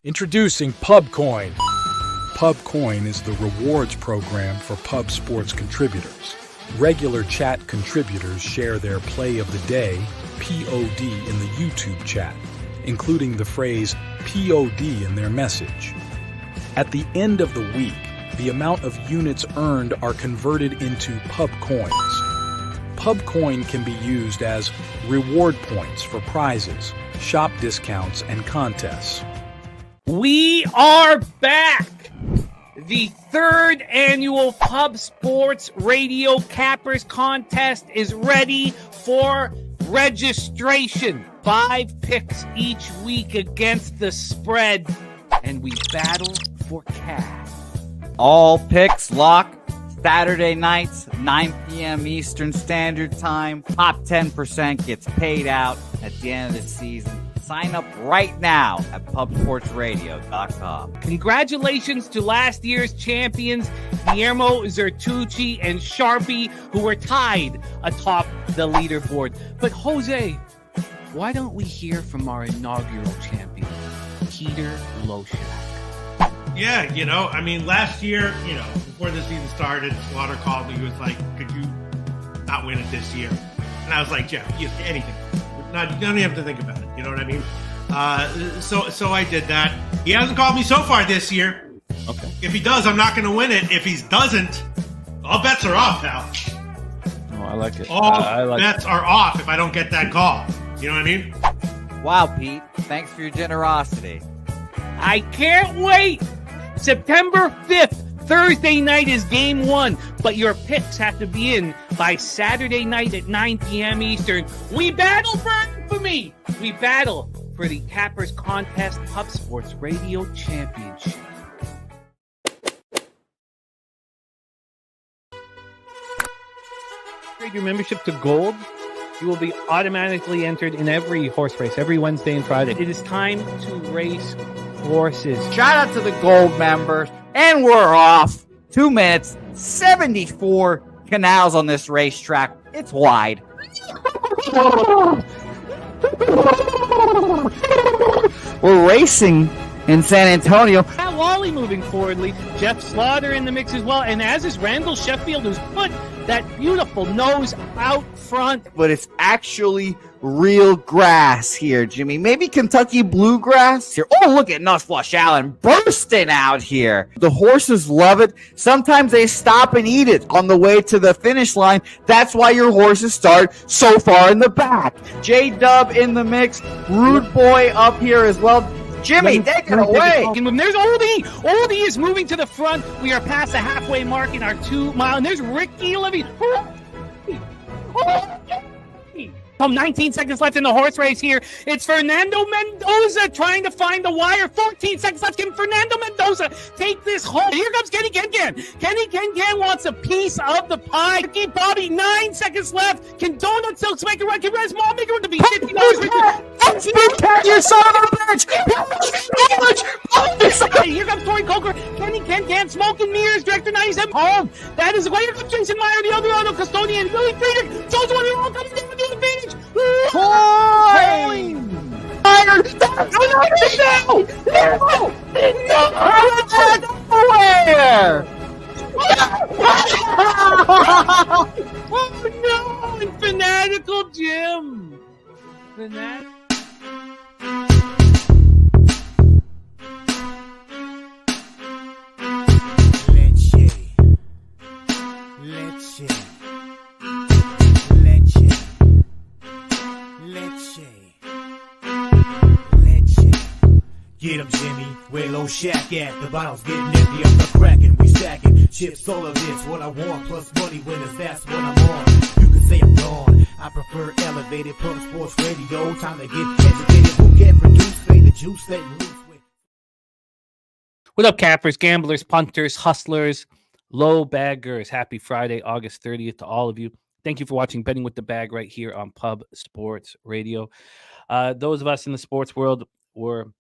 Introducing PubCoin. PubCoin is the rewards program for pub sports contributors. Regular chat contributors share their play of the day, POD, in the YouTube chat, including the phrase POD in their message. At the end of the week, the amount of units earned are converted into PubCoins. PubCoin can be used as reward points for prizes, shop discounts, and contests. We are back! The third annual Pub Sports Radio Cappers Contest is ready for registration. 5 picks each week against the spread, and we battle for cash. All picks lock. Saturday nights, 9 p.m. Eastern Standard Time. Top 10% gets paid out at the end of the season. Sign up right now at pubsportsradio.com. Congratulations to last year's champions, Guillermo Zertucci and Sharpie, who were tied atop the leaderboard. But Jose, why don't we hear from our inaugural champion, Peter Loshak? Yeah, last year, before the season started, Slaughter called me. He was like, could you not win it this year? And I was like, Jeff, anything. You don't even have to think about it. You know what I mean? So I did that. He hasn't called me so far this year. Okay. If he does, I'm not going to win it. If he doesn't, all bets are off, pal. Oh, I like it. All bets are off if I don't get that call. You know what I mean? Wow, Pete. Thanks for your generosity. I can't wait! September 5th, Thursday night is game 1, but your picks have to be in by Saturday night at 9 p.m. Eastern. We battle for infamy! We battle for the Cappers Contest Pub Sports Radio Championship. Upgrade your membership to Gold. You will be automatically entered in every horse race, every Wednesday and Friday. It is time to race horses. Shout out to the Gold members. And we're off. 2 minutes, 74 canals on this racetrack. It's wide. We're racing in San Antonio. Pat Wally moving forwardly. Jeff Slaughter in the mix as well. And as is Randall Sheffield, who's put that beautiful nose out front. But it's actually real grass here, Jimmy. Maybe Kentucky bluegrass here. Oh, look at Nussflush Allen bursting out here. The horses love it. Sometimes they stop and eat it on the way to the finish line. That's why your horses start so far in the back. J-Dub in the mix. Rude Boy up here as well. Jimmy, take it away. There's Oldie. Oldie is moving to the front. We are past the halfway mark in our 2 mile. And there's Ricky Levy. 19 seconds left in the horse race here. It's Fernando Mendoza trying to find the wire. 14 seconds left. Can Fernando Mendoza take this home? Here comes Kenny Can. Kenny Can wants a piece of the pie. Ricky Bobby, 9 seconds left. Can Donut Silks make a run? Can Res Mall make a run to be $50? You son of a bitch! Here comes Tori Coker. Kenny Can, Smoke and Mirrors, Director 97 home. That is why here comes Jason Meyer, the other auto custodian. Billy Friedrich, Joseph all coming down the advantage. Coin! Fired! Nowhere! Oh no! And Fanatical Jim! Get 'em, Jimmy, where Loshak at? The bottle's getting empty, I'm the cracking, we stacking. Chips, all of this, what I want, plus money winners, that's what I'm on. You can say I'm gone, I prefer elevated pub sports radio. Time to get educated, who can produce, play the juice, let loose. What up, cappers, gamblers, punters, hustlers, low baggers? Happy Friday, August 30th to all of you. Thank you for watching Betting with the Bag right here on Pub Sports Radio. Those of us in the sports world were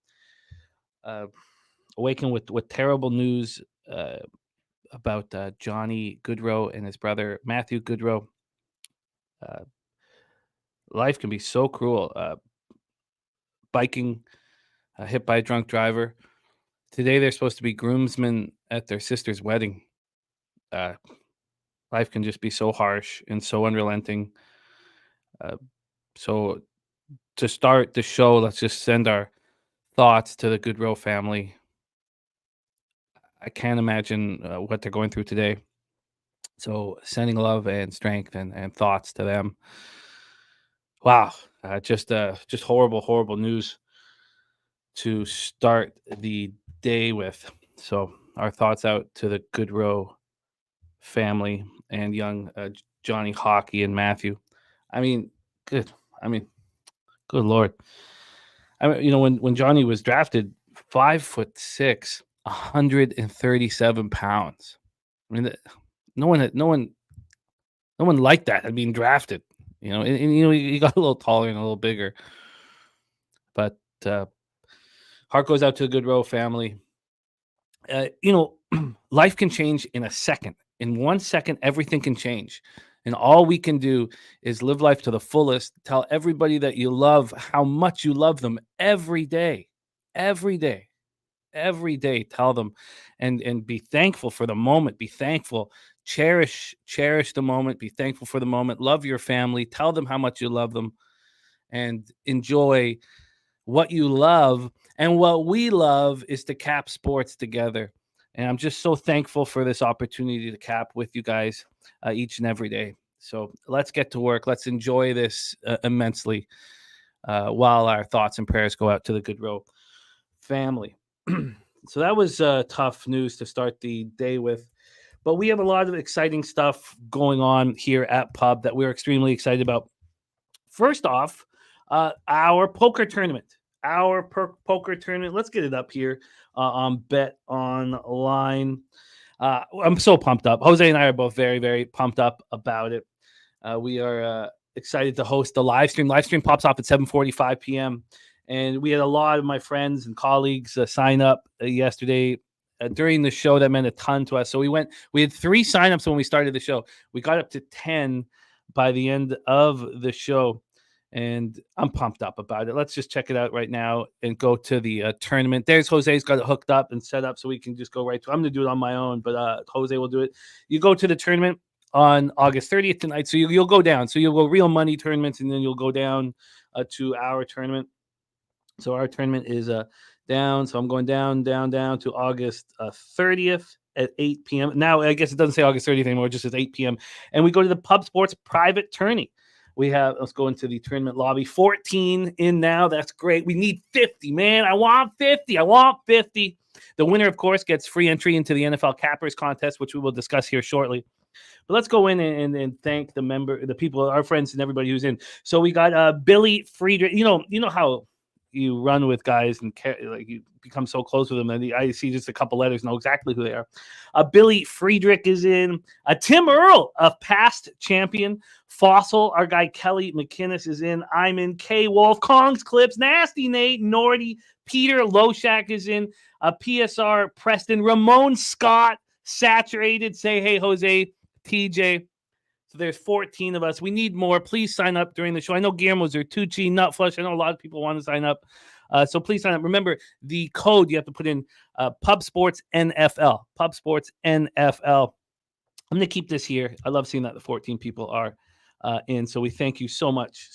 awakened with terrible news about Johnny Goodrow and his brother Matthew Goodrow. Life can be so cruel. Biking, hit by a drunk driver. today they're supposed to be groomsmen at their sister's wedding. Life can just be so harsh and so unrelenting. So to start the show, let's just send our thoughts to the Goodrow family. I can't imagine what they're going through today. So sending love and strength and thoughts to them. Wow, just horrible, horrible news to start the day with. So our thoughts out to the Goodrow family and young Johnny Hockey and Matthew. I mean, good. I mean, good Lord. I mean, when Johnny was drafted, 5'6", 137 pounds. I mean, no one liked that. I mean, drafted. And he got a little taller and a little bigger. But heart goes out to the Goodrow family. Life can change in a second. In 1 second, everything can change. And all we can do is live life to the fullest. Tell everybody that you love how much you love them every day. Every day. Every day. Tell them and be thankful for the moment. Be thankful. Cherish the moment. Be thankful for the moment. Love your family. Tell them how much you love them. And enjoy what you love. And what we love is to cap sports together. And I'm just so thankful for this opportunity to cap with you guys each and every day. So let's get to work. Let's enjoy this immensely while our thoughts and prayers go out to the Goodrow family. So that was tough news to start the day with. But we have a lot of exciting stuff going on here at Pub that we're extremely excited about. First off, our poker tournament. Poker tournament. Let's get it up here on Bet Online. I'm so pumped up. Jose and I are both very, very pumped up about it. We are excited to host the live stream. Live stream pops off at 7:45 p.m. And we had a lot of my friends and colleagues sign up yesterday during the show. That meant a ton to us. So we had 3 signups when we started the show. We got up to 10 by the end of the show. And I'm pumped up about it. Let's just check it out right now and go to the tournament. There's Jose's got it hooked up and set up so we can just go right to it. I'm going to do it on my own, but Jose will do it. You go to the tournament on August 30th tonight. So you'll go down. So you'll go real money tournaments, and then you'll go down to our tournament. So our tournament is down. So I'm going down to August 30th at 8 p.m. Now, I guess it doesn't say August 30th anymore. It just says 8 p.m. And we go to the Pub Sports private tourney. Let's go into the tournament lobby. 14 in now. That's great. We need 50, man. I want 50. The winner, of course, gets free entry into the NFL Cappers contest, which we will discuss here shortly. But let's go in and thank the people, our friends, and everybody who's in. So we got Billy Friedrich. You know how you run with guys and like you become so close with them, and I see just a couple letters, know exactly who they are. Billy Friedrich is in. Tim Earl, a past champion. Fossil, our guy Kelly McInnes is in. I'm in. K Wolf, Kong's Clips, Nasty Nate, Nordy, Peter Loshak is in. PSR Preston, Ramon Scott, Saturated. Say hey, Jose, TJ. So there's 14 of us. We need more. Please sign up during the show. I know Guillermo's there, Tucci, Nutflush. I know a lot of people want to sign up. So please sign up. Remember, the code you have to put in Pub Sports NFL. Pub Sports NFL. I'm going to keep this here. I love seeing that the 14 people are in. So we thank you so much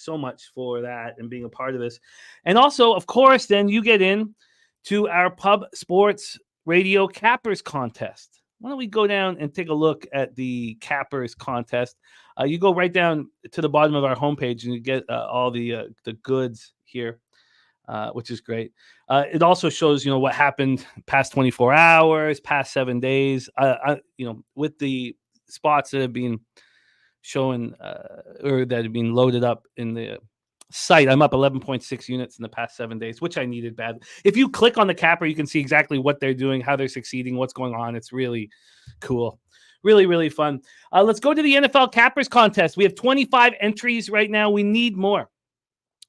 for that and being a part of this. And also, of course, then you get in to our Pub Sports Radio Cappers contest. Why don't we go down and take a look at the Cappers contest? You go right down to the bottom of our homepage and you get all the goods here, which is great. It also shows, what happened past 24 hours, past 7 days. With the spots that have been shown or that have been loaded up in the site, I'm up 11.6 units in the past 7 days, which I needed bad. If you click on the capper, you can see exactly what they're doing, how they're succeeding, what's going on. It's really cool. Really, really fun. Let's go to the NFL Cappers contest. We have 25 entries right now. We need more.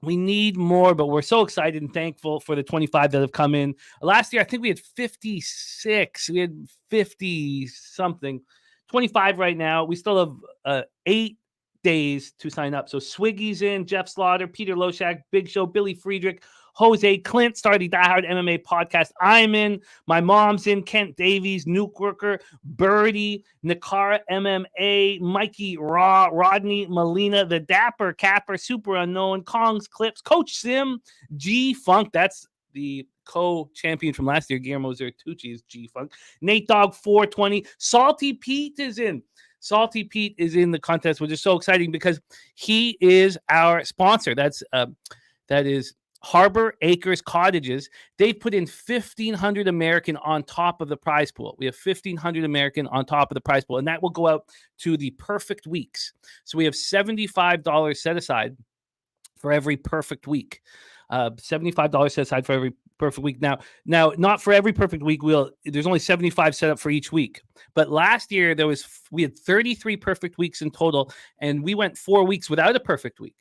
But we're so excited and thankful for the 25 that have come in. Last year, I think we had 56. We had 50 something. 25 right now. We still have 8 days to sign up. So Swiggy's in, Jeff Slaughter, Peter Loshak, Big Show, Billy Friedrich, Jose, Clint started the Die Hard MMA podcast. I'm in. My mom's in. Kent Davies, Nuke Worker, Birdie, Nakara MMA, Mikey Raw, Rodney Molina, the Dapper Capper, Super Unknown, Kong's Clips, Coach Sim, G Funk. That's the co-champion from last year. Guillermo Zertucci is G Funk. Nate Dogg 420. Salty Pete is in. Salty Pete is in the contest, which is so exciting because he is our sponsor. That is Harbor Acres Cottages. They put in 1,500 American on top of the prize pool. We have 1,500 American on top of the prize pool, and that will go out to the perfect weeks. So we have $75 set aside for every perfect week. $75 set aside for every perfect week. Now, not for every perfect week. There's only 75 set up for each week. But last year we had 33 perfect weeks in total, and we went 4 weeks without a perfect week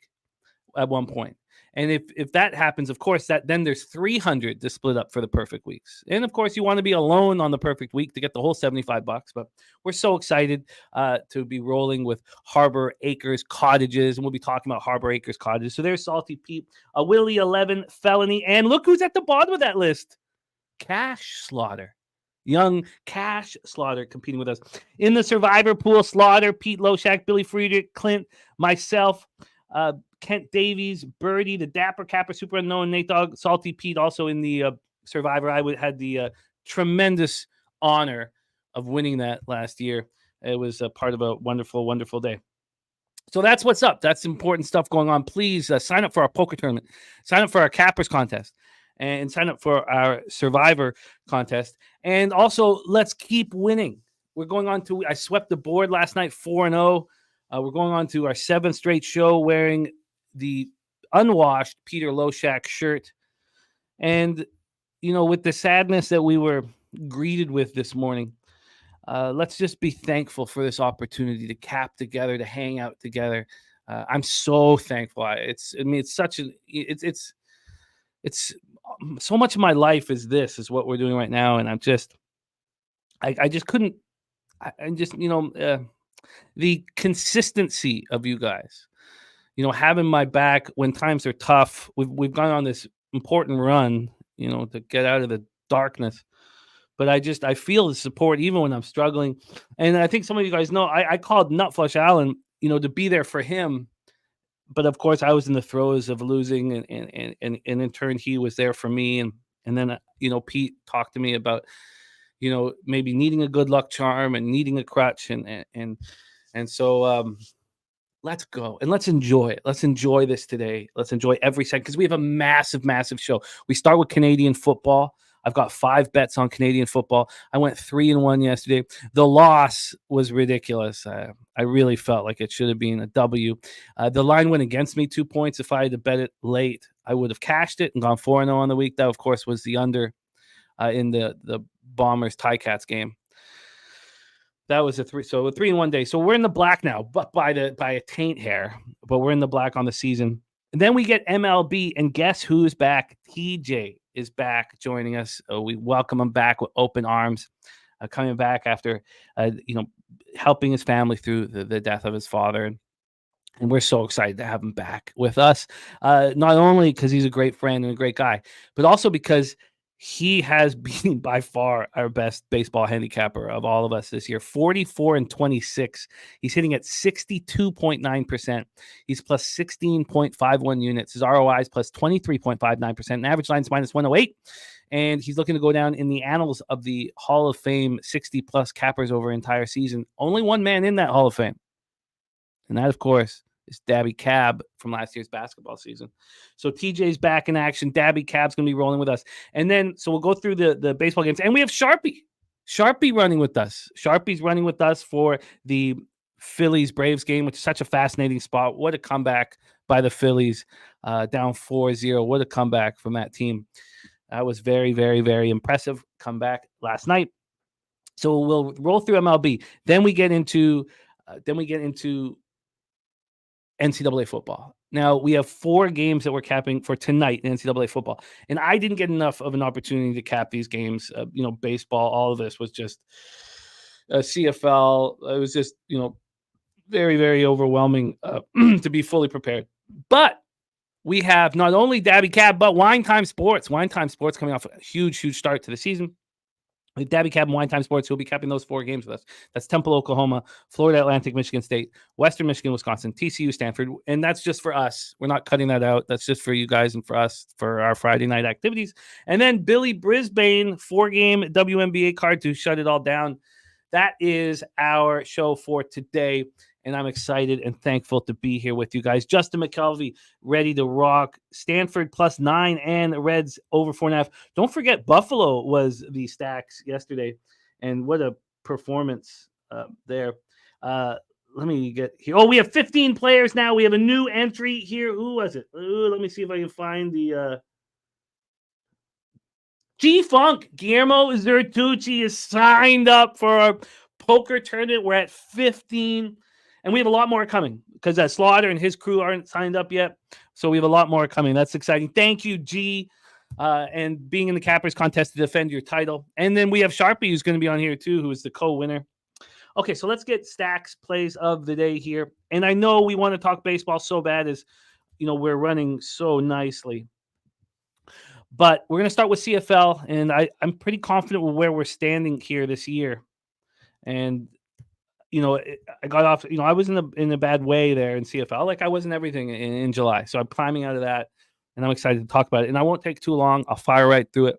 at one point. And if that happens, of course, then there's 300 to split up for the perfect weeks. And of course, you want to be alone on the perfect week to get the whole $75. But we're so excited to be rolling with Harbor Acres Cottages, and we'll be talking about Harbor Acres Cottages. So there's Salty Pete, a Willie 11 felony, and look who's at the bottom of that list: Cash Slaughter. Young Cash Slaughter competing with us in the Survivor pool. Slaughter, Pete Loshak, Billy Friedrich, Clint, myself, Kent Davies, Birdie, the Dapper Capper, Super Unknown, Nate Dogg, Salty Pete, also in the Survivor. I had the tremendous honor of winning that last year. It was a part of a wonderful, wonderful day. So that's what's up. That's important stuff going on. Please sign up for our poker tournament. Sign up for our Cappers contest. And sign up for our Survivor contest. And also, let's keep winning. We're going on to, I swept the board last night, 4-0. We're going on to our 7th straight show wearing the unwashed Peter Loshak shirt. And, with the sadness that we were greeted with this morning, let's just be thankful for this opportunity to cap together, to hang out together. I'm so thankful. It's so much of my life is what we're doing right now. And I just couldn't, the consistency of you guys, having my back when times are tough. We've gone on this important run, to get out of the darkness. But I feel the support even when I'm struggling. And I think some of you guys know I called Nutflush Allen, to be there for him. But of course, I was in the throes of losing, and in turn, he was there for me. And then Pete talked to me about maybe needing a good luck charm and needing a crutch, and so let's go and let's enjoy it. Let's enjoy this today. Let's enjoy every second, because we have a massive, massive show. We start with Canadian football. I've got 5 bets on Canadian football. I went 3-1 yesterday. The loss was ridiculous. I really felt like it should have been a W. The line went against me 2 points. If I had to bet it late, I would have cashed it and gone 4-0 on the week. That, of course, was the under in the Bombers Ticats game. That was a 3-1 day. So we're in the black now, but by a taint hair. But we're in the black on the season. And then we get MLB, and guess who's back? TJ is back joining us. We welcome him back with open arms, coming back after, helping his family through the death of his father. And we're so excited to have him back with us, not only because he's a great friend and a great guy, but also because he has been by far our best baseball handicapper of all of us this year. 44-26. He's hitting at 62.9%. He's plus 16.51 units. His ROI is plus 23.59%. And average line's minus 108. And he's looking to go down in the annals of the Hall of Fame 60-plus cappers over an entire season. Only one man in that Hall of Fame. And that, of course, is Daby Cab from last year's basketball season. So TJ's back in action. Daby Cab's going to be rolling with us. And then, so we'll go through the baseball games. And we have Sharpie running with us. Sharpie's running with us for the Phillies-Braves game, which is such a fascinating spot. What a comeback by the Phillies, down 4-0. What a comeback from that team. That was very, very, very impressive comeback last night. So we'll roll through MLB. Then we get into NCAA football. Now, we have 4 games that we're capping for tonight in NCAA football. And I didn't get enough of an opportunity to cap these games. Baseball, all of this was just CFL. It was just, very, very overwhelming to be fully prepared. But we have not only Daby Cab, but Wine Time Sports. Wine Time Sports coming off a huge start to the season. With Daby Cab and Wine Time Sports, who'll be capping those 4 games with us. That's Temple, Oklahoma, Florida Atlantic, Michigan State, Western Michigan, Wisconsin, TCU, Stanford. And that's just for us. We're not cutting that out. That's just for you guys and for us for our Friday night activities. And then Billy Brisbane, 4-game WNBA card to shut it all down. That is our show for today. And I'm excited and thankful to be here with you guys. Justin McKelvey, ready to rock. Stanford +9 and Reds over 4.5. Don't forget, Buffalo was the stacks yesterday. And what a performance there. Let me get here. Oh, we have 15 players now. We have a new entry here. Who was it? Let me see if I can find the... G-Funk. Guillermo Zertucci is signed up for our poker tournament. We're at 15. And we have a lot more coming because Slaughter and his crew aren't signed up yet. So we have a lot more coming. That's exciting. Thank you, G, and being in the Cappers contest to defend your title. And then we have Sharpie, who's going to be on here too, who is the co-winner. Okay, so let's get stacks plays of the day here. And I know we want to talk baseball so bad as, we're running so nicely. But we're going to start with CFL, and I'm pretty confident with where we're standing here this year. And I got off, I was in a bad way there in CFL. Like I wasn't everything in July. So I'm climbing out of that and I'm excited to talk about it. And I won't take too long. I'll fire right through it.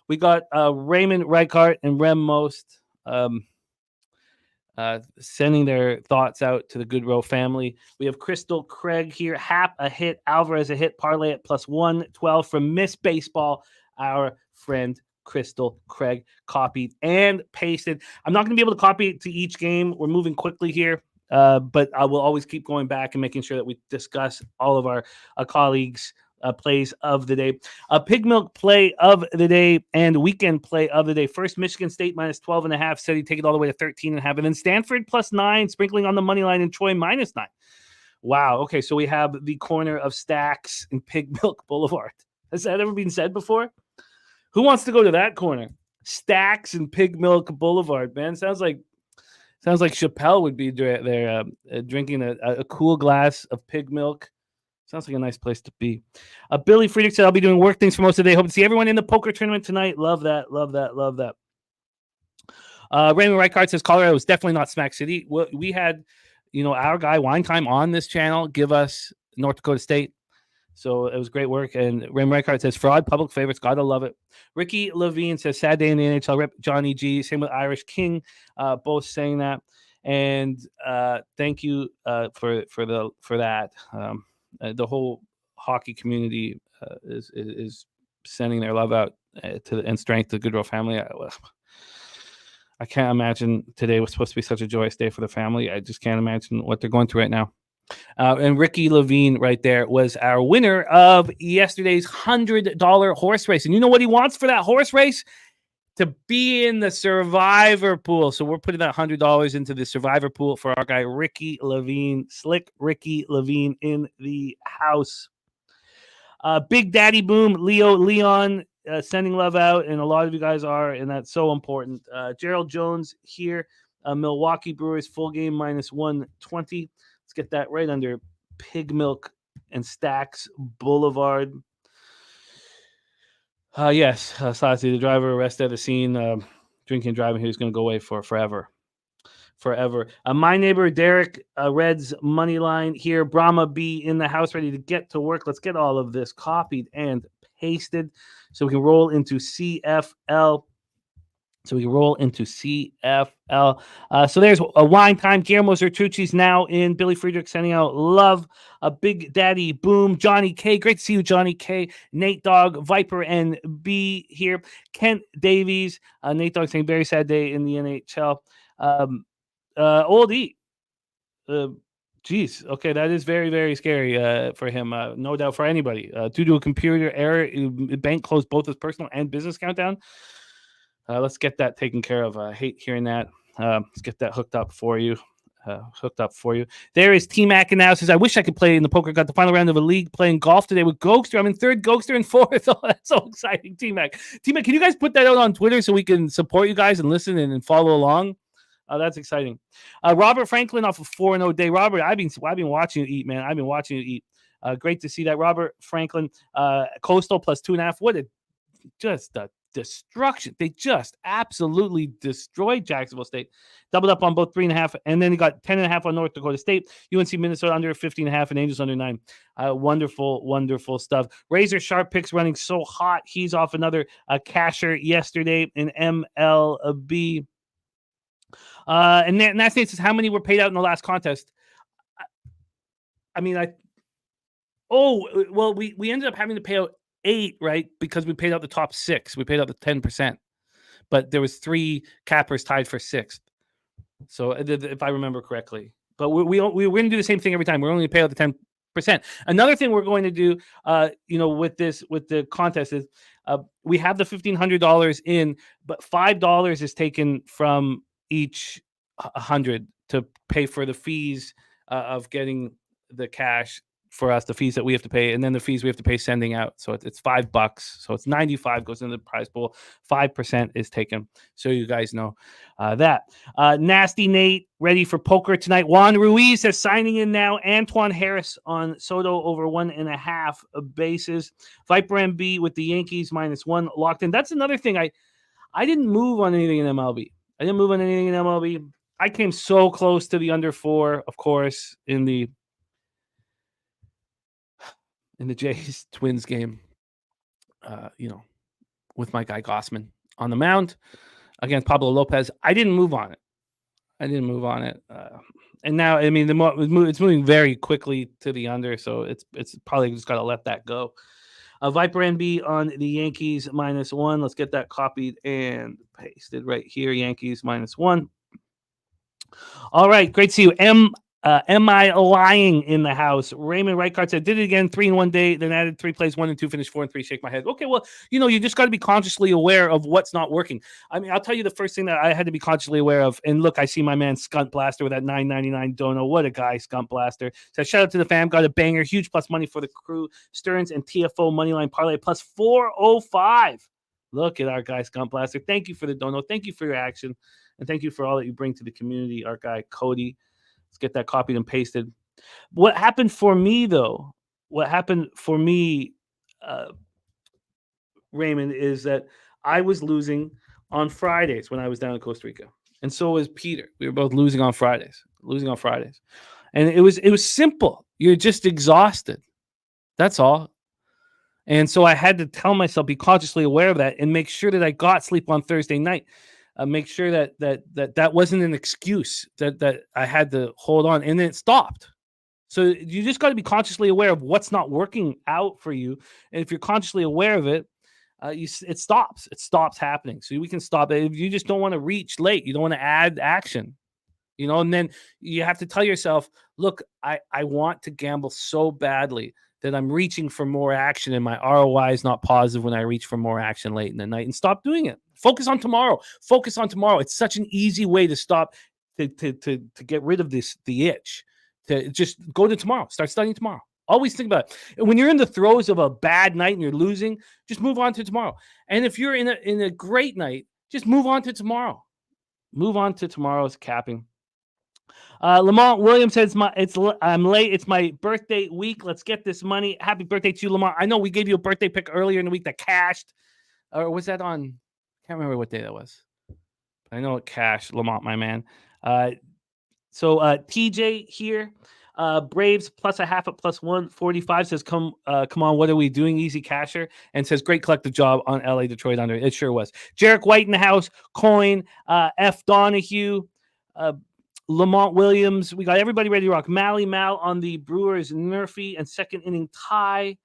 We got Raymond Reichart and Rem Most sending their thoughts out to the Goodrow family. We have Crystal Craig here. Hap a hit, Alvarez a hit, parlay at +112 from Miss Baseball, our friend Crystal Craig, copied and pasted. I'm not going to be able to copy it to each game. We're moving quickly here, but I will always keep going back and making sure that we discuss all of our colleagues' plays of the day. Pig Milk play of the day and weekend play of the day. First, Michigan State -12.5. Said he'd take it all the way to 13.5. And then Stanford +9, sprinkling on the money line, and Troy -9. Wow. Okay, so we have the corner of stacks in Pig Milk Boulevard. Has that ever been said before? Who wants to go to that corner? Stacks and Pig Milk Boulevard, man. Sounds like Chappelle would be there drinking a cool glass of pig milk. Sounds like a nice place to be. Billy Friedrich said, I'll be doing work things for most of the day. Hope to see everyone in the poker tournament tonight. Love that. Raymond Reichart says, Colorado was definitely not Smack City. We had, our guy Wine Time on this channel give us North Dakota State. So it was great work. And Raymond Reichart says, fraud, public favorites, gotta love it. Ricky Levine says, sad day in the NHL, rip Johnny G. Same with Irish King, both saying that. And thank you for that. The whole hockey community is sending their love out and strength to the Goodrow family. I can't imagine today was supposed to be such a joyous day for the family. I just can't imagine what they're going through right now. And Ricky Levine right there was our winner of yesterday's $100 horse race. And you know what he wants for that horse race? To be in the survivor pool. So we're putting that $100 into the survivor pool for our guy, Ricky Levine, Slick Ricky Levine in the house. Big Daddy Boom, Leon, sending love out. And a lot of you guys are, and that's so important. Gerald Jones here, Milwaukee Brewers full game -120. Let's get that right under Pig Milk and Stacks Boulevard. Yes, Sassy, the driver arrested at the scene, drinking and driving. He's going to go away for forever. My neighbor Derek, Reds money line here. Brahma B in the house, ready to get to work. Let's get all of this copied and pasted so we can roll into CFL. So there's a Wine Time. Guillermo Zertucci's now in. Billy Friedrich sending out love. A Big Daddy Boom. Johnny K. Great to see you, Johnny K. Nate Dogg, Viper and B here. Kent Davies. Nate Dogg saying very sad day in the NHL. Old E. Geez. Okay, that is very, very scary for him. No doubt for anybody. Due to a computer error, bank closed both his personal and business account down. Let's get that taken care of. I hate hearing that. Let's get that hooked up for you. There is T-Mac analysis. I wish I could play in the poker. Got the final round of a league playing golf today with Gokster. I'm in third, Gokster in fourth. Oh, that's so exciting, T-Mac. T-Mac, can you guys put that out on Twitter so we can support you guys and listen and follow along? That's exciting. Robert Franklin off of 4-0 day. Robert, I've been watching you eat, man. I've been watching you eat. Great to see that. Robert Franklin, Coastal plus 2.5. What a destruction. They just absolutely destroyed Jacksonville State. Doubled up on both 3.5, and then he got 10.5 on North Dakota State. UNC Minnesota under 15.5, and Angels under 9. Wonderful stuff. Razor Sharp picks running so hot. He's off another casher yesterday in MLB. And Nasty says, how many were paid out in the last contest? We ended up having to pay out 8, right? Because we paid out the top 6. We paid out the 10%. But there was 3 cappers tied for 6th. So if I remember correctly. But we're going to do the same thing every time. We're only going to pay out the 10%. Another thing we're going to do, with the contest is we have the $1,500 in, but $5 is taken from each 100 to pay for the fees of getting the cash for us, the fees that we have to pay, and then the fees we have to pay sending out. So it's $5. So it's 95 goes into the prize pool. 5% is taken. So you guys know that. Nasty Nate ready for poker tonight. Juan Ruiz says signing in now. Antoine Harris on Soto over 1.5 bases. Viper MB with the Yankees -1 locked in. That's another thing. I didn't move on anything in MLB. I came so close to the under 4, of course, in the Jays Twins game, with my guy Gausman on the mound against Pablo Lopez. I didn't move on it. And now, it's moving very quickly to the under, so it's probably just got to let that go. Viper NB on the Yankees -1. Let's get that copied and pasted right here. Yankees -1. All right, great to see you. Am I lying in the house? Raymond Reichart said, did it again, 3 in one day, then added 3 plays, 1 and 2, finished 4 and 3, shake my head. Okay, well, you just got to be consciously aware of what's not working. I'll tell you the first thing that I had to be consciously aware of, and look, I see my man Skunt Blaster with that $9.99 dono. What a guy, Skunt Blaster. So shout out to the fam, got a banger, huge plus money for the crew, Stearns and TFO Moneyline Parlay plus 405. Look at our guy, Skunt Blaster. Thank you for the dono. Thank you for your action, and thank you for all that you bring to the community, our guy, Cody. Let's get that copied and pasted. What happened for me, though, Raymond, is that I was losing on Fridays when I was down in Costa Rica. And so was Peter. We were both losing on Fridays. And it was simple. You're just exhausted. That's all. And so I had to tell myself, be consciously aware of that and make sure that I got sleep on Thursday night. Make sure that wasn't an excuse that I had to hold on, and then it stopped. So you just got to be consciously aware of what's not working out for you, and if you're consciously aware of it, it stops. It stops happening. So we can stop it. If you just don't want to reach late, you don't want to add action, and then you have to tell yourself, look, I want to gamble so badly that I'm reaching for more action, and my ROI is not positive when I reach for more action late in the night, and stop doing it. Focus on tomorrow. It's such an easy way to stop, to get rid of the itch, to just go to tomorrow. Start studying tomorrow. Always think about it. When you're in the throes of a bad night and you're losing, just move on to tomorrow. And if you're in a great night, just move on to tomorrow. Move on to tomorrow's capping. Lamont Williams says, I'm late. It's my birthday week. Let's get this money. Happy birthday to you, Lamont. I know we gave you a birthday pick earlier in the week that cashed. Or was that on? Can't remember what day that was. I know it cashed, Lamont, my man. So TJ here, Braves plus a half at plus 145 says, come on, what are we doing? Easy casher, and says great collective job on LA Detroit under. It sure was. Jarek White in the house, coin, F Donahue, Lamont Williams. We got everybody ready to rock. Mal on the Brewers Murphy and second inning tie.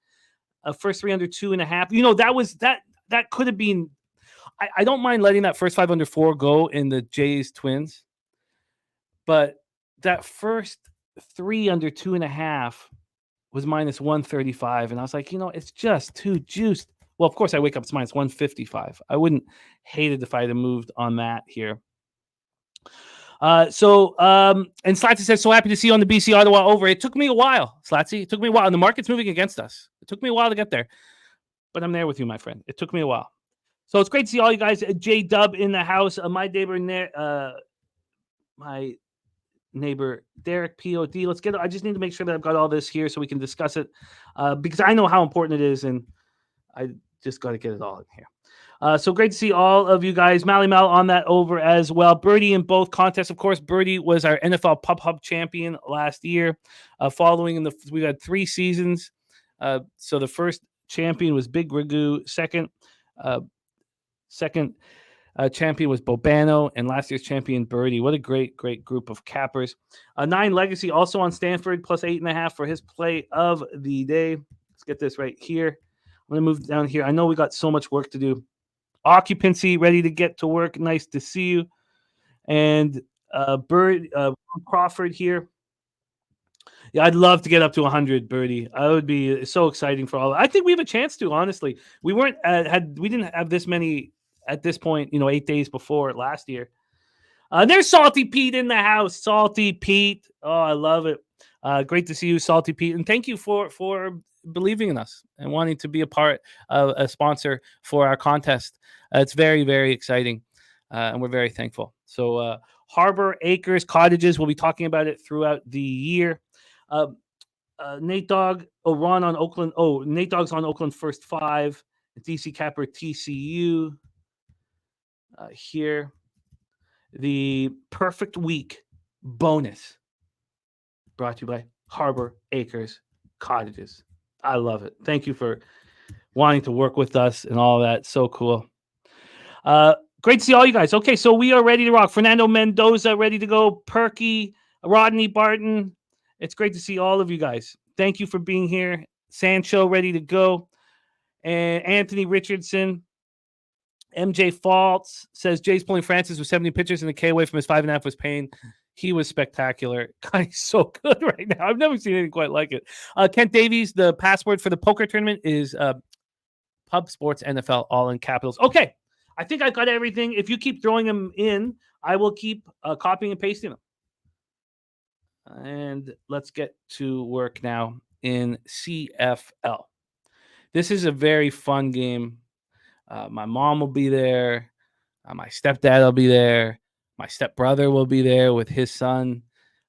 First 3 under 2.5. That could have been. I don't mind letting that first 5 under 4 go in the Jays Twins, but that first 3 under 2.5 was minus 135, and I was like, it's just too juiced. Well, of course, I wake up, it's minus 155. I wouldn't hate it if I had moved on that here. And Slatsy says, so happy to see you on the BC Ottawa over. It took me a while, Slatsy. It took me a while, and the market's moving against us. It took me a while to get there, but I'm there with you, my friend. It took me a while. So it's great to see all you guys. J Dub in the house. My neighbor, my neighbor Derek POD. I just need to make sure that I've got all this here so we can discuss it because I know how important it is, and I just got to get it all in here. So great to see all of you guys. Mally Mal on that over as well. Birdie in both contests. Of course, Birdie was our NFL Pub Hub champion last year. We had 3 seasons. So the first champion was Big Ragu. Second champion was Bobano, and last year's champion Birdie. What a great group of cappers. 9 Legacy also on Stanford, plus 8.5 for his play of the day. Let's get this right here. I'm going to move down here. I know we got so much work to do. Occupancy, ready to get to work. Nice to see you. And Crawford here. Yeah, I'd love to get up to 100, Birdie. I would be so exciting for all. I think we have a chance to. Honestly, we didn't have this many at this point. 8 days before last year. There's Salty Pete in the house. Salty Pete. Oh, I love it. Great to see you, Salty Pete, and thank you for believing in us and wanting to be a sponsor for our contest. It's very, very exciting, and we're very thankful. So, Harbor Acres Cottages. We'll be talking about it throughout the year. Nate Dogg, Ron on Oakland. Oh, Nate Dogg's on Oakland first 5. DC Capper TCU. Here, the perfect week bonus brought to you by Harbor Acres Cottages. I love it. Thank you for wanting to work with us and all that. So cool. Great to see all you guys. Okay, so we are ready to rock. Fernando Mendoza ready to go. Perky, Rodney Barton. It's great to see all of you guys. Thank you for being here. Sancho ready to go. And Anthony Richardson. MJ Faults says Jay's pulling Francis with 70 pitchers and the K away from his 5.5 was pain. He was spectacular. God, he's so good right now. I've never seen anything quite like it. Kent Davies, the password for the poker tournament is Pub Sports NFL, all in capitals. Okay, I think I've got everything. If you keep throwing them in, I will keep copying and pasting them. And let's get to work now in CFL. This is a very fun game. My mom will be there. My stepdad will be there. My stepbrother will be there with his son.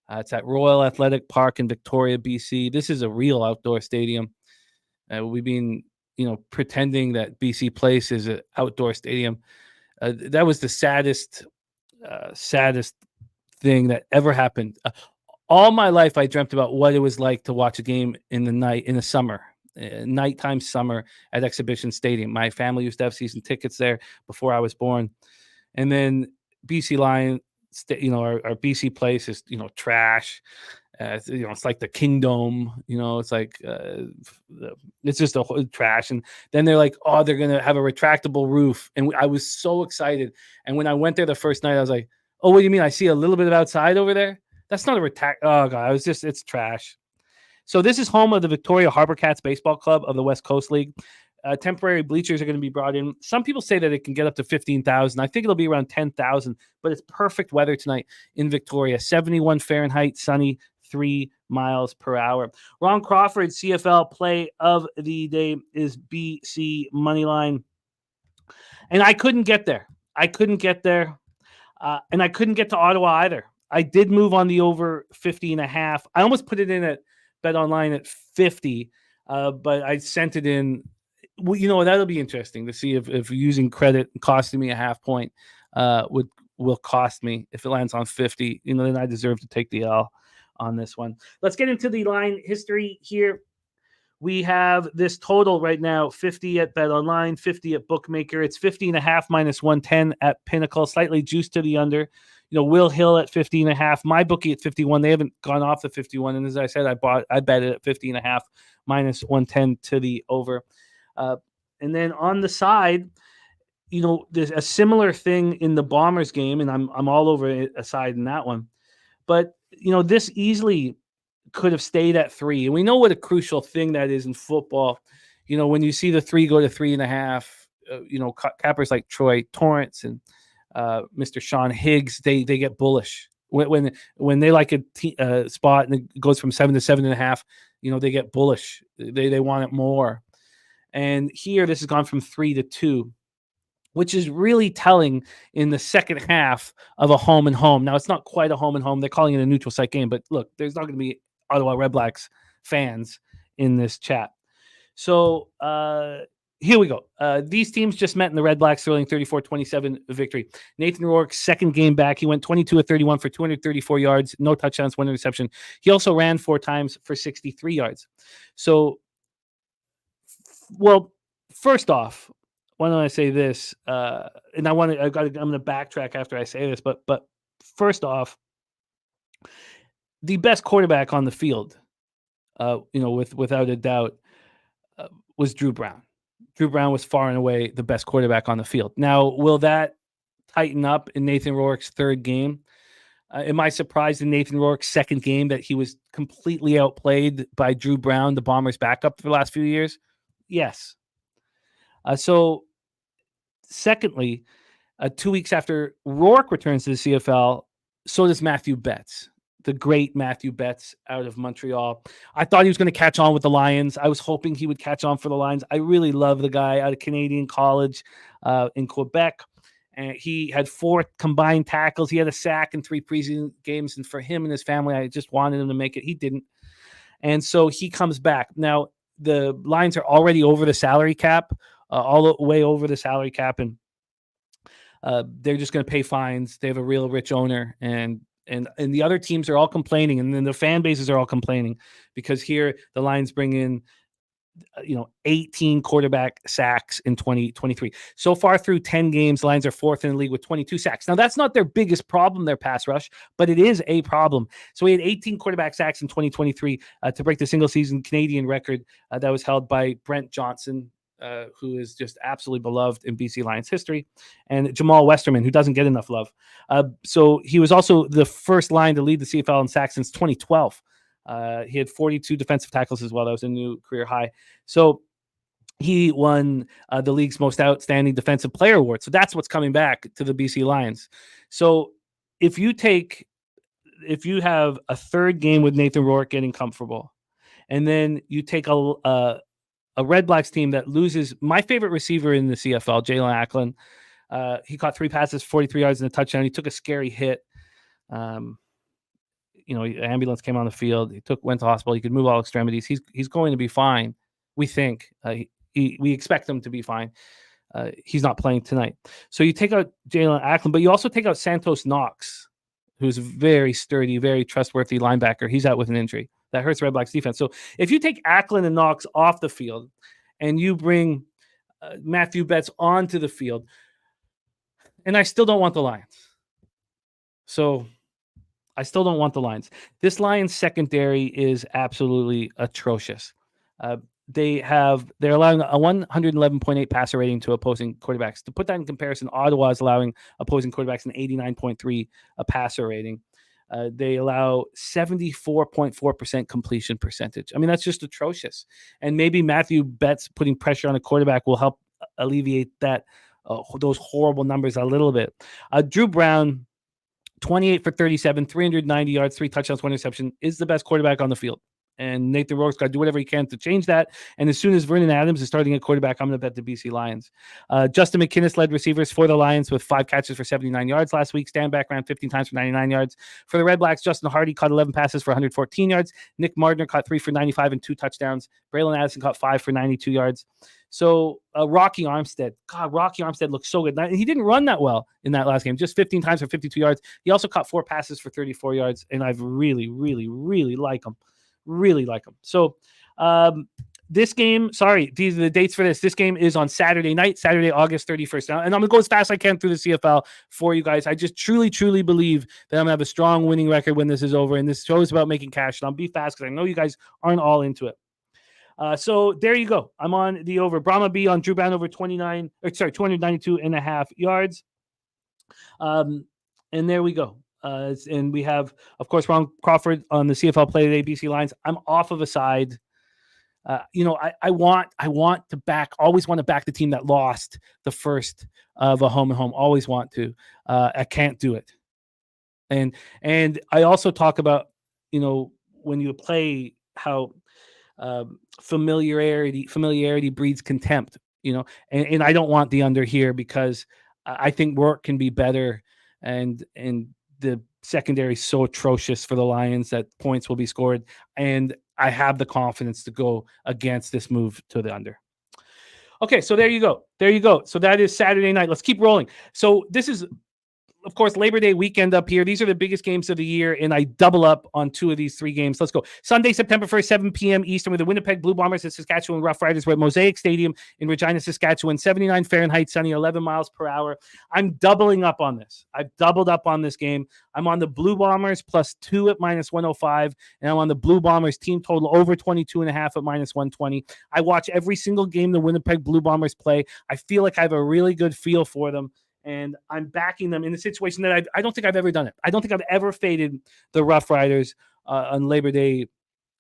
It's at Royal Athletic Park in Victoria, BC. This is a real outdoor stadium. We've been, pretending that BC Place is an outdoor stadium. That was the saddest thing that ever happened. All my life, I dreamt about what it was like to watch a game in the summer. Nighttime summer at Exhibition Stadium. My family used to have season tickets there before I was born. And then BC Lion, our BC Place is, trash. It's like the Kingdom, it's like, it's just a whole trash. And then they're like, oh, they're going to have a retractable roof. And I was so excited. And when I went there the first night, I was like, oh, what do you mean? I see a little bit of outside over there? That's not a oh God, it's trash. So this is home of the Victoria Harbour Cats Baseball Club of the West Coast League. Temporary bleachers are going to be brought in. Some people say that it can get up to 15,000. I think it'll be around 10,000, but it's perfect weather tonight in Victoria. 71 Fahrenheit, sunny, 3 miles per hour. Ron Crawford, CFL play of the day is BC Moneyline. And I couldn't get there. And I couldn't get to Ottawa either. I did move on the over 50.5. I almost put it in at Bet Online at 50, but I sent it in. Well, that'll be interesting to see if using credit costing me a half point will cost me. If it lands on 50, then I deserve to take the L on this one. Let's get into the line history here. We have this total right now, 50 at Bet Online, 50 at Bookmaker. It's 50.5 minus 110 at Pinnacle, slightly juiced to the under. Will Hill at 50.5, my bookie at 51. They haven't gone off the 51. And as I said, I bet it at 50.5 minus 110 to the over. And then on the side, there's a similar thing in the Bombers game, and I'm all over it aside in that one. But, this easily could have stayed at 3. And we know what a crucial thing that is in football. When you see the 3 go to 3.5, cappers like Troy Torrance and Mr. Sean Higgs, they get bullish when they like a spot and it goes from 7 to 7.5. They get bullish. They want it more. And here, this has gone from 3 to 2. which is really telling in the second half of a home and home. Now, it's not quite a home and home. They're calling it a neutral site game, but look, there's not going to be Ottawa Red Blacks fans in this chat. So here we go. These teams just met in the Red Blacks thrilling 34-27 victory. Nathan Rourke's second game back. He went 22 of 31 for 234 yards, no touchdowns, 1 interception. He also ran 4 times for 63 yards. So, well, first off, why don't I say this? And I'm going to backtrack after I say this, but first off, the best quarterback on the field, without a doubt, was Drew Brown. Drew Brown was far and away the best quarterback on the field. Now, will that tighten up in Nathan Rourke's third game? Am I surprised in Nathan Rourke's second game that he was completely outplayed by Drew Brown, the Bombers' backup for the last few years? Yes. So, secondly, 2 weeks after Rourke returns to the CFL, so does Matthew Betts, the great Matthew Betts out of Montreal. I thought he was going to catch on with the Lions. I was hoping he would catch on for the Lions. I really love the guy out of Canadian college in Quebec. And he had 4 combined tackles. He had a sack in 3 preseason games. And for him and his family, I just wanted him to make it. He didn't. And so he comes back. Now, the Lions are already over the salary cap, all the way over the salary cap. And they're just going to pay fines. They have a real rich owner. And the other teams are all complaining, and then the fan bases are all complaining because here the Lions bring in, 18 quarterback sacks in 2023. So far through 10 games, the Lions are 4th in the league with 22 sacks. Now, that's not their biggest problem, their pass rush, but it is a problem. So we had 18 quarterback sacks in 2023 to break the single-season Canadian record that was held by Brent Johnson, who is just absolutely beloved in BC Lions history, and Jamal Westerman, who doesn't get enough love. So he was also the first Lion to lead the CFL in sacks since 2012. He had 42 defensive tackles as well. That was a new career high. So he won the league's most outstanding defensive player award. So that's what's coming back to the BC Lions. So if you have a third game with Nathan Rourke getting comfortable, and then you take a Red Blacks team that loses my favorite receiver in the CFL, Jalen Acklin. He caught 3 passes, 43 yards, and a touchdown. He took a scary hit. An ambulance came on the field. He went to hospital. He could move all extremities. He's going to be fine. We think. We expect him to be fine. He's not playing tonight. So you take out Jalen Acklin, but you also take out Santos Knox, who's a very sturdy, very trustworthy linebacker. He's out with an injury. That hurts Red Blacks defense. So if you take Acklin and Knox off the field and you bring Matthew Betts onto the field, and I still don't want the Lions. So I still don't want the Lions. This Lions secondary is absolutely atrocious. They're allowing a 111.8 passer rating to opposing quarterbacks. To put that in comparison, Ottawa is allowing opposing quarterbacks an 89.3 passer rating. They allow 74.4% completion percentage. I mean, that's just atrocious. And maybe Matthew Betts putting pressure on a quarterback will help alleviate those horrible numbers a little bit. Drew Brown, 28 for 37, 390 yards, 3 touchdowns, 1 interception, is the best quarterback on the field. And Nathan Rourke's got to do whatever he can to change that. And as soon as Vernon Adams is starting at quarterback, I'm going to bet the BC Lions. Justin McInnes led receivers for the Lions with 5 catches for 79 yards last week. Stanback ran 15 times for 99 yards. For the Red Blacks, Justin Hardy caught 11 passes for 114 yards. Nick Mardner caught 3 for 95 and 2 touchdowns. Braylon Addison caught 5 for 92 yards. So Rocky Armstead looks so good. He didn't run that well in that last game, just 15 times for 52 yards. He also caught 4 passes for 34 yards, and I've really, really, really like him. Really like him. So this game, these are the dates for this. This game is on Saturday night, Saturday, August 31st. Now, and I'm going to go as fast as I can through the CFL for you guys. I just truly, truly believe that I'm going to have a strong winning record when this is over. And this show is about making cash. And I'll be fast because I know you guys aren't all into it. So there you go. I'm on the over. Brahma B on Drew Brown over 292.5 yards. And there we go. And we have, of course, Ron Crawford on the CFL Play Today, BC Lions. I'm off of a side. I want to always want to back the team that lost the first of a home and home. Always want to. I can't do it. And I also talk about, when you play, how familiarity breeds contempt. and I don't want the under here because I think work can be better, and the secondary is so atrocious for the Lions that points will be scored, and I have the confidence to go against this move to the under. Okay, so there you go. So that is Saturday night. Let's keep rolling. So this is, of course, Labor Day weekend up here. These are the biggest games of the year, and I double up on 2 of these 3 games. Let's go. Sunday, September 1st, 7 p.m. Eastern, with the Winnipeg Blue Bombers and Saskatchewan Roughriders. We're at Mosaic Stadium in Regina, Saskatchewan. 79 Fahrenheit, sunny, 11 miles per hour. I'm doubling up on this. I've doubled up on this game. I'm on the Blue Bombers +2 at -105, and I'm on the Blue Bombers team total over 22.5 at -120. I watch every single game the Winnipeg Blue Bombers play. I feel like I have a really good feel for them, and I'm backing them in a situation that I don't think I've ever done it. I don't think I've ever faded the Rough Riders on Labor Day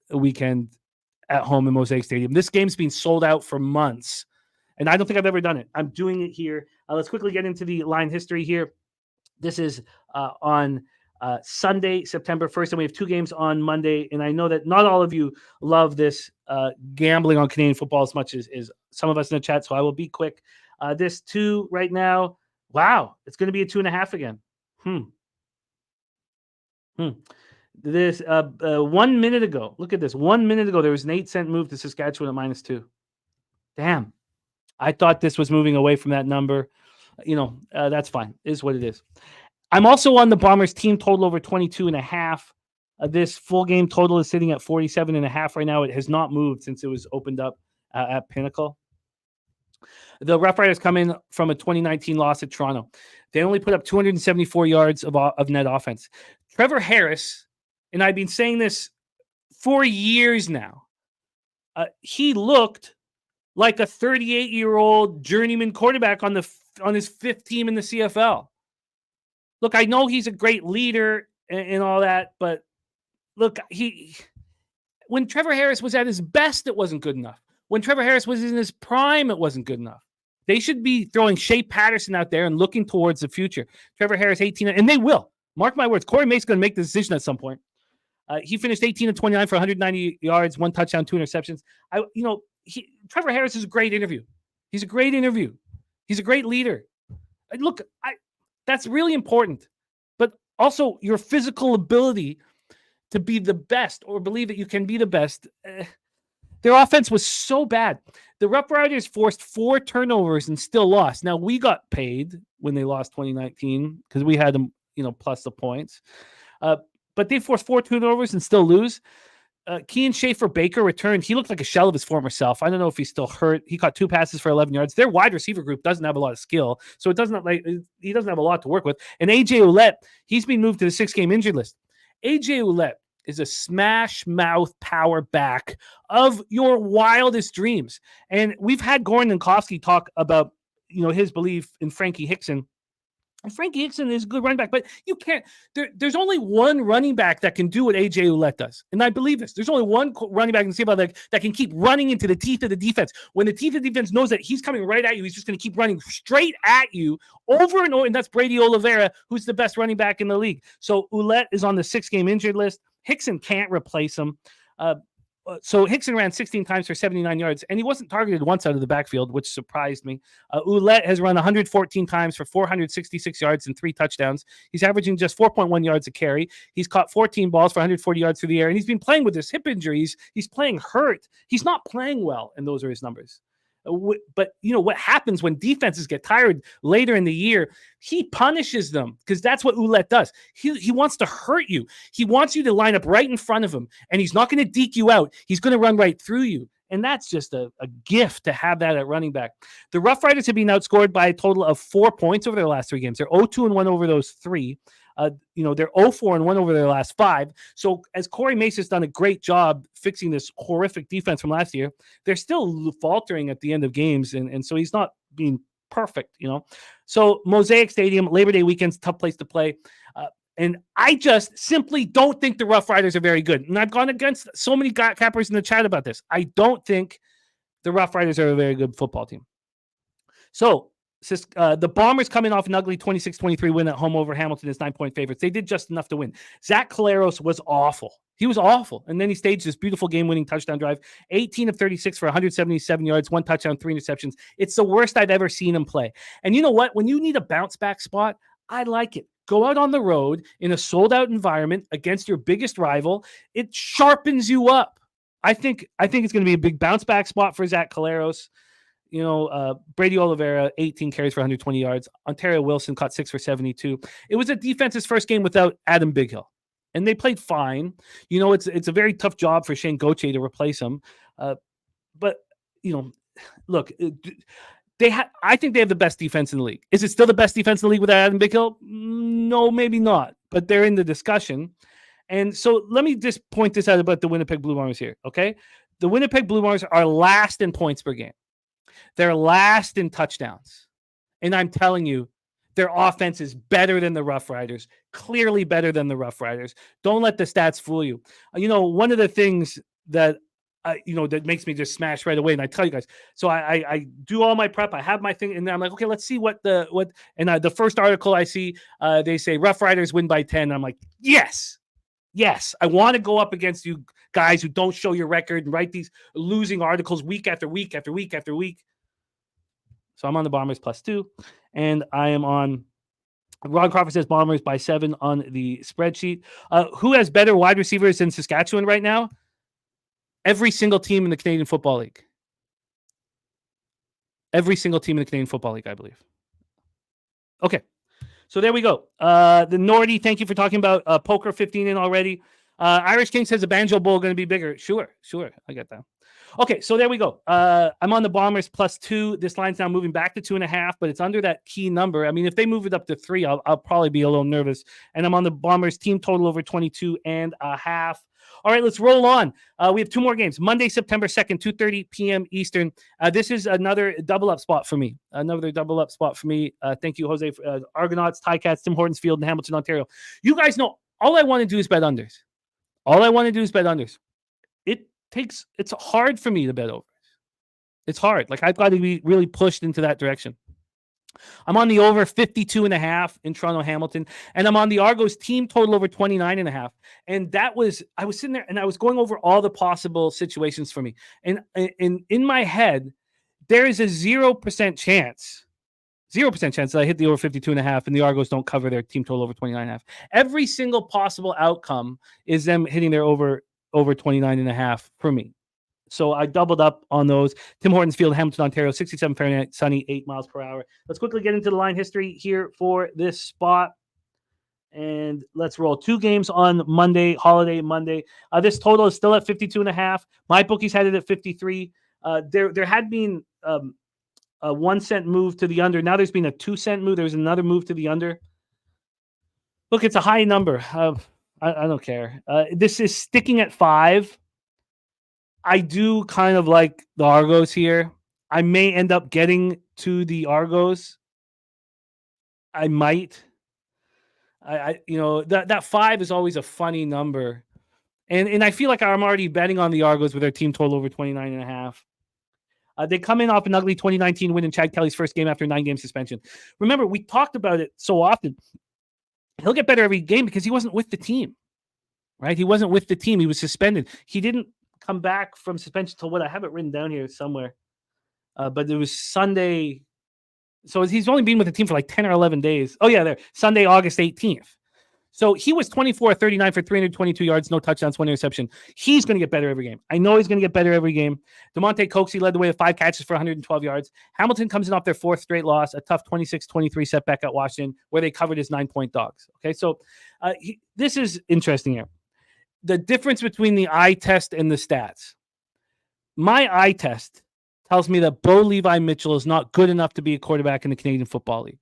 weekend at home in Mosaic Stadium. This game's been sold out for months, and I don't think I've ever done it. I'm doing it here. Let's quickly get into the line history here. This is on Sunday, September 1st, and we have 2 games on Monday, and I know that not all of you love this gambling on Canadian football as much as some of us in the chat, so I will be quick. This 2 right now, wow, it's going to be a 2.5 again. This 1 minute ago, look at this. 1 minute ago, there was an 8-cent move to Saskatchewan at -2. Damn. I thought this was moving away from that number. That's fine. It is what it is. I'm also on the Bombers team total over 22.5. This full game total is sitting at 47.5 right now. It has not moved since it was opened up at Pinnacle. The Rough Riders come in from a 2019 loss at Toronto. They only put up 274 yards of net offense. Trevor Harris, and I've been saying this for years now, he looked like a 38-year-old journeyman quarterback on his 5th team in the CFL. Look, I know he's a great leader and all that, but look, when Trevor Harris was at his best, it wasn't good enough. When Trevor Harris was in his prime, it wasn't good enough. They should be throwing Shea Patterson out there and looking towards the future. Trevor Harris, 18, and they will. Mark my words. Corey Mace's going to make the decision at some point. He finished 18 of 29 for 190 yards, 1 touchdown, 2 interceptions. Trevor Harris is a great interview. He's a great interview. He's a great leader. Look, that's really important. But also your physical ability to be the best or believe that you can be the best. Their offense was so bad. The Rough Riders forced 4 turnovers and still lost. Now, we got paid when they lost 2019 because we had them, plus the points. But they forced 4 turnovers and still lose. Kean Schaefer-Baker returned. He looked like a shell of his former self. I don't know if he's still hurt. He caught 2 passes for 11 yards. Their wide receiver group doesn't have a lot of skill, so he doesn't have a lot to work with. And A.J. Ouellette, he's been moved to the 6-game injured list. A.J. Ouellette is a smash mouth power back of your wildest dreams. And we've had Gordon and Kofsky talk about, his belief in Frankie Hickson. And Frankie Hickson is a good running back, but you can't. There's only one running back that can do what A.J. Ouellette does. And I believe this. There's only one running back in the CFL that can keep running into the teeth of the defense. When the teeth of the defense knows that he's coming right at you, he's just going to keep running straight at you over and over. And that's Brady Oliveira, who's the best running back in the league. So Ouellette is on the 6-game injured list. Hickson can't replace him. So Hickson ran 16 times for 79 yards, and he wasn't targeted once out of the backfield, which surprised me. Ouellette has run 114 times for 466 yards and 3 touchdowns. He's averaging just 4.1 yards a carry. He's caught 14 balls for 140 yards through the air, and he's been playing with his hip injuries. He's playing hurt. He's not playing well, and those are his numbers. But what happens when defenses get tired later in the year? He punishes them because that's what Ouellette does. He wants to hurt you. He wants you to line up right in front of him, and he's not going to deke you out. He's going to run right through you. And that's just a gift to have that at running back. The Rough Riders have been outscored by a total of 4 points over their last 3 games. They're 0-2-1 over those 3. They're 0-4-1 over their last 5. So as Corey Mace has done a great job fixing this horrific defense from last year, they're still faltering at the end of games. And so he's not being perfect, So Mosaic Stadium, Labor Day weekend's tough place to play. And I just simply don't think the Rough Riders are very good. And I've gone against so many cappers in the chat about this. I don't think the Rough Riders are a very good football team. So The Bombers coming off an ugly 26-23 win at home over Hamilton as 9-point favorites. They did just enough to win. Zach Collaros was awful. He was awful. And then he staged this beautiful game-winning touchdown drive. 18 of 36 for 177 yards, 1 touchdown, 3 interceptions. It's the worst I've ever seen him play. And you know what? When you need a bounce-back spot, I like it. Go out on the road in a sold-out environment against your biggest rival. It sharpens you up. I think it's going to be a big bounce-back spot for Zach Collaros. Brady Oliveira, 18 carries for 120 yards. Ontario Wilson caught 6 for 72. It was a defense's first game without Adam Bighill, and they played fine. It's a very tough job for Shane Gauthier to replace him. But look, I think they have the best defense in the league. Is it still the best defense in the league without Adam Bighill? No, maybe not. But they're in the discussion. And so let me just point this out about the Winnipeg Blue Bombers here, okay? The Winnipeg Blue Bombers are last in points per game. They're last in touchdowns. And I'm telling you, their offense is better than the Rough Riders, clearly better than the Rough Riders. Don't let the stats fool you. One of the things that, that makes me just smash right away, and I tell you guys, so I do all my prep, I have my thing, and then I'm like, okay, let's see the first article I see, they say Rough Riders win by 10. I'm like, yes, I want to go up against you guys who don't show your record and write these losing articles week after week after week after week. So I'm on the Bombers +2, and I am on. Ron Crawford says Bombers by 7 on the spreadsheet. Who has better wide receivers than Saskatchewan right now? Every single team in the Canadian Football League. Every single team in the Canadian Football League, I believe. Okay, so there we go. The Nordy, thank you for talking about poker 15 in already. Irish King says the Banjo Bowl going to be bigger. Sure, I get that. Okay, so there we go. I'm on the Bombers +2. This line's now moving back to 2.5, but it's under that key number. I mean, if they move it up to 3, I'll probably be a little nervous. And I'm on the Bombers team total over 22.5. All right, let's roll on. We have 2 more games. Monday, September 2nd, 2:30 p.m. Eastern. This is another double-up spot for me. Thank you, Jose. Argonauts, Ticats, Tim Hortons Field in Hamilton, Ontario. You guys know all I want to do is bet unders. It's hard for me to bet overs. It's hard. Like, I've got to be really pushed into that direction. I'm on the over 52.5 in Toronto Hamilton, and I'm on the Argos team total over 29.5. And I was sitting there and I was going over all the possible situations for me. And in my head, there is a 0% chance that I hit the over 52.5 and the Argos don't cover their team total over 29.5. Every single possible outcome is them hitting their over 29.5 for me. So I doubled up on those. Tim Hortons Field, Hamilton, Ontario, 67 Fahrenheit, sunny, 8 miles per hour. Let's quickly get into the line history here for this spot. And let's roll 2 games on Monday, holiday Monday. This total is still at 52.5. My bookies had it at 53. There had been a 1 cent move to the under. Now there's been a 2 cent move. There's another move to the under. Look, it's a high number. I don't care. This is sticking at 5. I do kind of like the Argos here. I may end up getting to the Argos. I might. That 5 is always a funny number. And I feel like I'm already betting on the Argos with their team total over 29.5. They come in off an ugly 2019 win in Chad Kelly's first game after a 9-game suspension. Remember, we talked about it so often. He'll get better every game because he wasn't with the team, right? He wasn't with the team. He was suspended. He didn't come back from suspension till what I have it written down here somewhere. But it was Sunday. So he's only been with the team for like 10 or 11 days. Oh, yeah, there. Sunday, August 18th. So he was 24-39 for 322 yards, no touchdowns, 1 interception. He's going to get better every game. I know he's going to get better every game. DeMonte Coxey led the way with 5 catches for 112 yards. Hamilton comes in off their 4th straight loss, a tough 26-23 setback at Washington, where they covered his 9-point dogs. Okay, so this is interesting here. The difference between the eye test and the stats. My eye test tells me that Bo Levi Mitchell is not good enough to be a quarterback in the Canadian Football League.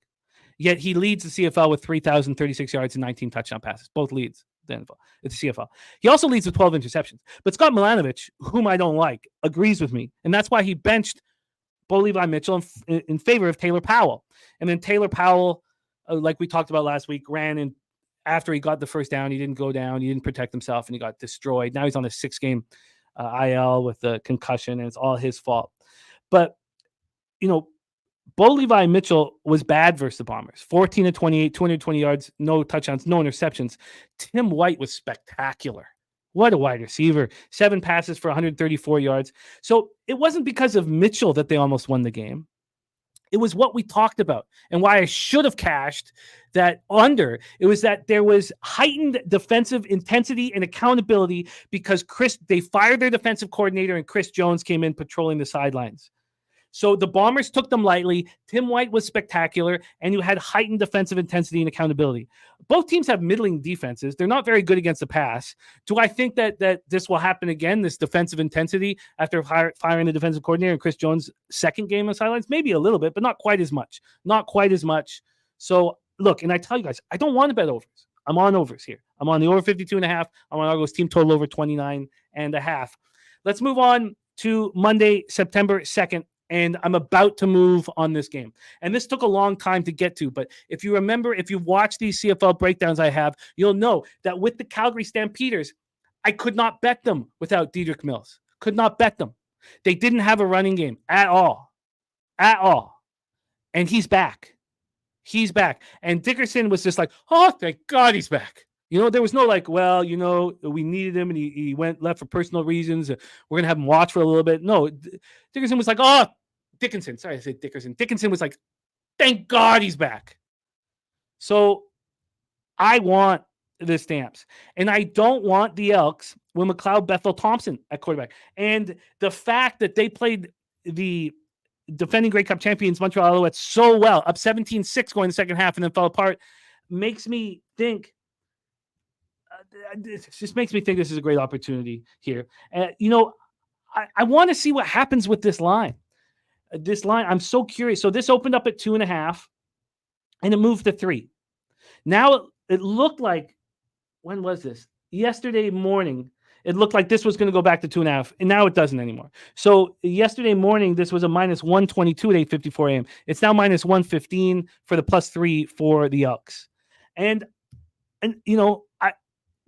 Yet he leads the CFL with 3,036 yards and 19 touchdown passes. Both leads the NFL. It's the CFL. He also leads with 12 interceptions. But Scott Milanovic, whom I don't like, agrees with me. And that's why he benched Bo Levi Mitchell in favor of Taylor Powell. And then Taylor Powell, like we talked about last week, ran in after he got the first down. He didn't go down. He didn't protect himself, and he got destroyed. Now he's on a 6-game IL with the concussion, and it's all his fault. But, Bo Levi Mitchell was bad versus the Bombers. 14 of 28, 220 yards, no touchdowns, no interceptions. Tim White was spectacular. What a wide receiver. 7 passes for 134 yards. So it wasn't because of Mitchell that they almost won the game. It was what we talked about and why I should have cashed that under. It was that there was heightened defensive intensity and accountability because they fired their defensive coordinator and Chris Jones came in patrolling the sidelines. So the Bombers took them lightly. Tim White was spectacular, and you had heightened defensive intensity and accountability. Both teams have middling defenses. They're not very good against the pass. Do I think that this will happen again, this defensive intensity, after firing the defensive coordinator and Chris Jones' second game on sidelines? Maybe a little bit, but not quite as much. Not quite as much. So, look, and I tell you guys, I don't want to bet overs. I'm on overs here. I'm on the over 52.5. I'm on Argos team total over 29.5. Let's move on to Monday, September 2nd. And I'm about to move on this game. And this took a long time to get to. But if you remember, if you watch these CFL breakdowns I have, you'll know that with the Calgary Stampeders, I could not bet them without Dedrick Mills. Could not bet them. They didn't have a running game at all. At all. And he's back. He's back. And Dickerson was just like, oh, thank God he's back. There was no like, well, we needed him and he left for personal reasons. We're going to have him watch for a little bit. No, Dickerson was like, oh, Dickinson. Sorry, I said Dickerson. Dickinson was like, thank God he's back. So I want the Stamps. And I don't want the Elks with McLeod Bethel Thompson at quarterback. And the fact that they played the defending Grey Cup champions Montreal Alouettes so well, up 17-6 going the second half and then fell apart, makes me think it just makes me think this is a great opportunity here. I want to see what happens with this line. I'm so curious. So this opened up at 2.5 and it moved to 3. Now it looked like, when was this? Yesterday morning, it looked like this was going to go back to 2.5, and now it doesn't anymore. So yesterday morning, this was a minus 122 at 8:54 a.m. It's now minus 115 for the +3 for the Elks. And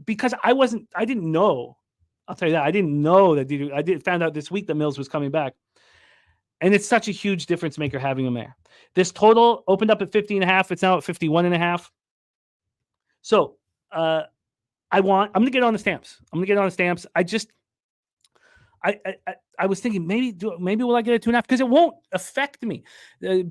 because I didn't know. I'll tell you that I didn't know that found out this week that Mills was coming back. And it's such a huge difference maker having him there. This total opened up at 50.5. It's now at 51.5. So I'm going to get on the Stamps. I was thinking maybe will I get a 2.5 because it won't affect me.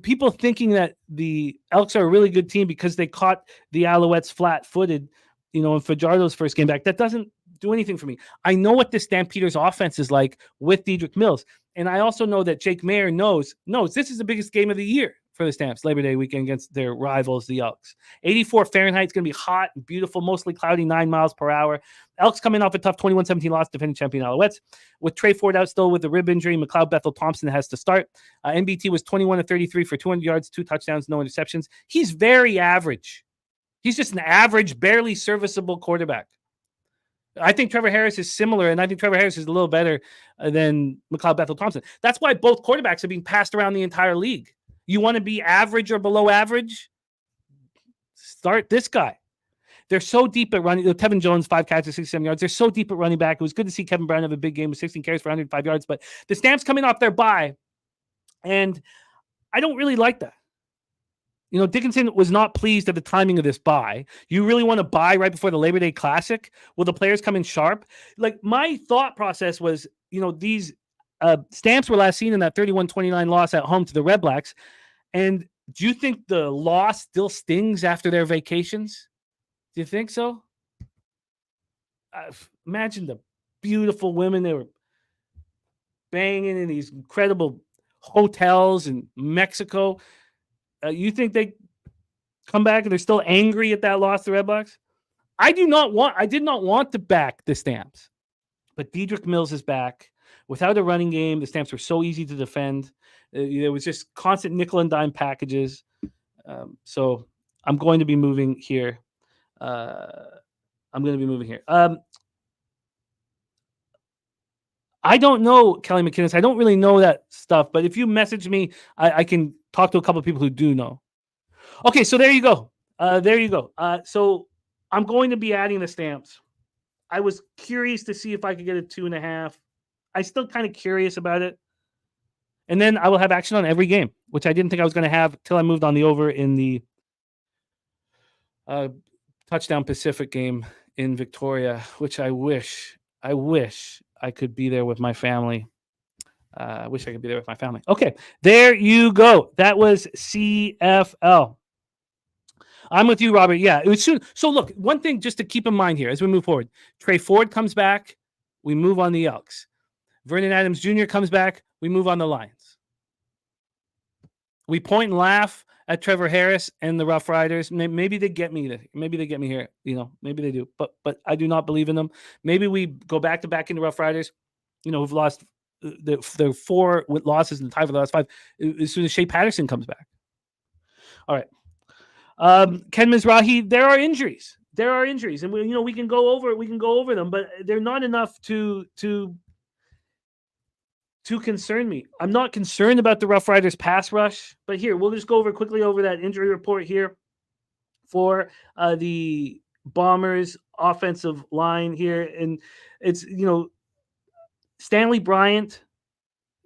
People thinking that the Elks are a really good team because they caught the Alouettes flat-footed, in Fajardo's first game back. That doesn't do anything for me. I know what the Stampeders offense is like with Dedrick Mills. And I also know that Jake Mayer knows this is the biggest game of the year for the Stamps, Labor Day weekend against their rivals, the Elks. 84 Fahrenheit is going to be hot and beautiful, mostly cloudy, 9 miles per hour. Elks coming off a tough 21-17 loss, defending champion Alouettes. With Trey Ford out still with the rib injury, McLeod Bethel Thompson has to start. NBT was 21 of 33 for 200 yards, 2 touchdowns, no interceptions. He's very average. He's just an average, barely serviceable quarterback. I think Trevor Harris is similar, and I think Trevor Harris is a little better than McLeod Bethel Thompson. That's why both quarterbacks are being passed around the entire league. You want to be average or below average? Start this guy. They're so deep at running. Tevin Jones, 5 catches, 67 yards. They're so deep at running back. It was good to see Kevin Brown have a big game with 16 carries for 105 yards, but the Stamps coming off their bye, and I don't really like that. Dickinson was not pleased at the timing of this buy. You really want to buy right before the Labor Day Classic? Will the players come in sharp? Like, my thought process was, these Stamps were last seen in that 31-29 loss at home to the Red Blacks. And do you think the loss still stings after their vacations? Do you think so? Imagine the beautiful women they were banging in these incredible hotels in Mexico. You think they come back and they're still angry at that loss to Red Blacks? I did not want to back the Stamps, but Dedrick Mills is back. Without a running game, the Stamps were so easy to defend. There was just constant nickel and dime packages. So I'm going to be moving here. I don't know, Kelly McInnes. I don't really know that stuff, but if you message me, I can talk to a couple of people who do know. Okay, so there you go. So I'm going to be adding the Stamps. I was curious to see if I could get a 2.5. I'm still kind of curious about it. And then I will have action on every game, which I didn't think I was going to have till I moved on the over in the Touchdown Pacific game in Victoria, which I wish I could be there with my family. I wish I could be there with my family. Okay, there you go. That was CFL. I'm with you, Robert. Yeah, it was soon. So look, one thing just to keep in mind here as we move forward. Trey Ford comes back. We move on the Elks. Vernon Adams Jr. comes back. We move on the Lions. We point and laugh at Trevor Harris and the Rough Riders. Maybe they get me. Maybe they get me here. Maybe they do. But I do not believe in them. Maybe we go back to back into Rough Riders. Who've lost their 4 losses and tied for the last 5 as soon as Shea Patterson comes back. All right. Ken Mizrahi, there are injuries, and we can go over them, but they're not enough to concern me. I'm not concerned about the Rough Riders pass rush, but here we'll just go quickly over that injury report here for the Bombers offensive line here, and it's Stanley Bryant.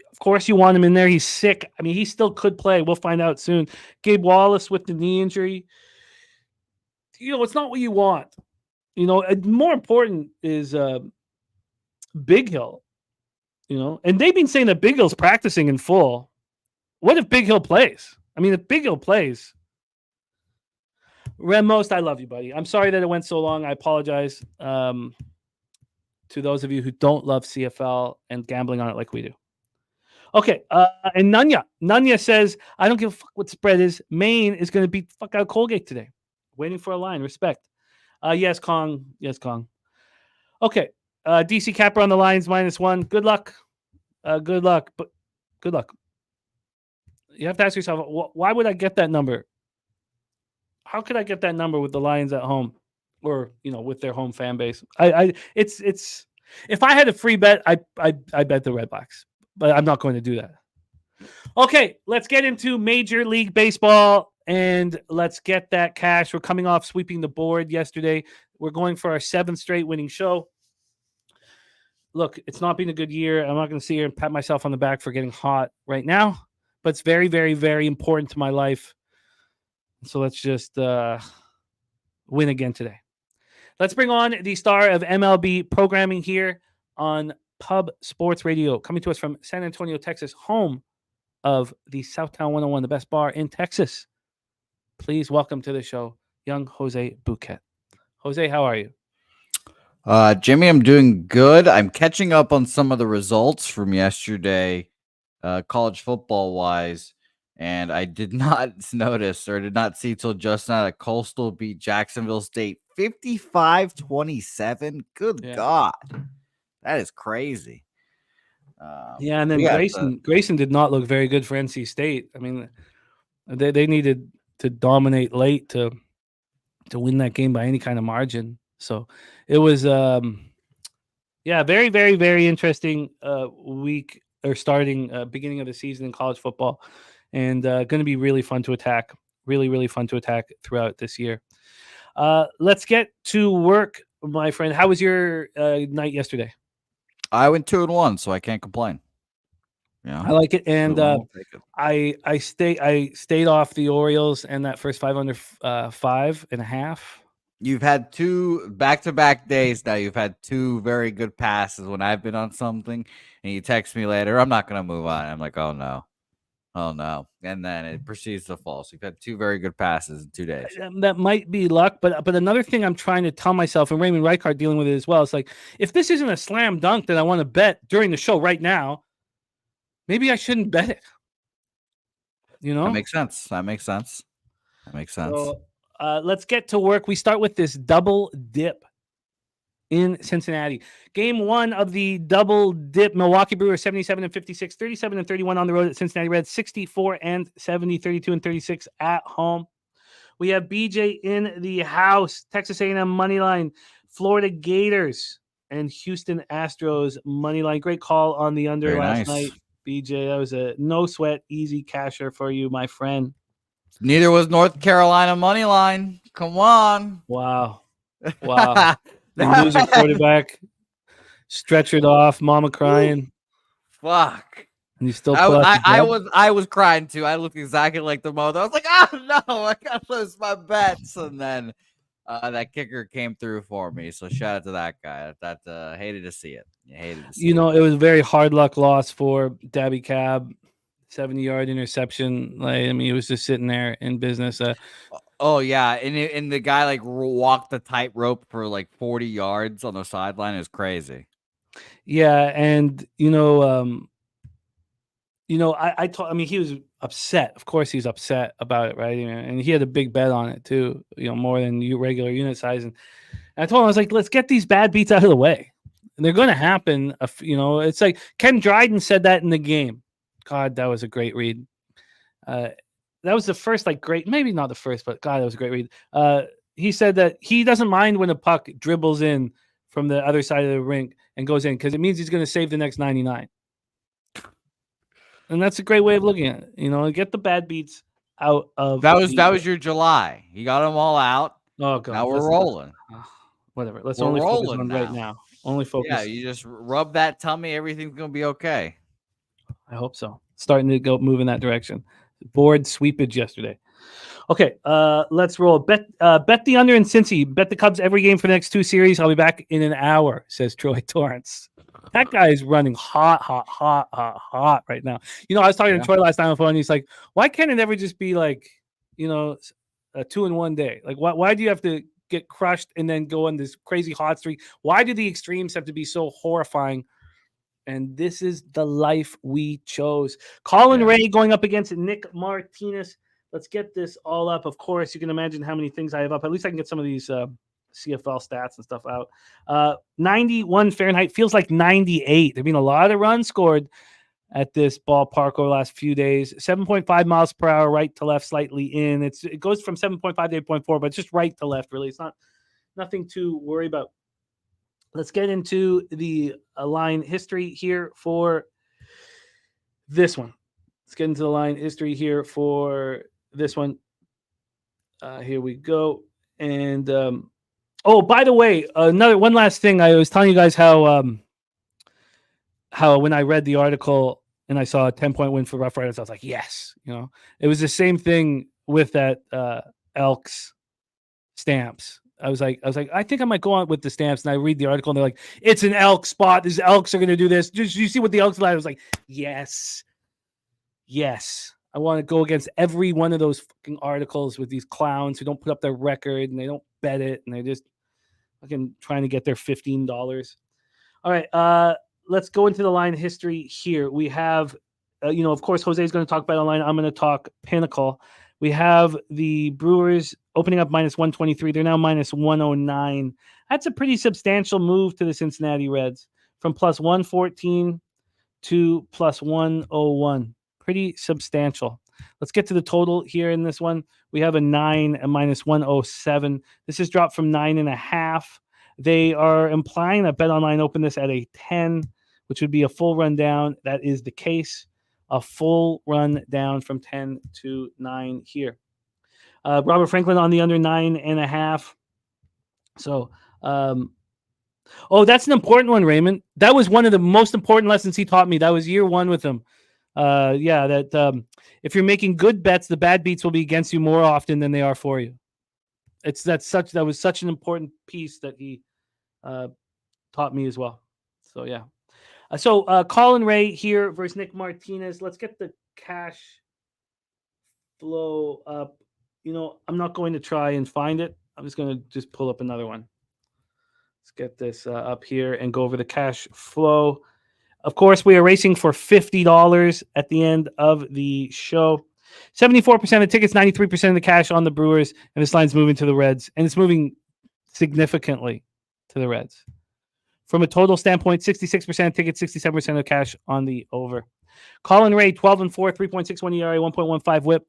Of course, you want him in there. He's sick. I mean, he still could play. We'll find out soon. Gabe Wallace with the knee injury. It's not what you want. More important is Big Hill. And they've been saying that Big Hill's practicing in full. What if Big Hill plays? I mean, if Big Hill plays, Most, I love you, buddy. I'm sorry that it went so long. I apologize to those of you who don't love CFL and gambling on it like we do. Okay, and Nunya says, I don't give a fuck what spread is. Maine is going to beat the fuck out of Colgate today. Waiting for a line. Respect. Yes, Kong. Okay, DC Capper on the Lions -1. Good luck. Good luck. But good luck. You have to ask yourself, why would I get that number? How could I get that number with the Lions at home, or with their home fan base? It's if I had a free bet, I bet the Redblacks, but I'm not going to do that. Okay, let's get into Major League Baseball and let's get that cash. We're coming off sweeping the board yesterday. We're going for our 7th straight winning show. Look, it's not been a good year. I'm not going to sit here and pat myself on the back for getting hot right now, but it's very, very, very important to my life. So let's just win again today. Let's bring on the star of MLB programming here on Pub Sports Radio, coming to us from San Antonio, Texas, home of the Southtown 101, the best bar in Texas. Please welcome to the show, young Jose Bouquet. Jose, how are you? Jimmy, I'm doing good. I'm catching up on some of the results from yesterday, college football-wise, and I did not notice or did not see till just now that Coastal beat Jacksonville State 55-27. Good God. That is crazy. And then Grayson did not look very good for NC State. I mean, they needed to dominate late to win that game by any kind of margin. So it was, very, very, very interesting week or starting beginning of the season in college football, and going to be really fun to attack. Really, really fun to attack throughout this year. Let's get to work, my friend. How was your night yesterday? I went 2-1, so I can't complain. Yeah, I like it, and I stayed off the Orioles and that first 5 under 5.5. You've had 2 back-to-back days now. You've had 2 very good passes when I've been on something, and you text me later, I'm not going to move on. I'm like, oh, no. And then it proceeds to fall. So you've had 2 very good passes in 2 days. That might be luck, but another thing I'm trying to tell myself, and Raymond Reichard dealing with it as well, it's like, if this isn't a slam dunk that I want to bet during the show right now, maybe I shouldn't bet it. That makes sense. So, let's get to work. We start with this double dip in Cincinnati. Game 1 of the double dip. Milwaukee Brewers 77-56, 37-31 on the road at Cincinnati Reds, 64-70, 32-36 at home. We have BJ in the house. Texas A&M money line, Florida Gators and Houston Astros money line. Great call on the under last night, BJ. That was a no sweat, easy casher for you, my friend. Neither was North Carolina money line. Come on. Wow. The loser quarterback stretchered off, mama crying. Fuck. And you still I was crying too. I looked exactly like the mother. I was like, oh no, I gotta lose my bets. And then that kicker came through for me. So shout out to that guy. That hated to see it. Hated to see it was a very hard luck loss for Daby Cab. 70-yard interception. Like, I mean, he was just sitting there in business. Oh yeah, and the guy like walked the tightrope for like 40 yards on the sideline. Is crazy. Yeah, and I mean, he was upset. Of course, he's upset about it, right? And he had a big bet on it too. More than regular unit size. And I told him, I was like, let's get these bad beats out of the way. And they're going to happen. It's like Ken Dryden said that in the game. God, that was a great read. That was the first, great, maybe not the first, but God, that was a great read. He said that he doesn't mind when a puck dribbles in from the other side of the rink and goes in because it means he's going to save the next 99. And that's a great way of looking at it. Get the bad beats out of that was your July. You got them all out. Oh God, now we're rolling. Whatever. Let's only focus on right now. Only focus. Yeah, you just rub that tummy. Everything's gonna be okay. I hope so. Starting to move in that direction. Board sweepage yesterday. Okay, let's roll. Bet the under in Cincy. Bet the Cubs every game for the next 2 series. I'll be back in an hour, says Troy Torrance. That guy is running hot right now. I was talking to Troy last time on the phone, and he's like, why can't it ever just be a 2-in-1 day? Like, why do you have to get crushed and then go on this crazy hot streak? Why do the extremes have to be so horrifying? And this is the life we chose. Colin Ray going up against Nick Martinez. Let's get this all up. Of course, you can imagine how many things I have up. At least I can get some of these CFL stats and stuff out. 91 Fahrenheit feels like 98. There have been a lot of runs scored at this ballpark over the last few days. 7.5 miles per hour, right to left, slightly in. It goes from 7.5 to 8.4, but it's just right to left, really. It's nothing to worry about. Let's get into the line history here for this one. Let's get into the line history here for this one. Here we go. And by the way, one last thing. I was telling you guys how when I read the article and I saw a 10-point win for Rough Riders, I was like, yes. It was the same thing with that Elks stamps. I was like, I think I might go on with the stamps. And I read the article and they're like, it's an elk spot. These Elks are going to do this. Did you see what the Elks did? I was like, yes. I want to go against every one of those fucking articles with these clowns who don't put up their record and they don't bet it. And they're just fucking trying to get their $15. All right. Let's go into the line history here. We have, of course, Jose is going to talk about the line. I'm going to talk Pinnacle. We have the Brewers opening up minus 123. They're now minus 109. That's a pretty substantial move to the Cincinnati Reds from plus 114 to plus 101. Pretty substantial. Let's get to the total here in this one. We have a 9 and minus 107. This has dropped from 9.5. They are implying that BetOnline opened this at a 10, which would be a full rundown. That is the case. A full run down from 10 to 9 here. Robert Franklin on the under 9.5. So, that's an important one, Raymond. That was one of the most important lessons he taught me. That was year 1 with him. If you're making good bets, the bad beats will be against you more often than they are for you. That was such an important piece that he taught me as well. So, yeah. Colin Ray here versus Nick Martinez. Let's get the cash flow up. I'm not going to try and find it. I'm just going to just pull up another one. Let's get this up here and go over the cash flow. Of course, we are racing for $50 at the end of the show. 74% of tickets, 93% of the cash on the Brewers, and this line's moving to the Reds, and it's moving significantly to the Reds. From a total standpoint, 66% of tickets, 67% of cash on the over. Colin Ray, 12-4, 3.61 ERA, 1.15 WHIP,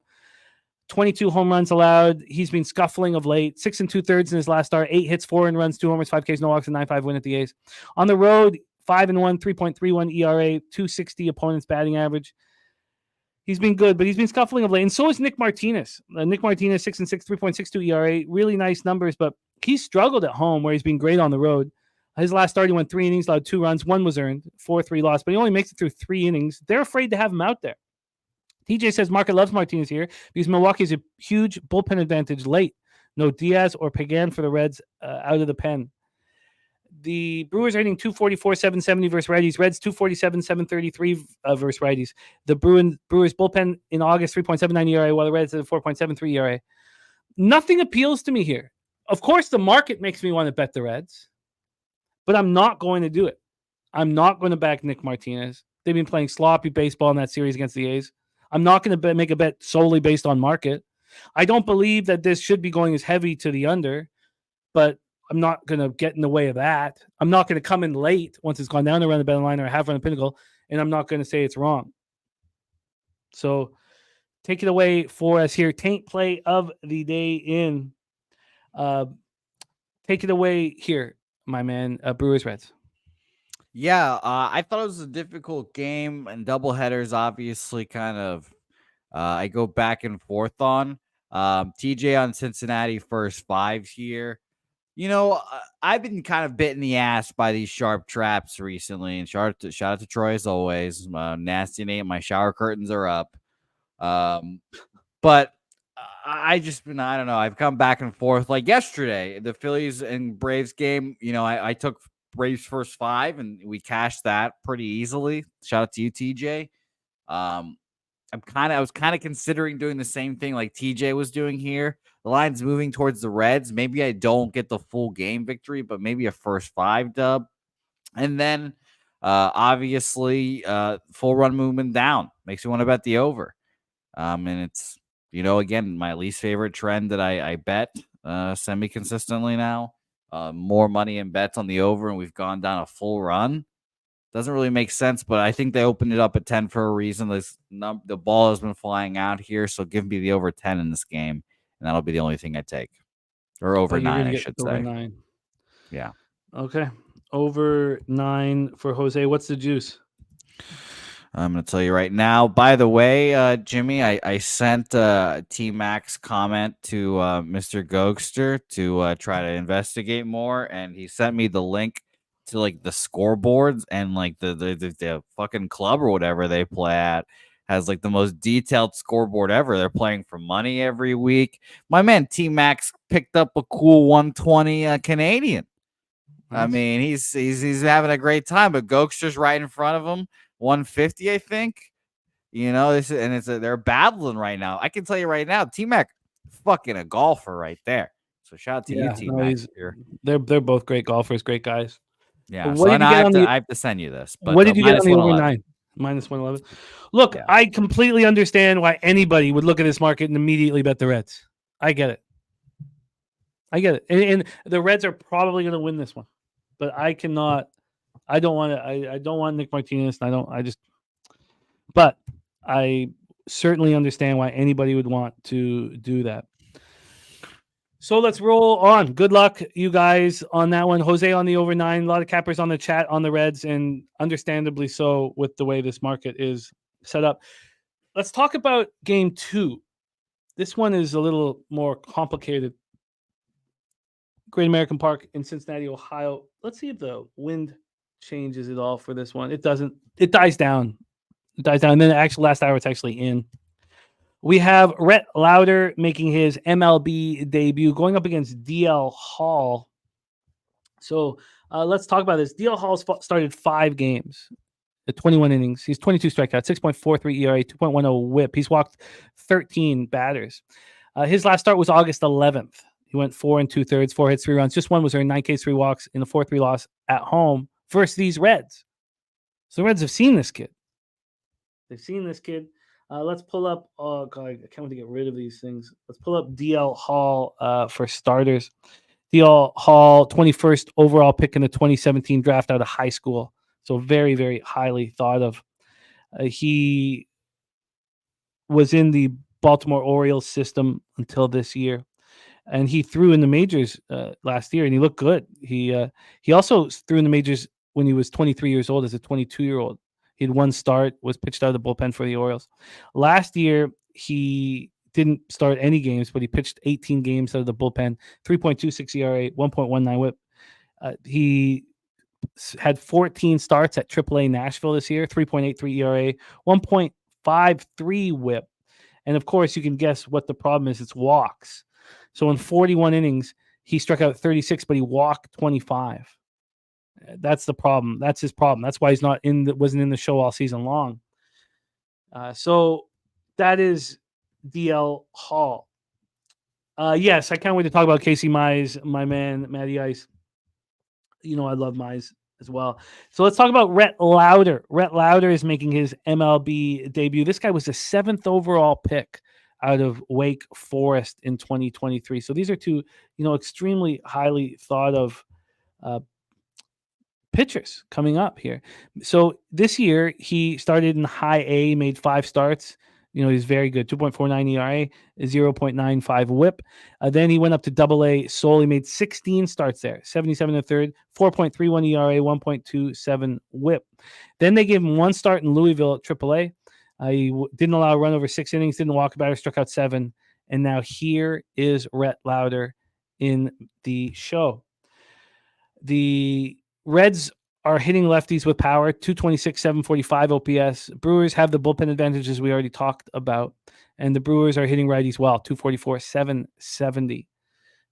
22 home runs allowed. He's been scuffling of late. 6 2/3 in his last start. 8 hits, 4 runs, 2 homers, 5 Ks, no walks, and 9-5 win at the A's. On the road, 5-1, 3.31 ERA, 260 opponent's batting average. He's been good, but he's been scuffling of late. And so is Nick Martinez. Nick Martinez, 6-6, 3.62 ERA. Really nice numbers, but he's struggled at home where he's been great on the road. His last start, he went 3 innings, allowed 2 runs. 1 was earned, 4-3 loss, but he only makes it through 3 innings. They're afraid to have him out there. TJ says market loves Martinez here because Milwaukee has a huge bullpen advantage late. No Diaz or Pagan for the Reds out of the pen. The Brewers are hitting 244, 770 versus righties. Reds 247, 733 versus righties. The Brewers bullpen in August 3.79 ERA, while the Reds at 4.73 ERA. Nothing appeals to me here. Of course, the market makes me want to bet the Reds, but I'm not going to do it. I'm not going to back Nick Martinez. They've been playing sloppy baseball in that series against the A's. I'm not going to make a bet solely based on market. I don't believe that this should be going as heavy to the under, but I'm not going to get in the way of that. I'm not going to come in late once it's gone down around the betting line or half run the pinnacle, and I'm not going to say it's wrong. So take it away for us here. Taint play of the day in. Take it away here, my man. Brewers Reds. Yeah, I thought it was a difficult game, and doubleheaders obviously kind of I go back and forth on. TJ on Cincinnati first 5 here. You know, I've been kind of bit in the ass by these sharp traps recently, and shout out to Troy as always. Nasty Nate, my shower curtains are up. But I don't know. I've come back and forth. Like yesterday, the Phillies and Braves game, you know, I took Braves first 5 and we cashed that pretty easily. Shout out to you, TJ. I was kind of considering doing the same thing like TJ was doing here. The line's moving towards the Reds. Maybe I don't get the full game victory, but maybe a first 5 dub. And then obviously full run movement down makes you want to bet the over. And it's, you know, again, my least favorite trend that I bet semi-consistently now. More money in bets on the over, and we've gone down a full run. Doesn't really make sense, but I think they opened it up at 10 for a reason. The ball has been flying out here, so give me the over 10 in this game, and that'll be the only thing I take. Or over 9, I should say. Over 9. Yeah. Okay. Over 9 for Jose. What's the juice? I'm going to tell you right now. By the way, Jimmy, I sent T-Mac's comment to Mr. Gokster to try to investigate more, and he sent me the link to like the scoreboards, and like the fucking club or whatever they play at has like the most detailed scoreboard ever. They're playing for money every week. My man T-Mac's picked up a cool 120 Canadian. Nice. I mean, he's having a great time, but Gokster's right in front of him. 150, I think. You know, they're battling right now. I can tell you right now, T-Mac fucking a golfer right there. So shout out to you, T-Mac. They're both great golfers, great guys. Yeah. So I have to send you this. But what did you get on the over 9? Minus 111. Look, yeah. I completely understand why anybody would look at this market and immediately bet the Reds. I get it. And the Reds are probably going to win this one. But I cannot. I don't want Nick Martinez. But I certainly understand why anybody would want to do that. So let's roll on. Good luck, you guys, on that one. Jose on the over 9. A lot of cappers on the chat on the Reds, and understandably so with the way this market is set up. Let's talk about game 2. This one is a little more complicated. Great American Park in Cincinnati, Ohio. Let's see if the wind changes it all for this one. It doesn't. It dies down. And then the last hour, it's actually in. We have Rhett Lauder making his MLB debut, going up against DL Hall. So let's talk about this. DL Hall started 5 games at 21 innings. He's 22 strikeouts, 6.43 ERA, 2.10 WHIP. He's walked 13 batters. His last start was August 11th. He went 4 2/3, 4 hits, 3 runs. Just 1 was earned, 9 Ks, 3 walks in a 4-3 loss at home versus these Reds. So the Reds have seen this kid. They've seen this kid. Let's pull up. Oh God, I can't wait to get rid of these things. Let's pull up DL Hall for starters. DL Hall, 21st overall pick in the 2017 draft out of high school. So very, very highly thought of. He was in the Baltimore Orioles system until this year, and he threw in the majors last year, and he looked good. He also threw in the majors when he was 23 years old as a 22-year-old. He had 1 start, was pitched out of the bullpen for the Orioles. Last year, he didn't start any games, but he pitched 18 games out of the bullpen, 3.26 ERA, 1.19 WHIP. He had 14 starts at AAA Nashville this year, 3.83 ERA, 1.53 WHIP. And of course, you can guess what the problem is. It's walks. So in 41 innings, he struck out 36, but he walked 25. That's the problem. That's his problem. That's why he's wasn't in the show all season long. So that is DL Hall. Yes, I can't wait to talk about Casey Mize, my man, Matty Ice. You know I love Mize as well. So let's talk about Rhett Lauder. Rhett Lauder is making his MLB debut. This guy was the 7th overall pick out of Wake Forest in 2023. So these are two, extremely highly thought of pitchers coming up here. So this year he started in high A, made 5 starts. He's very good. 2.49 ERA, 0.95 WHIP. Then he went up to Double A solely, made 16 starts there, 77 and a third, 4.31 ERA, 1.27 WHIP. Then they gave him 1 start in Louisville at Triple A. He didn't allow a run over 6 innings, didn't walk a batter, struck out 7. And now here is Rhett Lauder in the show. The Reds are hitting lefties with power, 226, 745 OPS. Brewers have the bullpen advantages we already talked about. And the Brewers are hitting righties well, 244, 770.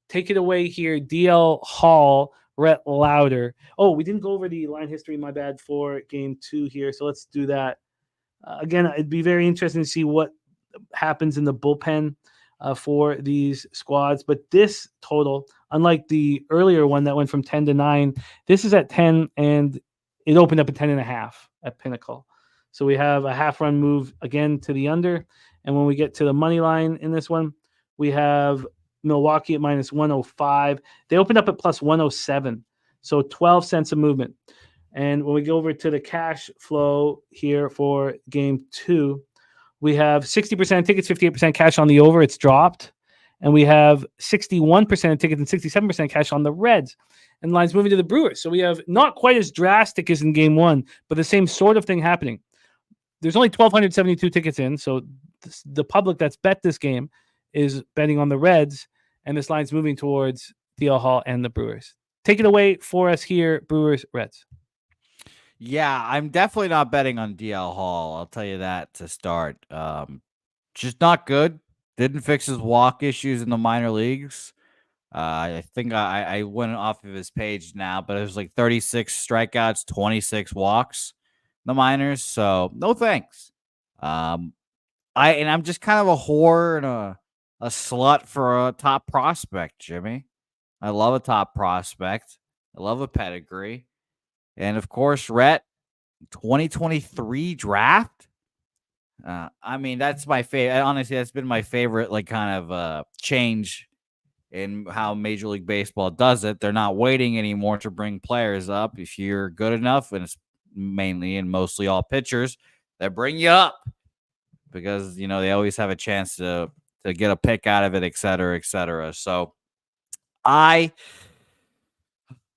Take it away here, DL Hall, Rhett Lauder. Oh, we didn't go over the line history, my bad, for game 2 here. So let's do that. Again, it'd be very interesting to see what happens in the bullpen for these squads. But this total, unlike the earlier one that went from 10 to 9, this is at 10, and it opened up at 10.5 at Pinnacle. So we have a half-run move again to the under. And when we get to the money line in this one, we have Milwaukee at minus 105. They opened up at plus 107. So 12 cents of movement. And when we go over to the cash flow here for game 2, we have 60% tickets, 58% cash on the over. It's dropped. And we have 61% of tickets and 67% cash on the Reds. And the line's moving to the Brewers. So we have not quite as drastic as in game 1, but the same sort of thing happening. There's only 1,272 tickets in. So the public that's bet this game is betting on the Reds. And this line's moving towards DL Hall and the Brewers. Take it away for us here, Brewers, Reds. Yeah, I'm definitely not betting on DL Hall. I'll tell you that to start. Just not good. Didn't fix his walk issues in the minor leagues. I think I went off of his page now, but it was like 36 strikeouts, 26 walks in the minors. So no thanks. I'm just kind of a whore and a slut for a top prospect, Jimmy. I love a top prospect. I love a pedigree. And of course, Rhett, 2023 draft. That's my favorite. Honestly, that's been my favorite, kind of change in how Major League Baseball does it. They're not waiting anymore to bring players up. If you're good enough, and it's mainly and mostly all pitchers, they bring you up because they always have a chance to get a pick out of it, et cetera, et cetera. So I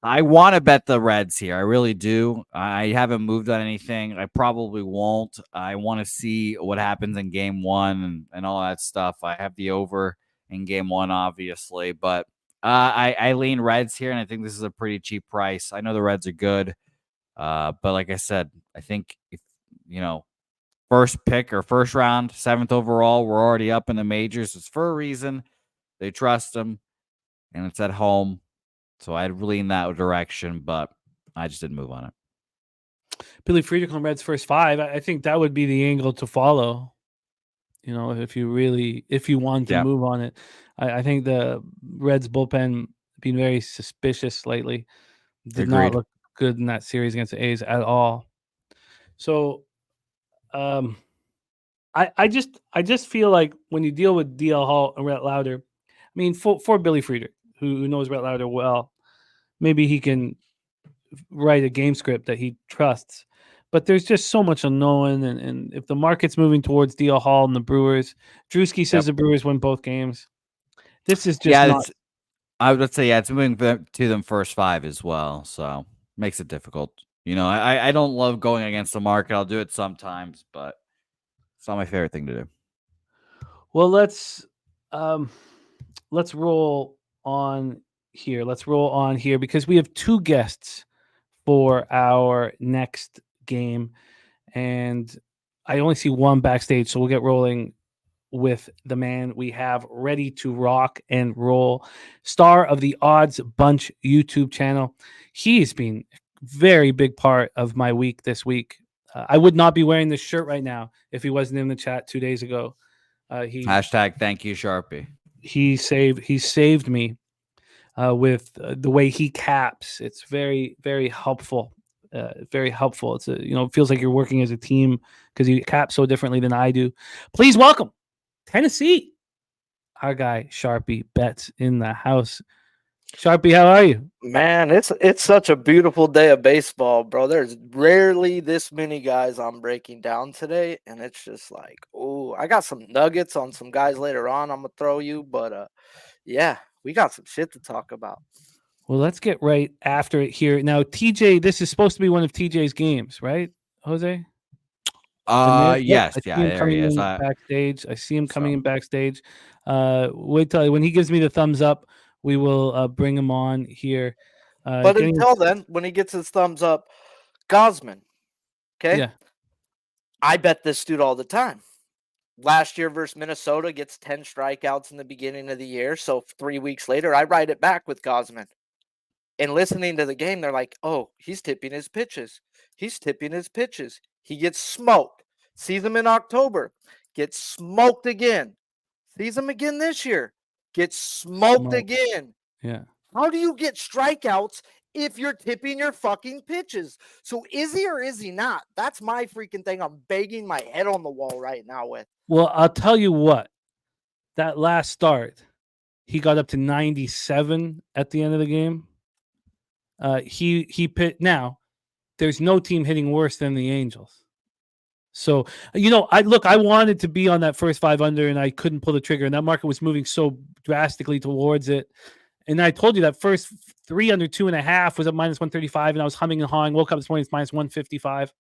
want to bet the Reds here. I really do. I haven't moved on anything. I probably won't. I want to see what happens in game 1 and all that stuff. I have the over in game 1, obviously, but I lean Reds here, and I think this is a pretty cheap price. I know the Reds are good, but like I said, I think if first pick or first round, 7th overall, we're already up in the majors. It's for a reason. They trust them, and it's at home. So I'd lean that direction, but I just didn't move on it. Billy Friedrich on Reds first 5. I think that would be the angle to follow. If you want to move on it. I think the Reds bullpen been very suspicious lately. Did not look good in that series against the A's at all. So I just feel like when you deal with DL Hall and Rhett Lauder, for Billy Friedrich, who knows Rhett Lauder well, maybe he can write a game script that he trusts. But there's just so much unknown, and if the market's moving towards DL Hall and the Brewers, Drewski says the Brewers win both games. This is just I would say, it's moving to them first 5 as well, so makes it difficult. I don't love going against the market. I'll do it sometimes, but it's not my favorite thing to do. Well, let's roll on here. Let's roll on here because we have 2 guests for our next game. And I only see one backstage, so we'll get rolling with the man we have ready to rock and roll. Star of the Odds Bunch YouTube channel. He's been a very big part of my week this week. I would not be wearing this shirt right now if he wasn't in the chat 2 days ago. Hashtag thank you, Sharpie. He saved me with the way he caps. It's very, very helpful. Very helpful. It's it feels like you're working as a team because you cap so differently than I do. Please welcome Tennessee, our guy Sharpie Betts in the house. Sharpie, how are you? Man, it's such a beautiful day of baseball, bro. There's rarely this many guys I'm breaking down today, and it's just like, oh, I got some nuggets on some guys later on I'm gonna throw you, but yeah, we got some shit to talk about. Well, let's get right after it here. Now, TJ, this is supposed to be one of TJ's games, right, Jose? Yes, I see him coming in backstage. I see him coming in backstage. Wait till when he gives me the thumbs up, we will bring him on here. But until then, when he gets his thumbs up, Gausman, okay? Yeah. I bet this dude all the time. Last year versus Minnesota gets 10 strikeouts in the beginning of the year. So 3 weeks later, I write it back with Gausman. And listening to the game, they're like, oh, he's tipping his pitches. He's tipping his pitches. He gets smoked. Sees him in October. Gets smoked again. Sees him again this year. Gets smoked again. Yeah. How do you get strikeouts if you're tipping your fucking pitches? So is he or is he not? That's my freaking thing. I'm banging my head on the wall right now with. Well, I'll tell you what. That last start, he got up to 97 at the end of the game. He pit. Now, there's no team hitting worse than the Angels. So, I wanted to be on that first 5 under, and I couldn't pull the trigger, and that market was moving so drastically towards it. And I told you that first 3 under 2.5 was at minus 135, and I was humming and hawing. Woke up this morning, it's minus 155.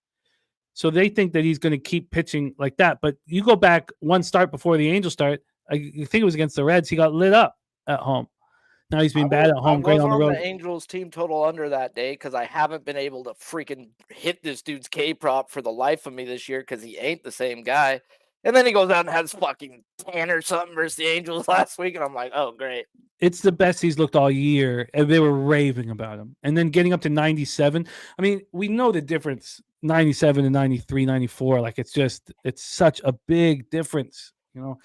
So they think that he's going to keep pitching like that. But you go back one start before the Angels start, I think it was against the Reds, he got lit up at home. Now he's been bad at home, great on the road. The Angels team total under that day because I haven't been able to freaking hit this dude's K prop for the life of me this year because he ain't the same guy. And then he goes out and has fucking 10 or something versus the Angels last week, and I'm like, oh, great. It's the best he's looked all year, and they were raving about him. And then getting up to 97. I mean, we know the difference, 97 and 93, 94. Like, it's such a big difference,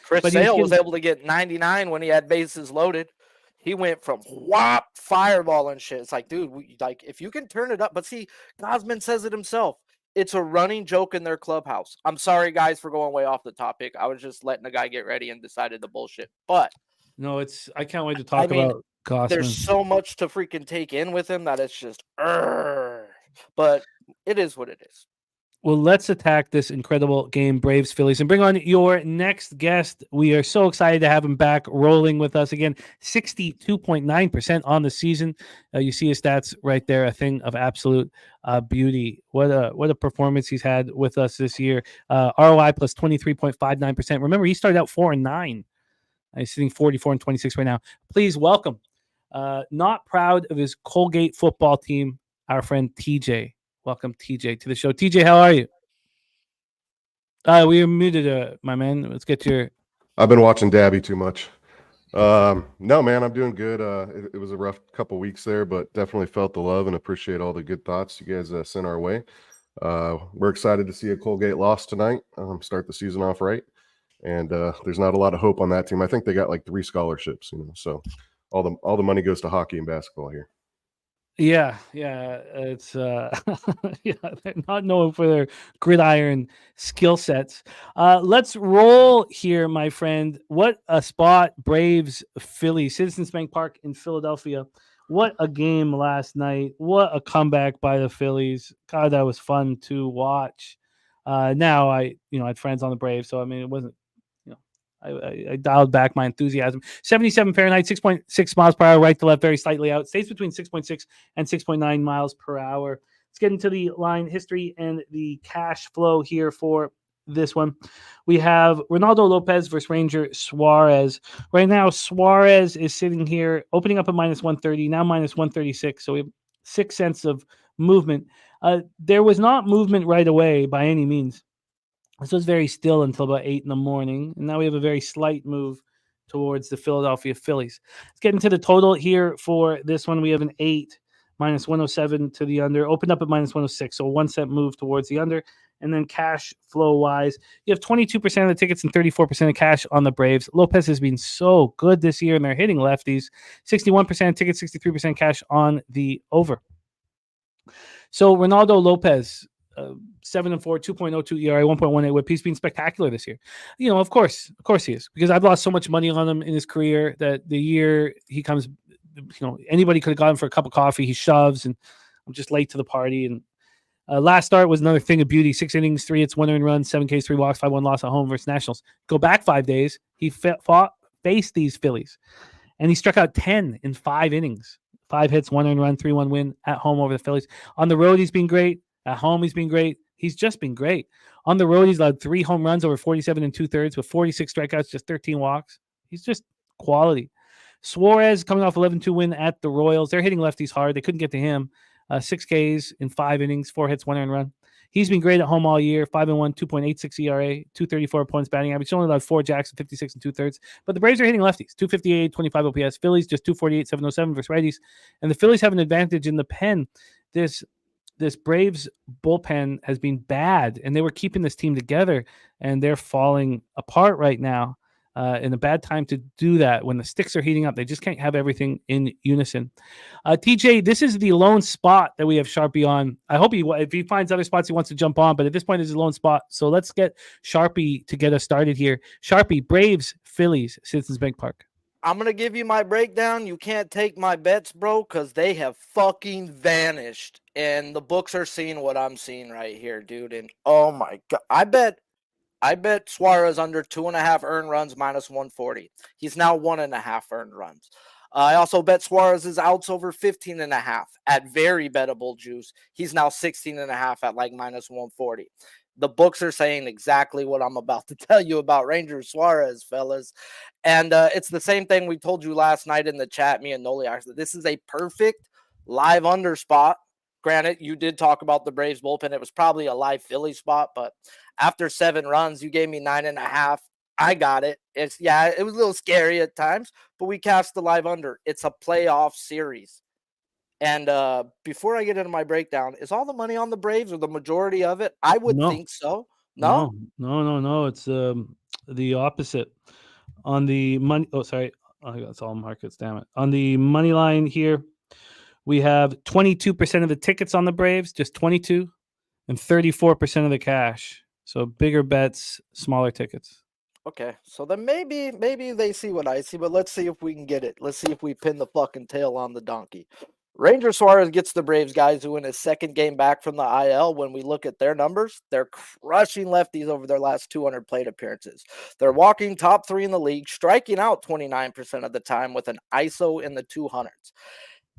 Chris Sale was able to get 99 when he had bases loaded. He went from whop, fireball and shit. It's like, dude, if you can turn it up. But see, Gausman says it himself. It's a running joke in their clubhouse. I'm sorry, guys, for going way off the topic. I was just letting the guy get ready and decided the bullshit. But no, I can't wait to talk about Gausman. There's so much to freaking take in with him that it's just, but it is what it is. Well, let's attack this incredible game, Braves Phillies, and bring on your next guest. We are so excited to have him back rolling with us again. 62.9% on the season. You see his stats right there, a thing of absolute beauty. What a performance he's had with us this year. ROI plus 23.59%. Remember, he started out 4-9. He's sitting 44-26 right now. Please welcome, not proud of his Colgate football team, our friend TJ. Welcome, TJ, to the show. TJ, how are you? We are muted, my man. Let's get your... I've been watching Daby too much. No, man, I'm doing good. It was a rough couple weeks there, but definitely felt the love and appreciate all the good thoughts you guys sent our way. We're excited to see a Colgate loss tonight, start the season off right. And there's not a lot of hope on that team. I think they got like 3 scholarships, so all the money goes to hockey and basketball here. Yeah, it's they're not known for their gridiron skill sets. Let's roll here, my friend. What a spot, Braves Philly, Citizens Bank Park in Philadelphia. What a game last night. What a comeback by the Phillies. God, that was fun to watch. Now I had friends on the Braves, so I mean it wasn't. I dialed back my enthusiasm. 77 Fahrenheit, 6.6 miles per hour, right to left, very slightly out. Stays between 6.6 and 6.9 miles per hour. Let's get into the line history and the cash flow here for this one. We have Ronaldo Lopez versus Ranger Suarez. Right now, Suarez is sitting here, opening up at minus 130, now minus 136. So we have 6 cents of movement. There was not movement right away by any means. This was very still until about 8 in the morning, and now we have a very slight move towards the Philadelphia Phillies. Let's get into the total here for this one. We have an 8 minus 107 to the under, opened up at minus 106, so a 1 cent move towards the under. And then cash flow wise, you have 22% of the tickets and 34% of cash on the Braves. Lopez has been so good this year, and they're hitting lefties. 61% tickets, 63% cash on the over. So Ronaldo Lopez, 7-4, 2.02 ERA, 1.18 whip. He's been spectacular this year. Of course he is, because I've lost so much money on him in his career that the year he comes, anybody could have got him for a cup of coffee. He shoves, and I'm just late to the party. And last start was another thing of beauty. 6 innings, 3 hits, 1 earned run, 7 Ks, 3 walks, 5-1 loss at home versus Nationals. Go back 5 days. He faced these Phillies, and he struck out 10 in 5 innings. 5 hits, 1 earned run, 3-1 win at home over the Phillies. On the road, he's been great. At home, he's been great. He's just been great. On the road, he's allowed 3 home runs over 47 2/3 with 46 strikeouts, just 13 walks. He's just quality. Suarez coming off 11-2 win at the Royals. They're hitting lefties hard. They couldn't get to him. 6 Ks in 5 innings, 4 hits, 1 earned run. He's been great at home all year. 5-1, 2.86 ERA, 234 points batting average. He's only allowed 4 jacks and 56 2/3. But the Braves are hitting lefties. 258, 25 OPS. Phillies just 248, 707 versus righties. And the Phillies have an advantage in the pen. This Braves bullpen has been bad, and they were keeping this team together, and they're falling apart right now. In a bad time to do that. When the sticks are heating up, they just can't have everything in unison. TJ, this is the lone spot that we have Sharpie on. I hope if he finds other spots, he wants to jump on, but at this point, it's his lone spot. So let's get Sharpie to get us started here. Sharpie, Braves, Phillies, Citizens Bank Park. I'm going to give you my breakdown. You can't take my bets, bro, because they have fucking vanished. And the books are seeing what I'm seeing right here, dude. And oh my God, I bet Suarez under 2.5 earned runs minus 140. He's now 1.5 earned runs. I also bet Suarez's outs over 15.5 at very bettable juice. He's now 16.5 at like minus 140. The books are saying exactly what I'm about to tell you about Ranger Suarez, fellas. And it's the same thing we told you last night in the chat, me and Noli. This is a perfect live under spot. Granted, you did talk about the Braves bullpen. It was probably a live Philly spot, but after 7 runs, you gave me 9.5. I got it. It was a little scary at times, but we cast the live under. It's a playoff series. And before I get into my breakdown, is all the money on the Braves or the majority of it? I would think so. No. It's the opposite. On the money. Oh, sorry. That's all markets. Damn it. On the money line here, we have 22% of the tickets on the Braves, just 22, and 34% of the cash. So bigger bets, smaller tickets. Okay, so then maybe they see what I see, but let's see if we can get it. Let's see if we pin the fucking tail on the donkey. Ranger Suarez gets the Braves guys who in his second game back from the IL. When we look at their numbers, they're crushing lefties over their last 200 plate appearances. They're walking top 3 in the league, striking out 29% of the time with an ISO in the 200s.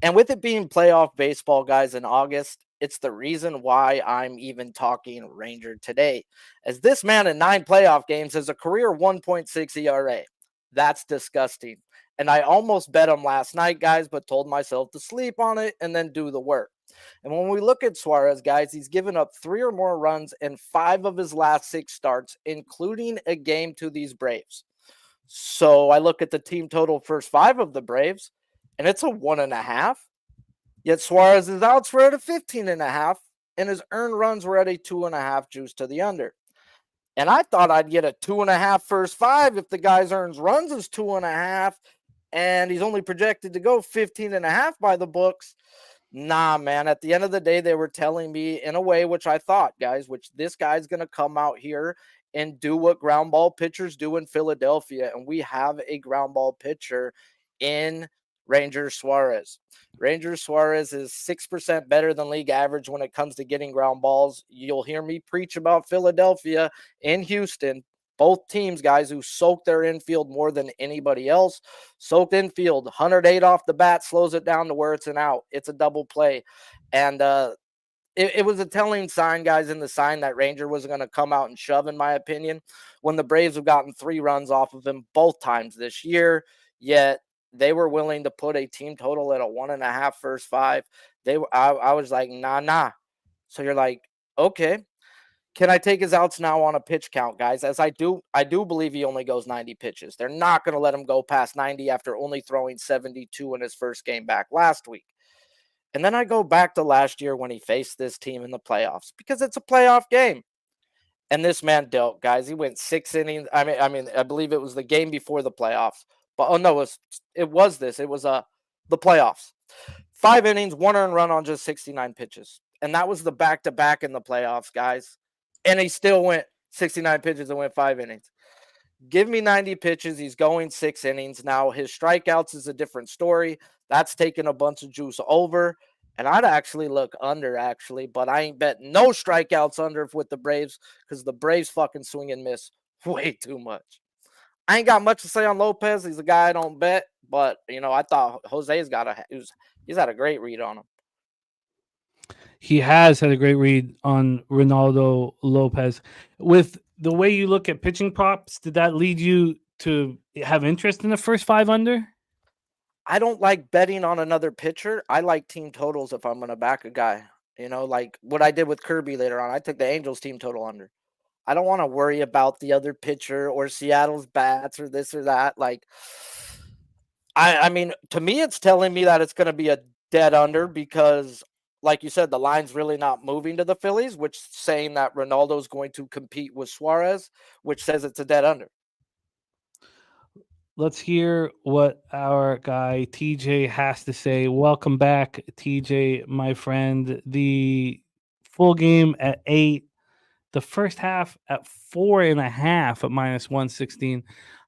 And with it being playoff baseball, guys, in August, it's the reason why I'm even talking Ranger today. As this man in 9 playoff games has a career 1.6 ERA. That's disgusting. And I almost bet him last night, guys, but told myself to sleep on it and then do the work. And when we look at Suarez, guys, he's given up 3 or more runs in 5 of his last 6 starts, including a game to these Braves. So I look at the team total first 5 of the Braves, and it's a 1.5. Yet Suarez's outs were at a 15.5, and his earned runs were at a 2.5 juice to the under. And I thought I'd get a 2.5 first 5 if the guy's earns runs is 2.5, and he's only projected to go 15.5 by the books. Nah, man. At the end of the day, they were telling me in a way, which I thought, guys, which this guy's going to come out here and do what ground ball pitchers do in Philadelphia. And we have a ground ball pitcher in Ranger Suarez. Ranger Suarez is 6% better than league average when it comes to getting ground balls. You'll hear me preach about Philadelphia and Houston. Both teams, guys, who soak their infield more than anybody else. Soaked infield, 108 off the bat, slows it down to where it's an out. It's a double play. And it was a telling sign, guys, in the sign that Ranger was going to come out and shove, in my opinion, when the Braves have gotten 3 runs off of him both times this year. Yet they were willing to put a team total at a 1.5 first 5. I was like, nah. So you're like, okay. Can I take his outs now on a pitch count, guys? As I do believe he only goes 90 pitches. They're not going to let him go past 90 after only throwing 72 in his first game back last week. And then I go back to last year when he faced this team in the playoffs, because it's a playoff game. And this man dealt, guys. He went 6 innings. I believe it was the game before the playoffs. But it was the playoffs. 5 innings, 1 earned run on just 69 pitches. And that was the back-to-back in the playoffs, guys. And he still went 69 pitches and went 5 innings. Give me 90 pitches. He's going 6 innings. Now, his strikeouts is a different story. That's taking a bunch of juice over. And I'd actually look under, but I ain't betting no strikeouts under with the Braves, because the Braves fucking swing and miss way too much. I ain't got much to say on Lopez. He's a guy I don't bet. But, I thought Jose's he's had a great read on him. He has had a great read on Ronaldo Lopez. With the way you look at pitching props, did that lead you to have interest in the first 5 under? I don't like betting on another pitcher. I like team totals if I'm going to back a guy. Like what I did with Kirby later on. I took the Angels team total under. I don't want to worry about the other pitcher or Seattle's bats or this or that. Like, I mean, to me, it's telling me that it's going to be a dead under, because like you said, the line's really not moving to the Phillies, which is saying that Ronaldo's going to compete with Suarez, which says it's a dead under. Let's hear what our guy TJ has to say. Welcome back, TJ, my friend. The full game at 8, the first half at 4.5 at -116.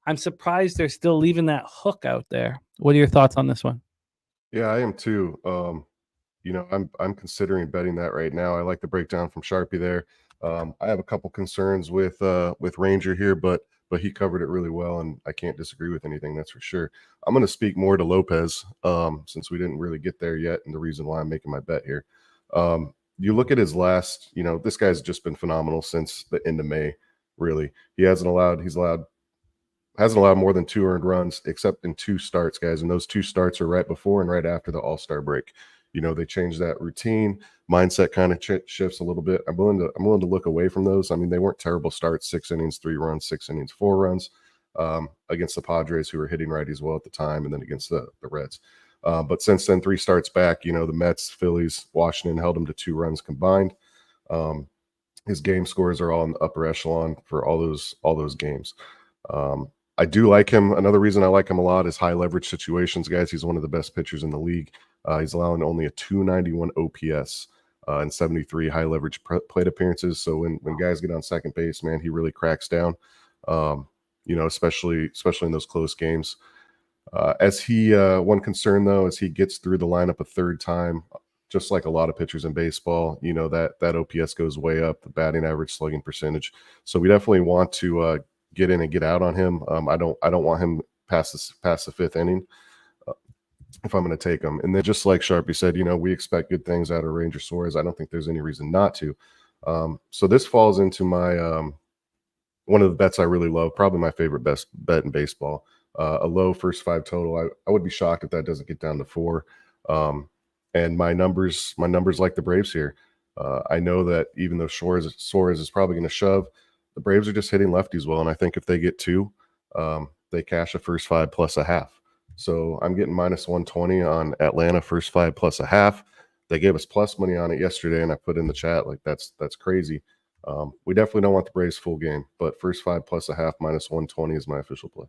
I'm surprised they're still leaving that hook out there. What are your thoughts on this one? Yeah, I am too. I'm considering betting that right now. I like the breakdown from Sharpie there. I have a couple concerns with Ranger here, but he covered it really well, and I can't disagree with anything, that's for sure. I'm going to speak more to Lopez, since we didn't really get there yet, and the reason why I'm making my bet here. You look at his last, this guy's just been phenomenal since the end of May, really. He's allowed more than 2 earned runs, except in 2 starts, guys, and those 2 starts are right before and right after the All-Star break. They changed that routine. Mindset kind of shifts a little bit. I'm willing to look away from those. I mean, they weren't terrible starts. 6 innings, 3 runs, 6 innings, 4 runs against the Padres, who were hitting righties well at the time, and then against the Reds. But since then, 3 starts back, the Mets, Phillies, Washington held him to 2 runs combined. His game scores are all in the upper echelon for all those games. I do like him. Another reason I like him a lot is high leverage situations, guys. He's one of the best pitchers in the league. He's allowing only a 291 OPS and 73 high leverage plate appearances. So when guys get on second base, man, he really cracks down. Especially in those close games. One concern though, as he gets through the lineup a third time, just like a lot of pitchers in baseball, that OPS goes way up, the batting average, slugging percentage. So we definitely want to get in and get out on him. I don't want him past the 5th inning. If I'm going to take him. And then just like Sharpie said, we expect good things out of Ranger Suarez. I don't think there's any reason not to. So this falls into my one of the bets I really love, probably my favorite best bet in baseball. A low first 5 total. I would be shocked if that doesn't get down to 4. And my numbers like the Braves here. I know that even though Suarez is probably going to shove, the Braves are just hitting lefties well. And I think if they get 2, they cash a first 5 plus a half. So I'm getting -120 on Atlanta first 5 plus a half. They gave us plus money on it yesterday, and I put in the chat, like that's crazy. We definitely don't want the Braves full game, but first 5 plus a half -120 is my official play.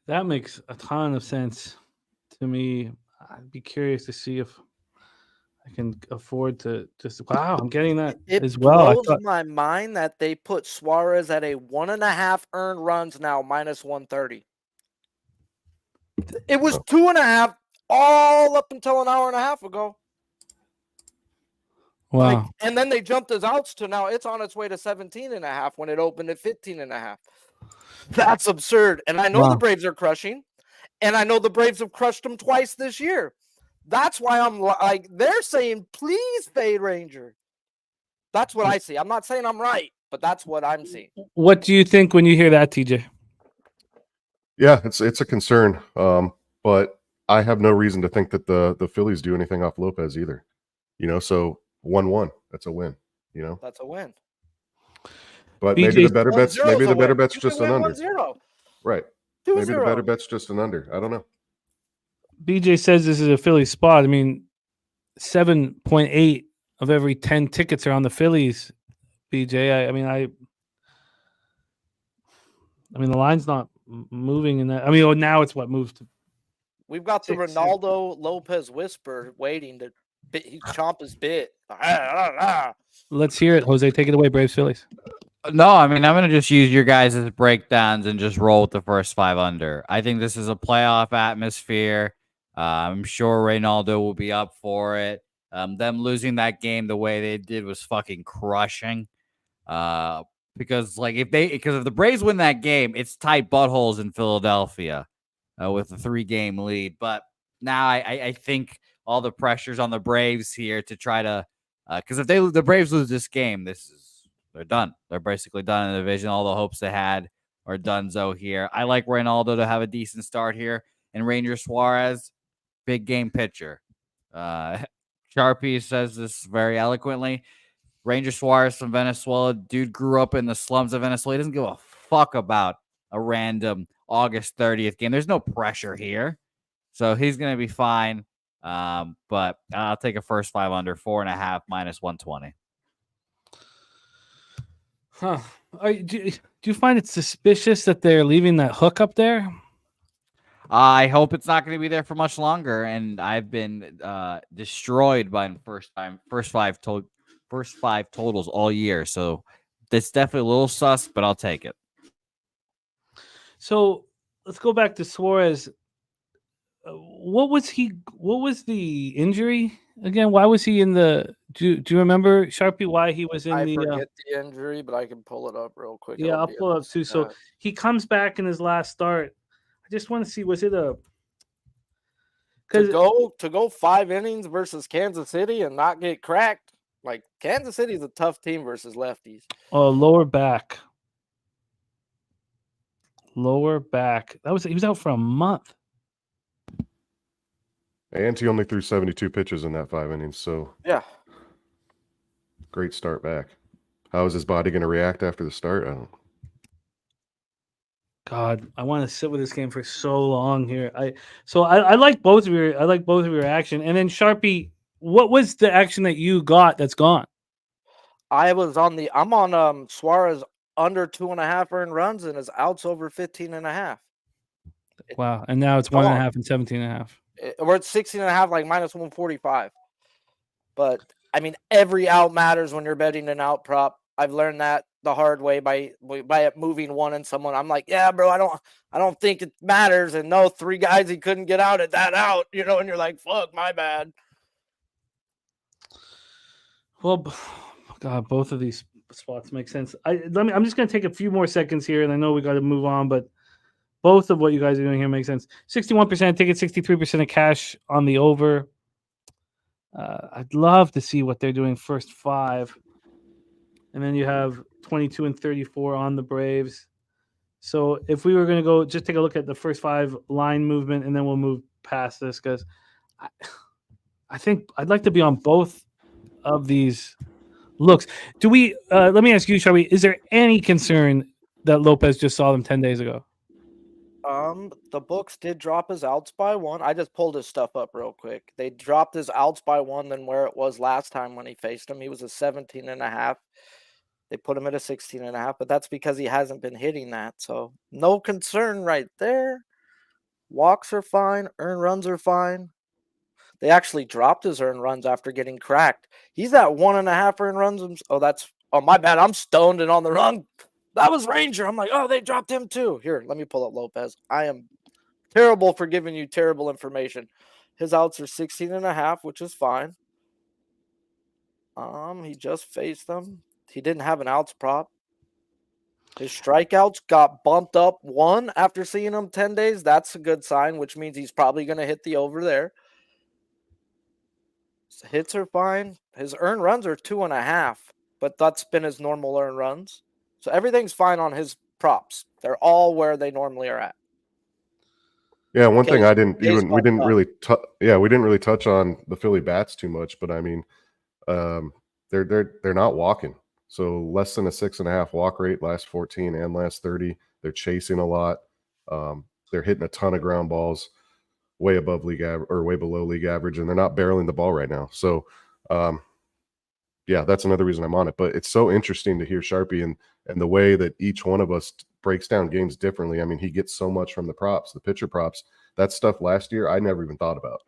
That makes a ton of sense to me. I'd be curious to see if I can afford to just. Wow, I'm getting that as well. It blows my mind that they put Suarez at a 1.5 earned runs now -130. It was 2.5 all up until an hour and a half ago. Wow. And then they jumped his outs to now it's on its way to 17.5 when it opened at 15.5. That's absurd. And I know the Braves are crushing, and I know the Braves have crushed them twice this year. That's why I'm like, they're saying, please fade Ranger. That's what I see. I'm not saying I'm right, but that's what I'm seeing. What do you think when you hear that, TJ? Yeah, it's a concern. but I have no reason to think that the Phillies do anything off Lopez either. So 1-1, that's a win. That's a win. But BJ, maybe the better bets. 1-0 Maybe is a the better win. bet's You just can an win under. 1-0. Right. 2-0. Maybe the better bet's just an under. I don't know. BJ says this is a Philly spot. I mean, 7.8 of every 10 tickets are on the Phillies. BJ, I mean, the line's not moving in that. I mean, now it's what moved to. We've got the 6, Ronaldo Lopez whisper waiting to chomp his bit. Let's hear it, Jose. Take it away, Braves Phillies. No, I mean, I'm going to just use your guys' breakdowns and just roll with the first 5 under. I think this is a playoff atmosphere. I'm sure Reynaldo will be up for it. Them losing that game the way they did was fucking crushing. Because if the Braves win that game, it's tight buttholes in Philadelphia with a 3-game lead. But now I think all the pressure's on the Braves here to try to because if the Braves lose this game, they're done. They're basically done in the division. All the hopes they had are donezo here. I like Reynaldo to have a decent start here, and Ranger Suarez, big game pitcher. Sharpie says this very eloquently. Ranger Suarez from Venezuela, dude grew up in the slums of Venezuela. He doesn't give a fuck about a random August 30th game. There's no pressure here. So he's going to be fine. But I'll take a first 5 under, 4.5 minus 120. Huh. Do you find it suspicious that they're leaving that hook up there? I hope it's not going to be there for much longer. And I've been destroyed by first 5 totals all year. So that's definitely a little sus, but I'll take it. So let's go back to Suarez. What was the injury again? Why was he in the? Do you remember, Sharpie? Why he was in I the? forget the injury, but I can pull it up real quick. Yeah, I'll pull it up too. So he comes back in his last start. I just want to see, was it a? To go 5 innings versus Kansas City and not get cracked. Like, Kansas City is a tough team versus lefties. Oh, lower back. He was out for a month. And he only threw 72 pitches in that 5 innings. So yeah, great start back. How is his body going to react after the start? I don't. God, I want to sit with this game for so long here. I like both of your action. And then Sharpie, what was the action that you got that's gone? I'm on Suarez under 2.5 earned runs and his outs over 15.5. Wow. And now it's 1.5 and 17.5. We're at 16.5, like minus 145. But I mean, every out matters when you're betting an out prop. I've learned that the hard way by it moving one and someone. I'm like, yeah, bro, I don't think it matters. And no, 3 guys he couldn't get out at that out, and you're like, fuck, my bad. Well, God, both of these spots make sense. I'm just gonna take a few more seconds here, and I know we got to move on, but both of what you guys are doing here makes sense. 61% ticket, 63% of cash on the over. I'd love to see what they're doing first 5. And then you have 22 and 34 on the Braves. So if we were going to go, just take a look at the first 5 line movement, and then we'll move past this, because I think I'd like to be on both of these looks. Do we? Let me ask you, Shelby, is there any concern that Lopez just saw them 10 days ago? The books did drop his outs by 1. I just pulled his stuff up real quick. They dropped his outs by 1 than where it was last time when he faced him. He was a 17.5. They put him at a 16.5, but that's because he hasn't been hitting that. So no concern right there. Walks are fine. Earned runs are fine. They actually dropped his earned runs after getting cracked. He's at 1.5 earned runs. Oh, my bad. I'm stoned and on the run. That was Ranger. I'm like, oh, they dropped him too. Here, let me pull up Lopez. I am terrible for giving you terrible information. His outs are 16.5, which is fine. He just faced them. He didn't have an outs prop. His strikeouts got bumped up 1 after seeing him 10 days. That's a good sign, which means he's probably going to hit the over there. His hits are fine. His earned runs are 2.5, but that's been his normal earned runs. So everything's fine on his props. They're all where they normally are at. Yeah, one thing Because I didn't even we baseball didn't sucks. really we didn't really touch on the Philly bats too much, but I mean, they're not walking. So less than a 6.5 walk rate last 14 and last 30. They're chasing a lot. They're hitting a ton of ground balls, way above league average or way below league average, and they're not barreling the ball right now. So, yeah, that's another reason I'm on it. But it's so interesting to hear Sharpie and the way that each one of us breaks down games differently. I mean, he gets so much from the props, the pitcher props. That stuff last year I never even thought about,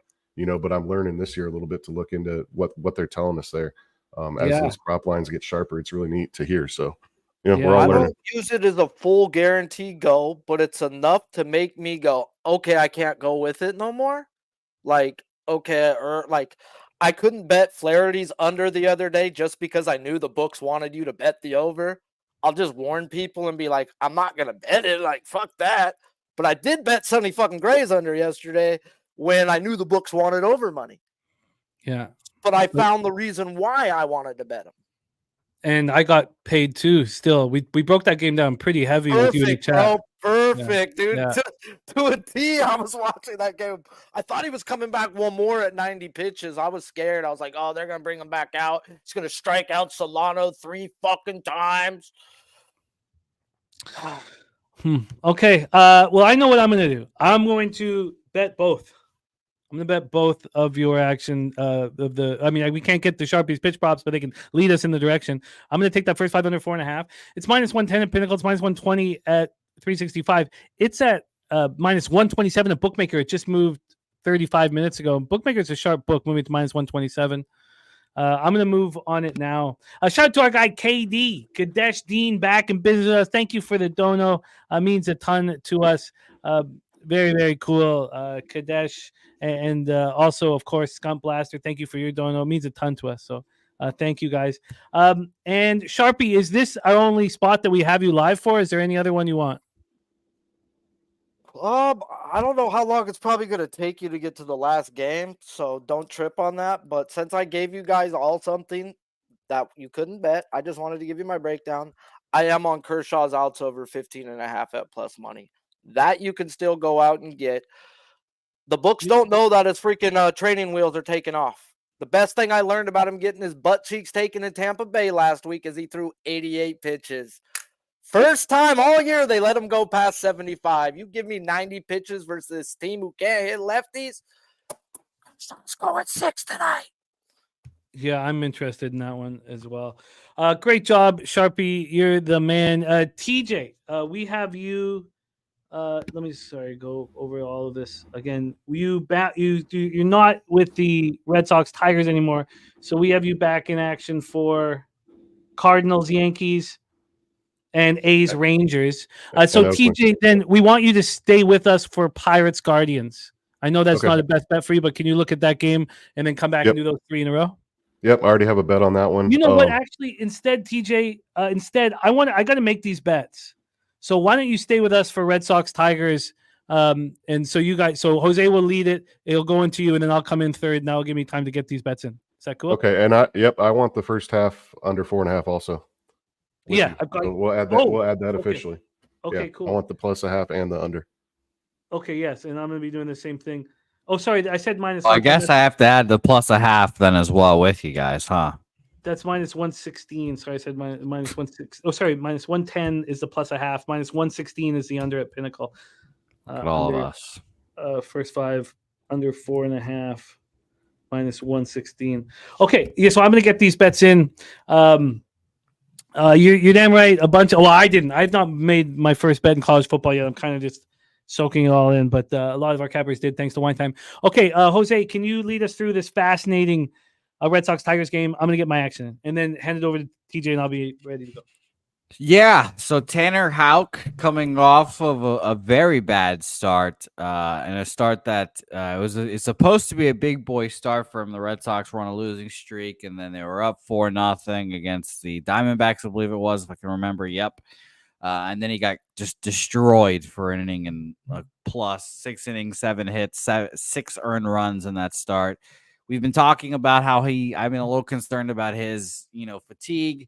but I'm learning this year a little bit to look into what they're telling us there. As Yeah. those prop lines get sharper, it's really neat to hear. So, Yeah, we're all I learning. don't use it as a full guarantee go, but it's enough to make me go, okay, I can't go with it no more. Like, okay, or like I couldn't bet Flaherty's under the other day just because I knew the books wanted you to bet the over. I'll just warn people and be like, I'm not gonna bet it. Like, fuck that. But I did bet Sonny fucking Gray's under yesterday when I knew the books wanted over money. Yeah. But I found the reason why I wanted to bet him. And I got paid too. Still, we broke that game down pretty heavy with you in the Perfect, chat. bro. Perfect, dude. Yeah. To a T, I was watching that game. I thought he was coming back one more at 90 pitches. I was scared. I was like, oh, they're going to bring him back out. He's going to strike out Solano 3 fucking times. Okay. Well, I know what I'm going to do. I'm going to bet both. I'm going to bet both of your action we can't get the Sharpie's pitch props, but they can lead us in the direction. I'm going to take that first 5 under 4.5. It's minus 110 at Pinnacle. It's minus 120 at 365. It's at minus 127 at Bookmaker. It just moved 35 minutes ago. Bookmaker's a sharp book, moving to minus 127. I'm going to move on it now. Shout out to our guy, KD, Kadesh Dean, back in business. Thank you for the dono. Means a ton to us. Very, very cool, Kadesh. And also, of course, Skunk Blaster, thank you for your dono. It means a ton to us. So thank you, guys. And Sharpie, is this our only spot that we have you live for? Is there any other one you want? I don't know how long it's probably going to take you to get to the last game, so don't trip on that. But since I gave you guys all something that you couldn't bet, I just wanted to give you my breakdown. I am on Kershaw's outs over 15.5 at plus money. That you can still go out and get. The books don't know that his freaking training wheels are taking off. The best thing I learned about him getting his butt cheeks taken in Tampa Bay last week is he threw 88 pitches. First time all year they let him go past 75. You give me 90 pitches versus this team who can't hit lefties. Let's go at 6 tonight. Yeah, I'm interested in that one as well. Great job, Sharpie. You're the man. TJ, we have you. Let me go over all of this again. You're not with the Red Sox Tigers anymore, so we have you back in action for Cardinals, Yankees, and A's Rangers. So TJ, then we want you to stay with us for Pirates Guardians. I know that's not a best bet for you, but can you look at that game and then come back and do those 3 in a row? Yep, I already have a bet on that one. You know what? Actually, instead, TJ, I got to make these bets. So why don't you stay with us for Red Sox Tigers? And so Jose will lead it. It'll go into you, and then I'll come in third, and that'll give me time to get these bets in. Is that cool? Okay, and I want the first half under 4.5 also. Yeah, we'll add that. We'll add that officially. Okay, cool. I want the plus a half and the under. Okay, yes, and I'm going to be doing the same thing. Oh, sorry, I said minus. Well, I guess I have to add the plus a half then as well with you guys, huh? That's minus 116. Sorry, I said minus 16. Oh, sorry, minus 110 is the plus a half. Minus 116 is the under at Pinnacle. All of us. First 5 under 4.5. Minus 116. Okay, yeah. So I'm gonna get these bets in. You're damn right. I didn't. I've not made my first bet in college football yet. I'm kind of just soaking it all in. But a lot of our cappers did, thanks to Wine Time. Okay, Jose, can you lead us through this fascinating Red Sox Tigers game? I'm gonna get my action in, and then hand it over to TJ, and I'll be ready to go. Yeah, so Tanner Houck coming off of a very bad start, and a start that it's supposed to be a big boy start for him. The Red Sox were on a losing streak, and then they were up 4-0 against the Diamondbacks, I believe it was, if I can remember. Yep. And then he got just destroyed for an inning and plus 6 innings, 7 hits, 6 earned runs in that start. We've been talking about how I've been a little concerned about his, fatigue.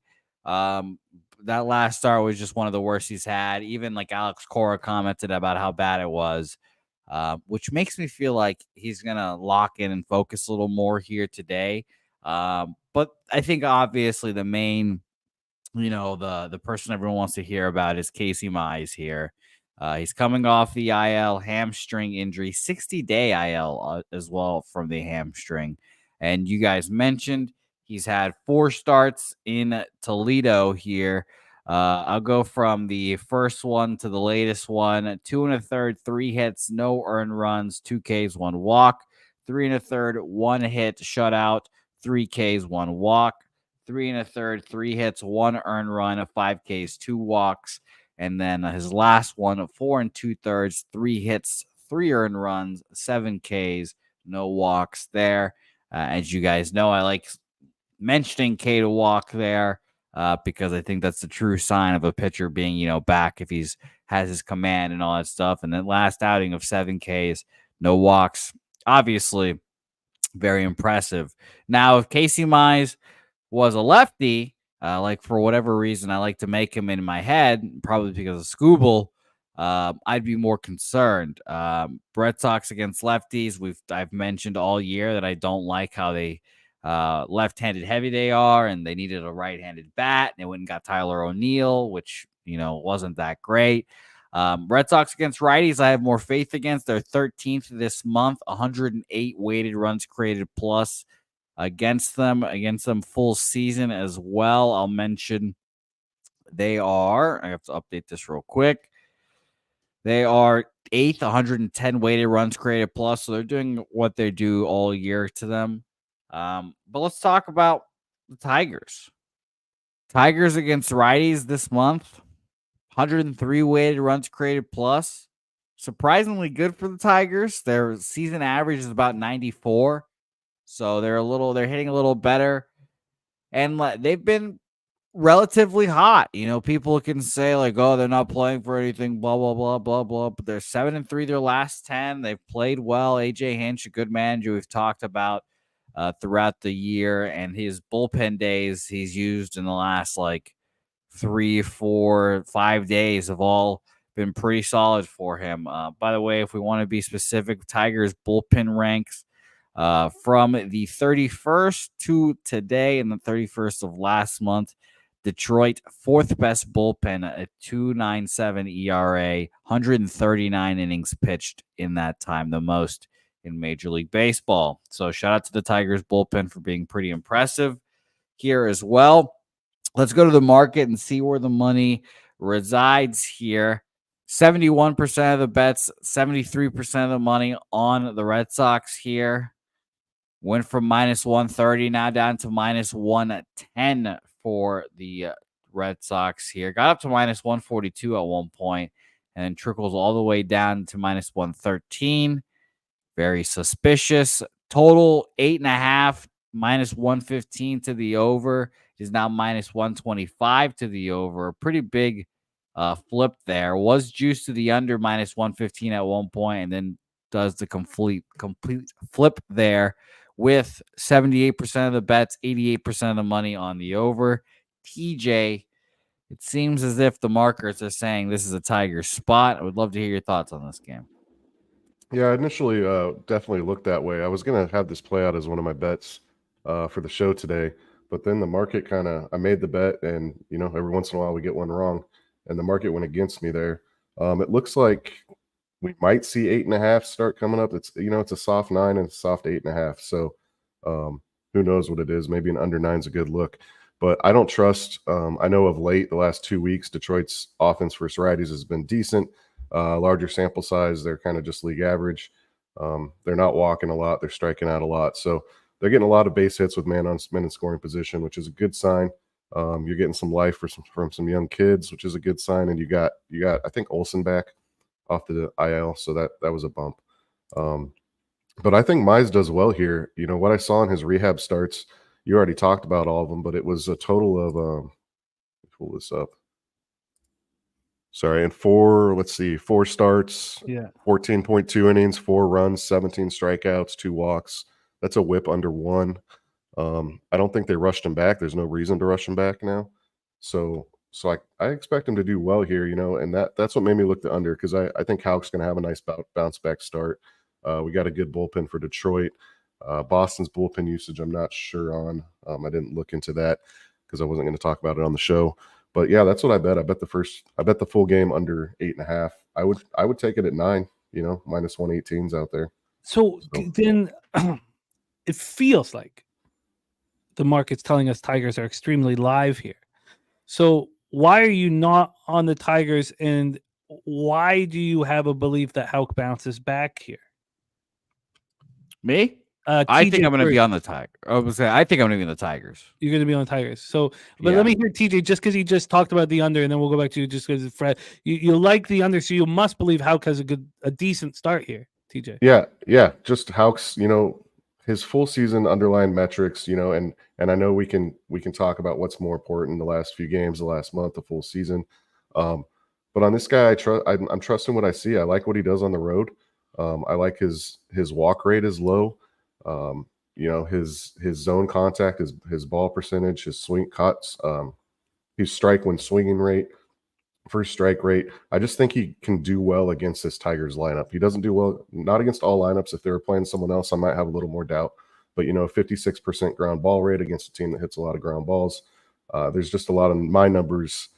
That last start was just one of the worst he's had. Even like Alex Cora commented about how bad it was. which makes me feel like he's going to lock in and focus a little more here today. But I think obviously the main, the person everyone wants to hear about is Casey Mize here. He's coming off the IL hamstring injury, 60-day IL as well from the hamstring. And you guys mentioned he's had 4 starts in Toledo here. I'll go from the first one to the latest one. 2 1/3, 3 hits, no earned runs, 2 Ks, 1 walk. 3 1/3, 1 hit, shutout, 3 Ks, 1 walk. 3 1/3, 3 hits, 1 earned run, 5 Ks, 2 walks. And then his last one, 4 2/3, 3 hits, 3 earned runs, 7 Ks, no walks there. As you guys know, I like mentioning K to walk there because I think that's the true sign of a pitcher being, back if he's has his command and all that stuff. And then last outing of 7 Ks, no walks. Obviously, very impressive. Now, if Casey Mize was a lefty, for whatever reason, I like to make him in my head, probably because of Scooble, I'd be more concerned. Red Sox against lefties, I've mentioned all year that I don't like how they left-handed heavy they are, and they needed a right-handed bat. They went and got Tyler O'Neill, which wasn't that great. Red Sox against righties, I have more faith against. They're 13th this month, 108 weighted runs created plus against them full season as well. I'll mention I have to update this real quick. They are 8th, 110 weighted runs created plus, so they're doing what they do all year to them. But let's talk about the Tigers. Tigers against righties this month, 103 weighted runs created plus. Surprisingly good for the Tigers. Their season average is about 94. So they're hitting a little better. And they've been relatively hot. People can say oh, they're not playing for anything, blah, blah, blah, blah, blah. But they're 7-3 their last 10. They've played well. AJ Hinch, a good manager we've talked about throughout the year. And his bullpen days he's used in the last 3, 4, 5 days have all been pretty solid for him. By the way, if we want to be specific, Tigers bullpen ranks from the 31st to today and the 31st of last month. Detroit, 4th best bullpen at 2.97 ERA, 139 innings pitched in that time, the most in Major League Baseball. So shout out to the Tigers bullpen for being pretty impressive here as well. Let's go to the market and see where the money resides here. 71% of the bets, 73% of the money on the Red Sox here. Went from -130 now down to -110 for the Red Sox here. Got up to -142 at one point and then trickles all the way down to -113. Very suspicious. Total 8.5, -115 to the over. Is now -125 to the over. A pretty big flip there. Was juiced to the under -115 at one point and then does the complete flip there with 78% of the bets, 88% of the money on the over. TJ, it seems as if the markers are saying this is a Tigers spot. I would love to hear your thoughts on this game. Yeah, I initially definitely looked that way. I was going to have this play out as one of my bets for the show today, but then the market I made the bet, and every once in a while we get one wrong, and the market went against me there. It looks like we might see 8.5 start coming up. It's it's a soft 9 and a soft 8.5. So who knows what it is? Maybe an under 9 is a good look, but I don't trust. I know of late, the last 2 weeks, Detroit's offense versus righties has been decent. Larger sample size, they're kind of just league average. They're not walking a lot, they're striking out a lot. So they're getting a lot of base hits with men in scoring position, which is a good sign. You're getting some life from some young kids, which is a good sign. And you got I think Olsen back off the IL, so that was a bump. But I think Mize does well here. What I saw in his rehab starts, you already talked about all of them, but it was a total of pull this up. Sorry, and 4 starts, 14.2 innings, 4 runs, 17 strikeouts, 2 walks. That's a whip under 1. I don't think they rushed him back. There's no reason to rush him back now. So So I expect him to do well here, and that's what made me look the under, because I think Houck's going to have a nice bounce back start. We got a good bullpen for Detroit. Boston's bullpen usage, I'm not sure on. I didn't look into that because I wasn't going to talk about it on the show. But yeah, that's what I bet. I bet the full game under 8.5. I would take it at 9. Minus 118's out there. So then it feels like the market's telling us Tigers are extremely live here. So why are you not on the Tigers, and why do you have a belief that Houck bounces back here? Me? I think I'm going to be on the Tigers. I think I'm going to be on the Tigers. You're going to be on the Tigers. So, but Yeah. let me hear TJ, just because he just talked about the under, and then we'll go back to you just because Fred. You like the under, so you must believe Houck has a decent start here, TJ. Yeah. Just Houck's, his full season underlying metrics, and I know we can talk about what's more important, the last few games, the last month, the full season. But on this guy, I'm trusting what I see. I like what he does on the road. I like his walk rate is low. His zone contact, his ball percentage, his swing cuts, his strike when swinging rate, first strike rate. I just think he can do well against this Tigers lineup. He doesn't do well, not against all lineups. If they were playing someone else, I might have a little more doubt. But 56% ground ball rate against a team that hits a lot of ground balls. There's just a lot of my numbers,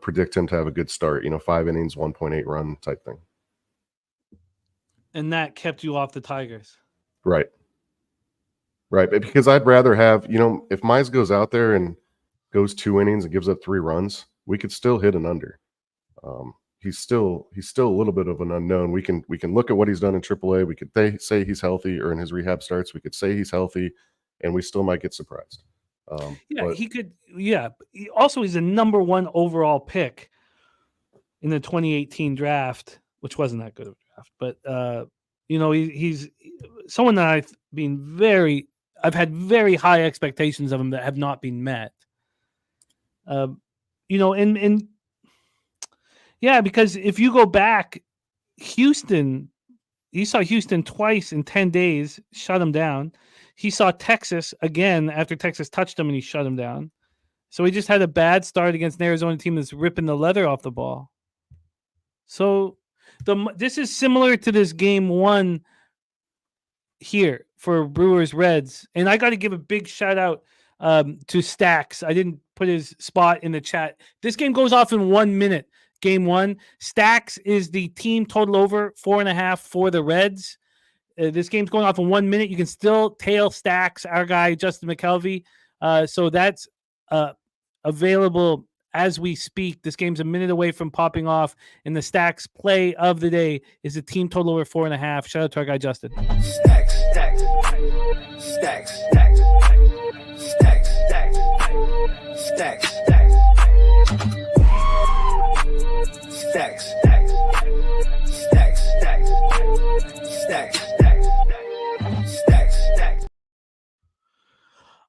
predict him to have a good start. 5 innings, 1.8 run type thing. And that kept you off the Tigers. Right. Because I'd rather have, if Mize goes out there and goes 2 innings and gives up 3 runs, we could still hit an under. He's still a little bit of an unknown. We can look at what he's done in AAA. We could say he's healthy, or in his rehab starts, we could say he's healthy, and we still might get surprised. He could. Yeah. Also, he's a number 1 overall pick in the 2018 draft, which wasn't that good of a draft. But he's someone that I've had very high expectations of him that have not been met. Because if you go back, Houston, he saw Houston twice in 10 days, shut him down. He saw Texas again after Texas touched him, and he shut him down. So he just had a bad start against an Arizona team that's ripping the leather off the ball. So this is similar to this game 1 here for Brewers Reds. And I got to give a big shout out to Stacks. I didn't put his spot in the chat. This game goes off in 1 minute. Game 1. Stacks is the team total over 4.5 for the Reds. This game's going off in 1 minute. You can still tail Stacks, our guy, Justin McKelvey. So that's available as we speak. This game's a minute away from popping off. And the Stacks play of the day is a team total over 4.5. Shout out to our guy, Justin. Stacks.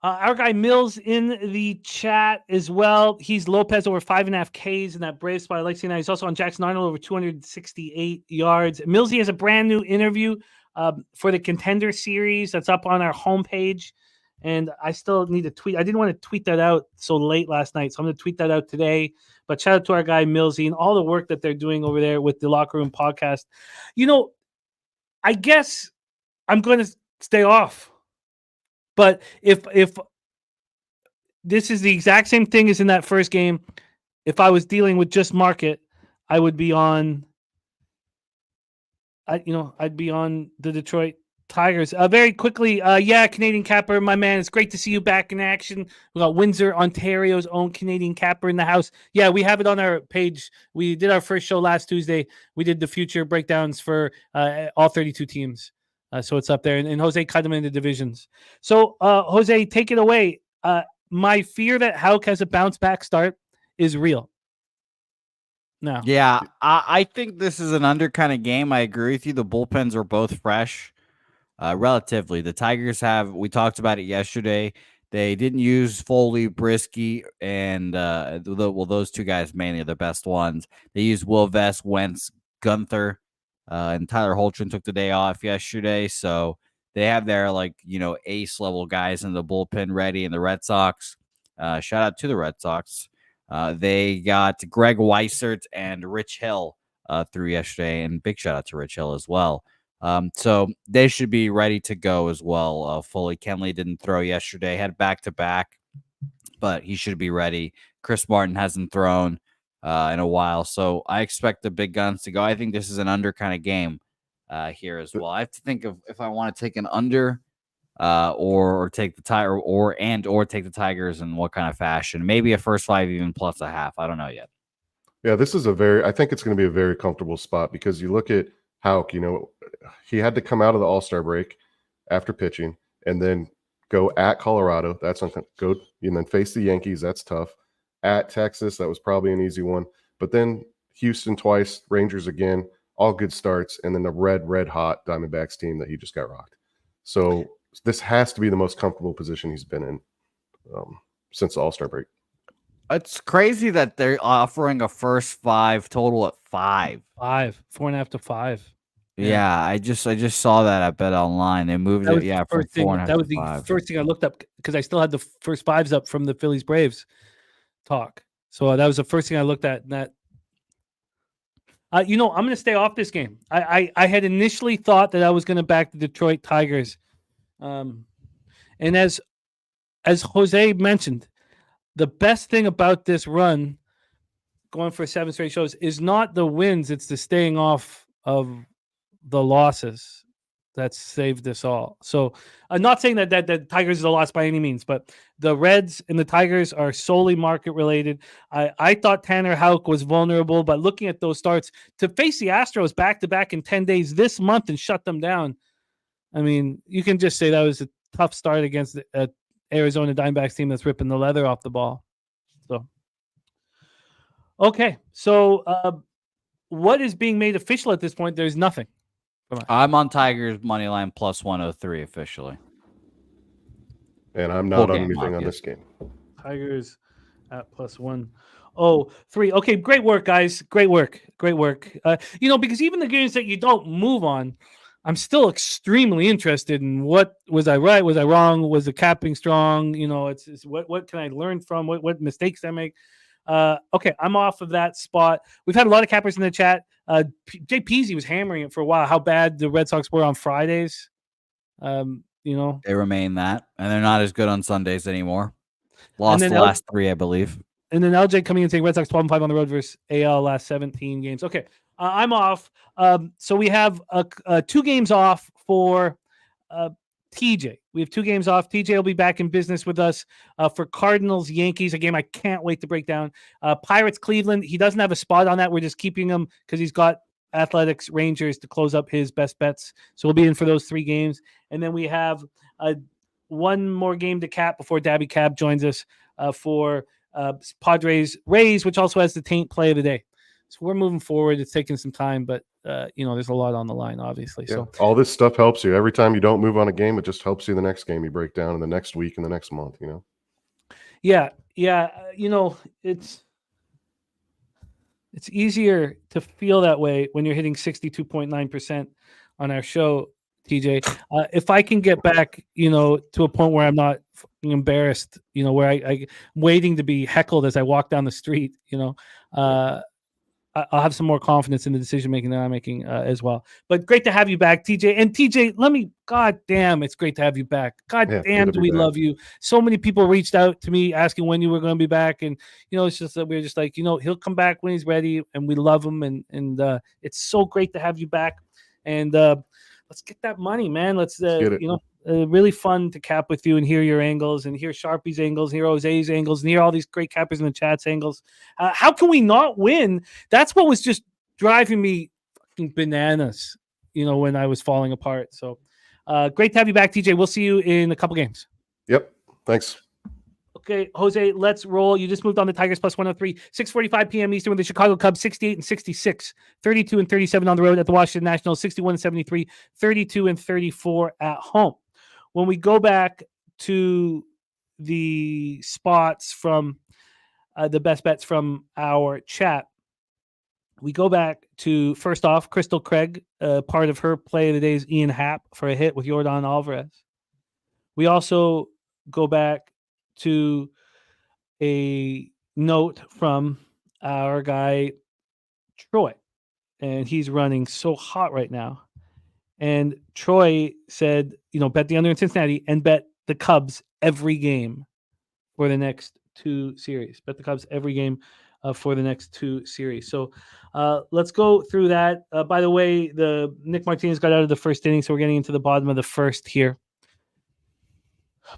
Our guy Mills in the chat as well. He's Lopez over 5.5 Ks in that Brave spot. I like seeing that. He's also on Jackson Arnold over 268 yards. Millsy has a brand new interview for the Contender Series that's up on our homepage. And I still need to tweet. I didn't want to tweet that out so late last night, so I'm going to tweet that out today. But shout out to our guy Millsy and all the work that they're doing over there with the Locker Room podcast. I guess I'm going to stay off. But if this is the exact same thing as in that first game, if I was dealing with just market, I would be on. I'd be on the Detroit Tigers. Very quickly, Canadian Capper, my man. It's great to see you back in action. We got Windsor, Ontario's own Canadian Capper in the house. Yeah, we have it on our page. We did our first show last Tuesday. We did the future breakdowns for all 32 teams. So it's up there. And Jose cut them into divisions. So, Jose, take it away. My fear that Houck has a bounce back start is real. No. Yeah, I think this is an under kind of game. I agree with you. The bullpens are both fresh, relatively. The Tigers we talked about it yesterday. They didn't use Foley, Brisky, and those 2 guys mainly are the best ones. They used Will Vest, Wentz, Gunther, and Tyler Holtron took the day off yesterday. So they have their ace level guys in the bullpen ready. And the Red Sox, shout out to the Red Sox. They got Greg Weissert and Rich Hill through yesterday, and big shout out to Rich Hill as well. So they should be ready to go as well. Fully, Kenley didn't throw yesterday, had back-to-back, but he should be ready. Chris Martin hasn't thrown in a while, so I expect the big guns to go. I think this is an under kind of game here as well. I have to think of if I want to take an under or take the Tiger or take the Tigers in what kind of fashion. Maybe a first 5 even plus a half. I don't know yet. Yeah, this is I think it's going to be a very comfortable spot because you look at Houck, he had to come out of the All-Star break after pitching and then go at Colorado. That's go and then face the Yankees. That's tough. At Texas, that was probably an easy one. But then Houston twice, Rangers again, all good starts, and then the red hot Diamondbacks team that he just got rocked. So this has to be the most comfortable position he's been in since the All-Star break. It's crazy that they're offering a first 5 total at 5. 4.5 to 5. Yeah, I just saw that at Bet Online. They moved it, from 4.5. That was to the 5. first thing I looked up because I still had the first 5s up from the Phillies Braves talk. So that was the first thing I looked at. That I'm going to stay off this game. I had initially thought that I was going to back the Detroit Tigers, and as Jose mentioned, the best thing about this run, going for 7 straight shows, is not the wins; it's the staying off of the losses that saved us all. So I'm not saying that the Tigers is a loss by any means, but the Reds and the Tigers are solely market related. I thought Tanner Houck was vulnerable, but looking at those starts to face the Astros back-to-back in 10 days this month and shut them down, I mean, you can just say that was a tough start against the Arizona Diamondbacks team that's ripping the leather off the ball. So, okay. So what is being made official at this point? There's nothing. I'm on Tigers money line plus 103 officially. And I'm not on anything on this game. Tigers at plus 103. Okay, great work, guys. Great work. Because even the games that you don't move on, I'm still extremely interested in what was I right? Was I wrong? Was the capping strong? It's what can I learn from? What mistakes did I make? Okay, I'm off of that spot. We've had a lot of cappers in the chat. Jay Peasy was hammering it for a while. How bad the Red Sox were on Fridays. They remain that, and they're not as good on Sundays anymore. Lost the last 3, I believe. And then LJ coming in saying Red Sox 12-5 on the road versus AL last 17 games. Okay, I'm off. So we have 2 games off for TJ. We have 2 games off. TJ will be back in business with us for Cardinals Yankees, a game I can't wait to break down. Pirates Cleveland. He doesn't have a spot on that. We're just keeping him because he's got Athletics Rangers to close up his best bets. So we'll be in for those 3 games. And then we have one more game to cap before Daby Cab joins us for Padres Rays, which also has the taint play of the day. So we're moving forward. It's taking some time, but there's a lot on the line, obviously. Yeah. So all this stuff helps you. Every time you don't move on a game, it just helps you the next game you break down in the next week and the next month, Yeah. It's easier to feel that way when you're hitting 62.9% on our show, TJ. If I can get back, to a point where I'm not embarrassed, where I'm waiting to be heckled as I walk down the street, I'll have some more confidence in the decision making that I'm making as well. But great to have you back, TJ. And TJ, God damn, it's great to have you back. God damn, do we love you. So many people reached out to me asking when you were going to be back. And, it's just that we're just like, he'll come back when he's ready and we love him. And it's so great to have you back. And let's get that money, man. Let's, really fun to cap with you and hear your angles and hear Sharpie's angles, hear Jose's angles, and hear all these great cappers in the chat's angles. How can we not win? That's what was just driving me fucking bananas, when I was falling apart. So great to have you back, TJ. We'll see you in a couple games. Yep. Thanks. Okay, Jose, let's roll. You just moved on the Tigers plus 103, 6:45 p.m. Eastern with the Chicago Cubs, 68-66, 32-37 on the road at the Washington Nationals, 61-73, 32-34 at home. When we go back to the spots from the best bets from our chat, we go back to, first off, Crystal Craig. Part of her play of the day is Ian Happ for a hit with Yordan Alvarez. We also go back to a note from our guy Troy, and he's running so hot right now. And Troy said, bet the under in Cincinnati and bet the Cubs every game for the next 2 series. Bet the Cubs every game for the next 2 series. So let's go through that. By the way, the Nick Martinez got out of the first inning, so we're getting into the bottom of the first here.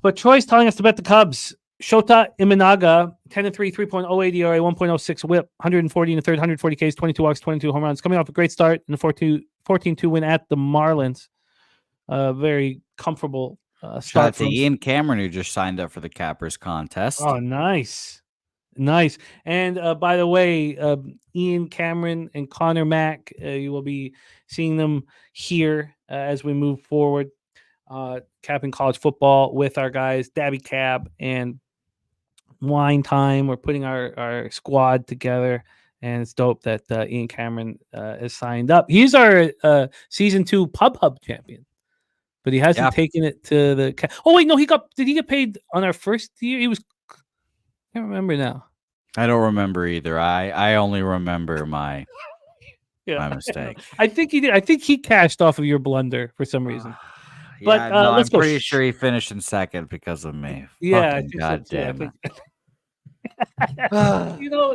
But Troy's telling us to bet the Cubs. Shota Imanaga, 10-3, 3.08 ERA, 1.06 WHIP, 140 in the third, 140 Ks, 22 walks, 22 home runs. Coming off a great start in the 14-2 win at the Marlins. Very comfortable Shout start out to Ian Cameron, who just signed up for the Cappers contest. Oh, nice. And by the way, Ian Cameron and Connor Mack, you will be seeing them here as we move forward. Capping college football with our guys, Daby Cab and Wine Time. We're putting our squad together, and it's dope that Ian Cameron is signed up. He's our season 2 Pub Hub champion, but he hasn't taken it to the. Oh wait, no, did he get paid on our first year? He was. I can't remember now. I don't remember either. I only remember my mistake. I think he did. I think he cashed off of your blunder for some reason. But I'm pretty sure he finished in second because of me. Yeah, God damn it.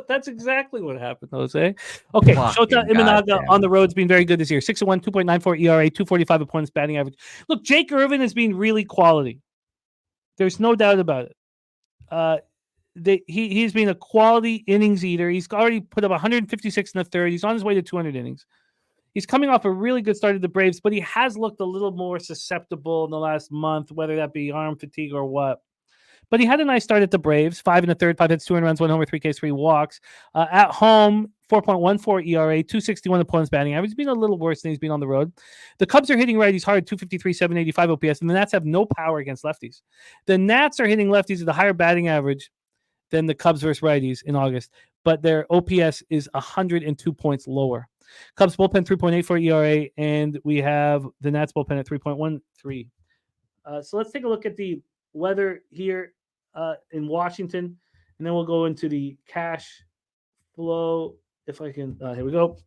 That's exactly what happened, Jose. Okay, Shota Imanaga on the road's been very good this year. 6-1, 2.94 ERA, 245 opponents batting average. Look, Jake Irvin has been really quality. There's no doubt about it. He's been a quality innings eater. He's already put up 156 in the third. He's on his way to 200 innings. He's coming off a really good start at the Braves, but he has looked a little more susceptible in the last month, whether that be arm fatigue or what. But he had a nice start at the Braves, 5 in the third, 5 hits, 2 runs, 1 homer, 3 Ks, 3 walks. At home, 4.14 ERA, 261 opponents batting average. He's been a little worse than he's been on the road. The Cubs are hitting righties hard, 253, 785 OPS, and the Nats have no power against lefties. The Nats are hitting lefties at a higher batting average than the Cubs versus righties in August, but their OPS is 102 points lower. Cubs bullpen 3.84 ERA, and we have the Nats bullpen at 3.13. So let's take a look at the weather here in Washington, and then we'll go into the cash flow. If I can, here we go.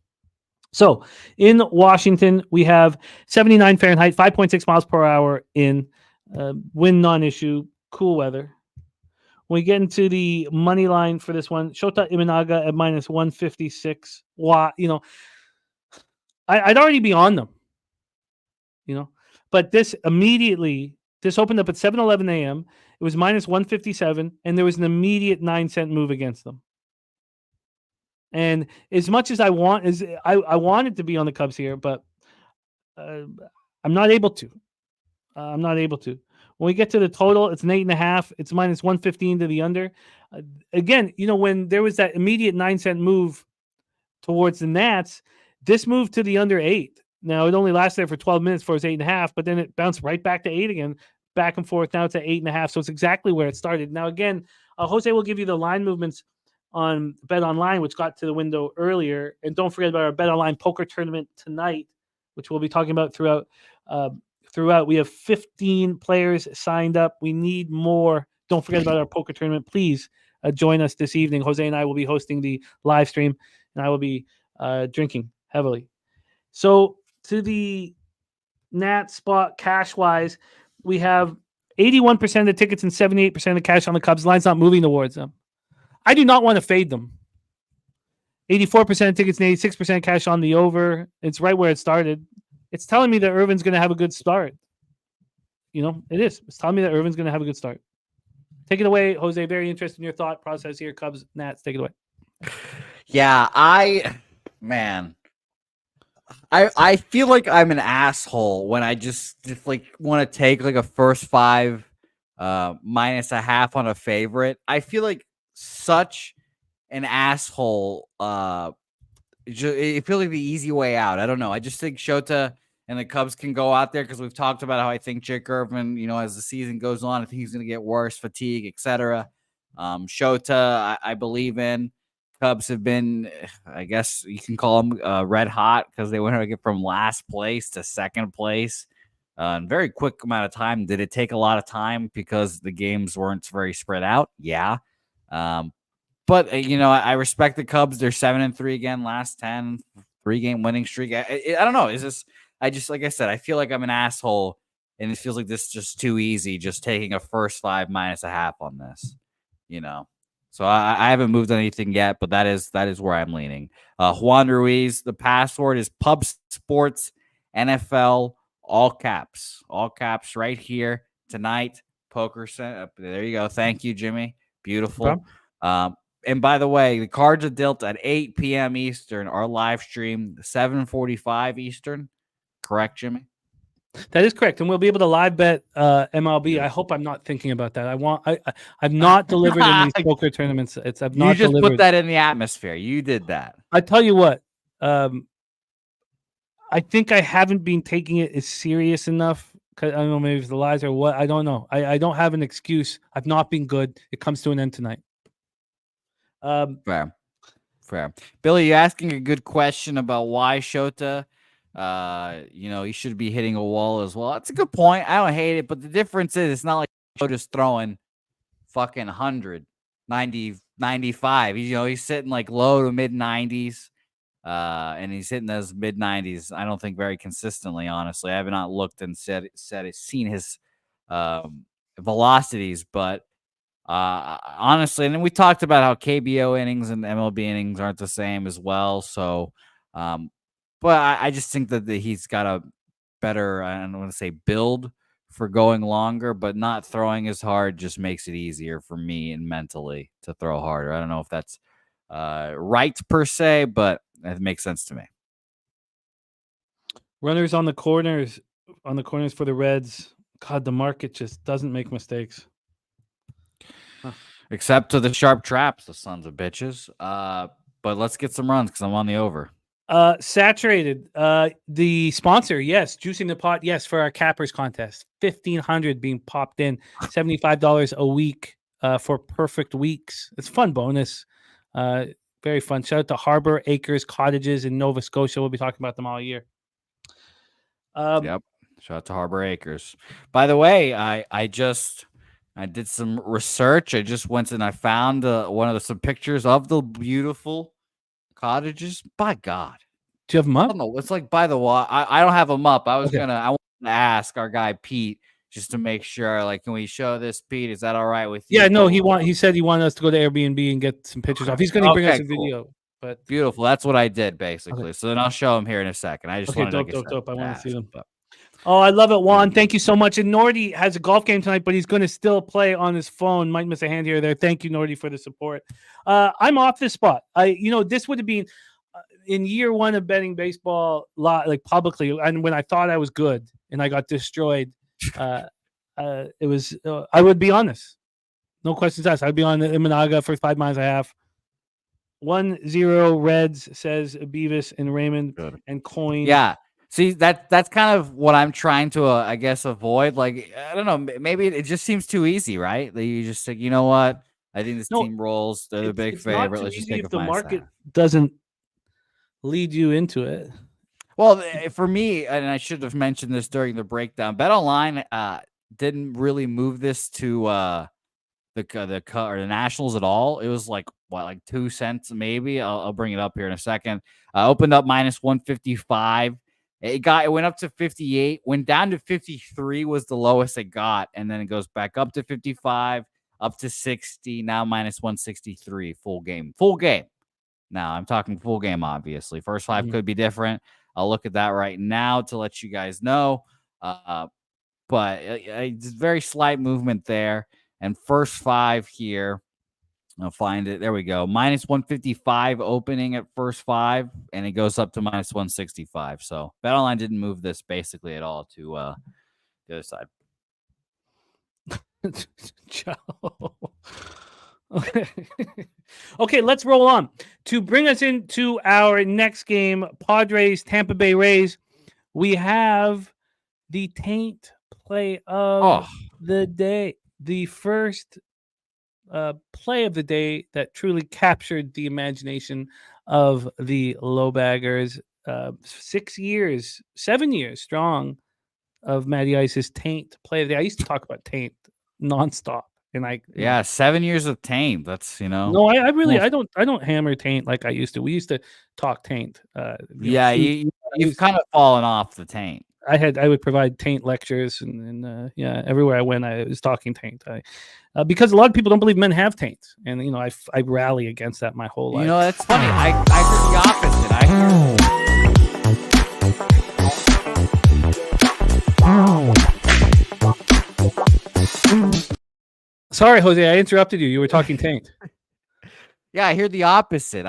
So in Washington, we have 79 Fahrenheit, 5.6 miles per hour in wind non-issue, cool weather. When we get into the money line for this one, Shota Imanaga at minus 156. I'd already be on them, but this opened up at 7:11 a.m. It was minus 157, and there was an immediate 9-cent move against them. And as much as I wanted to be on the Cubs here, but I'm not able to. When we get to the total, it's an 8.5. It's minus 115 to the under. Again, when there was that immediate 9-cent move towards the Nats, this moved to the under 8. Now, it only lasted there for 12 minutes for his 8.5, but then it bounced right back to 8 again, back and forth. Now it's at 8.5. So it's exactly where it started. Now, again, Jose will give you the line movements on Bet Online, which got to the window earlier. And don't forget about our Bet Online poker tournament tonight, which we'll be talking about throughout. We have 15 players signed up. We need more. Don't forget about our poker tournament. Please join us this evening. Jose and I will be hosting the live stream, and I will be drinking heavily. So to the Nat spot cash-wise, we have 81% of the tickets and 78% of the cash on the Cubs. The line's not moving towards them. I do not want to fade them. 84% of tickets and 86% cash on the over. It's right where it started. It's telling me that Irvin's going to have a good start. It is. It's telling me that Irvin's going to have a good start. Take it away, Jose. Very interested in your thought process here. Cubs, Nats, take it away. Yeah, I feel like I'm an asshole when I just want to take a first 5 minus a half on a favorite. I feel like such an asshole. It feels like the easy way out. I don't know. I just think Shota and the Cubs can go out there because we've talked about how I think Jake Irvin, as the season goes on, I think he's going to get worse, fatigue, etc. Shota, I believe in. Cubs have been, I guess you can call them red hot because they went from last place to second place in a very quick amount of time. Did it take a lot of time because the games weren't very spread out? Yeah. But I respect the Cubs. They're 7-3 again, last 10, 3-game winning streak. I don't know. Is this? I just, like I said, I feel like I'm an asshole, and it feels like this is just too easy. Just taking a first 5 minus a half on this, So I haven't moved on anything yet, but that is where I'm leaning. Juan Ruiz. The password is Pub Sports NFL, all caps right here tonight. Poker Center. There you go. Thank you, Jimmy. Beautiful. And by the way, the cards are dealt at 8 p.m. Eastern. Our live stream 7:45 Eastern. Correct, Jimmy? That is correct, and we'll be able to live bet MLB. I hope I'm not thinking about that. I've not delivered in these poker tournaments. I've not. You just delivered. Put that in the atmosphere. You did that. I tell you what. I think I haven't been taking it as serious enough. I don't know, maybe it's the lies or what. I don't know. I don't have an excuse. I've not been good. It comes to an end tonight. Fair. Billy, you're asking a good question about why Shota. He should be hitting a wall as well. That's a good point. I don't hate it, but the difference is it's not like Shota's throwing fucking 100, 90, 95. He's sitting like low to mid 90s. And he's hitting those mid 90s. I don't think very consistently, honestly. I have not looked and seen his velocities, but honestly, and then we talked about how KBO innings and MLB innings aren't the same as well. So, but I just think that he's got a better, I don't want to say build for going longer, but not throwing as hard just makes it easier for me and mentally to throw harder. I don't know if that's right per se, but it makes sense to me. Runners on the corners for the Reds. God, the market just doesn't make mistakes. Except to the sharp traps, the sons of bitches. But let's get some runs because I'm on the over. Saturated. The sponsor, yes. Juicing the pot, yes, for our cappers contest. $1,500 being popped in. $75 a week for perfect weeks. It's a fun bonus. Very fun. Shout out to Harbor Acres Cottages in Nova Scotia. We'll be talking about them all year. Yep. Shout out to Harbor Acres. By the way, I did some research. I just went and I found some pictures of the beautiful cottages. By God. Do you have them up? No, it's like by the wall. I don't have them up. I wanted to ask our guy Pete just to make sure. Like, can we show this, Pete? Is that all right with you? Yeah, no, he said he wanted us to go to Airbnb and get some pictures off. He's going to bring us a video. But beautiful. That's what I did basically. Okay. So then I'll show him here in a second. I just wanted dope. I want to see them. Oh, I love it, Juan. Thank you so much. And Nordy has a golf game tonight, but he's going to still play on his phone. Might miss a hand here or there. Thank you, Nordy, for the support. I'm off this spot. This would have been in year one of betting baseball, like publicly, and when I thought I was good and I got destroyed. It was. I would be on this. No questions asked. I'd be on the Imanaga for 5 miles and a half. 1-0 Reds, says Beavis and Raymond. Good. And Coin. Yeah. See, that's kind of what I'm trying to, I guess, avoid. Like, I don't know, maybe it just seems too easy, right? That you just think, you know what? I think this team rolls. They're the big favorite. Let's just take if the market doesn't lead you into it. Well, for me, and I should have mentioned this during the breakdown, BetOnline didn't really move this to the Nationals at all. It was like 2 cents maybe. I'll bring it up here in a second. Opened up minus 155. It went up to 58, went down to 53 was the lowest it got, and then it goes back up to 55, up to 60, now minus 163 full game. Now I'm talking full game, obviously. First 5 could be different. I'll look at that right now to let you guys know. But it's very slight movement there. And first 5 here, I'll find it. There we go. Minus 155 opening at first 5, and it goes up to minus 165. So BetOnline didn't move this basically at all to the other side. Okay, let's roll on. To bring us into our next game, Padres, Tampa Bay Rays, we have the taint play of the day. The first play of the day that truly captured the imagination of the low baggers. 7 years strong of Matty Ice's taint play of the day. I used to talk about taint nonstop And I Yeah, 7 years of Taint. That's No, I really I don't hammer Taint like I used to. We used to talk Taint. Yeah, you've kind of fallen off the Taint. I would provide Taint lectures and yeah, everywhere I went I was talking Taint. Because a lot of people don't believe men have Taint, and I rally against that my whole life. That's funny. I heard the opposite. Sorry, Jose, I interrupted you. You were talking Taint. Yeah, I hear the opposite.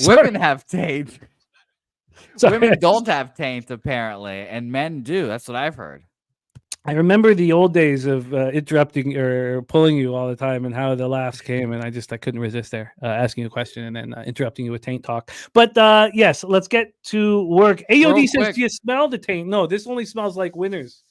Women have Taint. Women don't have Taint, apparently, and men do. That's what I've heard. I remember the old days of interrupting or pulling you all the time and how the laughs came, and I couldn't resist there, asking a question and then interrupting you with Taint talk. But yes, let's get to work. AOD says, do you smell the Taint? No, this only smells like winners.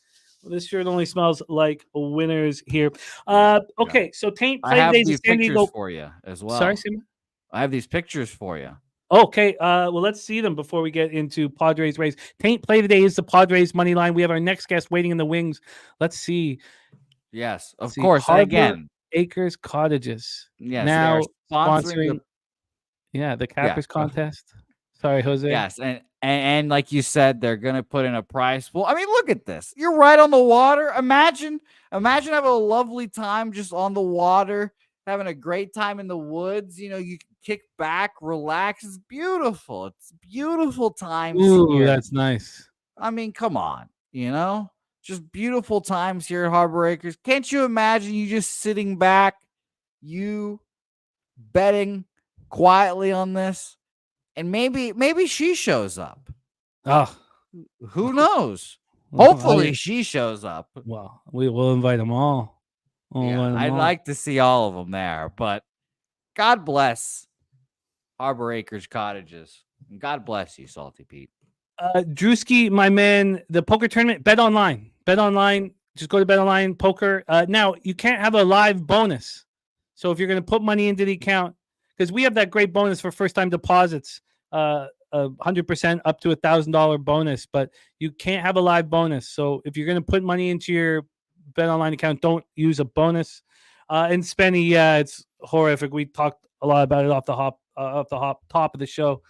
This shirt only smells like winners here. Okay, so Taint I have days these San pictures Diego for you as well. Sorry, Simon? I have these pictures for you. Okay, well, let's see them before we get into Padres Rays. Taint play today is the Padres money line. We have our next guest waiting in the wings. Let's see. Yes, of course. Harbor Again, Acres Cottages. yes, now sponsoring the Cappers contest. Sorry, Jose. Yes, and like you said, they're gonna put in a prize pool. I mean, look at this. You're right on the water. Imagine having a lovely time just on the water, having a great time in the woods. You can kick back, relax. It's beautiful. It's beautiful times. Ooh, here. That's nice. I mean, come on. Just beautiful times here at Harbor Acres. Can't you imagine you just sitting back, you betting quietly on this? And maybe she shows up. Oh, who knows? Hopefully she shows up. Well, we will invite them all. I'd like to see all of them there, but God bless Harbor Acres Cottages. And God bless you, Salty Pete. Drewski, my man, the poker tournament, bet online. Just go to bet online poker. Now, you can't have a live bonus. So if you're going to put money into the account, because we have that great bonus for first-time deposits, 100% up to $1,000 bonus, but you can't have a live bonus. So if you're going to put money into your Bet Online account, don't use a bonus. And Spenny, it's horrific. We talked a lot about it off the top of the show,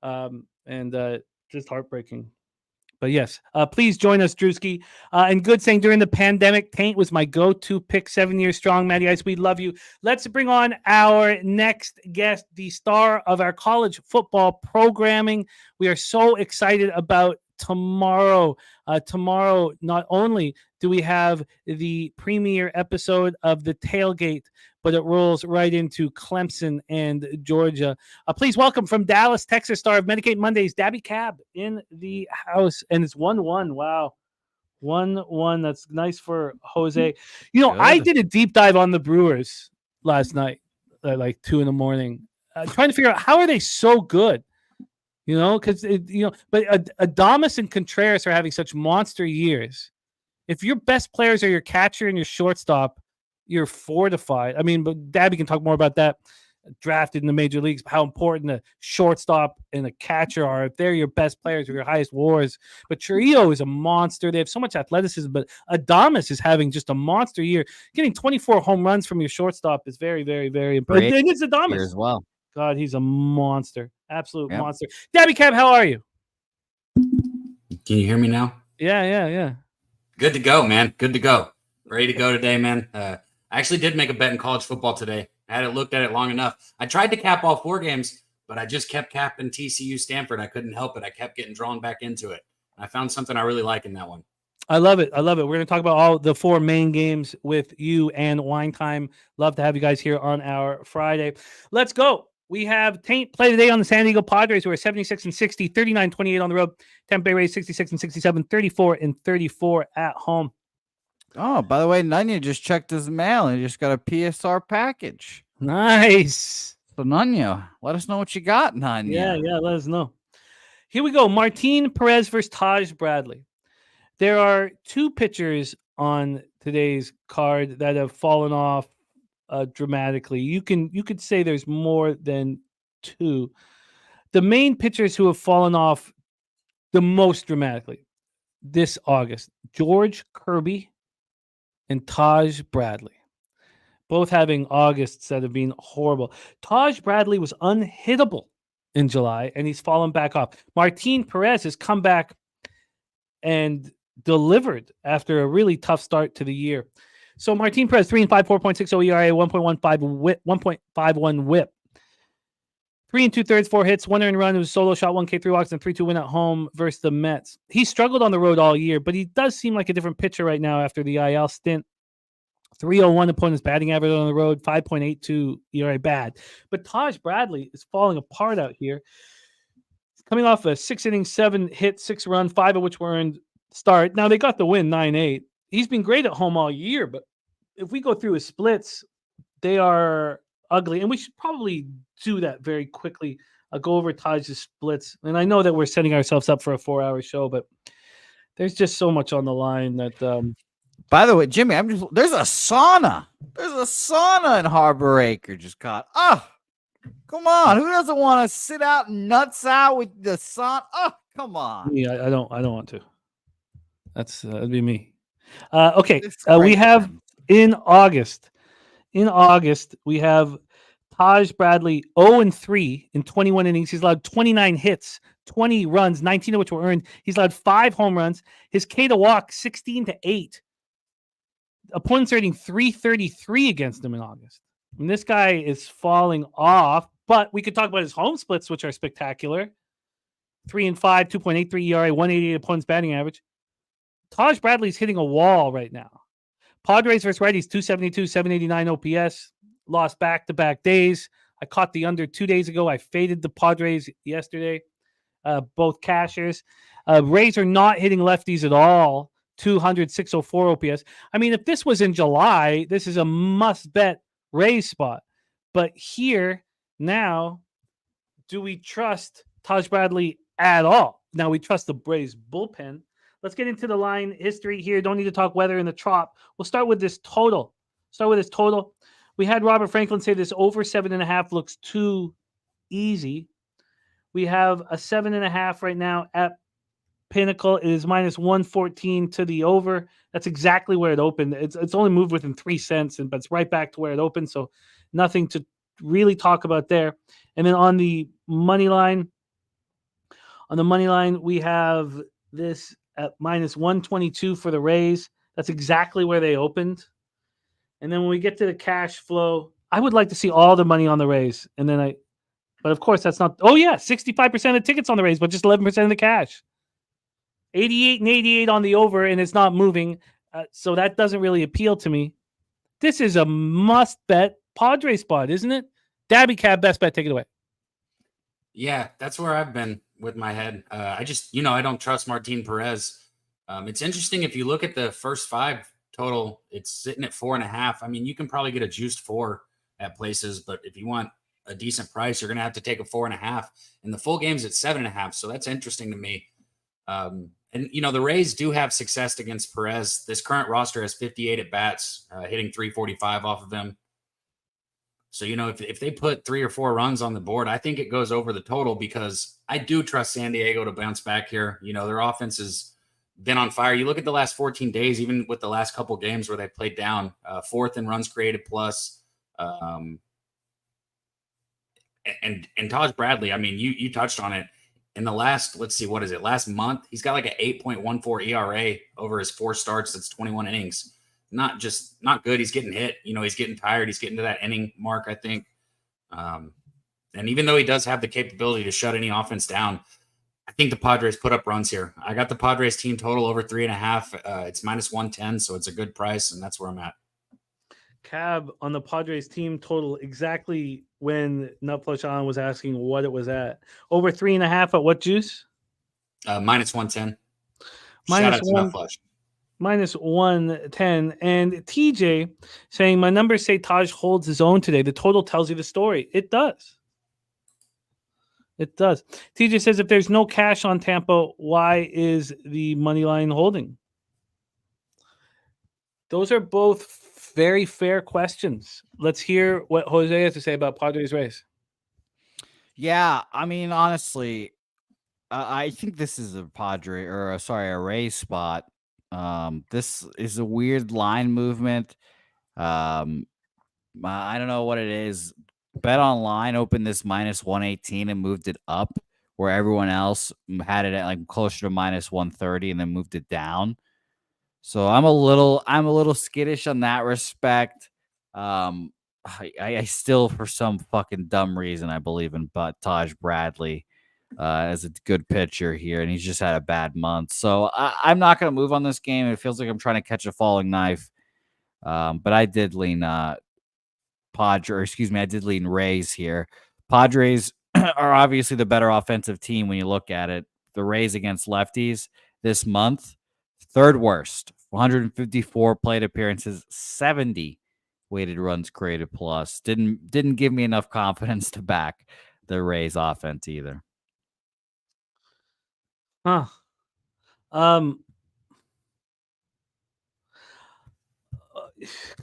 and just heartbreaking. But yes, please join us, Drewski. And good saying during the pandemic, Taint was my go-to pick. 7 years strong, Matty Ice. We love you. Let's bring on our next guest, the star of our college football programming. We are so excited about tomorrow. Tomorrow, not only do we have the premiere episode of The Tailgate, but it rolls right into Clemson and Georgia. Please welcome from Dallas, Texas, star of Medicate Mondays, Daby Cab in the house. And it's 1-1. Wow. 1-1. That's nice for Jose. I did a deep dive on the Brewers last night at like 2 a.m, trying to figure out how are they so good. Because but Adames and Contreras are having such monster years. If your best players are your catcher and your shortstop, you're fortified. I mean, but Daby can talk more about that. Drafted in the major leagues, how important the shortstop and the catcher are. If they're your best players or your highest WARs. But Chiriot is a monster. They have so much athleticism, but Adames is having just a monster year. Getting 24 home runs from your shortstop is very, very, very important. And it's Adames as well. God, he's a monster. Absolute monster. Daby Cab, how are you? Can you hear me now? Yeah. Good to go, man. Good to go. Ready to go today, man. I actually did make a bet in college football today. I hadn't looked at it long enough. I tried to cap all 4 games, but I just kept capping TCU Stanford. I couldn't help it. I kept getting drawn back into it. I found something I really like in that one. I love it. We're going to talk about all the 4 main games with you and Wine Time. Love to have you guys here on our Friday. Let's go. We have Taint play today on the San Diego Padres, who are 76-60, 39-28 on the road. Tampa Bay Rays 66-67, 34-34 at home. Oh, by the way, Nunya just checked his mail and he just got a PSR package. Nice. So Nunya, let us know what you got, Nunya. Yeah, let us know. Here we go. Martin Perez versus Taj Bradley. There are 2 pitchers on today's card that have fallen off dramatically. You could say there's more than 2. The main pitchers who have fallen off the most dramatically this August. George Kirby and Taj Bradley, both having Augusts that have been horrible. Taj Bradley was unhittable in July, and he's fallen back off. Martin Perez has come back and delivered after a really tough start to the year. So Martin Perez, 3 and 5, 4.60 ERA, 1.51 whip. 3 2/3, 4 hits, 1 earned run. It was solo shot, 1 K, 3 walks, and 3-2 win at home versus the Mets. He struggled on the road all year, but he does seem like a different pitcher right now after the IL stint. 3.01 opponent's batting average on the road, 5.82 ERA, bad. But Taj Bradley is falling apart out here. Coming off a 6 inning, 7 hit, 6 run, 5 of which were earned start. Now they got the win, 9-8. He's been great at home all year, but if we go through his splits, they are ugly, and we should probably do that very quickly. I'll go over Taj's splits, and I know that we're setting ourselves up for a 4-hour show, but there's just so much on the line that. By the way, Jimmy, there's a sauna. There's a sauna in Harbor Acre. Just caught. Come on. Who doesn't want to sit out and nuts out with the sauna? Come on. Yeah, I don't want to. That'd be me. Okay, we have in August. In August, we have Taj Bradley 0-3 in 21 innings. He's allowed 29 hits, 20 runs, 19 of which were earned. He's allowed 5 home runs. His K to walk 16-8. Opponents rating 333 against him in August. And this guy is falling off, but we could talk about his home splits, which are spectacular. 3 and 5, 2.83 ERA, 188 opponent's batting average. Taj Bradley's hitting a wall right now. Padres versus righties, 272, 789 OPS. Lost back-to-back days. I caught the under 2 days ago. I faded the Padres yesterday. Both cashers. Rays are not hitting lefties at all. 200, 604 OPS. I mean, if this was in July, this is a must-bet Rays spot. But here, now, do we trust Taj Bradley at all? Now, we trust the Rays bullpen. Let's get into the line history here. Don't need to talk weather in the trop. We'll start with this total. We had Robert Franklin say this over 7.5 looks too easy. We have a 7.5 right now at Pinnacle. It is minus 114 to the over. That's exactly where it opened. It's only moved within 3 cents, but it's right back to where it opened. So nothing to really talk about there. And then on the money line, we have this at minus 122 for the Rays. That's exactly where they opened. And then when we get to the cash flow, I would like to see all the money on the Rays. But of course that's not. Oh yeah, 65% of tickets on the Rays, but just 11% of the cash. 88 and 88 on the over, and it's not moving. So that doesn't really appeal to me. This is a must-bet Padre spot, isn't it? Daby Cab, best bet. Take it away. Yeah, that's where I've been with my head. I just, I don't trust Martin Perez. It's interesting if you look at the first 5 total, it's sitting at 4.5. I mean, you can probably get a juiced 4 at places, but if you want a decent price, you're going to have to take a 4.5. And the full game's at 7.5, so that's interesting to me. And, the Rays do have success against Perez. This current roster has 58 at-bats, hitting 345 off of him. So, if they put 3 or 4 runs on the board, I think it goes over the total because I do trust San Diego to bounce back here. Their offense has been on fire. You look at the last 14 days, even with the last couple games where they played down, 4th in runs created plus. And Taj Bradley, I mean, you touched on it. In the last, last month, he's got like an 8.14 ERA over his 4 starts. That's 21 innings. Not good. He's getting hit. He's getting tired. He's getting to that inning mark, I think. And even though he does have the capability to shut any offense down, I think the Padres put up runs here. I got the Padres team total over 3.5. It's minus 110, so it's a good price, and that's where I'm at. Cab on the Padres team total exactly when Nutflush was asking what it was at. Over 3.5 at what juice? Minus 110. Minus Shout out to Nutflush. Minus 110. And TJ saying, my numbers say Taj holds his own today. The total tells you the story. It does. It does. TJ says, if there's no cash on Tampa, why is the money line holding? Those are both very fair questions. Let's hear what Jose has to say about Padres Rays. Yeah, I mean, honestly, I think this is a a Rays spot. This is a weird line movement. I don't know what it is. Bet Online opened this minus 118 and moved it up, where everyone else had it at like closer to minus 130 and then moved it down. So I'm a little skittish on that respect. I still, for some fucking dumb reason, I believe in Taj Bradley as a good pitcher here, and he's just had a bad month. So I'm not going to move on this game. It feels like I'm trying to catch a falling knife. But I did lean I did lean Rays here. Padres are obviously the better offensive team when you look at it. The Rays against lefties this month, third worst. 154 plate appearances, 70 weighted runs created plus. Didn't give me enough confidence to back the Rays offense either. Huh.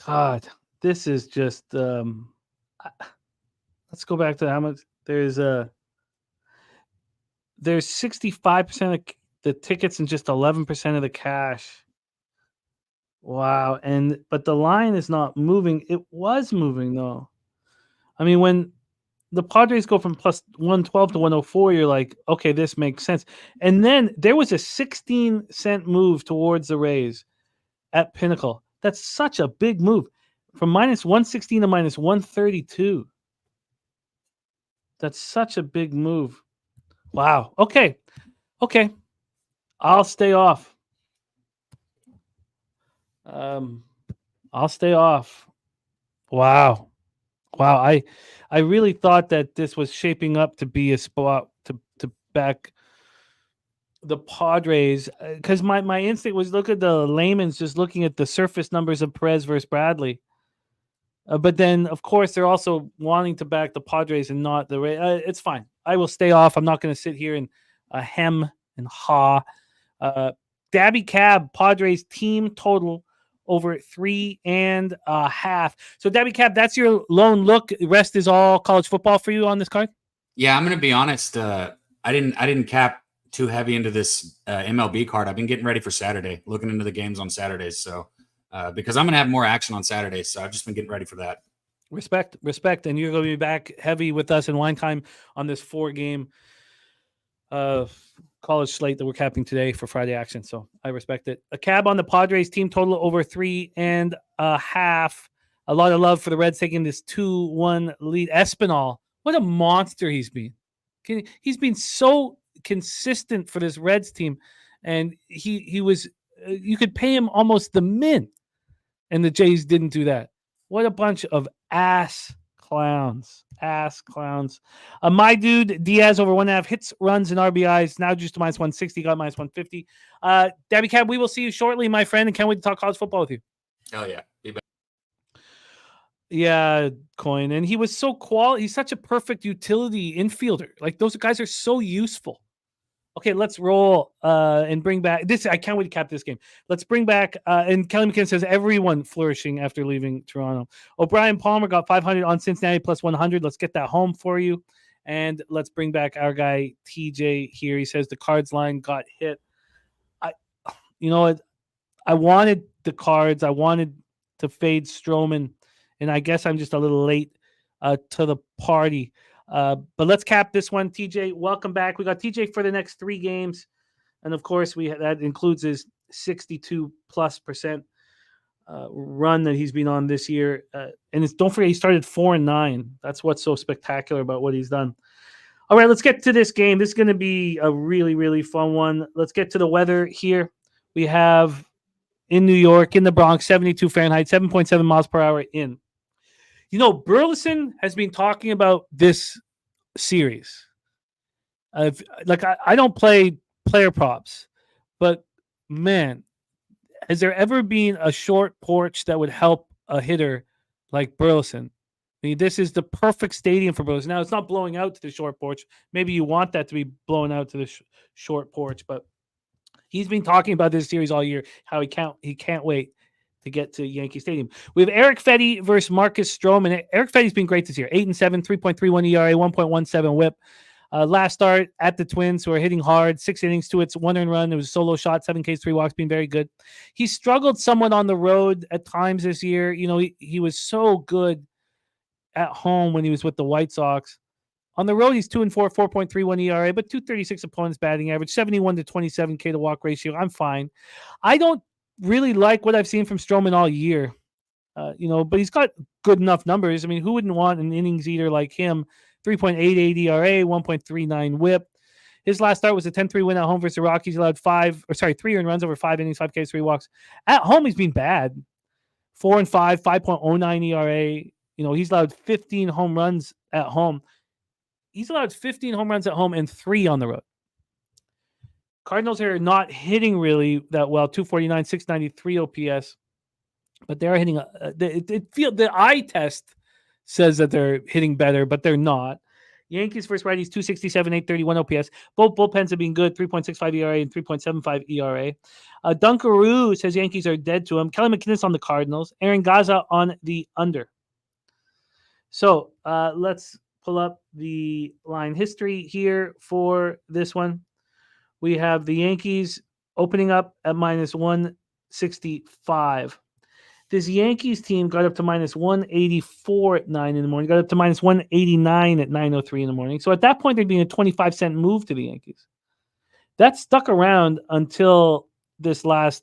God, this is just let's go back to how much there's 65% of the tickets and just 11% of the cash. Wow. But the line is not moving. It was moving though. I mean, when the Padres go from plus 112 to 104, you're like, okay, this makes sense. And then there was a 16-cent move towards the Rays at Pinnacle. That's such a big move. From minus 116 to minus 132. That's such a big move. Wow. Okay. I'll stay off. I'll stay off. Wow. I really thought that this was shaping up to be a spot to back the Padres, because my instinct was look at the layman's just looking at the surface numbers of Perez versus Bradley. But then, of course, they're also wanting to back the Padres and not the Rays. It's fine. I will stay off. I'm not going to sit here and hem and haw. Daby Cab, Padres team total over 3.5. So, Daby Cab, that's your lone look. The rest is all college football for you on this card? Yeah, I'm going to be honest. I didn't cap too heavy into this MLB card. I've been getting ready for Saturday, looking into the games on Saturdays. So, because I'm going to have more action on Saturdays. So I've just been getting ready for that. Respect. And you're going to be back heavy with us in wine time on this 4-game college slate that we're capping today for Friday action. So I respect it. A cab on the Padres team total over 3.5. A lot of love for the Reds taking this 2-1 lead. Espinal, what a monster he's been. He's been so consistent for this Reds team. And he was, you could pay him almost the mint. And the Jays didn't do that. What a bunch of ass clowns. My dude, Diaz over 1.5 hits, runs, and RBIs. Now just to minus 160, got minus 150. Daby Cab, we will see you shortly, my friend, and can't wait to talk college football with you. Hell yeah. Be back. Yeah, Coin. And he was so quality. He's such a perfect utility infielder. Like, those guys are so useful. Okay, let's roll and bring back this. I can't wait to cap this game. Let's bring back, and Kelly McKinnon says everyone flourishing after leaving Toronto. O'Brien Palmer got 500 on Cincinnati plus 100. Let's get that home for you. And let's bring back our guy TJ here. He says the Cards line got hit. You know what? I wanted the Cards. I wanted to fade Stroman, and I guess I'm just a little late to the party. But let's cap this one. TJ, welcome back. We got TJ for the next 3 games. And of course, that includes his 62+% run that he's been on this year. And don't forget, he started 4-9. That's what's so spectacular about what he's done. All right, let's get to this game. This is going to be a really, really fun one. Let's get to the weather here. We have in New York, in the Bronx, 72 Fahrenheit, 7.7 miles per hour in. You know, Burleson has been talking about this series. I don't play player props, but man, has there ever been a short porch that would help a hitter like Burleson? I mean, this is the perfect stadium for Burleson. Now, it's not blowing out to the short porch. Maybe you want that to be blown out to the short porch, but he's been talking about this series all year, how he can't wait to get to Yankee Stadium. We have Eric Fedde versus Marcus Stroman. Eric Fedde's been great this year. 8-7, 3.31 ERA, 1.17 WHIP. Last start at the Twins, who are hitting hard. 6 innings, 2 hits, 1 earned run. It was a solo shot, 7 Ks, 3 walks, being very good. He struggled somewhat on the road at times this year. You know, he was so good at home when he was with the White Sox. On the road, he's 2-4, 4.31 ERA, but 236 opponents batting average, 71 to 27 K to walk ratio. I'm fine. I don't really like what I've seen from Stroman all year, you know, but he's got good enough numbers. I mean, who wouldn't want an innings eater like him? 3.88 ERA, 1.39 WHIP. His last start was a 10-3 win at home versus the Rockies. He allowed 3 earned runs over 5 innings, 5 Ks, 3 walks. At home, he's been bad. 4-5, 5.09 ERA. You know, he's allowed 15 home runs at home. He's allowed 15 home runs at home and 3 on the road. Cardinals are not hitting really that well. 249, 693 OPS, but they're hitting. The eye test says that they're hitting better, but they're not. Yankees first righties 267, 831 OPS. Both bullpens have been good. 3.65 ERA and 3.75 ERA. Dunkaroo says Yankees are dead to him. Kelly McInnes on the Cardinals. Aaron Gaza on the under. So let's pull up the line history here for this one. We have the Yankees opening up at minus 165. This Yankees team got up to minus 184 at 9 in the morning, got up to minus 189 at 9:03 in the morning. So at that point, there'd been a 25-cent move to the Yankees. That stuck around until this last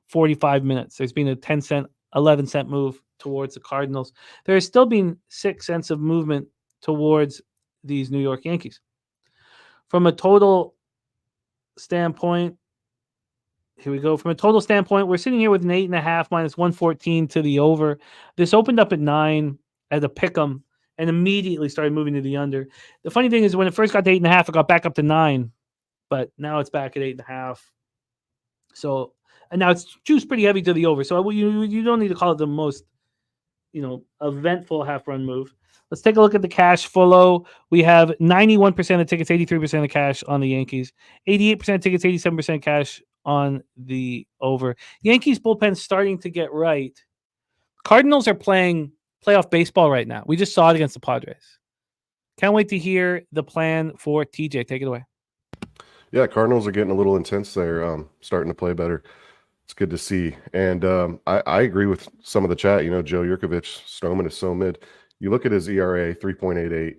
45 minutes. There's been a 10-cent, 11-cent move towards the Cardinals. There has still been 6 cents of movement towards these New York Yankees. From a total standpoint, here we go. From a total standpoint, we're sitting here with an 8.5 minus 114 to the over. This opened up at 9 at a pick'em and immediately started moving to the under. The funny thing is when it first got to 8.5, it got back up to 9, but now it's back at 8.5. So, and now it's juiced pretty heavy to the over. So you don't need to call it the most, eventful half-run move. Let's take a look at the cash follow. We have 91% of tickets, 83% of cash on the Yankees, 88% of tickets, 87% cash on the over. Yankees bullpen starting to get right. Cardinals are playing playoff baseball right now. We just saw it against the Padres. Can't wait to hear the plan for TJ. Take it away. Yeah, Cardinals are getting a little intense there, starting to play better. It's good to see. And I agree with some of the chat. Joe Yurkovich, Stroman is so mid. You look at his ERA, 3.88,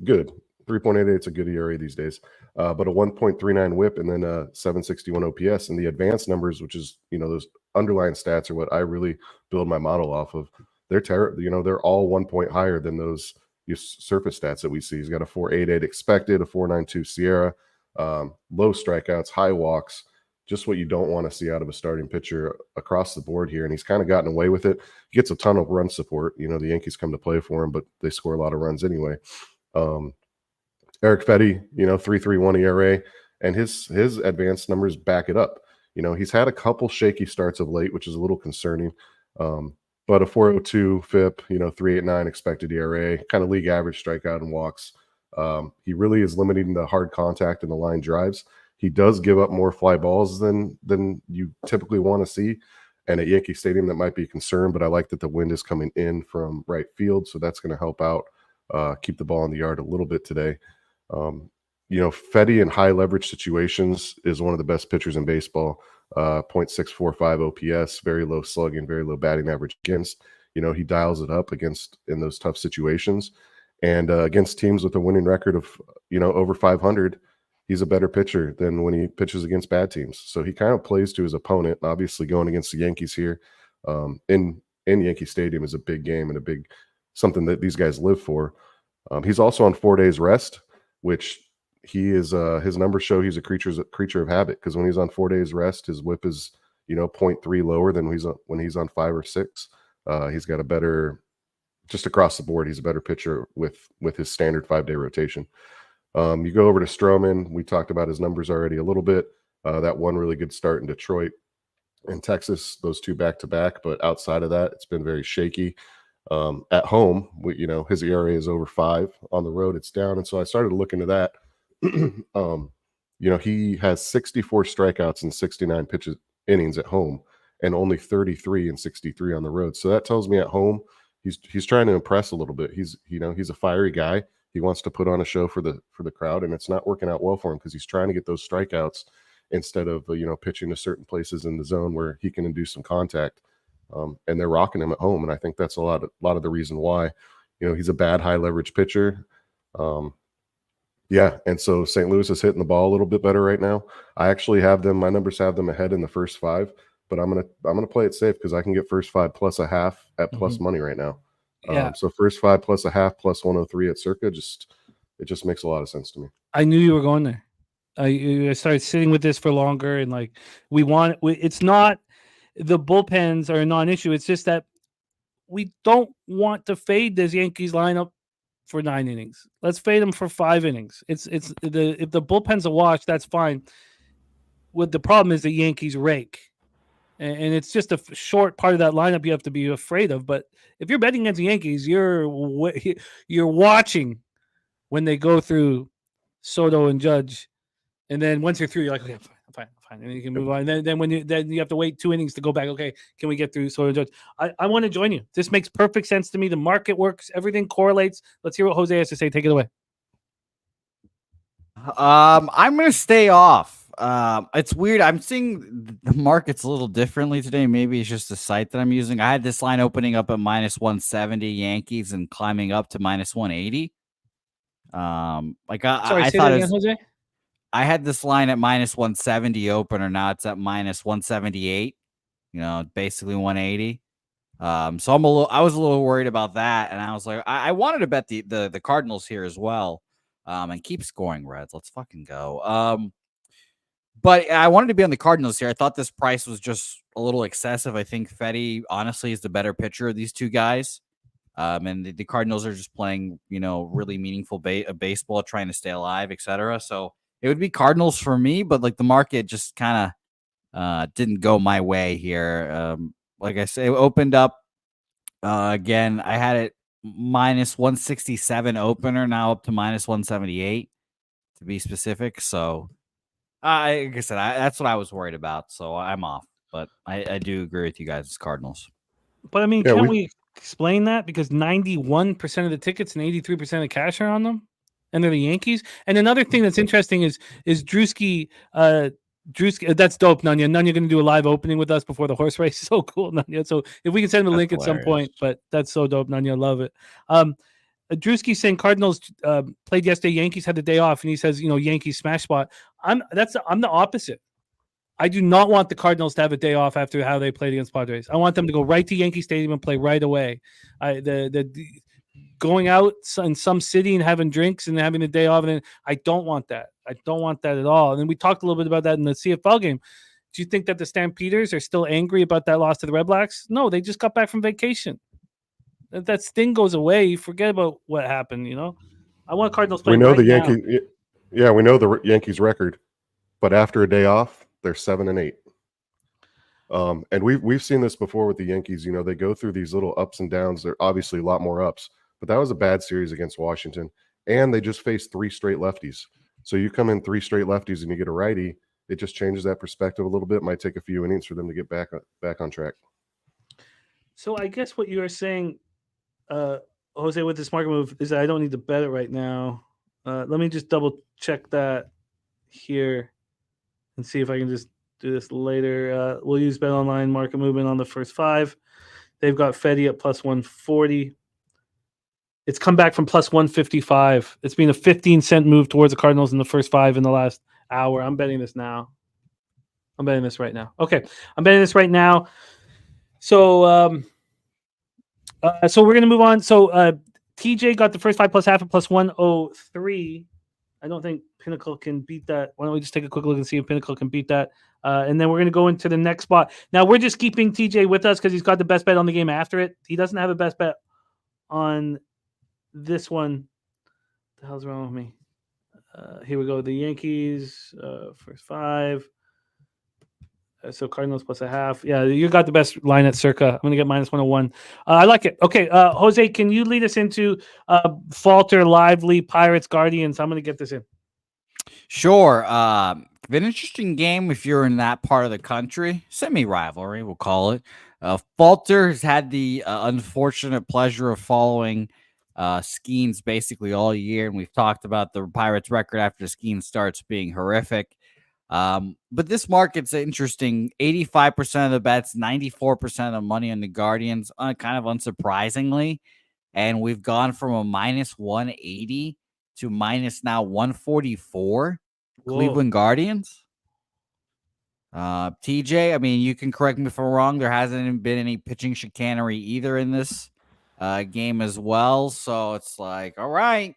good. 3.88 is a good ERA these days. But a 1.39 whip and then a 761 OPS. And the advanced numbers, which is, those underlying stats are what I really build my model off of. They're they're all 1 point higher than those surface stats that we see. He's got a 4.88 expected, a 4.92 Sierra, low strikeouts, high walks, just what you don't want to see out of a starting pitcher across the board here. And he's kind of gotten away with it. He gets a ton of run support. The Yankees come to play for him, but they score a lot of runs anyway. Eric Fedde, 3.31 ERA, and his advanced numbers back it up. He's had a couple shaky starts of late, which is a little concerning. But a 4.02 FIP, 3.89 expected ERA, kind of league average strikeout and walks. He really is limiting the hard contact and the line drives. He does give up more fly balls than you typically want to see. And at Yankee Stadium, that might be a concern, but I like that the wind is coming in from right field, so that's going to help out keep the ball in the yard a little bit today. Fedde in high leverage situations is one of the best pitchers in baseball. 0.645 OPS, very low slugging, very low batting average against. He dials it up in those tough situations. And against teams with a winning record of, over 500, he's a better pitcher than when he pitches against bad teams. So he kind of plays to his opponent. Obviously, going against the Yankees here in Yankee Stadium is a big game and a big something that these guys live for. He's also on 4 days rest, which he is. His numbers show he's a creature of habit, because when he's on 4 days rest, his whip is 0.3 lower than when he's on 5 or 6. He's got a better, just across the board, he's a better pitcher with his standard 5-day rotation. You go over to Stroman. We talked about his numbers already a little bit. That one really good start in Detroit and Texas, those 2 back-to-back. But outside of that, it's been very shaky. At home, his ERA is over 5. On the road, it's down. And so I started to look into that. He has 64 strikeouts in 69 innings at home, and only 33 and 63 on the road. So that tells me at home, he's trying to impress a little bit. He's a fiery guy. He wants to put on a show for the crowd, and it's not working out well for him because he's trying to get those strikeouts instead of pitching to certain places in the zone where he can induce some contact. And they're rocking him at home, and I think that's a lot of the reason why. He's a bad high leverage pitcher. Yeah, and so St. Louis is hitting the ball a little bit better right now. I actually have them. My numbers have them ahead in the first 5, but I'm gonna play it safe because I can get first 5 plus a half at plus money right now. Yeah. So first 5 plus a half plus 103 at circa. It just makes a lot of sense to me. I knew you were going there. I started sitting with this for longer, and like it's not the bullpens are a non-issue. It's just that we don't want to fade this Yankees lineup for 9 innings. Let's fade them for 5 innings. If the bullpen's a wash, that's fine. What the problem is, the Yankees rake, and it's just a short part of that lineup you have to be afraid of. But if you're betting against the Yankees, you're watching when they go through Soto and Judge, and then once you're through, you're like, okay, I'm fine, and then you can move on. And then when you have to wait 2 innings to go back. Okay, can we get through Soto and Judge? I want to join you. This makes perfect sense to me. The market works. Everything correlates. Let's hear what Jose has to say. Take it away. I'm gonna stay off. It's weird. I'm seeing the markets a little differently today. Maybe it's just the site that I'm using. I had this line opening up at minus 170 Yankees and climbing up to minus 180. Sorry, say that again, Jose. I had this line at minus 170 opener. Now it's at minus 178. Basically 180. So I was a little worried about that, and I was like, I wanted to bet the Cardinals here as well, and keep scoring Reds. Let's fucking go. But I wanted to be on the Cardinals here. I thought this price was just a little excessive. I think Fedde, honestly, is the better pitcher of these two guys. And the Cardinals are just playing, really meaningful baseball, trying to stay alive, etc. So it would be Cardinals for me, but like the market just kind of didn't go my way here. Like I say, it opened up again. I had it minus 167 opener, now up to minus 178 to be specific. So like I said, that's what I was worried about. So I'm off, but I do agree with you guys. It's Cardinals. But I mean, can we explain that? Because 91% of the tickets and 83% of the cash are on them, and they're the Yankees. And another thing that's interesting is Drewski. Drewski, that's dope, Nanya. Nanya going to do a live opening with us before the horse race. So cool, Nanya. So if we can send him a link hilarious. At some point, but that's so dope, Nanya. Love it. Drewski saying Cardinals played yesterday. Yankees had the day off, and he says, Yankees smash spot. I'm the opposite. I do not want the Cardinals to have a day off after how they played against Padres. I want them to go right to Yankee Stadium and play right away. Going out in some city and having drinks and having a day off, and I don't want that. I don't want that at all. And then we talked a little bit about that in the CFL game. Do you think that the Stampeders are still angry about that loss to the Red Blacks? No, they just got back from vacation. If that sting goes away, you forget about what happened. I want Cardinals playing. We know right the now. Yankees. Yeah, we know the Yankees record, but after a day off, they're 7-8. And we've seen this before with the Yankees. They go through these little ups and downs. They're obviously a lot more ups, but that was a bad series against Washington, and they just faced 3 straight lefties. So you come in 3 straight lefties and you get a righty, it just changes that perspective a little bit. It might take a few innings for them to get back on track. So I guess what you are saying, Jose, with this market move is that I don't need to bet it right now. Let me just double check that here and see if I can just do this later. We'll use Bet Online market movement on the first 5. They've got Fedde at plus 140. It's come back from plus 155. It's been a 15-cent move towards the Cardinals in the first 5 in the last hour. I'm betting this now. I'm betting this right now. Okay, I'm betting this right now. So, so we're gonna move on. So, TJ got the first 5 plus half at plus 103. I don't think Pinnacle can beat that. Why don't we just take a quick look and see if Pinnacle can beat that? And then we're going to go into the next spot. Now, we're just keeping TJ with us because he's got the best bet on the game after it. He doesn't have a best bet on this one. What the hell's wrong with me? Here we go. The Yankees, first 5. So Cardinals plus a half. Yeah, you got the best line at circa. I'm going to get minus 101. I like it. Okay, Jose, can you lead us into Falter, Lively, Pirates, Guardians? I'm going to get this in. Sure. Been an interesting game if you're in that part of the country. Semi-rivalry, we'll call it. Falter has had the unfortunate pleasure of following Skeens basically all year, and we've talked about the Pirates' record after Skeens starts being horrific. But this market's interesting. 85% of the bets, 94% of the money on the Guardians, kind of unsurprisingly. And we've gone from a minus 180 to minus now 144. Whoa. Cleveland Guardians. TJ, I mean, you can correct me if I'm wrong. There hasn't been any pitching chicanery either in this game as well. So it's like, all right.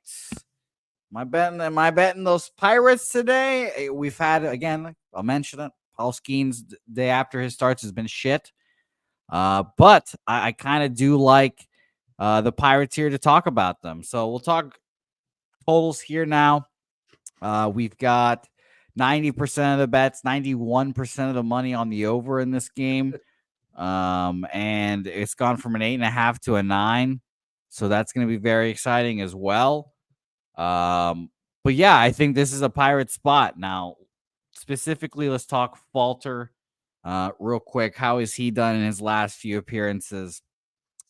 Am I betting those Pirates today? We've had, again, I'll mention it, Paul Skeens day after his starts has been shit. But I kind of do like the Pirates here to talk about them. So we'll talk totals here now. We've got 90% of the bets, 91% of the money on the over in this game. And it's gone from an 8.5 to a 9. So that's going to be very exciting as well. But yeah, I think this is a Pirate spot. Now, specifically, let's talk Falter real quick. How has he done in his last few appearances?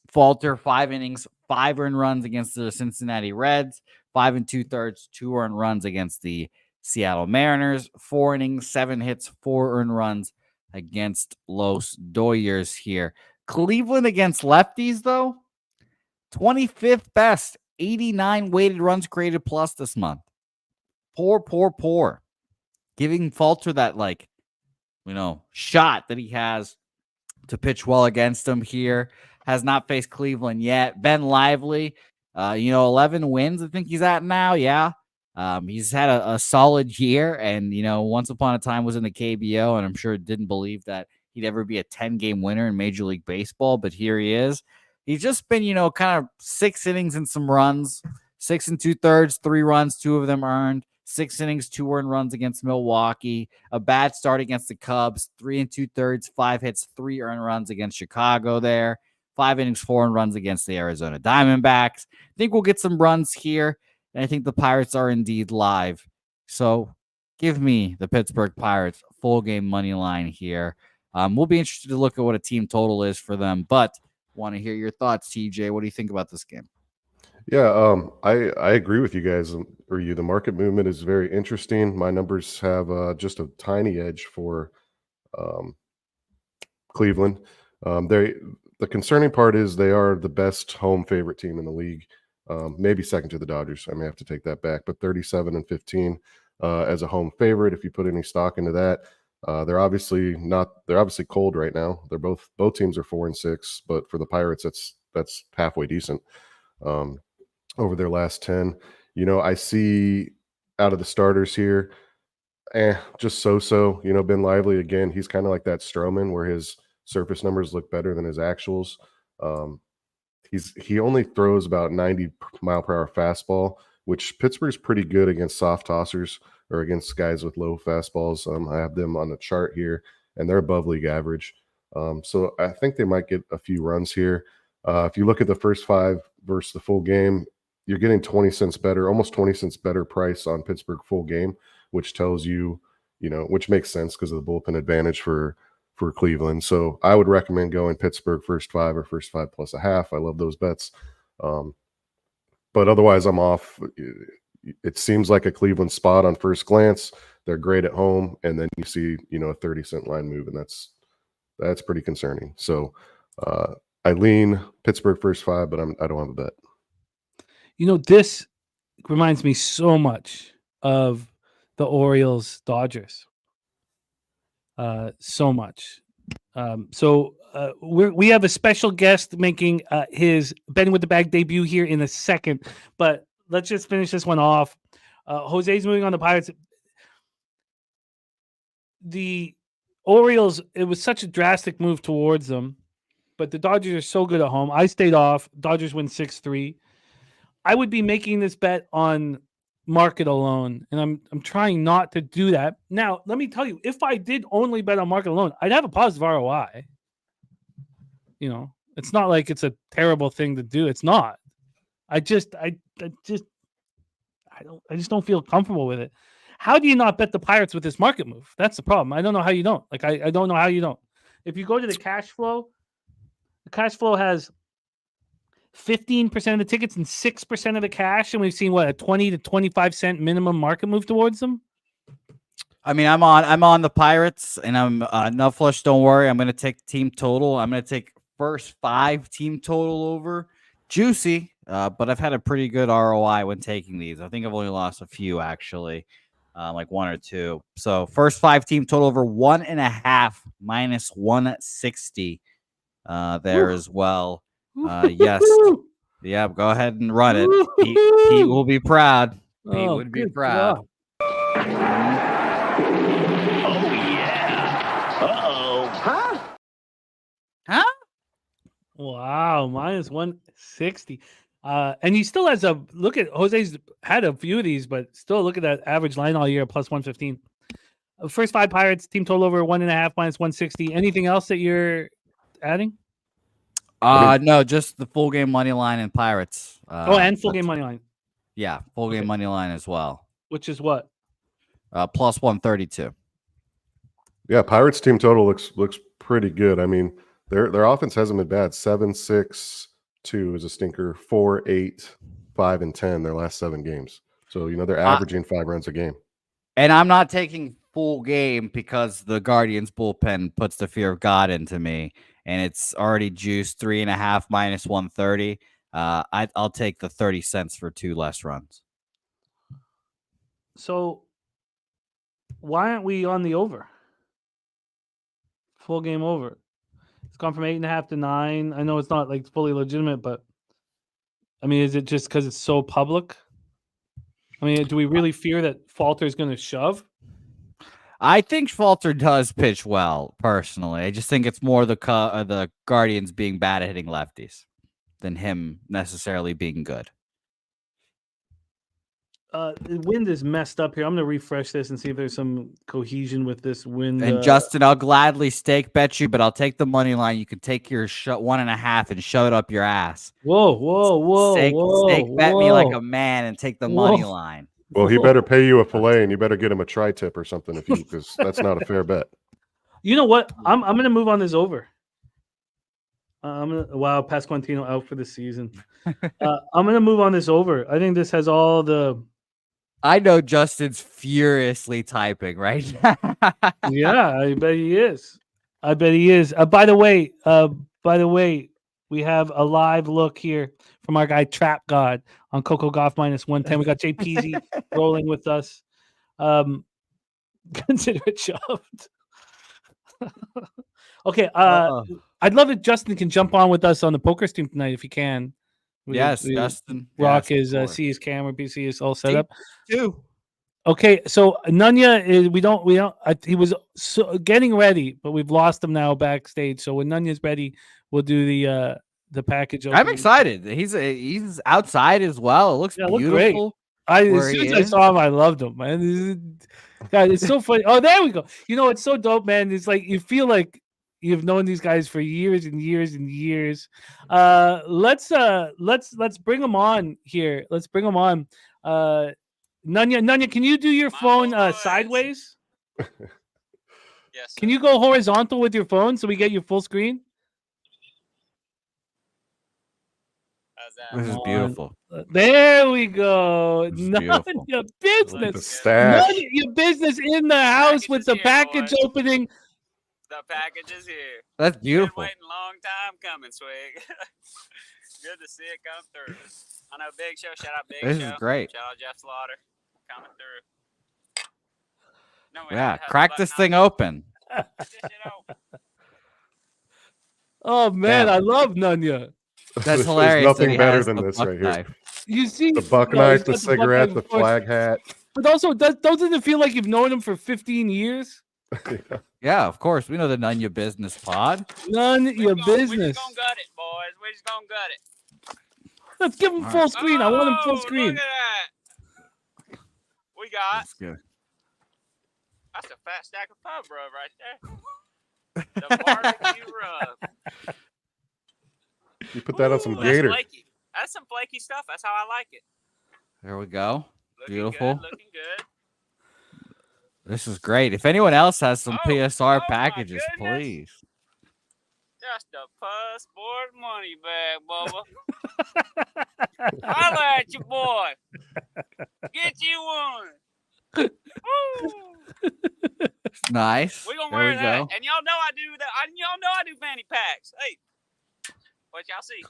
Falter, 5 innings, 5 earned runs against the Cincinnati Reds, 5 2/3, 2 earned runs against the Seattle Mariners, 4 innings, 7 hits, 4 earned runs against Los Dodgers here. Cleveland against lefties, though, 25th best, 89 weighted runs created plus this month. Poor. Giving Falter that, shot that he has to pitch well against him here. Has not faced Cleveland yet. Ben Lively, 11 wins, I think he's at now. Yeah. He's had a solid year and, once upon a time was in the KBO, and I'm sure didn't believe that he'd ever be a 10-game winner in Major League Baseball, but here he is. He's just been, kind of 6 innings and some runs, 6 2/3, 3 runs, 2 of them earned, 6 innings, 2 earned runs against Milwaukee, a bad start against the Cubs, 3 2/3, 5 hits, 3 earned runs against Chicago there, 5 innings, 4 earned runs against the Arizona Diamondbacks. I think we'll get some runs here, and I think the Pirates are indeed live. So give me the Pittsburgh Pirates full game money line here. We'll be interested to look at what a team total is for them, but want to hear your thoughts, TJ. What do you think about this game? Yeah, I agree with you guys. The market movement is very interesting. My numbers have just a tiny edge for Cleveland. The concerning part is they are the best home favorite team in the league. Maybe second to the Dodgers. I may have to take that back, but 37-15 as a home favorite. If you put any stock into that, they're obviously cold right now. They're both teams are 4-6, but for the Pirates, that's halfway decent. Over their last 10, I see out of the starters here, just so. Ben Lively again, he's kind of like that Stroman where his surface numbers look better than his actuals. He only throws about 90-mile-per-hour fastball, which Pittsburgh's pretty good against soft tossers or against guys with low fastballs. I have them on the chart here, and they're above league average. So I think they might get a few runs here. If you look at the first 5 versus the full game, you're getting 20 cents better, almost 20 cents better price on Pittsburgh full game, which tells you, which makes sense because of the bullpen advantage for Cleveland. So I would recommend going Pittsburgh first 5 or first 5 plus a half. I love those bets. But otherwise I'm off. It seems like a Cleveland spot on first glance. They're great at home. And then you see, a 30-cent line move, and that's pretty concerning. So I lean Pittsburgh first 5, but I don't have a bet. This reminds me so much of the Orioles Dodgers. So much. We have a special guest making his Ben with the Bag debut here in a second, but let's just finish this one off. Jose's moving on the Pirates. The Orioles, it was such a drastic move towards them, but the Dodgers are so good at home. I stayed off. Dodgers win 6-3. I would be making this bet on market alone, and I'm trying not to do that. Now, let me tell you, if I did only bet on market alone, I'd have a positive ROI. It's not like it's a terrible thing to do. It's not. I just don't feel comfortable with it. How do you not bet the Pirates with this market move? That's the problem. I don't know how you don't. I don't know how you don't. If you go to the cash flow has 15% of the tickets and 6% of the cash, and we've seen what, a 20 to 25 cent minimum market move towards them. I mean, I'm on the Pirates, and I'm no flush. Don't worry, I'm going to take team total. I'm going to take first 5 team total over. Juicy, but I've had a pretty good ROI when taking these. I think I've only lost a few actually, like 1 or 2. So first 5 team total over 1.5 minus 160 there as well. Yes, yeah. Go ahead and run it. Pete will be proud. Pete would be proud. Huh? Wow, minus 160. And he still has a look at Jose's had a few of these, but still look at that average line all year, plus 115. First 5 Pirates, team total over 1.5 minus 160. Anything else that you're adding? No, just the full game money line and Pirates. And full game money line. Yeah, full game money line as well. Which is what? Plus 132. Yeah, Pirates team total looks pretty good. I mean, their offense hasn't been bad. 7-6-2 is a stinker. 4-8, 5 and 10 their last 7 games. So they're averaging 5 runs a game. And I'm not taking full game because the Guardians bullpen puts the fear of God into me, and it's already juiced 3.5 minus 130. I'll take the 30 cents for 2 less runs. So why aren't we on the over? Full game over. It's gone from 8.5 to 9. I know it's not like fully legitimate, but I mean, is it just because it's so public? I mean, do we really fear that Falter is going to shove? I think Falter does pitch well, personally. I just think it's more the Guardians being bad at hitting lefties than him necessarily being good. The wind is messed up here. I'm going to refresh this and see if there's some cohesion with this wind. And Justin, I'll gladly stake bet you, but I'll take the money line. You can take your 1.5 and shove it up your ass. Whoa. Stake bet me like a man and take the money line. Well, he better pay you a fillet, and you better get him a tri-tip or something because that's not a fair bet. You know what? I'm going to move on this over. Wow, Pasquantino out for the season. I'm going to move on this over. I think this has all the. I know Justin's furiously typing right now. Yeah, I bet he is. By the way, we have a live look here from our guy Trap God on Coco Golf minus 110. We got Jay Peasy rolling with us. Consider it shoved. Okay. I'd love if Justin can jump on with us on the poker stream tonight if he can. Justin. Rock see his camera, PC is all set up. 2. Okay, so Nunya is he was getting ready, but we've lost him now backstage. So when Nunya's ready, we'll do the package opening. I'm excited. He's outside as well. It looks beautiful. As soon as I saw him, I loved him, man. God, it's so funny. Oh, there we go. It's so dope, man. It's like you feel like you've known these guys for years and years and years. Let's bring them on here. Let's bring them on. Nunya, can you do your phone sideways? Yes. Can you go horizontal with your phone so we get your full screen? How's that? This is beautiful. There we go. Nunya business. Your business in the house with the here, package boys. opening. The package is here. That's beautiful. Been waiting a long time coming, Swig. Good to see it come through. I know Big Show. Shout out Big Show. This is great. Shout out Jeff Slaughter coming through. No, Yeah, crack this thing open. Oh man, I love Nunya. That's hilarious. There's nothing better than this right here. You see The buck knife, the cigarette, the flag hat. But also, doesn't it feel like you've known him for 15 years? Yeah, of course. We know the Nunya business pod. Your business. We're just gonna gut it, boys. We're just gonna gut it. Let's give him full screen. I want him full screen. Look at that. We got. That's good. That's a fat stack of pub rub right there. The barbecue rub. You put that on some Ooh, gator. That's some flaky stuff. That's how I like it. There we go. Looking Beautiful. Good, looking good. This is great. If anyone else has some PSR my packages, goodness. please. Yeah, That's the Pub Sport money bag, Bubba. Holla at you, boy. Get you one. Woo. Nice. We gonna There wear we that, go. and y'all know I do that. Y'all know I do fanny packs. Hey, what y'all see?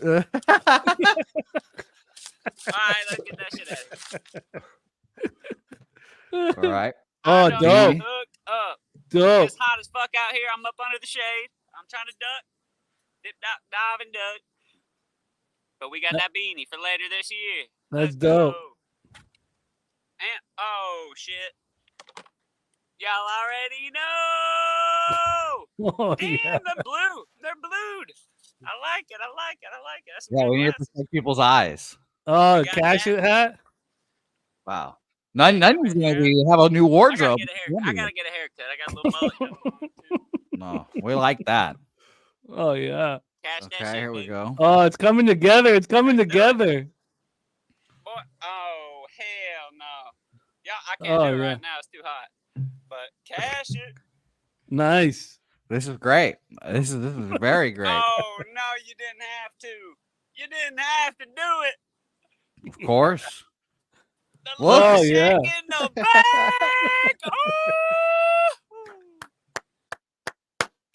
All right, let's get that shit out of here. All right. Oh, I know dope. I'm hooked up. Dope. It's hot as fuck out here. I'm up under the shade. I'm trying to duck, dip, dive, and duck. But we got that beanie for later this year. That's Let's dope. go. And oh shit, y'all already know. Oh, Damn, yeah. they're blue. They're blued. I like it. I like it. I like it. That's Yeah, good we need to glasses. protect people's eyes. Oh, You got cash that? it hat. Wow. None is going to have a new wardrobe. I gotta get a haircut. I got a little mullet going on too. No, we like that. Oh, yeah. Cash that Okay, shit, here we baby. go. Oh, it's coming together. It's coming together. Boy, oh hell no. Yeah, I Oh, can't do it yeah. right now. It's too hot. But cash it. Nice. This is great. This is very great. Oh no, you didn't have to. You didn't have to do it. Of course. The Look. little Oh, shit yeah. in the back. Oh.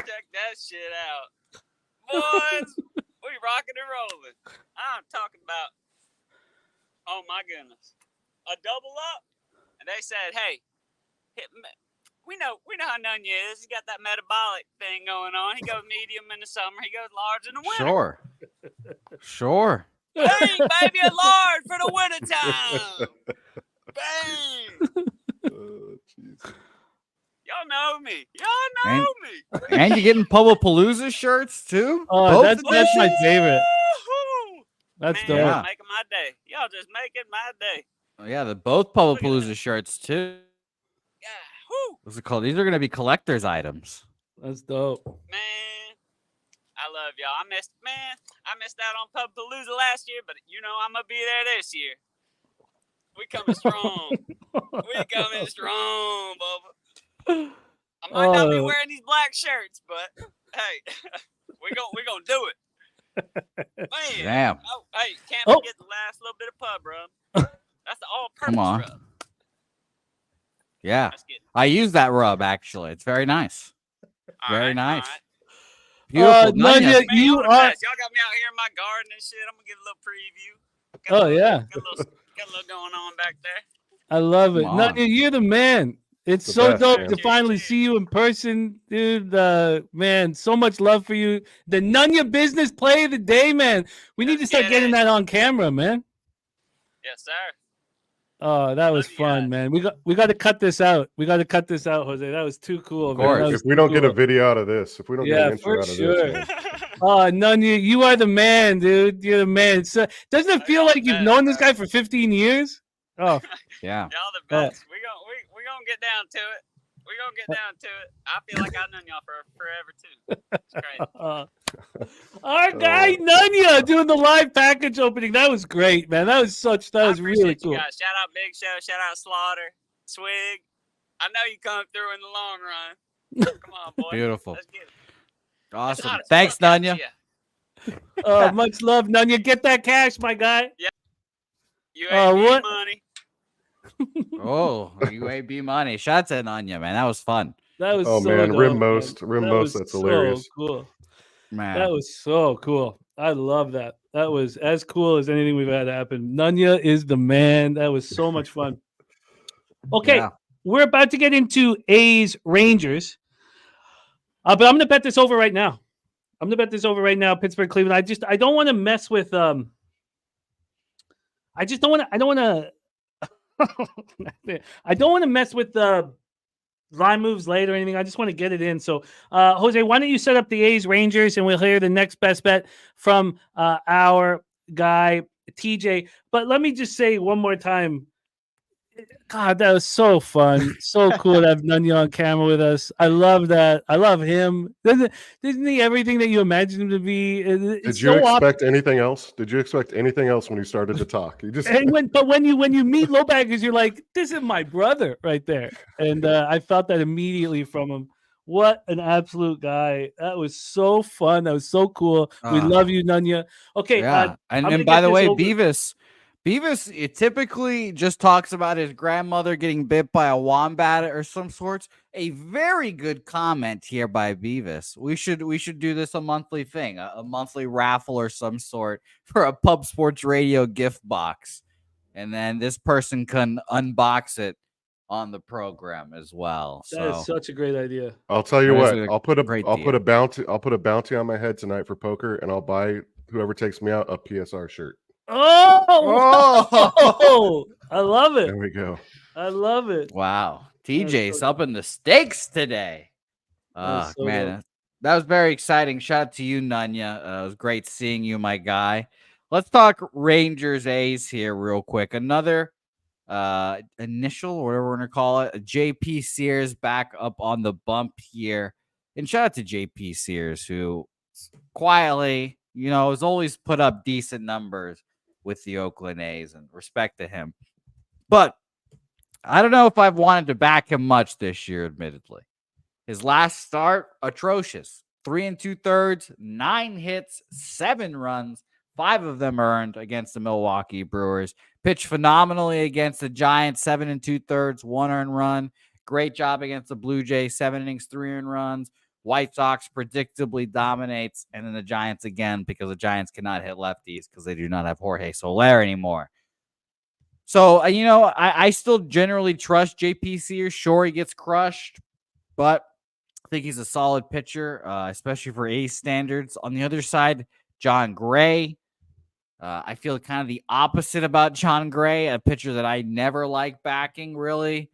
Check that shit out. Boys, we rocking and rolling. I'm talking about, oh my goodness, a double up. And they said, hey, we know how Nunya is. He's got that metabolic thing going on. He goes medium in the summer. He goes large in the winter. Sure. Bang, baby, a large for the winter time. Bang. Oh, jeez. Y'all know me. Y'all know me. And you're getting Pubapalooza shirts too? Oh, Both that's my editions? favorite. Woo-hoo. That's Man, dope. Yeah. y'all making my day. Y'all just making my day. Oh, yeah, both Look at Pubapalooza that. shirts too. Yeah. Whoo. What's it called? These are going to be collector's items. That's dope. Man, I love y'all. I missed out on Pubapalooza last year, but you know I'm gonna be there this year. We coming strong. We coming strong, Bubba. I might not be Oh. wearing these black shirts, but hey, we gonna do it. Man, Damn. oh, hey, can't Oh. forget the last little bit of pub rub. That's the all-purpose Come on. rub. Yeah. Let's get it. I use that rub actually. It's very nice. All Very right, nice. all right. Beautiful. Nunya, Nunya. Man, you y'all the are. best. Y'all got me out here in my garden and shit. I'm gonna give a little preview. Oh, yeah. Got a little going on back there. I love it. Come on. Nunya, you're the man. It's The so best, dope man. to finally see you in person, dude. Man, so much love for you. The Nunya business play of the day, man. We need to Let's start get getting it. that on camera, man. Yes, sir. Oh, that was Love you fun, guys. man. We got to cut this out. We got to cut this out, Jose. That was too cool, Of man. course. That was If we don't too get a cool. video out of this, if we don't get Yeah, an intro for out of sure. this, man. Oh, Nunya, you are the man, dude. You're the man. So, doesn't it Oh, feel y'all like the you've best, known this bro. guy for 15 years? Oh, Yeah. Y'all the Oh. best. We gonna get down to it. We gonna get down to it. I feel like I've known y'all for forever too. It's crazy. our guy Nunya doing the live package opening. That was great, man. That was I really appreciate cool. you guys. Shout out Big Show. Shout out Slaughter. Swig. I know you come through in the long run. Come on, boy. Beautiful. Let's get it. It's Awesome. hot as Thanks, fuck out Nunya. here. Much love, Nunya. Get that cash, my guy. UAB what? money. Oh, UAB money. Shout out to Nunya, man. That was fun. That was Oh, so man, dope, rim most, man. rim That most, was that's hilarious. Cool. Man. That was so cool. I love that. That was as cool as anything we've had happen. Nunya is the man. That was so much fun. Okay, Yeah. we're about to get into A's Rangers. But I'm gonna bet this over right now. Pittsburgh, Cleveland. I don't want to mess with I don't want to mess with the line moves late or anything. I just want to get it in. So, Jose, why don't you set up the A's Rangers and we'll hear the next best bet from our guy TJ. But let me just say one more time. God, that was so fun. So cool to have Nunya on camera with us. I love that. I love him. Isn't he everything that you imagined him to be? Did you expect anything else? Did you expect anything else when you started to talk? You just But when you meet Lopez, you're like, this is my brother right there. And I felt that immediately from him What an absolute guy. That was so fun. That was so cool. We love you, Nunya. Okay. Yeah. And by the way, Beavis, it typically just talks about his grandmother getting bit by a wombat or some sorts. A very good comment here by Beavis. We should do this a monthly thing, a monthly raffle or some sort for a Pub Sports Radio gift box. And then this person can unbox it on the program as well. That is such a great idea. I'll tell you what, I'll put a bounty on my head tonight for poker, and I'll buy whoever takes me out a PSR shirt. Oh, I love it. There we go. I love it. Wow. TJ's up in the stakes today. That was Man, that was very exciting. Shout out to you, Nunya. It was great seeing you, my guy. Let's talk Rangers A's here real quick. Another initial, or whatever we're going to call it, JP Sears back up on the bump here. And shout out to JP Sears, who quietly, has always put up decent numbers with the Oakland A's, and respect to him. But I don't know if I've wanted to back him much this year, admittedly. His last start, atrocious. 3 2/3, 9 hits, 7 runs, 5 of them earned against the Milwaukee Brewers. Pitched phenomenally against the Giants, 7 2/3, 1 earned run. Great job against the Blue Jays, 7 innings, 3 earned runs. White Sox predictably dominates, and then the Giants again, because the Giants cannot hit lefties because they do not have Jorge Soler anymore. So, I still generally trust JP Sears. Sure, he gets crushed, but I think he's a solid pitcher, especially for A's standards. On the other side, John Gray. I feel kind of the opposite about John Gray, a pitcher that I never like backing, really.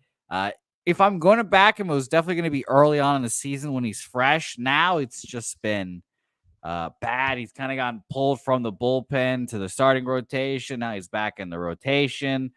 If I'm going to back him, it was definitely going to be early on in the season when he's fresh. Now it's just been bad. He's kind of gotten pulled from the bullpen to the starting rotation. Now he's back in the rotation.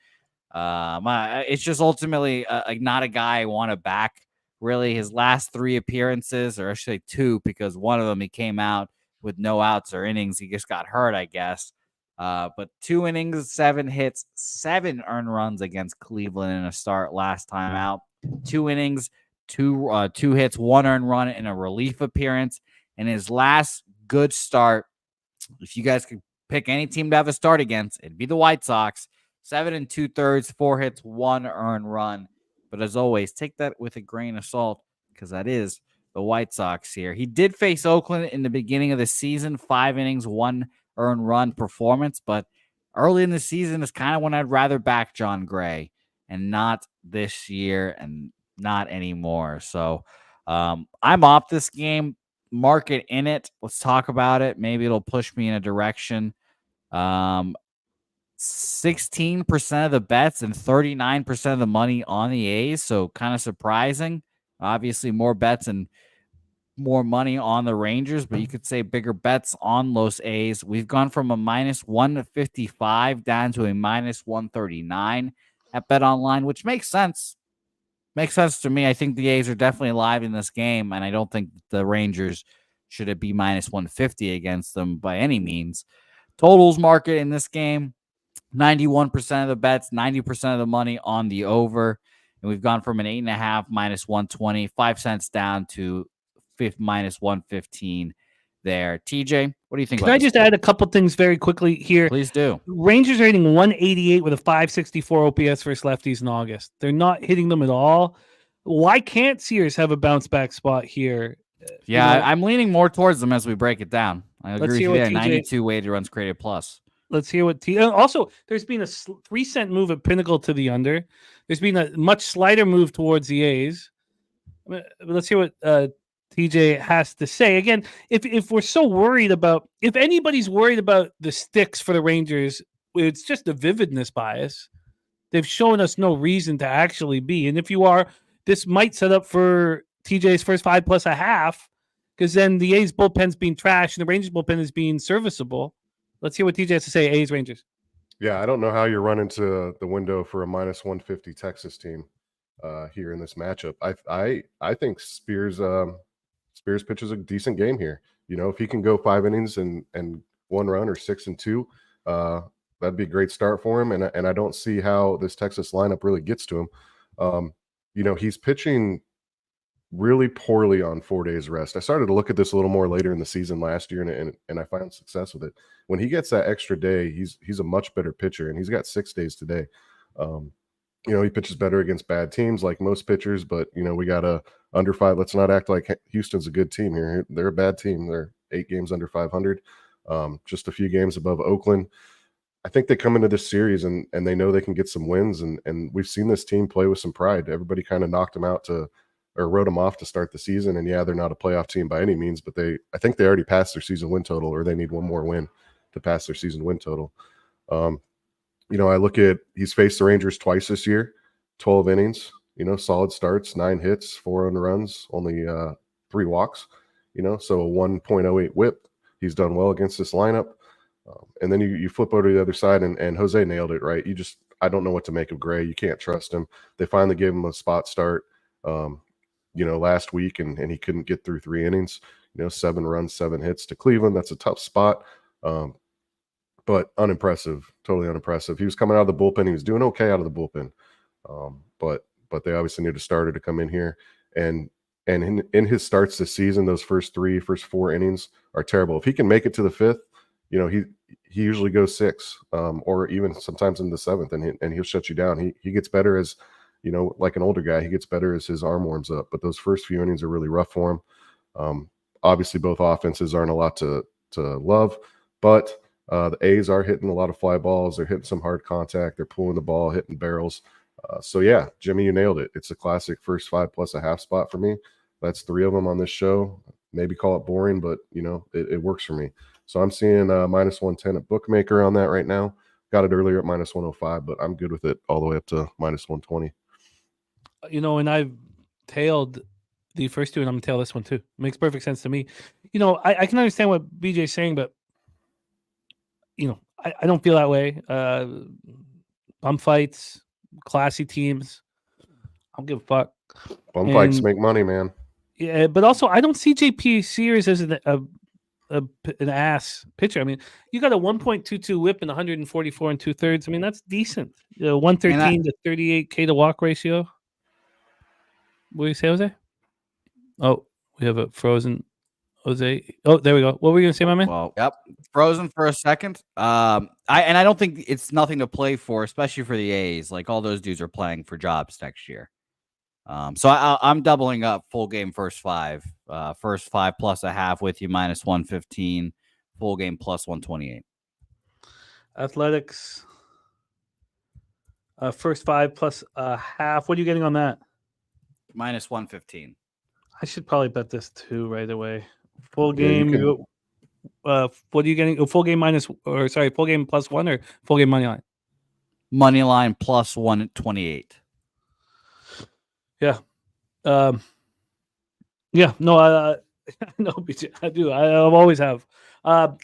It's just ultimately not a guy I want to back, really. His last 3 appearances, or I should say 2, because one of them he came out with no outs or innings. He just got hurt, I guess. But 2 innings, 7 hits, 7 earned runs against Cleveland in a start last time out. 2 innings, 2 hits, 1 earned run in a relief appearance. And his last good start, if you guys could pick any team to have a start against, it'd be the White Sox. 7 2/3, 4 hits, 1 earned run. But as always, take that with a grain of salt, because that is the White Sox here. He did face Oakland in the beginning of the season, 5 innings, 1 earned run performance, but early in the season is kind of when I'd rather back John Gray, and not this year and not anymore. So I'm off this game. Market in it. Let's talk about it. Maybe it'll push me in a direction. 16% of the bets and 39% of the money on the A's. So kind of surprising. Obviously more bets and more money on the Rangers, but you could say bigger bets on Los A's. We've gone from a -155 down to a -139 at BetOnline, which makes sense. Makes sense to me. I think the A's are definitely alive in this game, and I don't think the Rangers should it be -150 against them by any means. Totals market in this game, 91% of the bets, 90% of the money on the over. And we've gone from an 8.5 -120, 5 cents down to -115 there. TJ, what do you think? Can I just add a couple things very quickly here? Please do. Rangers are hitting 188 with a 564 OPS versus lefties in August. They're not hitting them at all. Why can't Sears have a bounce back spot here? Yeah, I'm leaning more towards them as we break it down. I agree with you there. TJ 92 weighted runs created plus. Let's hear what also, there's been a 3-cent move at Pinnacle to the under. There's been a much slighter move towards the A's. Let's hear what TJ has to say. Again, if we're so worried about, if anybody's worried about the sticks for the Rangers, it's just a vividness bias. They've shown us no reason to actually be. And if you are, this might set up for TJ's first 5 plus a half, because then the A's bullpen's being trashed and the Rangers bullpen is being serviceable. Let's hear what TJ has to say. A's Rangers. Yeah, I don't know how you're running to the window for a -150 Texas team here in this matchup. I think Spears pitches a decent game here. You know, if he can go 5 innings and 1 run, or 6 and 2, that'd be a great start for him. And I don't see how this Texas lineup really gets to him. You know, he's pitching really poorly on 4 days rest. I started to look at this a little more later in the season last year, and I found success with it. When he gets that extra day, he's a much better pitcher, and he's got 6 days today. He pitches better against bad teams like most pitchers, but we got a under 5. Let's not act like Houston's a good team here. They're a bad team. They're 8 games under 500, just a few games above Oakland. I think they come into this series and they know they can get some wins, and we've seen this team play with some pride. Everybody kind of knocked them out or wrote them off to start the season, and yeah, they're not a playoff team by any means, but I think they already passed their season win total, or they need one more win to pass their season win total. I look at, he's faced the Rangers twice this year, 12 innings, solid starts, 9 hits, 4 earned runs, only 3 walks, so a 1.08 whip. He's done well against this lineup. And then you flip over to the other side, and Jose nailed it, right? I don't know what to make of Gray. You can't trust him. They finally gave him a spot start, last week, and he couldn't get through 3 innings, 7 runs, 7 hits to Cleveland. That's a tough spot. But unimpressive, totally unimpressive. He was coming out of the bullpen. He was doing okay out of the bullpen. But they obviously need a starter to come in here. And in his starts this season, those first 4 innings are terrible. If he can make it to the 5th, he usually goes 6, or even sometimes in the 7th, and he'll shut you down. He gets better as, like an older guy, he gets better as his arm warms up. But those first few innings are really rough for him. Obviously, both offenses aren't a lot to love, but the A's are hitting a lot of fly balls. They're hitting some hard contact. They're pulling the ball, hitting barrels. So yeah, Jimmy, you nailed it. It's a classic first 5 plus a half spot for me. That's 3 of them on this show. Maybe call it boring, but it works for me. So I'm seeing minus 110 at Bookmaker on that right now. Got it earlier at minus 105, but I'm good with it all the way up to minus 120. And I've tailed the first 2, and I'm going to tail this one too. Makes perfect sense to me. I can understand what BJ's saying, but, I don't feel that way. Bum fights, classy teams. I don't give a fuck. Bum fights make money, man. Yeah, but also I don't see JP Sears as an ass pitcher. I mean, you got a 1.22 whip and 144 and 2/3. I mean, that's decent. 113 to 38 K to walk ratio. What do you say, Jose? Oh, we have a frozen Jose. Oh, there we go. What were you gonna say, my man? Well, yep, frozen for a second. I don't think it's nothing to play for, especially for the A's. Like, all those dudes are playing for jobs next year. So I'm doubling up full game first 5 plus a half with you, minus 115, full game plus 128. Athletics, first 5 plus a half. What are you getting on that? Minus 115. I should probably bet this too right away. Full game. What are you getting? Full game full game plus 1 or full game money line? Money line plus 128. Yeah. Yeah. No, I know, BJ. I do. I always have. I'm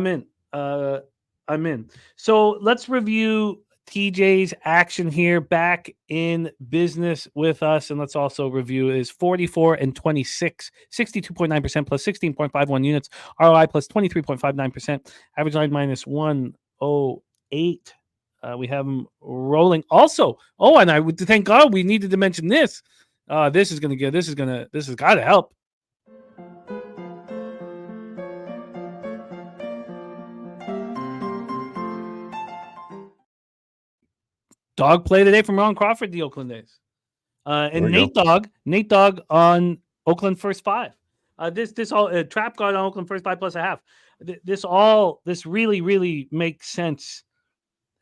in. I'm in. So let's review TJ's action here, back in business with us. And let's also review his 44 and 26, 62.9% plus 16.51 units, ROI plus 23.59%, average line minus 108. We have him rolling. Also, and I would thank God we needed to mention this. This has got to help. Dog play today from Ron Crawford, the Oakland A's. And Nate Dogg on Oakland first 5. This all trap guard on Oakland first 5 plus a half. This really, really makes sense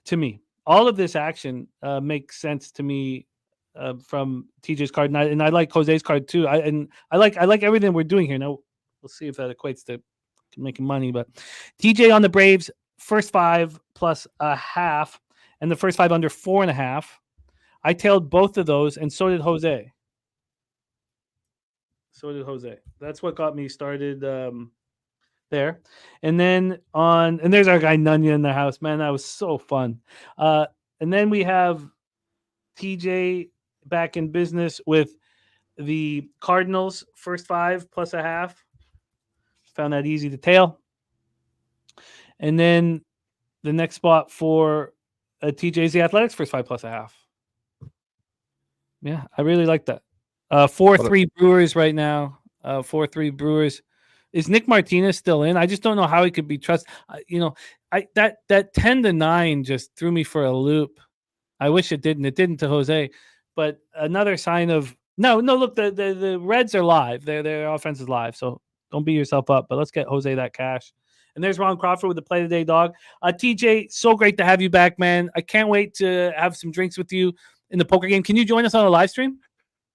to me. All of this action makes sense to me from TJ's card, and I like Jose's card too. I like everything we're doing here. Now we'll see if that equates to making money. But TJ on the Braves first 5 plus a half, and the first 5 under 4.5. I tailed both of those, and so did Jose. That's what got me started there. And then and there's our guy Nunya in the house. Man, that was so fun. And then we have TJ back in business with the Cardinals first 5 plus a half. Found that easy to tail. And then the next spot for TJ's the Athletics first 5 plus a half. Yeah, I really like that. 4-3 Brewers right now. 4-3 Brewers. Is Nick Martinez still in? I just don't know how he could be trusted. That 10-9 just threw me for a loop. I wish it didn't. It didn't to Jose, but another sign of no. Look, the Reds are live. Their offense is live. So don't beat yourself up. But let's get Jose that cash. And there's Ron Crawford with the play today, dog. TJ, so great to have you back, man. I can't wait to have some drinks with you in the poker game. Can you join us on a live stream?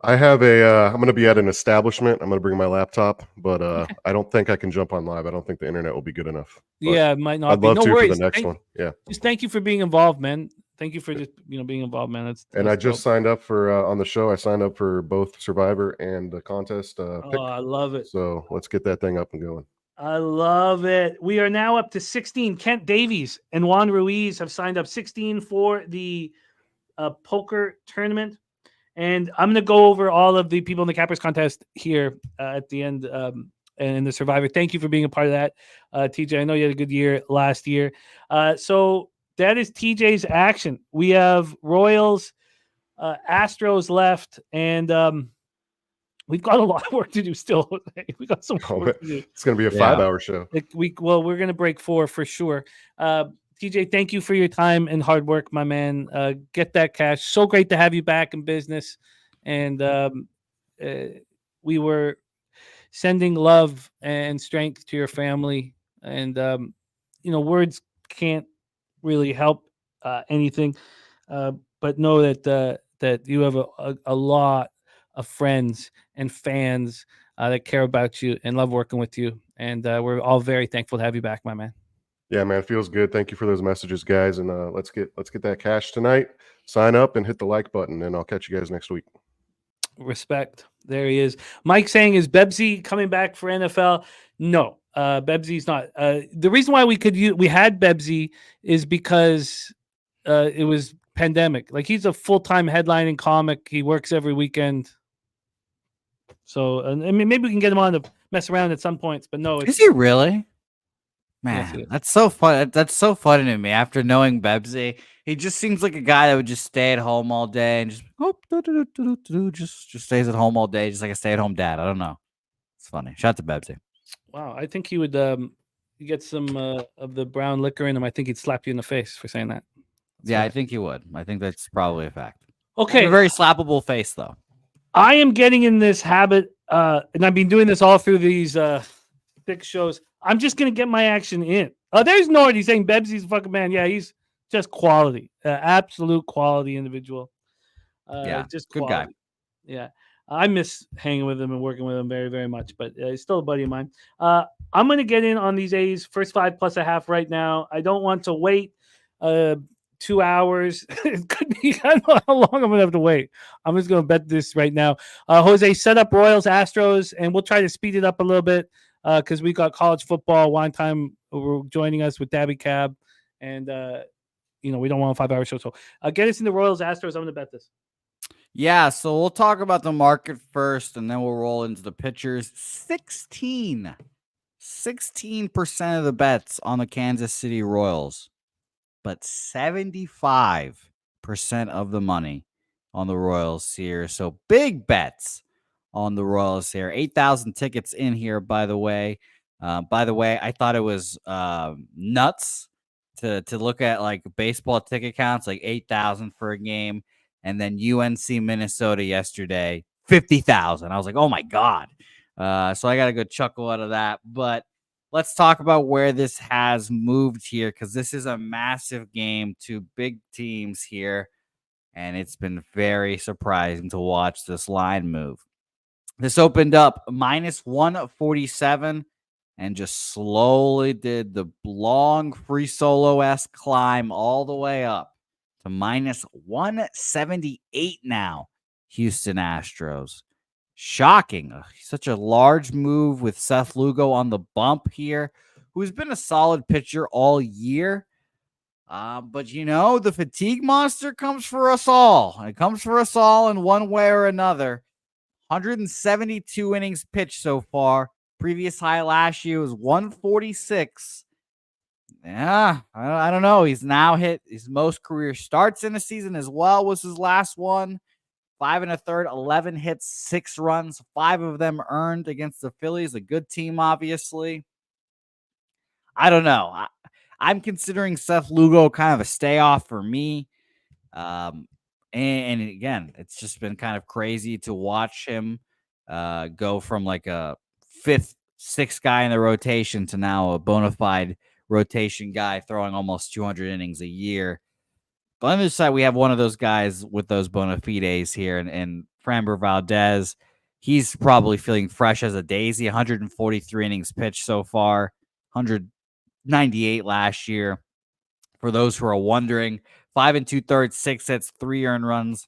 I have I'm going to be at an establishment. I'm going to bring my laptop, but okay. I don't think I can jump on live. I don't think the internet will be good enough. Yeah, it might not I'd be. love No to worries. for the next one. Yeah. Just thank you for being involved, man. Thank you for just being involved, man. That's I just signed up for on the show. I signed up for both Survivor and the contest. Pick. I love it. So let's get that thing up and going. I love it. We are now up to 16. Kent Davies and Juan Ruiz have signed up 16 for the poker tournament. And I'm going to go over all of the people in the Cappers contest here at the end and the Survivor. Thank you for being a part of that, TJ. I know you had a good year last year. So that is TJ's action. We have Royals, Astros left, and we've got a lot of work to do still. We got some work to do. It's going to be a 5-hour show. We're going to break 4 for sure. TJ, thank you for your time and hard work, my man. Get that cash. So great to have you back in business. And we were sending love and strength to your family. And, words can't really help anything. But know that you have a lot of friends and fans that care about you and love working with you. And we're all very thankful to have you back, my man. Yeah, man, it feels good. Thank you for those messages, guys. And let's get that cash tonight. Sign up and hit the like button, and I'll catch you guys next week. Respect. There he is. Mike saying, is Bebsy coming back for NFL? No, Bebsy's not. The reason why we had Bebsy is because it was pandemic. Like, he's a full-time headlining comic. He works every weekend. So, I mean, maybe we can get him on to mess around at some points, but no. Is he really? Man, yes, that's so fun. That's so funny to me. After knowing Bebsy, he just seems like a guy that would just stay at home all day and just stays at home all day, just like a stay-at-home dad. I don't know. It's funny. Shout out to Bebsy. Wow, I think he would get some of the brown liquor in him. I think he'd slap you in the face for saying that. I think he would. I think that's probably a fact. Okay. A very slappable face, though. I am getting in this habit, and I've been doing this all through these thick shows. I'm just going to get my action in. There's Nord. He's saying Bebsy's a fucking man. Yeah, he's just quality. Absolute quality individual. Just good quality. guy. Yeah. I miss hanging with him and working with him very, very much, but he's still a buddy of mine. I'm going to get in on these A's, first 5 plus a half right now. I don't want to wait 2 hours. It could be, I don't know how long I'm going to have to wait. I'm just going to bet this right now. Jose, set up Royals, Astros, and we'll try to speed it up a little bit because we got college football one time joining us with Daby Cab, and we don't want a 5-hour show. So get us into Royals, Astros. I'm going to bet this. Yeah, so we'll talk about the market first, and then we'll roll into the pitchers. 16% of the bets on the Kansas City Royals, but 75% of the money on the Royals here. So big bets on the Royals here. 8,000 tickets in here, by the way. I thought it was nuts to look at like baseball ticket counts, like 8,000 for a game. And then UNC Minnesota yesterday, 50,000. I was like, oh my God. So I got a good chuckle out of that. But let's talk about where this has moved here, because this is a massive game, 2 big teams here. And it's been very surprising to watch this line move. This opened up minus 147 and just slowly did the long free solo-esque climb all the way up to minus 178 now. Houston Astros. Shocking. Such a large move with Seth Lugo on the bump here, who's been a solid pitcher all year. But the fatigue monster comes for us all. It comes for us all in one way or another. 172 innings pitched so far. Previous high last year was 146. Yeah, I don't know. He's now hit his most career starts in a season as well. Was his last one. 5 1/3, 11 hits, 6 runs, 5 of them earned against the Phillies. A good team, obviously. I don't know. I'm considering Seth Lugo kind of a stay off for me. And again, it's just been kind of crazy to watch him go from like a 5th, 6th guy in the rotation to now a bona fide rotation guy throwing almost 200 innings a year. But on the other side, we have one of those guys with those bona fides here, and Framber Valdez. He's probably feeling fresh as a daisy. 143 innings pitched so far, 198 last year. For those who are wondering, 5 2/3, 6 hits, 3 earned runs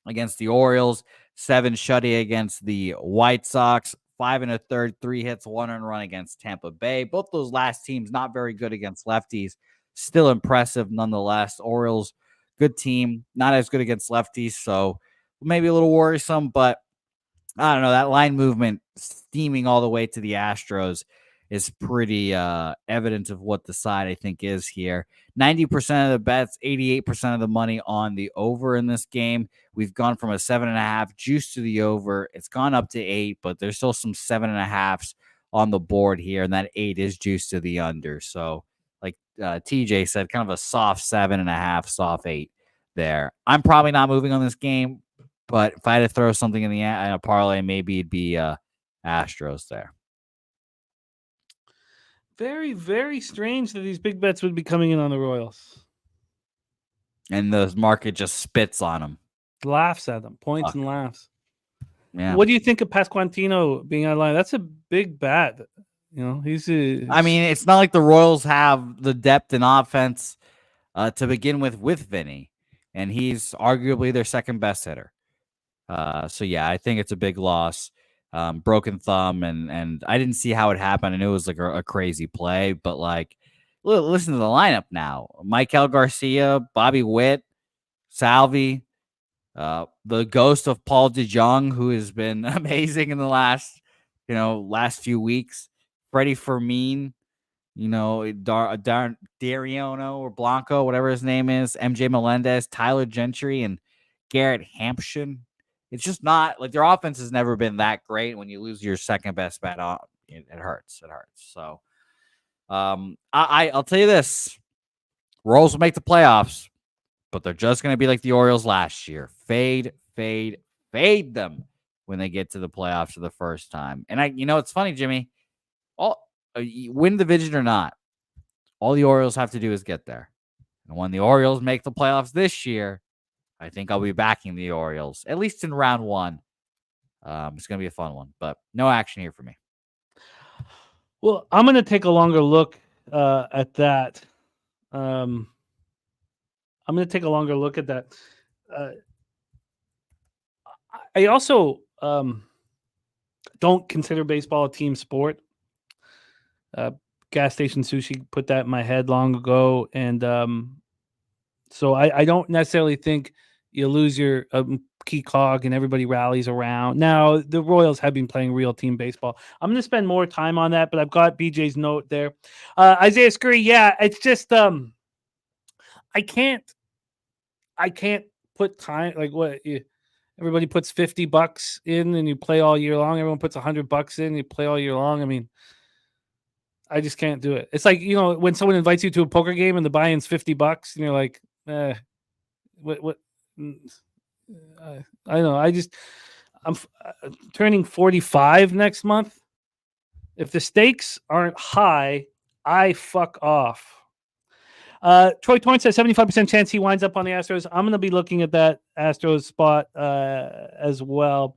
against the Orioles, 7 shutty against the White Sox, 5 1/3, 3 hits, 1 earned run against Tampa Bay. Both those last teams not very good against lefties. Still impressive nonetheless. Orioles, good team, not as good against lefties, so maybe a little worrisome, but I don't know. That line movement steaming all the way to the Astros is pretty evident of what the side I think is here. 90% of the bets, 88% of the money on the over in this game. We've gone from a 7.5 juice to the over. It's gone up to 8, but there's still some 7.5s on the board here, and that 8 is juiced to the under. So, like TJ said, kind of a soft 7.5, soft 8 there. I'm probably not moving on this game, but if I had to throw something in a parlay, maybe it'd be Astros there. Very, very strange that these big bets would be coming in on the Royals. And the market just spits on them. Laughs at them. Points and laughs. Yeah. What do you think of Pasquantino being online? That's a big bat. You know, I mean, it's not like the Royals have the depth in offense to begin with Vinny. And he's arguably their second best hitter. So, yeah, I think it's a big loss. Broken thumb, and I didn't see how it happened. I knew it was like a crazy play, but like, listen to the lineup now: Michael Garcia, Bobby Witt, Salvi, the ghost of Paul DeJong, who has been amazing in the last few weeks. Freddie Fermin, Dariano or Blanco, whatever his name is, MJ Melendez, Tyler Gentry, and Garrett Hampson. It's just not like their offense has never been that great. When you lose your second best bat on, it hurts. It hurts. So, I'll tell you this: Royals will make the playoffs, but they're just going to be like the Orioles last year. Fade them when they get to the playoffs for the first time. And it's funny, Jimmy. Win the division or not, all the Orioles have to do is get there. And when the Orioles make the playoffs this year, I think I'll be backing the Orioles, at least in round 1. It's going to be a fun one, but no action here for me. Well, I'm going to take a longer look at that. I'm going to take a longer look at that. I also don't consider baseball a team sport. Gas Station Sushi put that in my head long ago, and so I don't necessarily think you lose your key cog and everybody rallies around. Now, the Royals have been playing real team baseball. I'm going to spend more time on that, but I've got BJ's note there. Isaiah Scurry, yeah, it's just I can't put time like what everybody puts $50 in and you play all year long. Everyone puts $100 in, you play all year long. I mean, I just can't do it. It's like, when someone invites you to a poker game and the buy-in's $50 and you're like, what? I don't know. I'm turning 45 next month. If the stakes aren't high, I fuck off. Troy Torrance says 75% chance he winds up on the Astros. I'm going to be looking at that Astros spot as well.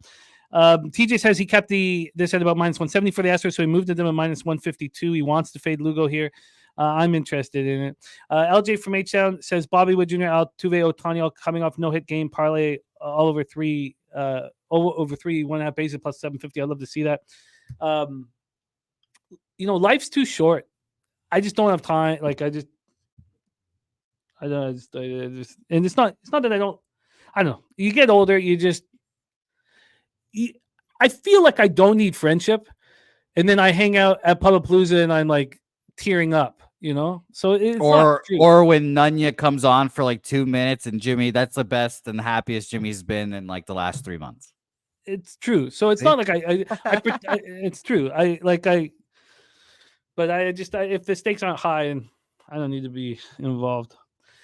TJ says he kept this at about -170 for the Astros, so he moved to them at -152. He wants to fade Lugo here. I'm interested in it. LJ from H-Town says Bobby Wood Jr., Altuve, Ohtani coming off no-hit game parlay all over 3, over 3, 1.5 bases plus 750. I'd love to see that. Life's too short. I just don't have time. Like and it's not that I don't know. You get older, I feel like I don't need friendship. And then I hang out at Pubapalooza and I'm like tearing up So it's not true. Or when Nunya comes on for like 2 minutes and Jimmy, that's the best and the happiest Jimmy's been in like the last 3 months. It's true. So it's not like it's true. But if the stakes aren't high, and I don't need to be involved.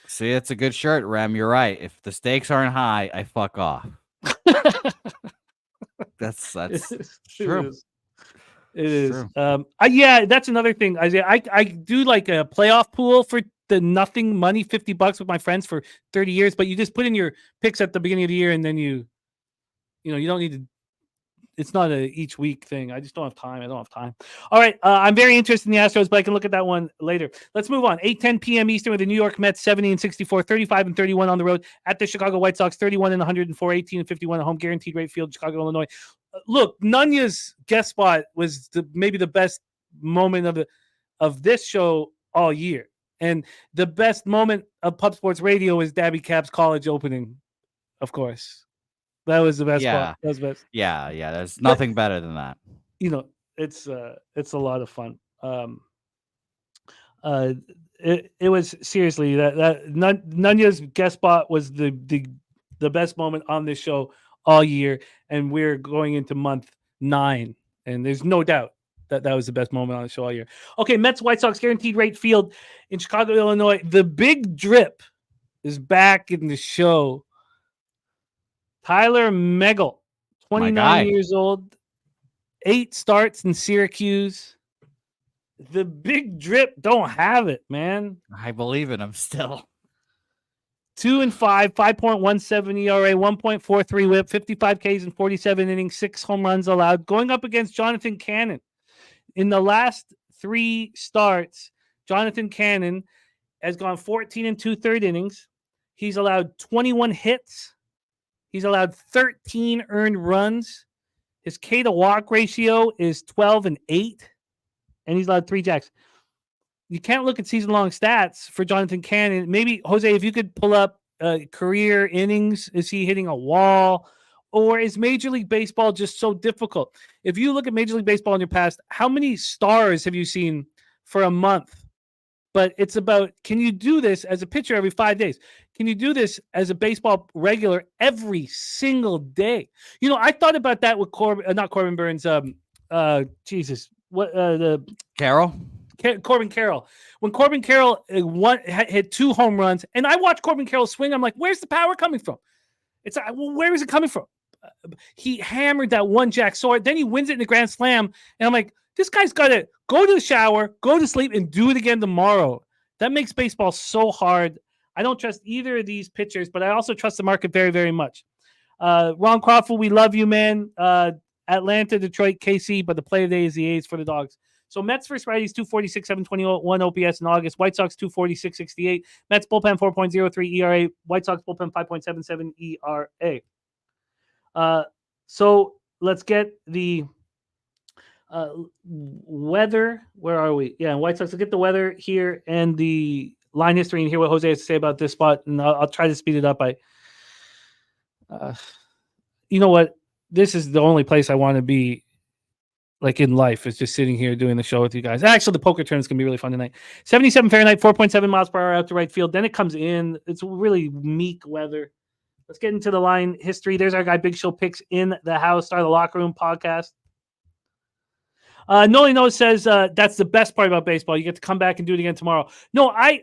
See, it's a good shirt, Rem. You're right. If the stakes aren't high, I fuck off. That's true. It is. Yeah, that's another thing. I do like a playoff pool for the nothing money, $50 with my friends for 30 years. But you just put in your picks at the beginning of the year, and then you don't need to. It's not a each week thing. I just don't have time. All right. I'm very interested in the Astros, but I can look at that one later. Let's move on. 8:10 p.m. Eastern with the New York Mets 70-64, 35-31 on the road at the Chicago White Sox 31-104, 18-51 at home, guaranteed rate field, Chicago, Illinois. Look, Nunya's guest spot was maybe the best moment of this show all year, and the best moment of Pub Sports Radio is Daby Cab's college opening, of course. That was the best part. That was best. Yeah. There's nothing better than that. It's a lot of fun. It was seriously that Nunya's guest spot was the best moment on this show all year, and we're going into month 9, and there's no doubt that was the best moment on the show all year. Okay, Mets White Sox guaranteed rate field in Chicago, Illinois. The big drip is back in the show. Tyler Megal, 29 years old, 8 starts in Syracuse. The big drip don't have it, man. I believe in him still. 2-5, 5.17 ERA, 1.43 WHIP, 55 Ks in 47 innings, 6 home runs allowed. Going up against Jonathan Cannon. In the last 3 starts, Jonathan Cannon has gone 14 2/3 innings. He's allowed 21 hits. He's allowed 13 earned runs. His K to walk ratio is 12-8, and he's allowed 3 jacks. You can't look at season-long stats for Jonathan Cannon. Maybe, Jose, if you could pull up career innings, is he hitting a wall? Or is Major League Baseball just so difficult? If you look at Major League Baseball in your past, how many stars have you seen for a month? But it's about, can you do this as a pitcher every 5 days? Can you do this as a baseball regular every single day? I thought about that with not Corbin Burns. Carroll? Corbin Carroll. When Corbin Carroll hit 2 home runs, and I watched Corbin Carroll swing, I'm like, where's the power coming from? It's like, well, where is it coming from? He hammered that one jack sword. Then he wins it in the Grand Slam, and I'm like, this guy's got to go to the shower, go to sleep, and do it again tomorrow. That makes baseball so hard. I don't trust either of these pitchers, but I also trust the market very, very much. Ron Crawford, we love you, man. Atlanta, Detroit, KC, but the play of the day is the A's for the Dogs. So Mets first righties 246, 721 OPS in August. White Sox 246, 68. Mets bullpen 4.03 ERA. White Sox bullpen 5.77 ERA. So let's get the weather. Where are we? Yeah, White Sox. Let's get the weather here and the line history and hear what Jose has to say about this spot. And I'll try to speed it up. You know what? This is the only place I want to be, like, in life, is just sitting here doing the show with you guys. Actually, the poker tournament's going to be really fun tonight. 77 Fahrenheit, 4.7 miles per hour out to right field. Then it comes in. It's really meek weather. Let's get into the line history. There's our guy, Big Show Picks in the House, Start of the Locker Room podcast. Noli Knows says that's the best part about baseball. You get to come back and do it again tomorrow. No, I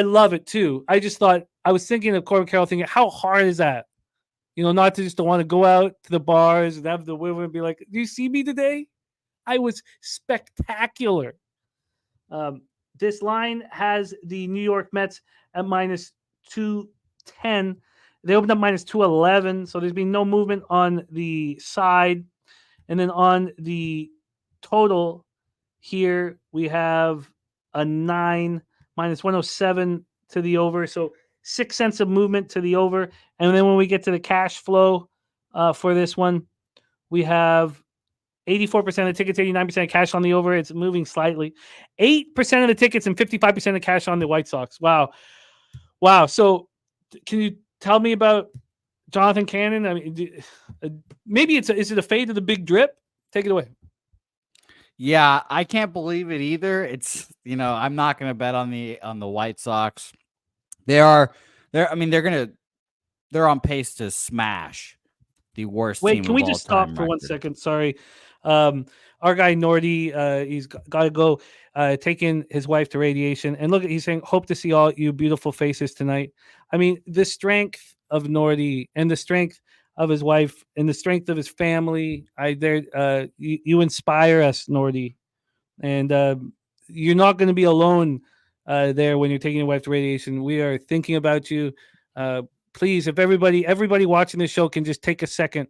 love it too. I just thought, I was thinking of Corbin Carroll, thinking, how hard is that? Not to just want to go out to the bars and have the women be like, do you see me today? I was spectacular. This line has the New York Mets at minus 210. They opened up minus 211, so there's been no movement on the side. And then on the total here, we have a 9, minus 107 to the over. So 6 cents of movement to the over. And then when we get to the cash flow for this one, we have 84% of tickets, 89% of cash on the over. It's moving slightly. 8% of the tickets and 55% of cash on the White Sox. Wow. So can you tell me about Jonathan Cannon? I mean, maybe is it a fade of the big drip? Take it away. Yeah, I can't believe it either. It's I'm not going to bet on the White Sox. They're on pace to smash the worst Wait, team can of we all just stop time for 1 record. second? Sorry. Our guy Nordy, he's got to go taking his wife to radiation. And look, he's saying, hope to see all you beautiful faces tonight. I mean, the strength of Nordy and the strength of his wife and the strength of his family. You inspire us, Nordy. And you're not going to be alone there when you're taking your wife to radiation. We are thinking about you. Please, if everybody watching this show can just take a second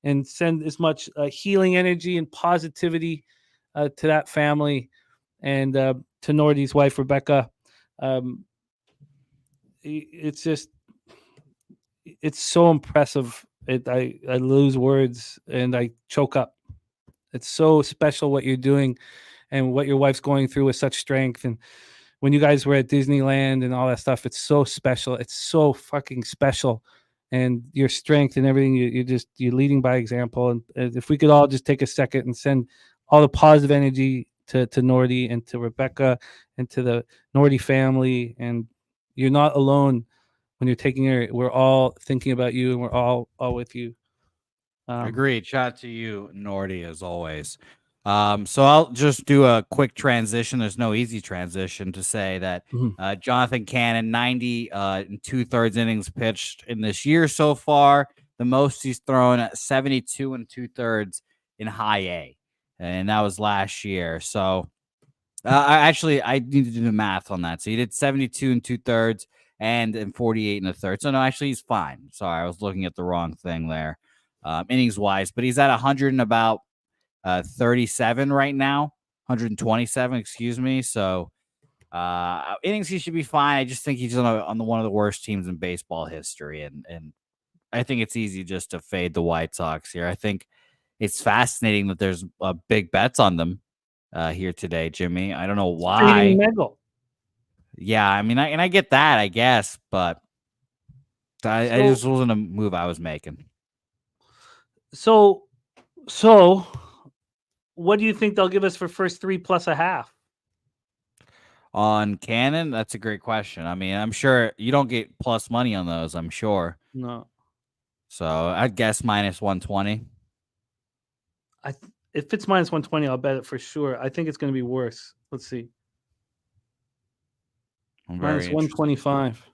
and send as much healing energy and positivity to that family and to Nordy's wife, Rebecca. It's so impressive. I lose words and I choke up. It's so special what you're doing and what your wife's going through with such strength. And when you guys were at Disneyland and all that stuff, it's so special. It's so fucking special. And your strength and everything, you're leading by example. And if we could all just take a second and send all the positive energy to Nordy and to Rebecca and to the Nordy family. And you're not alone when you're taking her. We're all thinking about you and we're all with you. Agreed. Shout out to you, Nordy, as always. So I'll just do a quick transition. There's no easy transition to say that Jonathan Cannon, 90 and 2/3 innings pitched in this year so far. The most he's thrown at 72 and 2/3 in high A. And that was last year. So I need to do the math on that. So he did 72 and 2/3 and 48 and a third. So no, actually he's fine. Sorry, I was looking at the wrong thing there. Innings wise, but he's at 100 and about 37 right now, 127, excuse me. So innings he should be fine. I just think he's on one of the worst teams in baseball history, and I think it's easy just to fade the White Sox here. I think it's fascinating that there's big bets on them here today, Jimmy. I don't know why. Yeah, I mean, I get that, I guess, but I just wasn't a move I was making. So, what do you think they'll give us for first 3 plus a half? On Cannon, that's a great question. I mean, I'm sure you don't get plus money on those, I'm sure. No. So I'd guess minus 120. If it's minus 120, I'll bet it for sure. I think it's going to be worse. Let's see. Minus 125.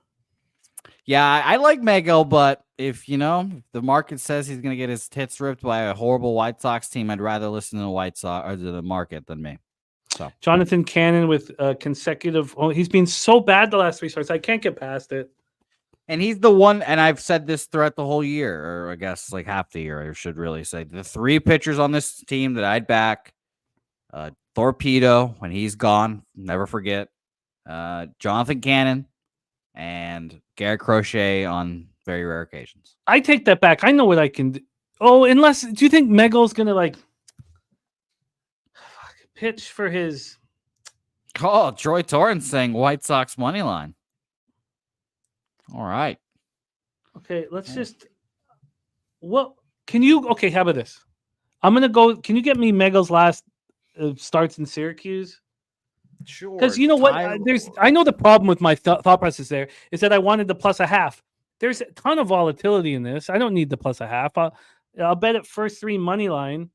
Yeah, I like Mego, but if the market says he's going to get his tits ripped by a horrible White Sox team, I'd rather listen to the White Sox or to the market than me. So Jonathan Cannon with consecutive. Oh, he's been so bad the last 3 starts. I can't get past it. And he's the one, and I've said this throughout the whole year, or I guess like half the year, I should really say. The 3 pitchers on this team that I'd back, Torpedo, when he's gone, never forget, Jonathan Cannon, and Garrett Crochet on very rare occasions. I take that back. I know what I can do. Oh, unless, do you think Mego's going to pitch for his... Oh, Troy Torrance saying White Sox money line. All right. Okay, let's just... What can you... Okay, how about this? I'm going to go... Can you get me Mego's last starts in Syracuse? Sure. Because you know what? I know the problem with my thought process there is that I wanted the plus a half. There's a ton of volatility in this. I don't need the plus a half. I'll bet it first 3 money line.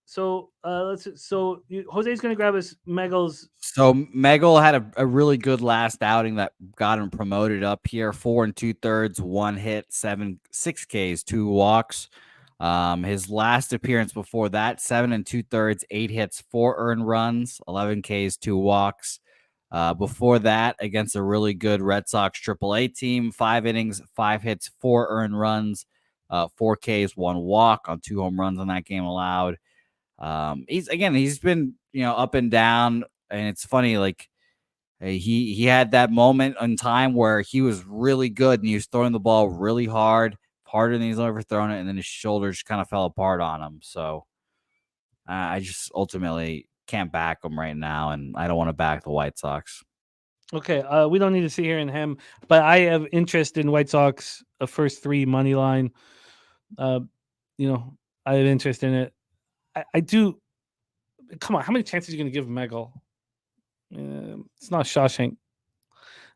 So Jose's going to grab his Mego's. So Megel had a really good last outing that got him promoted up here. 4 2/3, 1 hit, 6 Ks, 2 walks. His last appearance before that, 7 2/3, 8 hits, 4 earned runs, 11 Ks, 2 walks. Before that, against a really good Red Sox AAA team, 5 innings, 5 hits, 4 earned runs, 4 Ks, 1 walk on 2 home runs on that game allowed. He's been up and down, and it's funny, like he had that moment in time where he was really good and he was throwing the ball really harder than he's ever thrown it, and then his shoulders kind of fell apart on him. So I just ultimately can't back him right now, and I don't want to back the White Sox. Okay, we don't need to sit here and hem, but I have interest in White Sox first 3 money line. I have interest in it. I do. Come on, how many chances are you going to give Megal? It's not Shawshank.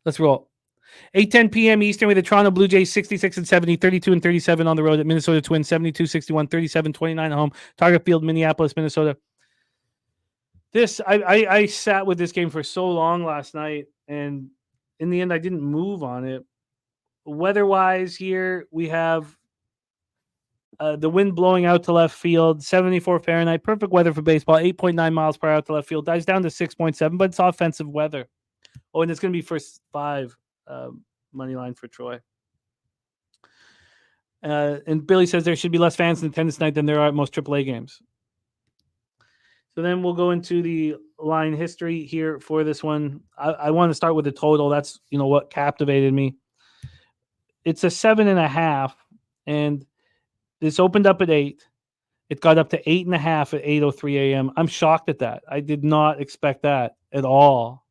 Let's roll. 8:10 p.m. Eastern with the Toronto Blue Jays 66-70, 32-37 on the road at Minnesota Twins 72-61, 37-29 at home. Target Field, Minneapolis, Minnesota. I sat with this game for so long last night, and in the end, I didn't move on it. Weather-wise here, we have the wind blowing out to left field, 74 Fahrenheit, perfect weather for baseball, 8.9 miles per hour out to left field, dies down to 6.7, but it's offensive weather. Oh, and it's going to be first 5 money line for Troy. And Billy says there should be less fans in attendance tonight than there are at most AAA games. So then we'll go into the line history here for this one. I want to start with the total. That's what captivated me. It's a 7.5, and this opened up at 8. It got up to 8.5 at 8:03 a.m. I'm shocked at that. I did not expect that at all.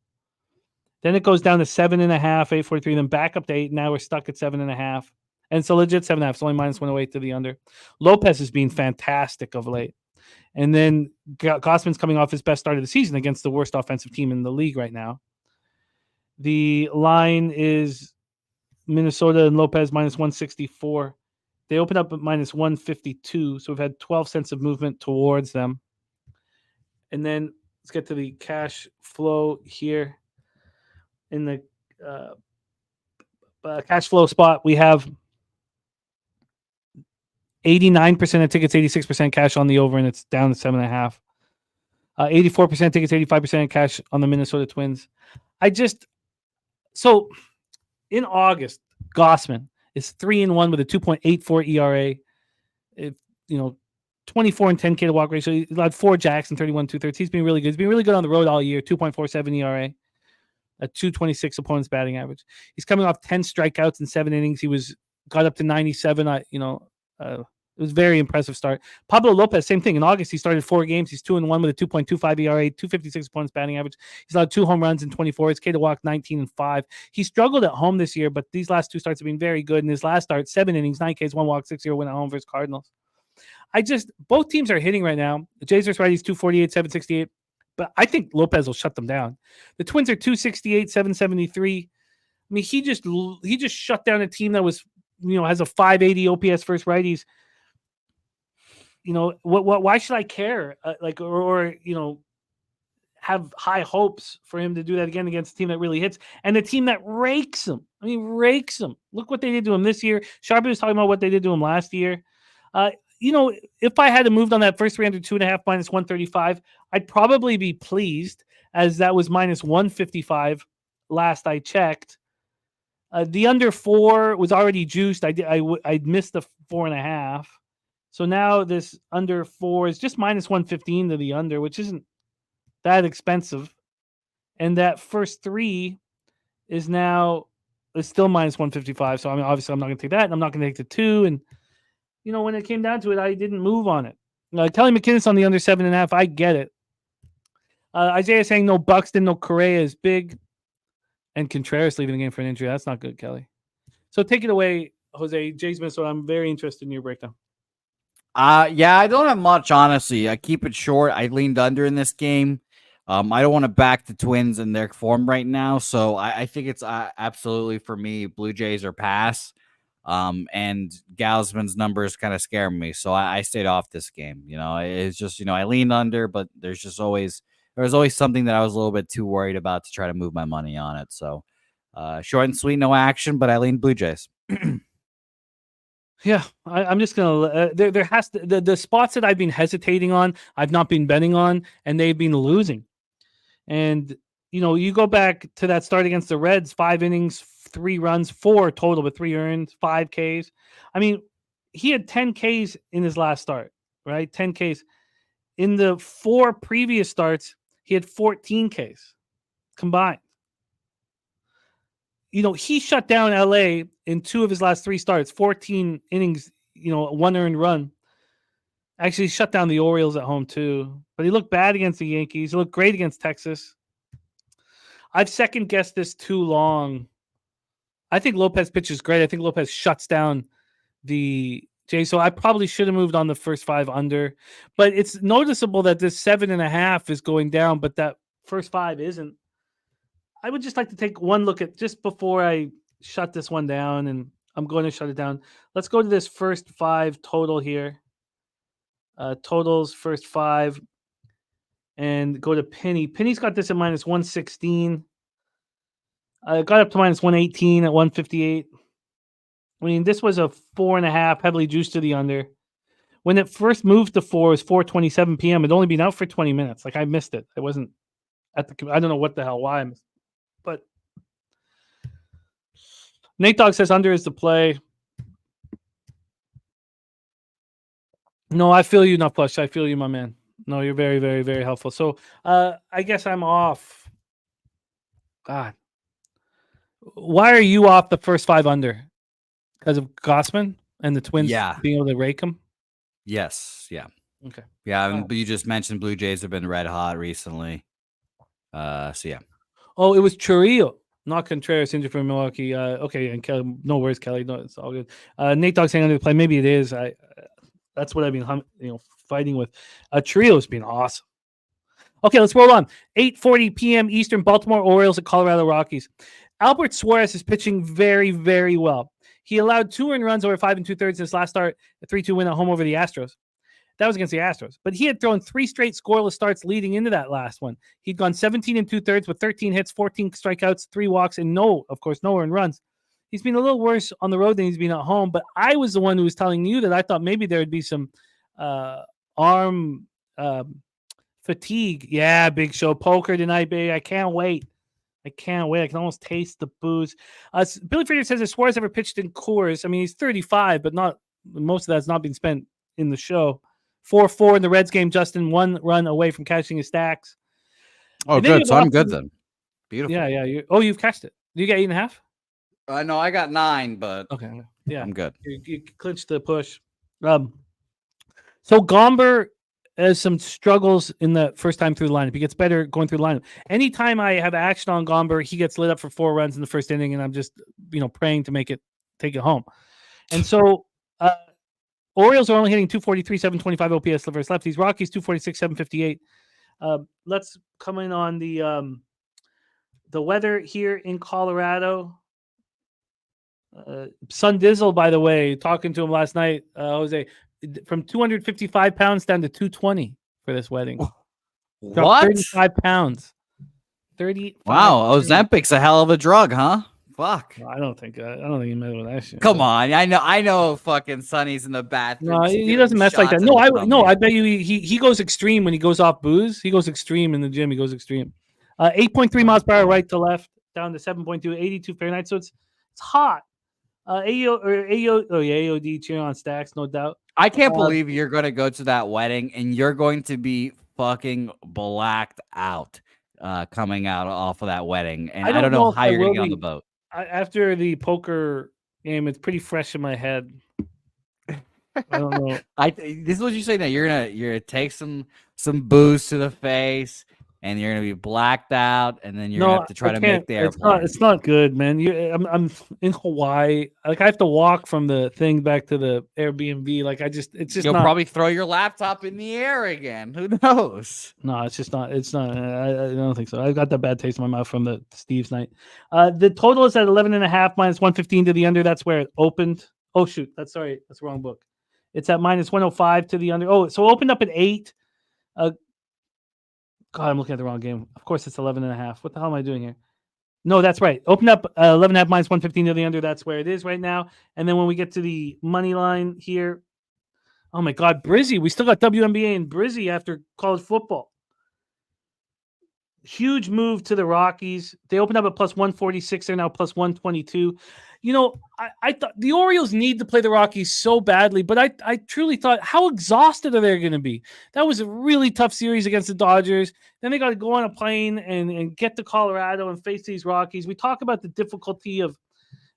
Then it goes down to 7.5, 8:43, then back up to 8. Now we're stuck at 7.5. And it's a legit 7.5. It's only minus 108 to the under. Lopez has been fantastic of late. And then Gausman's coming off his best start of the season against the worst offensive team in the league right now. The line is Minnesota and Lopez minus 164. They opened up at minus 152. So we've had 12 cents of movement towards them. And then let's get to the cash flow here. In the cash flow spot, we have 89% of tickets, 86% cash on the over, and it's down to 7.5. 84% tickets, 85% cash on the Minnesota Twins. So in August, Gausman is 3-1 with a 2.84 ERA. 24 and 10 K to walk ratio. He allowed 4 jacks and 31 2/3. He's been really good. He's been really good on the road all year. 2.47 ERA. A 226 opponent's batting average. He's coming off 10 strikeouts in 7 innings. He got up to 97. It was a very impressive start. Pablo Lopez, same thing. In August, he started 4 games. He's 2-1 with a 2.25 ERA, 256 opponent's batting average. He's allowed 2 home runs in 24. His K to walk 19 and 5. He struggled at home this year, but these last 2 starts have been very good. In his last start, 7 innings, 9 Ks, 1 walk, 6-0 win at home versus Cardinals. Both teams are hitting right now. The Jays versus righties 248, 768. But I think Lopez will shut them down. The Twins are 268, 773. I mean, he just shut down a team that was, has a 580 OPS versus righties. Why should I care? Have high hopes for him to do that again against a team that really hits and a team that rakes him. Rakes him. Look what they did to him this year. Sharpie was talking about what they did to him last year. If I had moved on that first 300, 2.5 minus 135, I'd probably be pleased, as that was minus 155 last I checked. The under 4 was already juiced. I'd missed the 4.5. So now this under 4 is just minus 115 to the under, which isn't that expensive. And that first 3 is still minus 155. So obviously I'm not going to take that. And I'm not going to take the 2. And when it came down to it, I didn't move on it. Kelly McInnes on the under 7.5. I get it. Isaiah saying no Buxton, no Correa is big. And Contreras leaving the game for an injury. That's not good, Kelly. So take it away, Jose. Jays Minnesota. I'm very interested in your breakdown. Yeah, I don't have much, honestly. I keep it short. I leaned under in this game. I don't want to back the Twins in their form right now. So I think it's absolutely, for me, Blue Jays or pass. And Gausman's numbers kind of scare me. So I stayed off this game. It's just, I leaned under, but there's always something that I was a little bit too worried about to try to move my money on it. So short and sweet, no action, but I leaned Blue Jays. Yeah, I'm just gonna. There has to the spots that I've been hesitating on, I've not been betting on, and they've been losing. And you go back to that start against the Reds, 5 innings, 3 runs, 4 total, but 3 earned, 5 Ks. He had 10 Ks in his last start, right? 10 Ks. In the 4 previous starts, he had 14 Ks combined. He shut down LA in 2 of his last 3 starts, 14 innings, 1 earned run. Actually, he shut down the Orioles at home too. But he looked bad against the Yankees. He looked great against Texas. I've second-guessed this too long. I think Lopez pitches great. I think Lopez shuts down the Jay. So I probably should have moved on the first 5 under, but it's noticeable that this 7.5 is going down, but that first 5 isn't. I would just like to take one look at just before I shut this one down, and I'm going to shut it down. Let's go to this first 5 total here. Totals first 5, and go to Penny. Penny's got this at minus 116. Got up to minus 118 at 158. I mean, this was a 4.5, heavily juiced to the under. When it first moved to 4, it was 4:27 p.m. It'd only been out for 20 minutes. Like, I missed it. I wasn't at the. I don't know what the hell why I missed. But Nate Dogg says under is the play. No, I feel you, not plush. I feel you, my man. No, you're very, very, very helpful. So I guess I'm off. God. Why are you off the first 5 under? Because of Gausman and the Twins being able to rake them? Yes. Yeah. Okay. Yeah. But you just mentioned Blue Jays have been red hot recently. So yeah. Oh, it was Churillo, not Contreras, injured for Milwaukee. Okay, and Kelly, no worries, Kelly. No, it's all good. Nate Dogg saying under the play. Maybe it is. That's what I've been fighting with. Churillo's been awesome. Okay, let's roll on. 8:40 p.m. Eastern, Baltimore Orioles at Colorado Rockies. Albert Suarez is pitching very, very well. He allowed 2 earned runs over 5 2/3 in his last start, a 3-2 win at home over the Astros. That was against the Astros. But he had thrown 3 straight scoreless starts leading into that last one. He'd gone 17 2/3 with 13 hits, 14 strikeouts, 3 walks, and no earned runs. He's been a little worse on the road than he's been at home, but I was the one who was telling you that I thought maybe there would be some arm fatigue. Yeah, big show. Poker tonight, baby. I can't wait. I can almost taste the booze. Billy Frieder says, if Suarez ever pitched in Coors, I mean, he's 35, but not most of that's not been spent in the show. 4-4 in the Reds game. Justin 1 run away from catching his stacks. Oh, good. So I'm good then. Beautiful. Yeah. You've cashed it. Did you get 8.5? No, I got 9, but okay. Yeah, I'm good. You clinched the push. So Gomber has some struggles in the first time through the lineup. He gets better going through the lineup. Anytime I have action on Gomber, he gets lit up for 4 runs in the first inning, and I'm just praying to take it home. And so Orioles are only hitting 243, 725 OPS versus lefties. Rockies 246, 758. Let's come in on the weather here in Colorado. Sun Dizzle, by the way, talking to him last night, Jose, from 255 pounds down to 220 for this wedding. What? 35 pounds. 30. Wow, Ozempic's a hell of a drug, huh? Fuck. I don't think he meddled with that shit. Come on, I know. Fucking Sonny's in the bathroom. No, he doesn't mess like that. No, I bet you he goes extreme when he goes off booze. He goes extreme in the gym. He goes extreme. 8.3 miles per hour right to left, down to 7.2, 82 Fahrenheit. So it's hot. AOD cheering on Stacks, no doubt. I can't believe you're going to go to that wedding and you're going to be fucking blacked out coming out off of that wedding. And I don't know how you're going to get on the boat. After the poker game, it's pretty fresh in my head. I don't know. This is what you say now. You're gonna take some booze to the face, and you're gonna be blacked out, and then you're gonna have to try to make the airplane. It's not good, man. I'm in Hawaii. Like, I have to walk from the thing back to the Airbnb. Like, you'll probably throw your laptop in the air again. Who knows? No, it's just not. It's not. I don't think so. I got that bad taste in my mouth from the Steve's night. The total is at 11.5 minus 115 to the under. That's where it opened. Oh shoot, that's the wrong book. It's at minus 105 to the under. Oh, so it opened up at 8. God, I'm looking at the wrong game. Of course, it's 11.5. What the hell am I doing here? No, that's right. Open up 11.5 minus 115 to the under. That's where it is right now. And then when we get to the money line here, oh my God, Brizzy. We still got WNBA and Brizzy after college football. Huge move to the Rockies. They opened up at plus 146. They're now plus 122. I thought the Orioles need to play the Rockies so badly, but I truly thought, how exhausted are they going to be? That was a really tough series against the Dodgers. Then they got to go on a plane and get to Colorado and face these Rockies. We talk about the difficulty of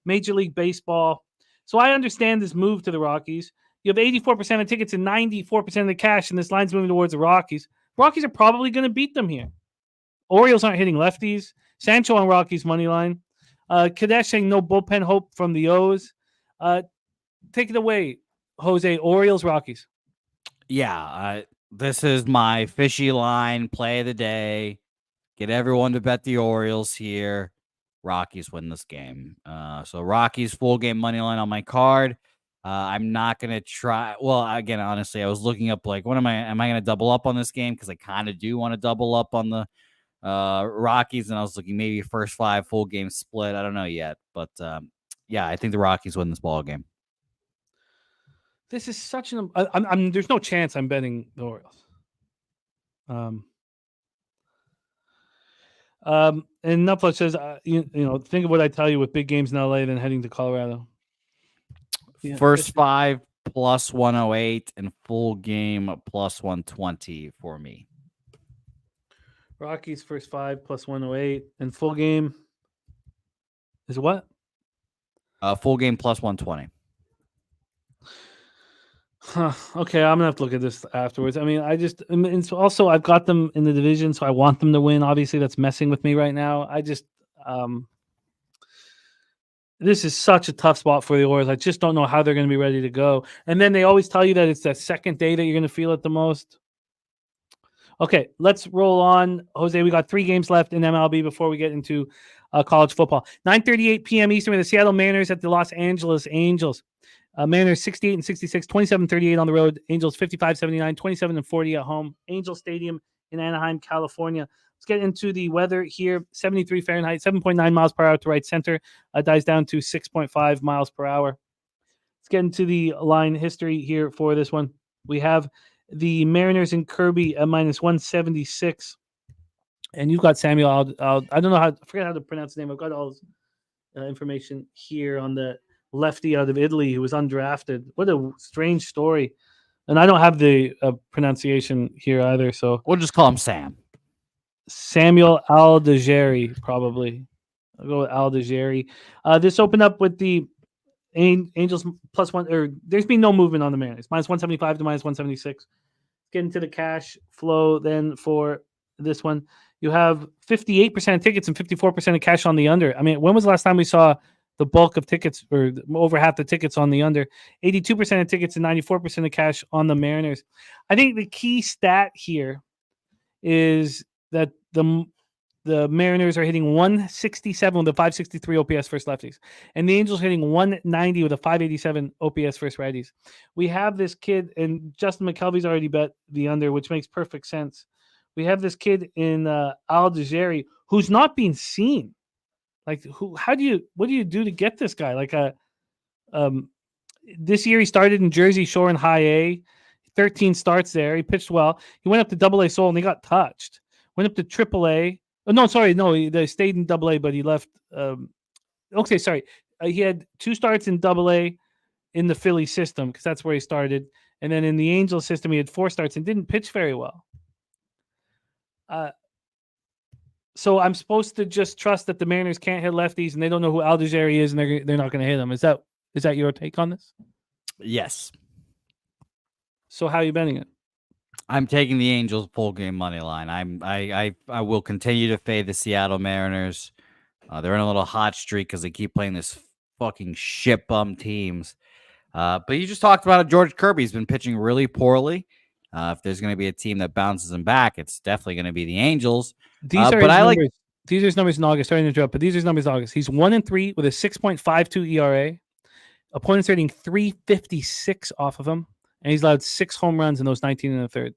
Major League Baseball. So I understand this move to the Rockies. You have 84% of tickets and 94% of the cash, and this line's moving towards the Rockies. Rockies are probably going to beat them here. Orioles aren't hitting lefties. Sancho on Rockies money line. Kadesh saying no bullpen hope from the O's. Take it away. Jose, Orioles, Rockies. Yeah, this is my fishy line play of the day. Get everyone to bet the Orioles here. Rockies win this game. So Rockies full game money line on my card. I'm not gonna try. Well, again, honestly, I was looking up like, what am I gonna double up on this game? Because I kind of do want to double up on the Rockies, and I was looking maybe first 5 full game split. I don't know yet, but yeah, I think the Rockies win this ball game. This is such an. There's no chance I'm betting the Orioles. And Netflix says, you know, think of what I tell you with big games in LA, then heading to Colorado. Yeah, First 5 plus 108 and full game plus 120 for me. Rockies first 5 plus 108 and full game is what? Full game plus 120. Okay, I'm gonna have to look at this afterwards. I mean, and so also I've got them in the division, so I want them to win. Obviously, that's messing with me right now. This is such a tough spot for the Orioles. I just don't know how they're going to be ready to go. And then they always tell you that it's that second day that you're going to feel it the most. Okay, let's roll on, Jose. We got 3 games left in MLB before we get into college football. 9:38 p.m. Eastern with the Seattle Mariners at the Los Angeles Angels. Mariners 68-66, 27-38 on the road. Angels 55-79, 27-40 at home. Angel Stadium in Anaheim, California. Let's get into the weather here. 73 Fahrenheit, 7.9 miles per hour to right center. Dies down to 6.5 miles per hour. Let's get into the line history here for this one. We have the Mariners and Kirby at minus 176. And you've got Samuel. I don't know I forget how to pronounce his name. I've got all his information here on the lefty out of Italy who was undrafted. What a strange story. And I don't have the pronunciation here either. So we'll just call him Sam. Samuel Aldegheri, probably. I'll go with Aldegheri. This opened up with the Angels plus 1, or there's been no movement on the Mariners. Minus 175 to minus 176. Get into the cash flow then for this one. You have 58% of tickets and 54% of cash on the under. I mean, when was the last time we saw the bulk of tickets, or over half the tickets on the under? 82% of tickets and 94% of cash on the Mariners. I think the key stat here is that the Mariners are hitting 167 with a 563 OPS versus lefties, and the Angels hitting 190 with a 587 OPS versus righties. We have this kid, and Justin McKelvey's already bet the under, which makes perfect sense. We have this kid in Aldegheri who's not being seen. Like, what do you do to get this guy? Like this year he started in Jersey Shore in High A, 13 starts there. He pitched well. He went up to Double A Seoul and he got touched. Went up to Triple A. Oh, no, sorry, no, they stayed in Double A, but he left. Okay, sorry. He had 2 starts in Double A in the Philly system because that's where he started, and then in the Angels system he had 4 starts and didn't pitch very well. So I'm supposed to just trust that the Mariners can't hit lefties and they don't know who Aldegheri is and they're not going to hit him. Is that your take on this? Yes. So how are you betting it? I'm taking the Angels full game money line. I will continue to fade the Seattle Mariners. They're in a little hot streak because they keep playing this fucking shit bum teams. But you just talked about it. George Kirby's been pitching really poorly. If there's going to be a team that bounces him back, it's definitely going to be the Angels. These are his numbers in August. Sorry to interrupt, but these are his numbers in August. He's 1-3 with a 6.52 ERA. Opponents are hitting 356 off of him, and he's allowed 6 home runs in those 19 and a third.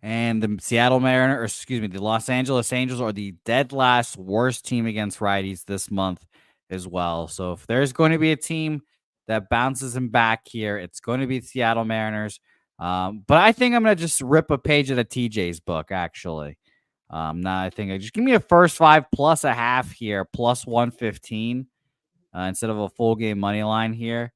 And the Los Angeles Angels are the dead last worst team against righties this month as well. So if there's going to be a team that bounces him back here, it's going to be the Seattle Mariners. But I think I'm going to just rip a page out of TJ's book, actually. Now I think just give me a first 5 plus a half here, plus 115 instead of a full game money line here.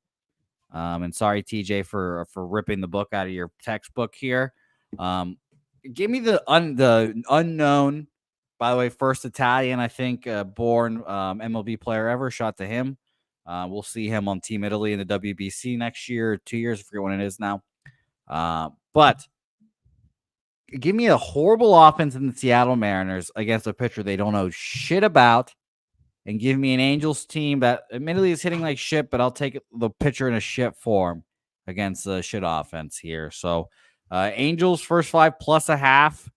And sorry, TJ, for ripping the book out of your textbook here. Give me the unknown, by the way, first Italian, I think, born MLB player ever. Shot to him. We'll see him on Team Italy in the WBC next year, 2 years, I forget when it is now. But give me a horrible offense in the Seattle Mariners against a pitcher they don't know shit about, and give me an Angels team that admittedly is hitting like shit, but I'll take the pitcher in a shit form against the shit offense here. So Angels first 5 plus a half,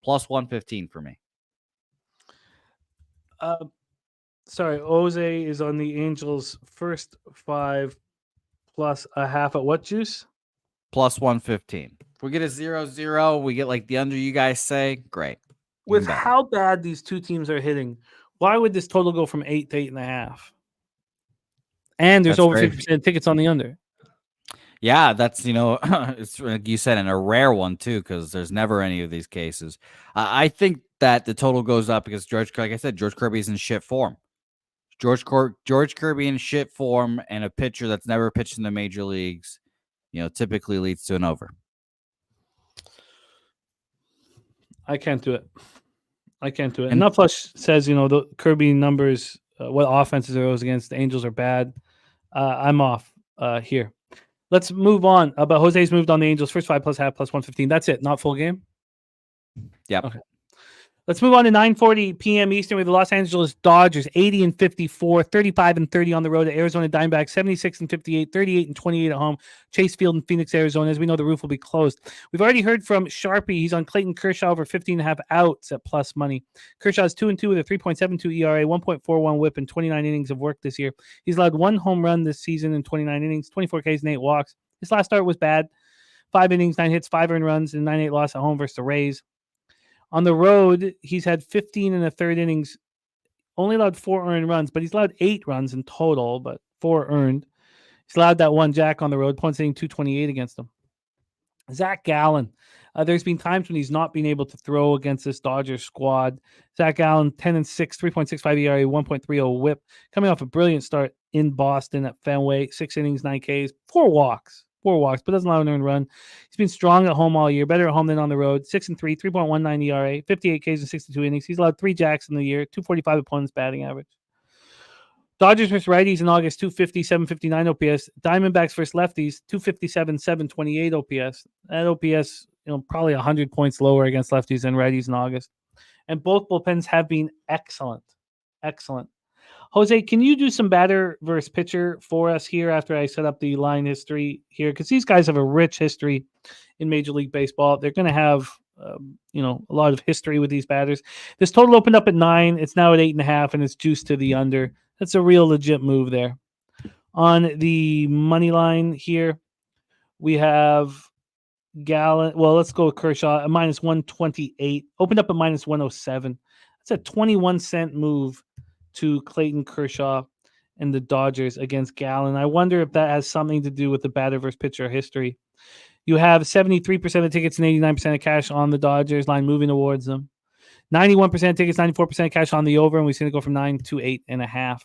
plus 115 for me. Sorry, Jose is on the Angels first 5 plus a half at what juice? Plus 115. If we get a 0-0, we get like the under you guys say, great. With Even better. how bad these two teams are hitting, why would this total go from 8 to 8.5? And there's That's over great. 50% tickets on the under. Yeah, that's, it's like you said, and a rare one too, because there's never any of these cases. I think that the total goes up because George Kirby's in shit form. George Kirby in shit form, and a pitcher that's never pitched in the major leagues, typically leads to an over. I can't do it. And Nutflush says, the Kirby numbers, what offenses are those against? The Angels are bad. I'm off here. Let's move on. But Jose's moved on the Angels first 5 plus half plus 115. That's it. Not full game. Yep. Okay. Let's move on to 9:40 p.m. Eastern with the Los Angeles Dodgers, 80-54, 35-30 on the road at Arizona Diamondbacks, 76-58, 38-28 at home. Chase Field in Phoenix, Arizona. As we know, the roof will be closed. We've already heard from Sharpie. He's on Clayton Kershaw over 15.5 outs at plus money. Kershaw's 2-2 with a 3.72 ERA, 1.41 WHIP, and 29 innings of work this year. He's allowed 1 home run this season in 29 innings, 24 Ks and 8 walks. His last start was bad. 5 innings, 9 hits, 5 earned runs, and 9-8 loss at home versus the Rays. On the road, he's had 15 and a third innings, only allowed 4 earned runs, but he's allowed 8 runs in total, but 4 earned. He's allowed that one jack on the road, points hitting 228 against him. Zach Gallen, there's been times when he's not been able to throw against this Dodgers squad. Zach Gallen, 10-6, 3.65 ERA, 1.30 WHIP, coming off a brilliant start in Boston at Fenway, 6 innings, 9 Ks, 4 walks, but doesn't allow an earned run. He's been strong at home all year, better at home than on the road. 6-3, 3.19 ERA, 58 Ks and 62 innings. He's allowed 3 jacks in the year, 245 opponents batting average. Dodgers versus righties in August, 250, 759 OPS. Diamondbacks versus lefties, 257, 728 OPS. That OPS, probably 100 points lower against lefties than righties in August. And both bullpens have been excellent. Excellent. Jose, can you do some batter versus pitcher for us here after I set up the line history here? Because these guys have a rich history in Major League Baseball. They're going to have, a lot of history with these batters. This total opened up at 9. It's now at 8.5, and it's juiced to the under. That's a real legit move there. On the money line here, we have Gallen. Well, let's go with Kershaw at minus 128. Opened up at minus 107. That's a 21-cent move to Clayton Kershaw and the Dodgers against Gallen. I wonder if that has something to do with the batter versus pitcher history. You have 73% of tickets and 89% of cash on the Dodgers line moving towards them. 91% tickets, 94% cash on the over, and we've seen it go from 9 to 8.5.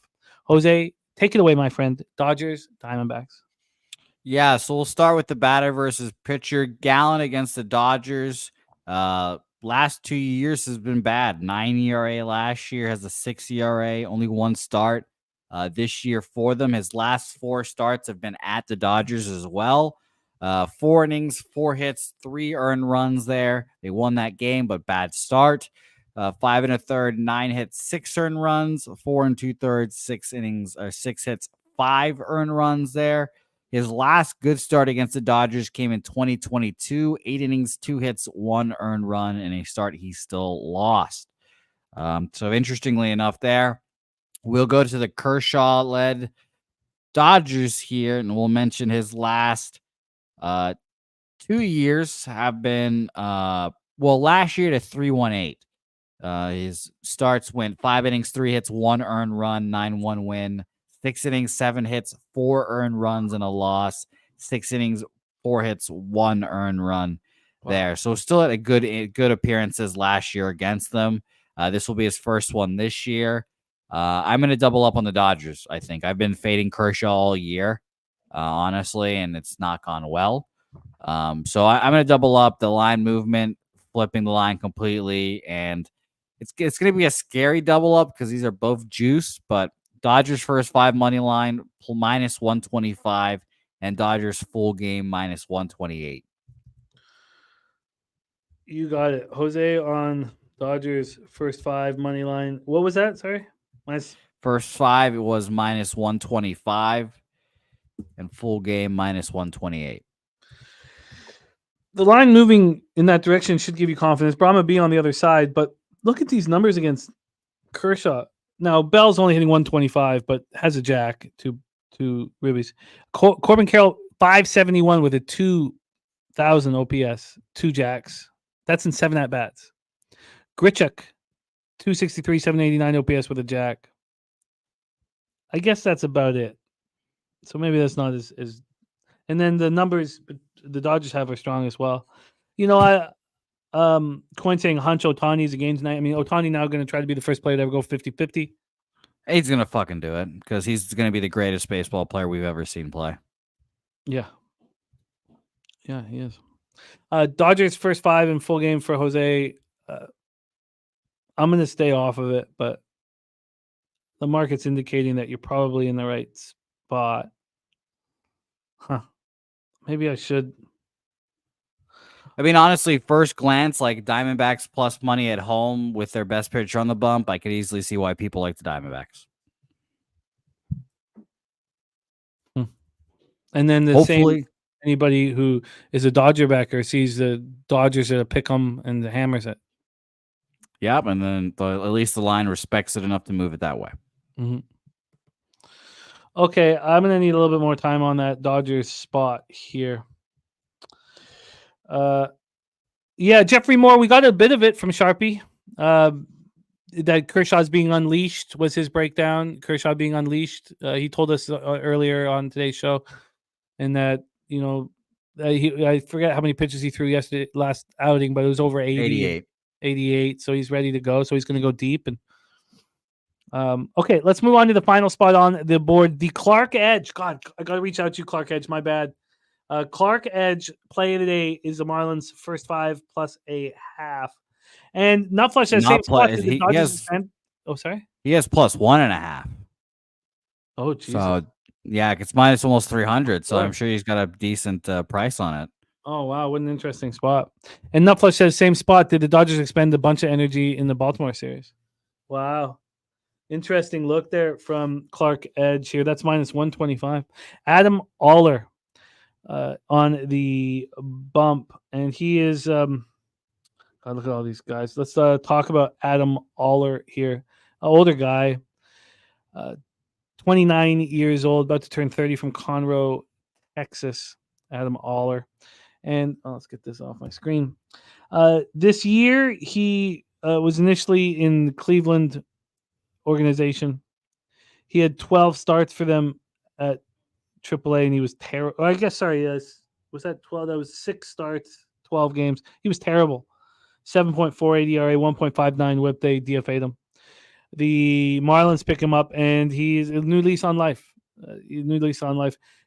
Jose, take it away, my friend. Dodgers, Diamondbacks. Yeah, so we'll start with the batter versus pitcher. Gallen against the Dodgers. Last 2 years has been bad. 9 ERA last year, has a 6 ERA, only 1 start this year for them. His last 4 starts have been at the Dodgers as well. 4 innings, 4 hits, 3 earned runs there. They won that game, but bad start. 5 1/3, 9 hits, 6 earned runs, 4 2/3, 6 innings, or 6 hits, 5 earned runs there. His last good start against the Dodgers came in 2022, 8 innings, 2 hits, 1 earned run, and a start he still lost. So interestingly enough there, we'll go to the Kershaw-led Dodgers here, and we'll mention his last 2 years have been, last year to 3.18. His starts went 5 innings, 3 hits, 1 earned run, 9-1 win. 6 innings, 7 hits, 4 earned runs, and a loss. 6 innings, 4 hits, 1 earned run there. So still had a good appearances last year against them. This will be his first one this year. I'm going to double up on the Dodgers, I think. I've been fading Kershaw all year, honestly, and it's not gone well. So I'm going to double up the line movement, flipping the line completely, and it's going to be a scary double up because these are both juice, but Dodgers first 5 money line minus 125 and Dodgers full game minus 128. You got it. Jose on Dodgers first 5 money line. What was that? Sorry. First 5, it was minus 125. And full game minus 128. The line moving in that direction should give you confidence. Brahma B on the other side, but look at these numbers against Kershaw. Now, Bell's only hitting 125, but has a jack, two ribbies. Corbin Carroll, 571 with a 2,000 OPS, 2 jacks. That's in 7 at-bats. Grichuk, 263, 789 OPS with a jack. I guess that's about it. So maybe that's not as and then the numbers the Dodgers have are strong as well. Coin saying Hunch Otani's a game tonight. I mean, Otani now going to try to be the first player to ever go 50-50. He's going to fucking do it because he's going to be the greatest baseball player we've ever seen play. Yeah. Yeah, he is. Dodgers first 5 in full game for Jose. I'm going to stay off of it, but the market's indicating that you're probably in the right spot. Huh. Maybe I should. I mean, honestly, first glance, like Diamondbacks plus money at home with their best pitcher on the bump, I could easily see why people like the Diamondbacks. And then Hopefully, same anybody who is a Dodger backer sees the Dodgers at a pick 'em and the hammers it. Yep, and then at least the line respects it enough to move it that way. Mm-hmm. Okay, I'm going to need a little bit more time on that Dodgers spot here. Yeah, Jeffrey Moore, we got a bit of it from Sharpie. That Kershaw's being unleashed was his breakdown. Kershaw being unleashed. He told us earlier on today's show, and that I forget how many pitches he threw last outing, but it was over 88. So he's ready to go. So he's going to go deep. And okay, let's move on to the final spot on the board. The Clark Edge. God, I got to reach out to you, Clark Edge. My bad. Clark Edge play today is the Marlins first 5 plus a half. And Nutflush has same spot. Sorry. He has plus 1.5. Oh, Jesus. So yeah, it's minus almost 300. So Sure. I'm sure he's got a decent price on it. Oh wow, what an interesting spot. And Nutflush says same spot. Did the Dodgers expend a bunch of energy in the Baltimore series? Wow. Interesting look there from Clark Edge here. That's minus 125. Adam Aller on the bump. And he is God, look at all these guys. Let's talk about Adam Aller here. An older guy, 29 years old, about to turn 30 from Conroe, Texas. Adam Aller. And let's get this off my screen. This year, he was initially in the Cleveland organization. He had 12 starts for them at AAA, and he was terrible. I guess, sorry, was that 12? That was 6 starts, 12 games. He was terrible. 7.48 ERA, 1.59 whip. They DFA'd him. The Marlins pick him up, and he's a new lease on life.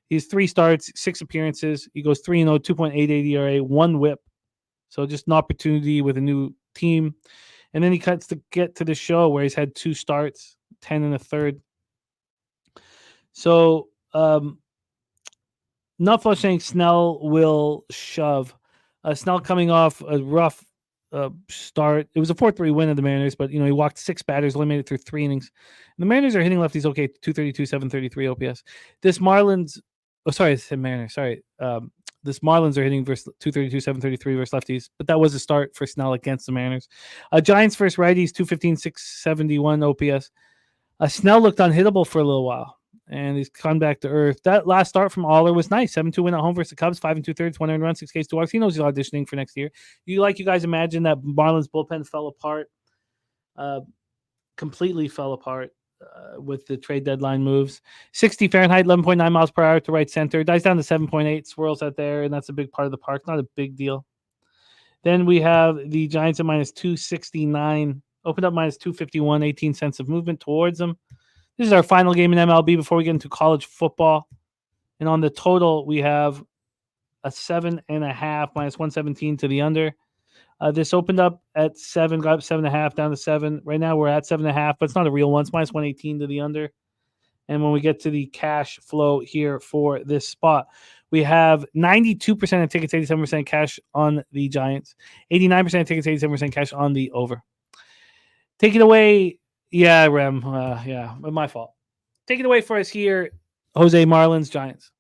He's 3 starts, 6 appearances. He goes 3-0, 2.88 ERA, 1 whip. So just an opportunity with a new team. And then he cuts to get to the show where he's had 2 starts, 10 and a third. So Nutflush saying Snell will shove. Snell coming off a rough start. It was a 4-3 win of the Mariners, but he walked 6 batters, only made it through 3 innings. And the Mariners are hitting lefties okay, 232, 733 OPS. This Marlins are hitting versus 232, 733 versus lefties, but that was a start for Snell against the Mariners. Giants versus righties, 215, 671 OPS. Snell looked unhittable for a little while, and he's come back to earth. That last start from Aller was nice. 7-2 win at home versus the Cubs, 5 2/3, 1 earned run, 6 Ks, 2 walks. He knows he's auditioning for next year. You guys imagine that Marlins bullpen fell apart, completely fell apart with the trade deadline moves. 60 Fahrenheit, 11.9 miles per hour to right center. Dies down to 7.8, swirls out there, and that's a big part of the park. Not a big deal. Then we have the Giants at minus 269. Opened up minus 251, 18 cents of movement towards them. This is our final game in MLB before we get into college football. And on the total, we have a 7.5, minus 117 to the under. This opened up at 7, got up 7.5, down to 7. Right now we're at 7.5, but it's not a real one. It's minus 118 to the under. And when we get to the cash flow here for this spot, we have 92% of tickets, 87% cash on the Giants, 89% of tickets, 87% cash on the over. Take it away. Yeah, Rem. My fault. Take it away for us here, Jose. Marlins, Giants.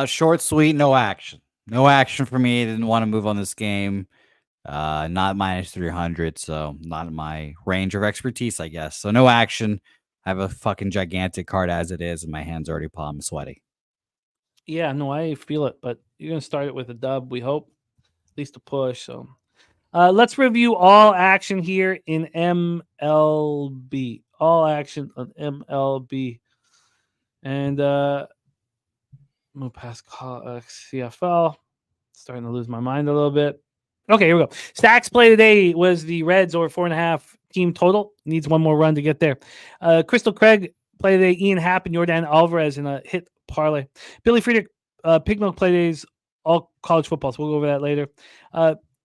Short, sweet, no action. No action for me. Didn't want to move on this game. Not minus 300, so not in my range of expertise, I guess. So no action. I have a fucking gigantic card as it is, and my hand's already palm sweaty. Yeah, no, I feel it, but you're going to start it with a dub, we hope. At least a push. So let's review all action here in MLB. All action on MLB. And move past CFL. Starting to lose my mind a little bit. Okay, here we go. Stacks play today was the Reds over 4.5 team total. Needs one more run to get there. Crystal Craig play today. Ian Happ and Jordan Alvarez in a hit parlay. Billy Friedrich, Pig Milk play days, all college football. So we'll go over that later.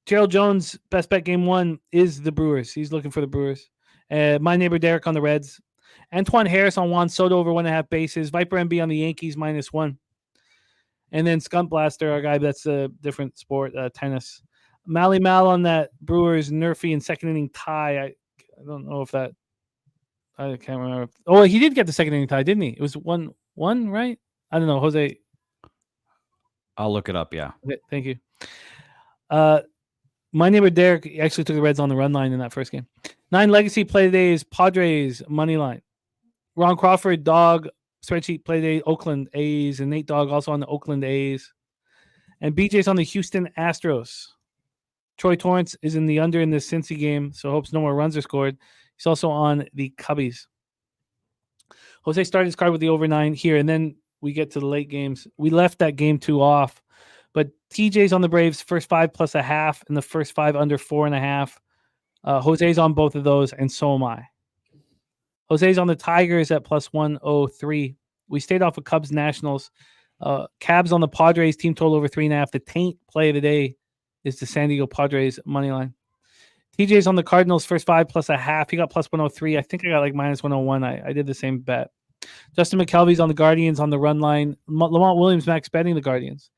Gerald Jones, best bet game one is the Brewers. He's looking for the Brewers. My neighbor Derek on the Reds. Antoine Harris on Juan Soto over 1.5 bases. Viper MB on the Yankees -1. And then Skunt Blaster, our guy, that's a different sport, tennis. Mally Mal on that Brewers Nerfy and second inning tie. I don't know if that. I can't remember. Oh, he did get the second inning tie, didn't he? It was 1-1, right? I don't know, Jose. I'll look it up. Yeah. Okay, thank you. My neighbor Derek actually took the Reds on the run line in that first game. 9 legacy play today is Padres money line. Ron Crawford dog spreadsheet play day Oakland A's and Nate Dogg also on the Oakland A's. And BJ's on the Houston Astros. Troy Torrance is in the under in this Cincy game, so hopes no more runs are scored. He's also on the Cubbies. Jose started his card with the over 9 here, and then we get to the late games. We left that game 2 off, but TJ's on the Braves first 5 plus a half, and the first 5 under 4.5. Jose's on both of those, and so am I. Jose's on the Tigers at plus 103. We stayed off of Cubs Nationals. Cabs on the Padres team total over 3.5. The taint play of the day is the San Diego Padres money line. TJ's on the Cardinals first 5 plus a half. He got plus 103. I think I got like minus 101. I did the same bet. Justin McKelvey's on the Guardians on the run line. Lamont Williams max betting the Guardians.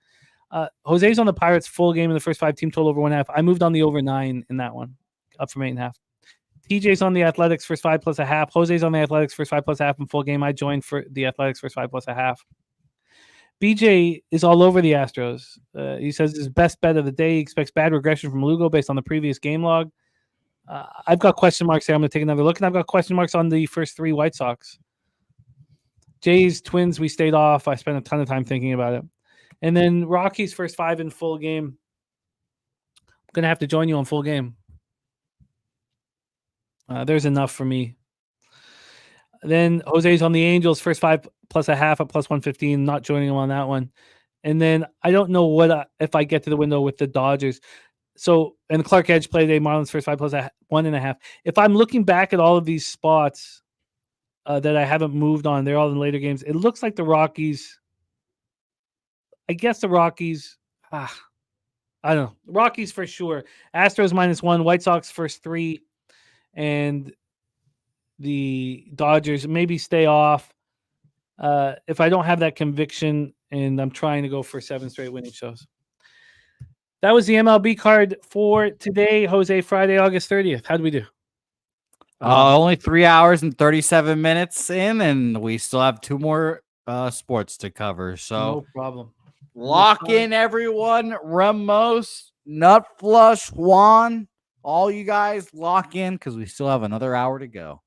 Jose's on the Pirates full game in the first 5 team total over 1.5. I moved on the over 9 in that one, up from 8.5. TJ's on the Athletics first 5 plus a half. Jose's on the Athletics first 5 plus a half in full game. I joined for the Athletics first 5 plus a half. BJ is all over the Astros. He says his best bet of the day. He expects bad regression from Lugo based on the previous game log. I've got question marks here. I'm going to take another look, and I've got question marks on the first 3 White Sox. Jays, Twins, we stayed off. I spent a ton of time thinking about it. And then Rockies first 5 in full game. I'm going to have to join you on full game. There's enough for me. Then Jose's on the Angels first 5 plus a half at plus 115. Not joining him on that one. And then I don't know what if I get to the window with the Dodgers. So, and Clark Edge play today, Marlins first 5 plus 1.5. If I'm looking back at all of these spots that I haven't moved on, they're all in later games. It looks like the Rockies. I guess the Rockies. I don't know. Rockies for sure. Astros -1. White Sox first 3, and the Dodgers maybe stay off. If I don't have that conviction, and I'm trying to go for 7 straight winning shows. That was the MLB card for today, Jose. Friday, August 30th. How did we do? Only 3 hours and 37 minutes in, and we still have 2 more sports to cover. So no problem. Lock in, everyone. Ramos, Nut Flush, Juan, all you guys lock in because we still have another hour to go.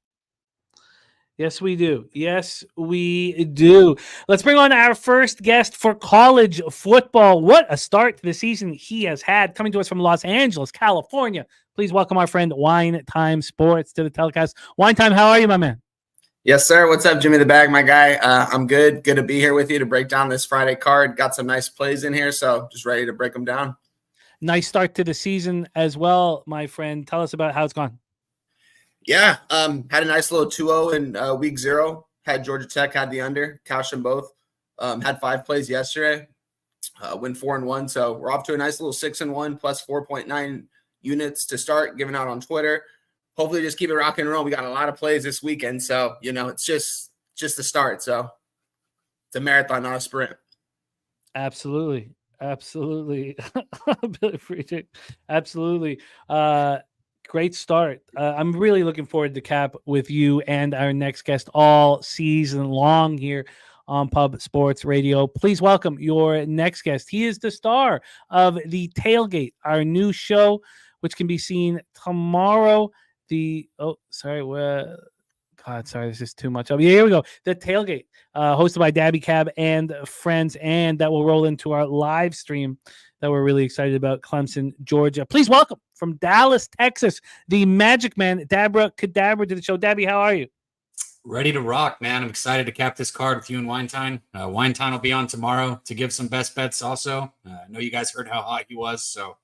Yes, we do. Yes, we do. Let's bring on our first guest for college football. What a start to the season he has had. Coming to us from Los Angeles, California. Please welcome our friend Wine Time Sports to the telecast. Wine Time, how are you, my man? Yes, sir. What's up, Jimmy the Bag, my guy? I'm good. Good to be here with you to break down this Friday card. Got some nice plays in here, so just ready to break them down. Nice start to the season as well, my friend. Tell us about how it's gone. Yeah, had a nice little 2-0 in week 0. Had Georgia Tech, had the under, couched them both. Had 5 plays yesterday. Went 4-1, so we're off to a nice little 6-1 plus 4.9 units to start giving out on Twitter. Hopefully just keep it rock and roll. We got a lot of plays this weekend, so it's just the start. So it's a marathon, not a sprint. Absolutely. Billy Friedrich. Absolutely. Great start. I'm really looking forward to cap with you and our next guest all season long here on Pub Sports Radio. Please welcome your next guest. He is the star of The Tailgate, our new show, which can be seen tomorrow. God, sorry, this is too much. Oh, yeah, here we go. The Tailgate, hosted by Daby Cab and friends, and that will roll into our live stream that we're really excited about, Clemson, Georgia. Please welcome from Dallas, Texas, the Magic Man, Dabra Cadabra, to the show. Daby, how are you? Ready to rock, man. I'm excited to cap this card with you and Winetime. Winetime will be on tomorrow to give some best bets also. I know you guys heard how hot he was, so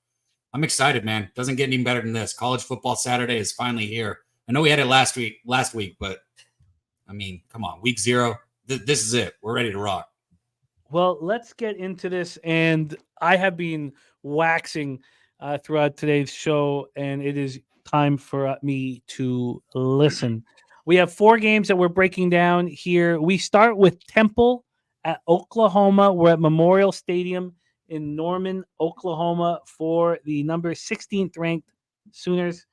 I'm excited, man. Doesn't get any better than this. College football Saturday is finally here. I know we had it last week, but I mean, come on, week 0. This is it. We're ready to rock. Well, let's get into this. And I have been waxing throughout today's show, and it is time for me to listen. We have 4 games that we're breaking down here. We start with Temple at Oklahoma. We're at Memorial Stadium in Norman, Oklahoma, for the number 16th ranked Sooners.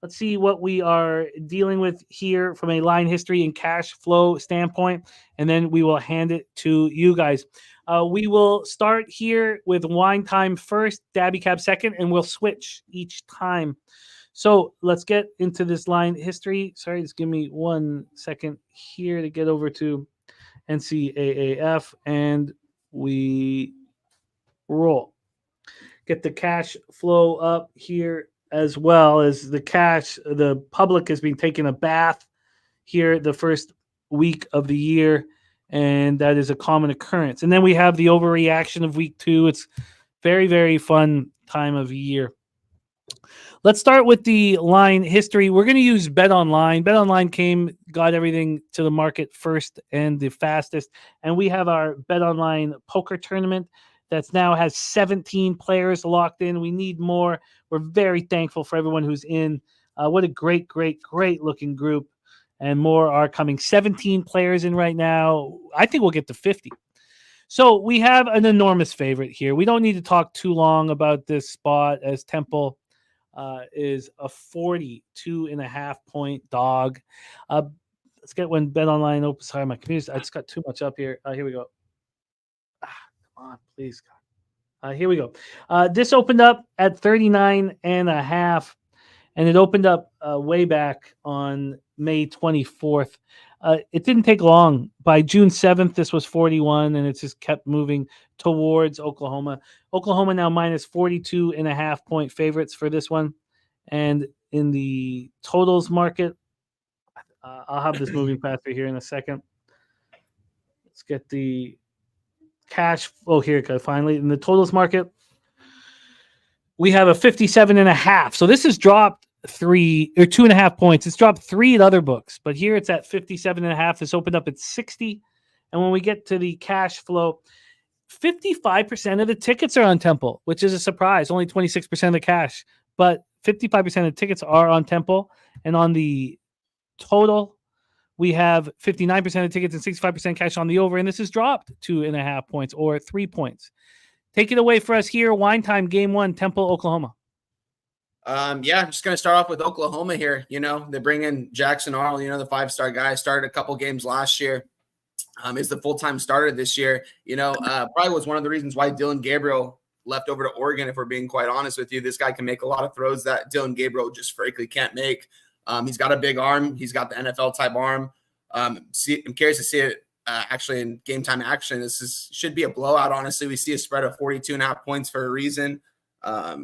Let's see what we are dealing with here from a line history and cash flow standpoint, and then we will hand it to you guys. We will start here with Winetime first, Daby Cab second, and we'll switch each time. So let's get into this line history. Sorry, just give me 1 second here to get over to NCAAF, and we roll. Get the cash flow up here as well as the cash. The public has been taking a bath here the first week of the year, and that is a common occurrence. And then we have the overreaction of week 2. It's very, very fun time of year. Let's start with the line history. We're going to use BetOnline. BetOnline got everything to the market first and the fastest. And we have our BetOnline poker tournament that now has 17 players locked in. We need more. We're very thankful for everyone who's in. What a great, great, great looking group. And more are coming. 17 players in right now. I think we'll get to 50. So we have an enormous favorite here. We don't need to talk too long about this spot, as Temple is a 42.5 point dog. Let's get when BetOnline opens. Sorry, my computer. I just got too much up here. Here we go. Come on, please, God. Here we go. This opened up at 39.5, and it opened up way back on May 24th. It didn't take long. By June 7th, this was 41, and it just kept moving towards Oklahoma. Oklahoma now minus 42.5 point favorites for this one. And in the totals market, I'll have this moving faster here in a second. Let's get the cash. Oh, here it goes. Finally, in the totals market, we have a 57.5. So this has dropped 3 or 2.5 points. It's dropped 3 at other books, but here it's at 57.5. This opened up at 60. And when we get to the cash flow, 55% of the tickets are on Temple, which is a surprise. Only 26% of the cash, but 55% of the tickets are on Temple. And on the total, we have 59% of tickets and 65% cash on the over, and this has dropped 2.5 points or 3 points. Take it away for us here. Winetime, game 1, Temple, Oklahoma. I'm just going to start off with Oklahoma here. You know, they bring in Jackson Arnold, the 5-star guy, started a couple games last year. Is the full-time starter this year. Probably was one of the reasons why Dylan Gabriel left over to Oregon, if we're being quite honest with you. This guy can make a lot of throws that Dylan Gabriel just frankly can't make. He's got a big arm. He's got the NFL-type arm. I'm curious to see it actually in game-time action. Should be a blowout, honestly. We see a spread of 42.5 points for a reason. I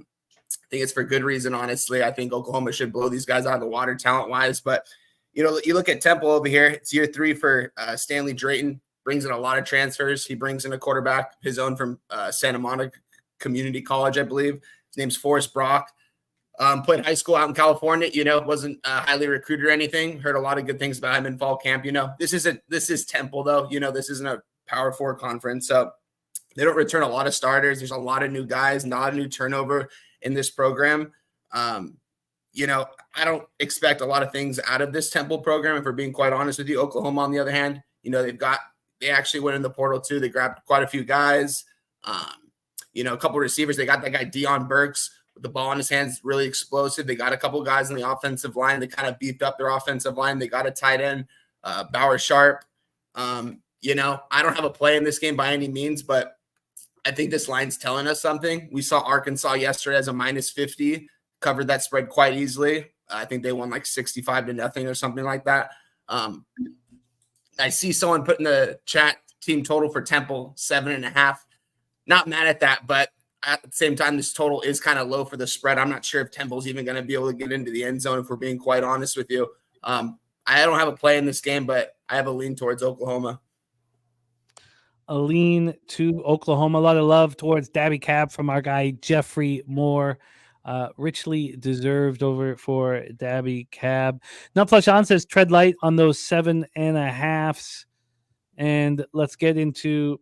think it's for good reason, honestly. I think Oklahoma should blow these guys out of the water talent-wise. But, you look at Temple over here. It's year 3 for Stanley Drayton. Brings in a lot of transfers. He brings in a quarterback, his own from Santa Monica Community College, I believe. His name's Forrest Brock. Played high school out in California, wasn't highly recruited or anything. Heard a lot of good things about him in fall camp. This is Temple though. This isn't a Power 4 conference. So they don't return a lot of starters. There's a lot of new guys, not a new turnover in this program. I don't expect a lot of things out of this Temple program, if we're being quite honest with you. Oklahoma, on the other hand, they actually went in the portal too. They grabbed quite a few guys, a couple of receivers. They got that guy Deion Burks with the ball in his hands, really explosive. They got a couple guys on the offensive line. They kind of beefed up their offensive line. They got a tight end, Bauer Sharp. I don't have a play in this game by any means, but I think this line's telling us something. We saw Arkansas yesterday as a -50, covered that spread quite easily. I think they won like 65-0 or something like that. I see someone put in the chat team total for Temple 7.5. Not mad at that, but at the same time, this total is kind of low for the spread. I'm not sure if Temple's even going to be able to get into the end zone, if we're being quite honest with you. I don't have a play in this game, but I have a lean towards Oklahoma. A lean to Oklahoma. A lot of love towards Daby Cab from our guy Jeffrey Moore. Richly deserved over for Daby Cab. Nutflush on says tread light on those 7.5s. And let's get into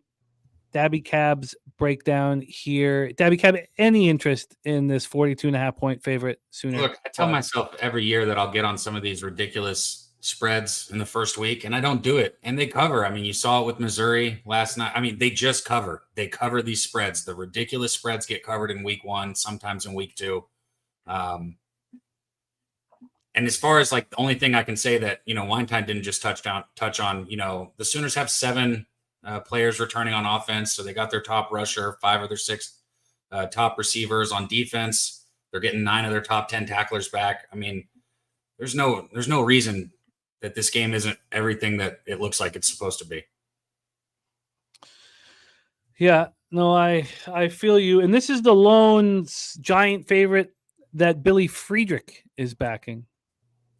Daby Cab's breakdown here. Daby Cab, any interest in this 42.5 point favorite Sooner? Look, I tell myself every year that I'll get on some of these ridiculous spreads in the first week, and I don't do it. And they cover. I mean, you saw it with Missouri last night. I mean, they just cover. They cover these spreads. The ridiculous spreads get covered in week 1, sometimes in week 2. And as far as like the only thing I can say that, Winetime didn't just touch on, the Sooners have 7 players returning on offense. So they got their top rusher, 5 of their 6 top receivers on defense. They're getting 9 of their top 10 tacklers back. I mean, there's no reason that this game isn't everything that it looks like it's supposed to be. Yeah, no, I feel you. And this is the lone giant favorite that Billy Friedrich is backing.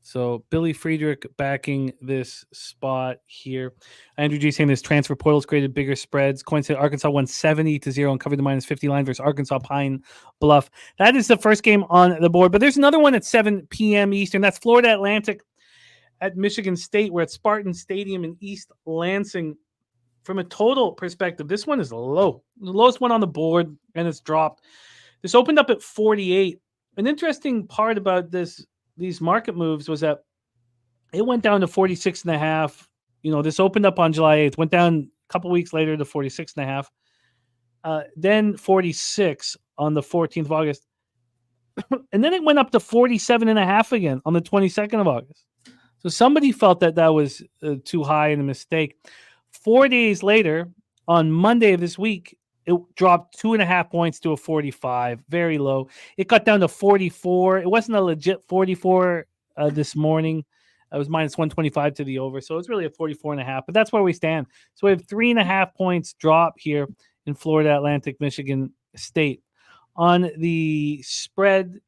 So Billy Friedrich backing this spot here. Andrew G saying this transfer portal's created bigger spreads. Coin said Arkansas won 70-0 and covered the -50 line versus Arkansas Pine Bluff. That is the first game on the board. But there's another one at 7 p.m. Eastern. That's Florida Atlantic at Michigan State. We're at Spartan Stadium in East Lansing. From a total perspective, this one is low. The lowest one on the board, and it's dropped. This opened up at 48. An interesting part about these market moves was that it went down to 46.5. This opened up on July 8th, went down a couple weeks later to 46.5. Then 46 on the 14th of August. And then it went up to 47.5 again on the 22nd of August. So somebody felt that was too high and a mistake. 4 days later, on Monday of this week, it dropped 2.5 points to a 45, very low. It got down to 44. It wasn't a legit 44 this morning. It was -125 to the over. So it's really a 44.5, but that's where we stand. So we have 3.5 points drop here in Florida Atlantic, Michigan State. On the spread,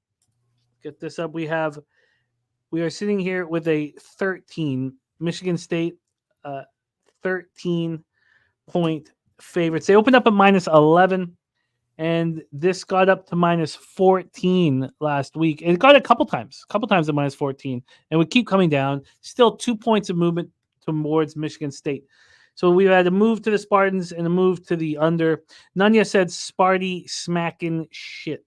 get this up, we are sitting here with a 13. Michigan State 13-point favorites. They opened up at -11, and this got up to -14 last week. It got a couple times at -14, and would keep coming down. Still 2 points of movement towards Michigan State. So we had a move to the Spartans and a move to the under. Nunya said Sparty smacking shit.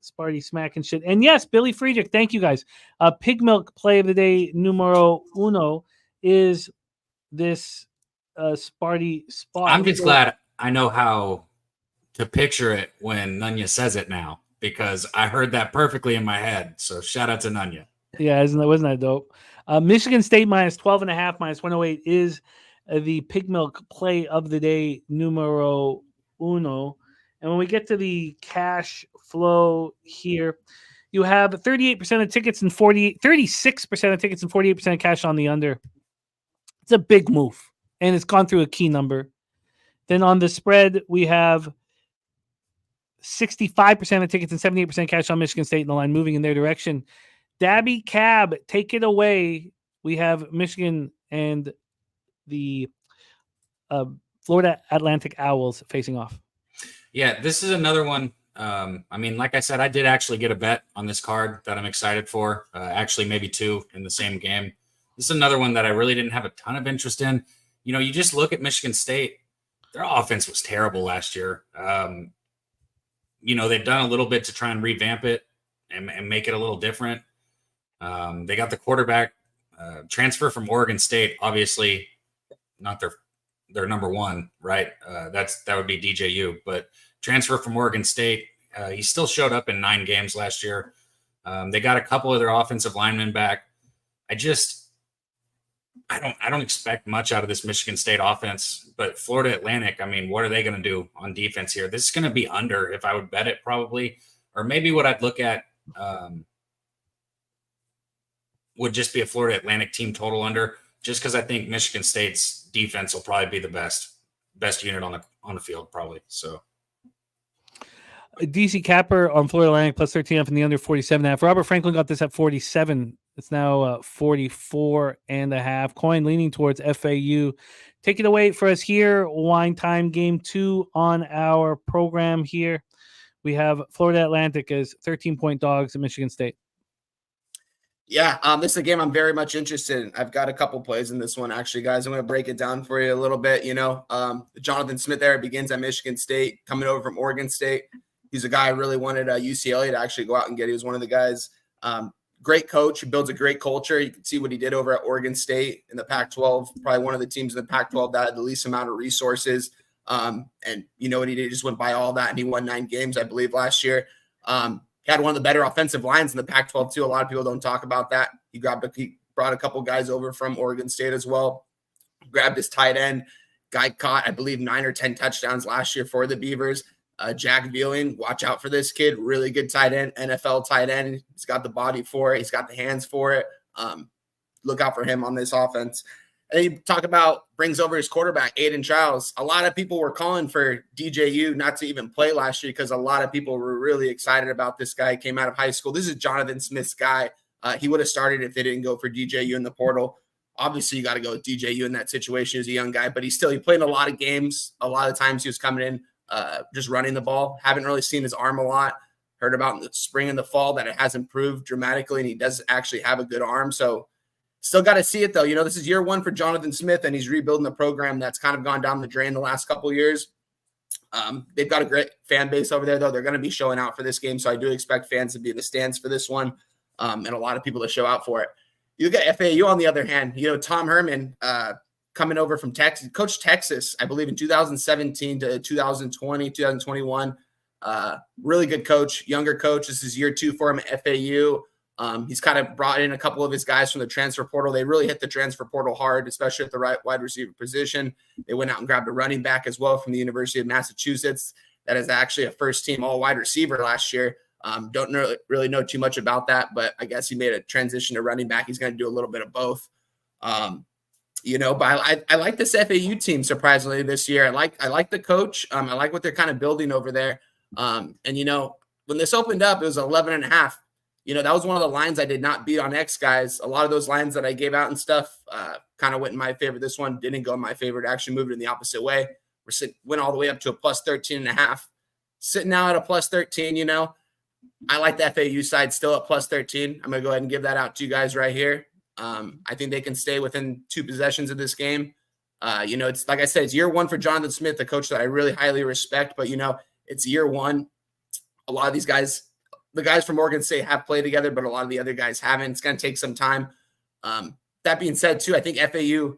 And yes, Billy Friedrich, thank you guys. Pig milk play of the day numero uno is this Sparty spot. I'm just glad I know how to picture it when Nunya says it now, because I heard that perfectly in my head. So shout out to Nunya. Yeah, wasn't that dope? Michigan State -12.5, -108 is the pig milk play of the day numero uno. And when we get to the cash flow here, you have 38% of tickets and 36% of tickets and 48% of cash on the under. It's a big move, and it's gone through a key number. Then on the spread, we have 65% of tickets and 78% cash on Michigan State in the line moving in their direction. Daby Cab, take it away. We have Michigan and the Florida Atlantic Owls facing off. Yeah, this is another one. Like I said, I did actually get a bet on this card that I'm excited for. Actually, maybe 2 in the same game. This is another one that I really didn't have a ton of interest in. You just look at Michigan State. Their offense was terrible last year. They've done a little bit to try and revamp it and make it a little different. They got the quarterback transfer from Oregon State, obviously not their number one, right? That would be DJU, but transfer from Oregon State. He still showed up in 9 games last year. They got a couple of their offensive linemen back. I don't expect much out of this Michigan State offense, but Florida Atlantic, I mean, what are they going to do on defense here? This is going to be under if I would bet it probably, or maybe what I'd look at would just be a Florida Atlantic team total under, just because I think Michigan State's defense will probably be the best unit on the field probably. So DC Capper on Florida Atlantic plus 13 from the under 47.5. Robert Franklin got this at 47. It's now 44.5. Coin leaning towards FAU. Take it away for us here. Wine time, game 2 on our program here. We have Florida Atlantic as 13-point dogs at Michigan State. Yeah, this is a game I'm very much interested in. I've got a couple plays in this one, actually, guys. I'm going to break it down for you a little bit. You know, Jonathan Smith there begins at Michigan State, coming over from Oregon State. He's a guy I really wanted UCLA to actually go out and get. He was one of the guys. Great coach. He builds a great culture. You can see what he did over at Oregon State in the Pac-12. Probably one of the teams in the Pac-12 that had the least amount of resources. And you know what he did? He just went by all that, and he won 9 games, I believe, last year. He had one of the better offensive lines in the Pac-12 too. A lot of people don't talk about that. He brought a couple guys over from Oregon State as well. Grabbed his tight end. Guy caught, I believe, 9 or 10 touchdowns last year for the Beavers. Jack Vealing, watch out for this kid. Really good tight end, NFL tight end. He's got the body for it. He's got the hands for it. Look out for him on this offense. And you talk about brings over his quarterback, Aiden Childs. A lot of people were calling for DJU not to even play last year because a lot of people were really excited about this guy. He came out of high school. This is Jonathan Smith's guy. He would have started if they didn't go for DJU in the portal. Obviously, you got to go with DJU in that situation. He was a young guy, but he played in a lot of games. A lot of times he was coming in just running the ball. Haven't really seen his arm a lot. Heard about in the spring and the fall that it has improved dramatically, and he does actually have a good arm. So still got to see it, though. You know, this is year 1 for Jonathan Smith, and he's rebuilding the program that's kind of gone down the drain the last couple of years. They've got a great fan base over there, though. They're going to be showing out for this game, so I do expect fans to be in the stands for this one and a lot of people to show out for it. You look at FAU, on the other hand. You know, Tom Herman coming over from Texas, coached Texas, I believe, in 2017 to 2020, 2021. Really good coach, younger coach. This is year 2 for him at FAU. He's kind of brought in a couple of his guys from the transfer portal. They really hit the transfer portal hard, especially at the right wide receiver position. They went out and grabbed a running back as well from the University of Massachusetts. That is actually a first-team all-wide receiver last year. Don't really know too much about that, but I guess he made a transition to running back. He's going to do a little bit of both. You know, but I like this FAU team surprisingly this year. I like the coach. I like what they're kind of building over there. And you know, when this opened up, it was 11.5. You know, that was one of the lines I did not beat on X, guys. A lot of those lines that I gave out and stuff kind of went in my favor. This one didn't go in my favor. It actually moved in the opposite way. Went all the way up to a plus 13.5. Sitting now at a plus 13, you know. I like the FAU side still at plus 13. I'm going to go ahead and give that out to you guys right here. I think they can stay within 2 possessions of this game. You know, it's like I said, it's year 1 for Jonathan Smith, the coach that I really highly respect. But, you know, it's year 1. A lot of these guys, the guys from Oregon State have played together, but a lot of the other guys haven't. It's going to take some time. That being said, too, I think FAU,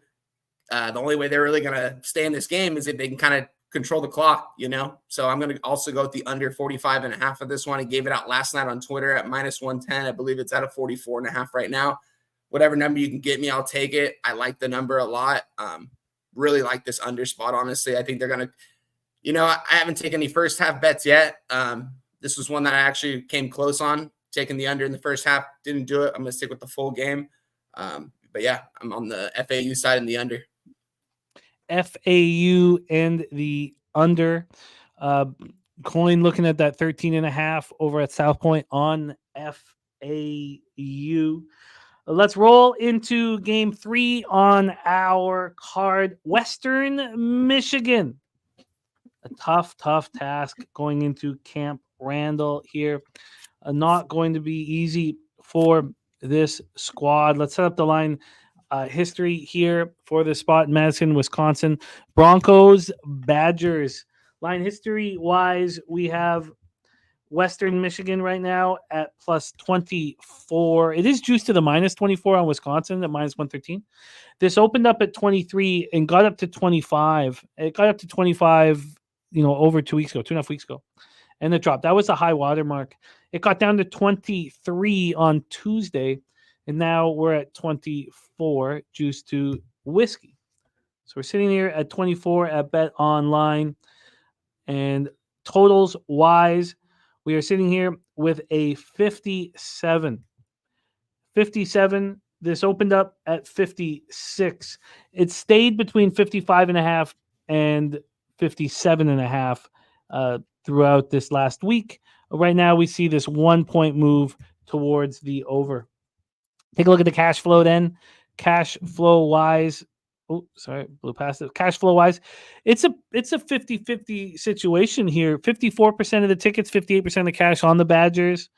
the only way they're really going to stay in this game is if they can kind of control the clock, you know? So I'm going to also go with the under 45.5 of this one. I gave it out last night on Twitter at minus 110. I believe it's at a 44.5 right now. Whatever number you can get me, I'll take it. I like the number a lot. Really like this under spot, honestly. I think they're going to, you know, I haven't taken any first half bets yet. This was one that I actually came close on, taking the under in the first half. Didn't do it. I'm going to stick with the full game. But yeah, I'm on the FAU side and the under. FAU and the under. Coin looking at that 13.5 over at South Point on FAU. Let's roll into game 3 on our card. Western Michigan. A tough task going into Camp Randall here. Not going to be easy for this squad. Let's set up the line history here for the spot in Madison, Wisconsin. Broncos, Badgers. Line history-wise, we have Western Michigan right now at plus 24. It is juiced to the minus 24 on Wisconsin at minus 113. This opened up at 23 and got up to 25. It got up to 25, you know, over 2 weeks ago, 2.5 weeks ago. And it dropped. That was a high water mark. It got down to 23 on Tuesday. And now we're at 24, juice to whiskey. So we're sitting here at 24 at Bet Online. And totals wise, we are sitting here with a 57. 57. This opened up at 56. It stayed between 55.5 and 57.5 throughout this last week. Right now, we see this 1 point move towards the over. Take a look at the cash flow then. Cash flow wise. Oh, sorry, blew past it. Cash flow wise, it's a 50-50 situation here. 54% of the tickets, 58% of the cash on the Badgers.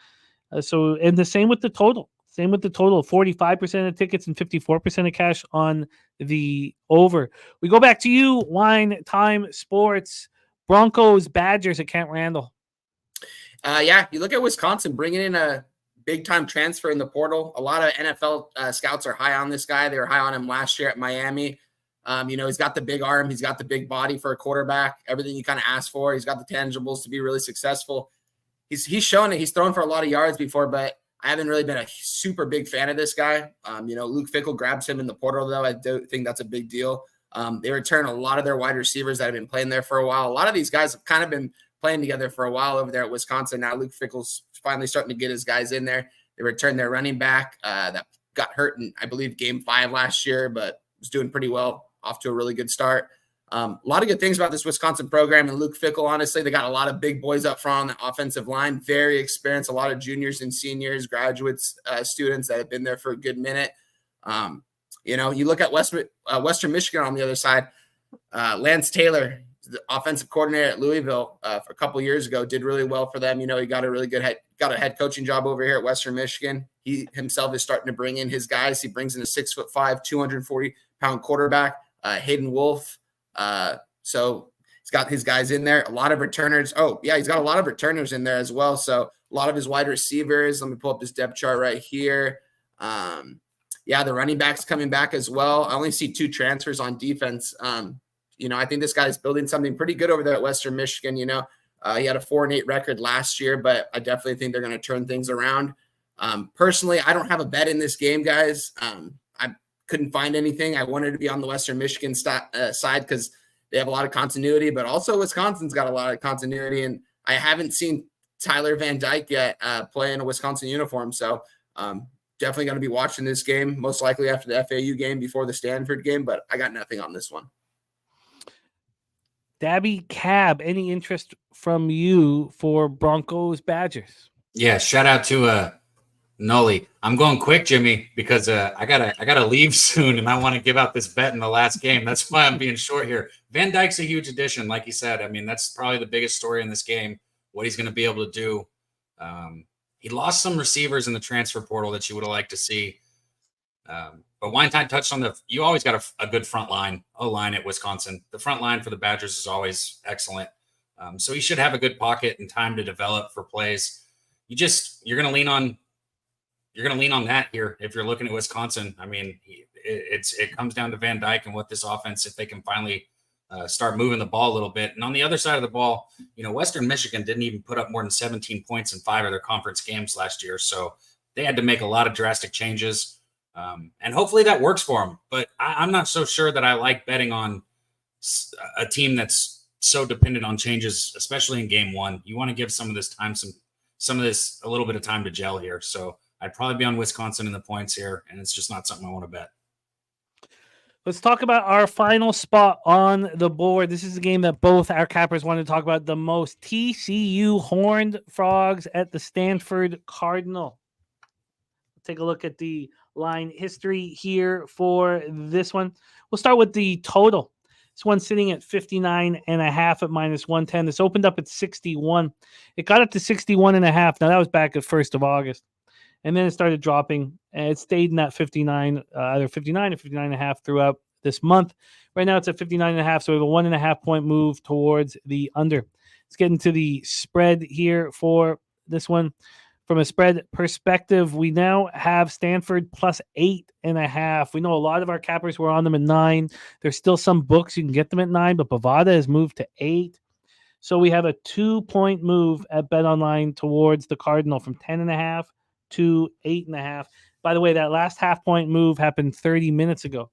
And the same with the total. 45% of tickets and 54% of cash on the over. We go back to you, Wine Time Sports. Broncos, Badgers at Kent Randall. Yeah, you look at Wisconsin bringing in a big-time transfer in the portal. A lot of NFL scouts are high on this guy. They were high on him last year at Miami. He's got the big arm. He's got the big body for a quarterback. Everything you kind of ask for. He's got the tangibles to be really successful. He's shown it. He's thrown for a lot of yards before, but I haven't really been a super big fan of this guy. Luke Fickell grabs him in the portal, though. I do think that's a big deal. They return a lot of their wide receivers that have been playing there for a while. A lot of these guys have kind of been playing together for a while over there at Wisconsin. Now Luke Fickell's finally starting to get his guys in there. They returned their running back that got hurt in, I believe, game 5 last year, but was doing pretty well, off to a really good start. A lot of good things about this Wisconsin program, and Luke Fickell, honestly, they got a lot of big boys up front on the offensive line, very experienced, a lot of juniors and seniors, graduates, students that have been there for a good minute. You look at Western Michigan on the other side. Lance Taylor, the offensive coordinator at Louisville for a couple years ago, did really well for them. He got a really good head coaching job over here at Western Michigan. He himself is starting to bring in his guys. He brings in a 6'5", 240-pound quarterback, Hayden Wolf. So he's got his guys in there. A lot of returners. Oh, yeah, he's got a lot of returners in there as well. So a lot of his wide receivers. Let me pull up his depth chart right here. The running backs coming back as well. I only see 2 transfers on defense. I think this guy's building something pretty good over there at Western Michigan. He had a 4-8 record last year, but I definitely think they're going to turn things around. Personally, I don't have a bet in this game, guys. I couldn't find anything. I wanted to be on the Western Michigan side because they have a lot of continuity, but also Wisconsin's got a lot of continuity, and I haven't seen Tyler Van Dyke yet play in a Wisconsin uniform. So definitely going to be watching this game, most likely after the FAU game before the Stanford game, but I got nothing on this one. Daby Cab, any interest from you for Broncos Badgers? Yeah, shout out to Noli. I'm going quick, Jimmy, because I gotta leave soon, and I want to give out this bet in the last game. That's why I'm being short here. Van Dyke's a huge addition, like you said. I mean, that's probably the biggest story in this game. What he's going to be able to do. He lost some receivers in the transfer portal that you would have liked to see. But Weinstein touched on you always got a good front line, O-line at Wisconsin. The front line for the Badgers is always excellent. So he should have a good pocket and time to develop for plays. You're going to lean on that here if you're looking at Wisconsin. I mean, it comes down to Van Dyke and what this offense, if they can finally start moving the ball a little bit. And on the other side of the ball, Western Michigan didn't even put up more than 17 points in 5 of their conference games last year. So they had to make a lot of drastic changes. And hopefully that works for them. But I'm not so sure that I like betting on a team that's so dependent on changes, especially in game 1. You want to give some of this time, a little bit of time to gel here. So I'd probably be on Wisconsin in the points here, and it's just not something I want to bet. Let's talk about our final spot on the board. This is a game that both our cappers want to talk about the most. TCU Horned Frogs at the Stanford Cardinal. Take a look at the line history here for this one. We'll start with the total. This one's sitting at 59.5 at -110. This opened up at 61. It got up to 61.5. Now that was back at 1st of August. And then it started dropping, and it stayed in that 59, either 59 or 59.5 throughout this month. Right now it's at 59.5, so we have a 1.5 point move towards the under. Let's get into the spread here for this one. From a spread perspective, we now have Stanford plus 8.5. We know a lot of our cappers were on them at 9. There's still some books you can get them at 9, but Bovada has moved to 8. So we have a 2-point move at BetOnline towards the Cardinal from 10.5 to 8.5. By the way, that last half-point move happened 30 minutes ago.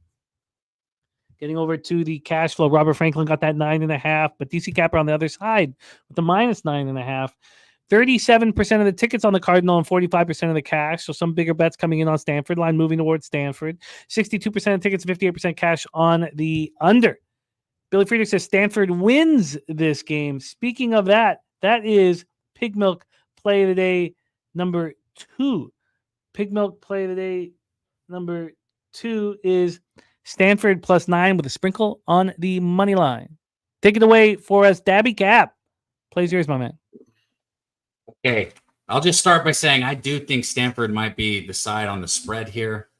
Getting over to the cash flow, Robert Franklin got that 9.5, but DC Capper on the other side with the minus 9.5. 37% of the tickets on the Cardinal and 45% of the cash. So some bigger bets coming in on Stanford. Line moving towards Stanford. 62% of tickets, 58% cash on the under. Billy Friedrich says Stanford wins this game. Speaking of that, that is Pig Milk Play of the Day number 2. Pig Milk Play of the Day number 2 is Stanford +9 with a sprinkle on the money line. Take it away for us, Daby Cab. Plays yours, my man. Okay, I'll just start by saying I do think Stanford might be the side on the spread here.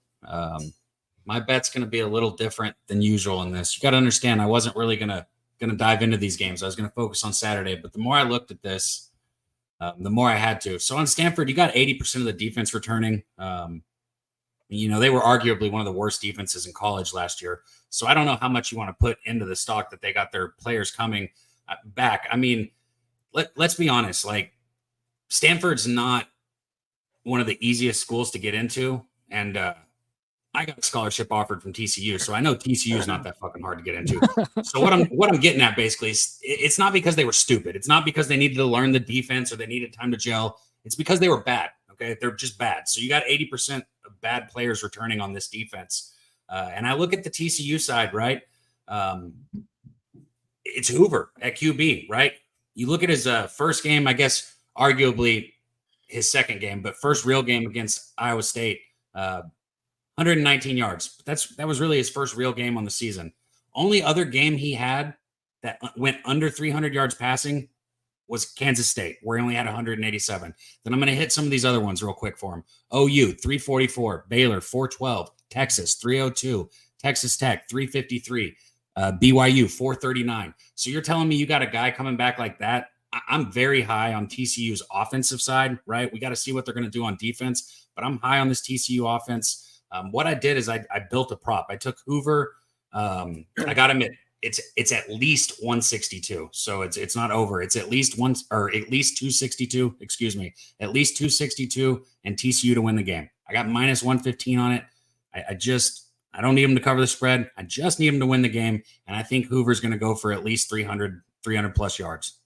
My bet's going to be a little different than usual in this. You got to understand, I wasn't really going to dive into these games. I was going to focus on Saturday, but the more I looked at this, the more I had to. So on Stanford, you got 80% of the defense returning. They were arguably one of the worst defenses in college last year. So I don't know how much you want to put into the stock that they got their players coming back. I mean, let's be honest. Like, Stanford's not one of the easiest schools to get into. And I got a scholarship offered from TCU. So I know TCU is not that fucking hard to get into. So what I'm getting at basically is it's not because they were stupid. It's not because they needed to learn the defense or they needed time to gel. It's because they were bad. Okay. They're just bad. So you got 80% of bad players returning on this defense. And I look at the TCU side, right? It's Hoover at QB, right? You look at his first game, I guess, arguably his second game, but first real game against Iowa State, 119 yards. That was really his first real game on the season. Only other game he had that went under 300 yards passing was Kansas State, where he only had 187. Then I'm going to hit some of these other ones real quick for him. OU, 344. Baylor, 412. Texas, 302. Texas Tech, 353. BYU, 439. So you're telling me you got a guy coming back like that? I'm very high on TCU's offensive side, right? We got to see what they're going to do on defense, but I'm high on this TCU offense. What I did is I built a prop. I took Hoover. I got him at it's at least 162. So it's not over. It's at least 262. Excuse me, at least 262 and TCU to win the game. I got minus 115 on it. I don't need him to cover the spread. I just need him to win the game, and I think Hoover's going to go for at least 300 plus yards.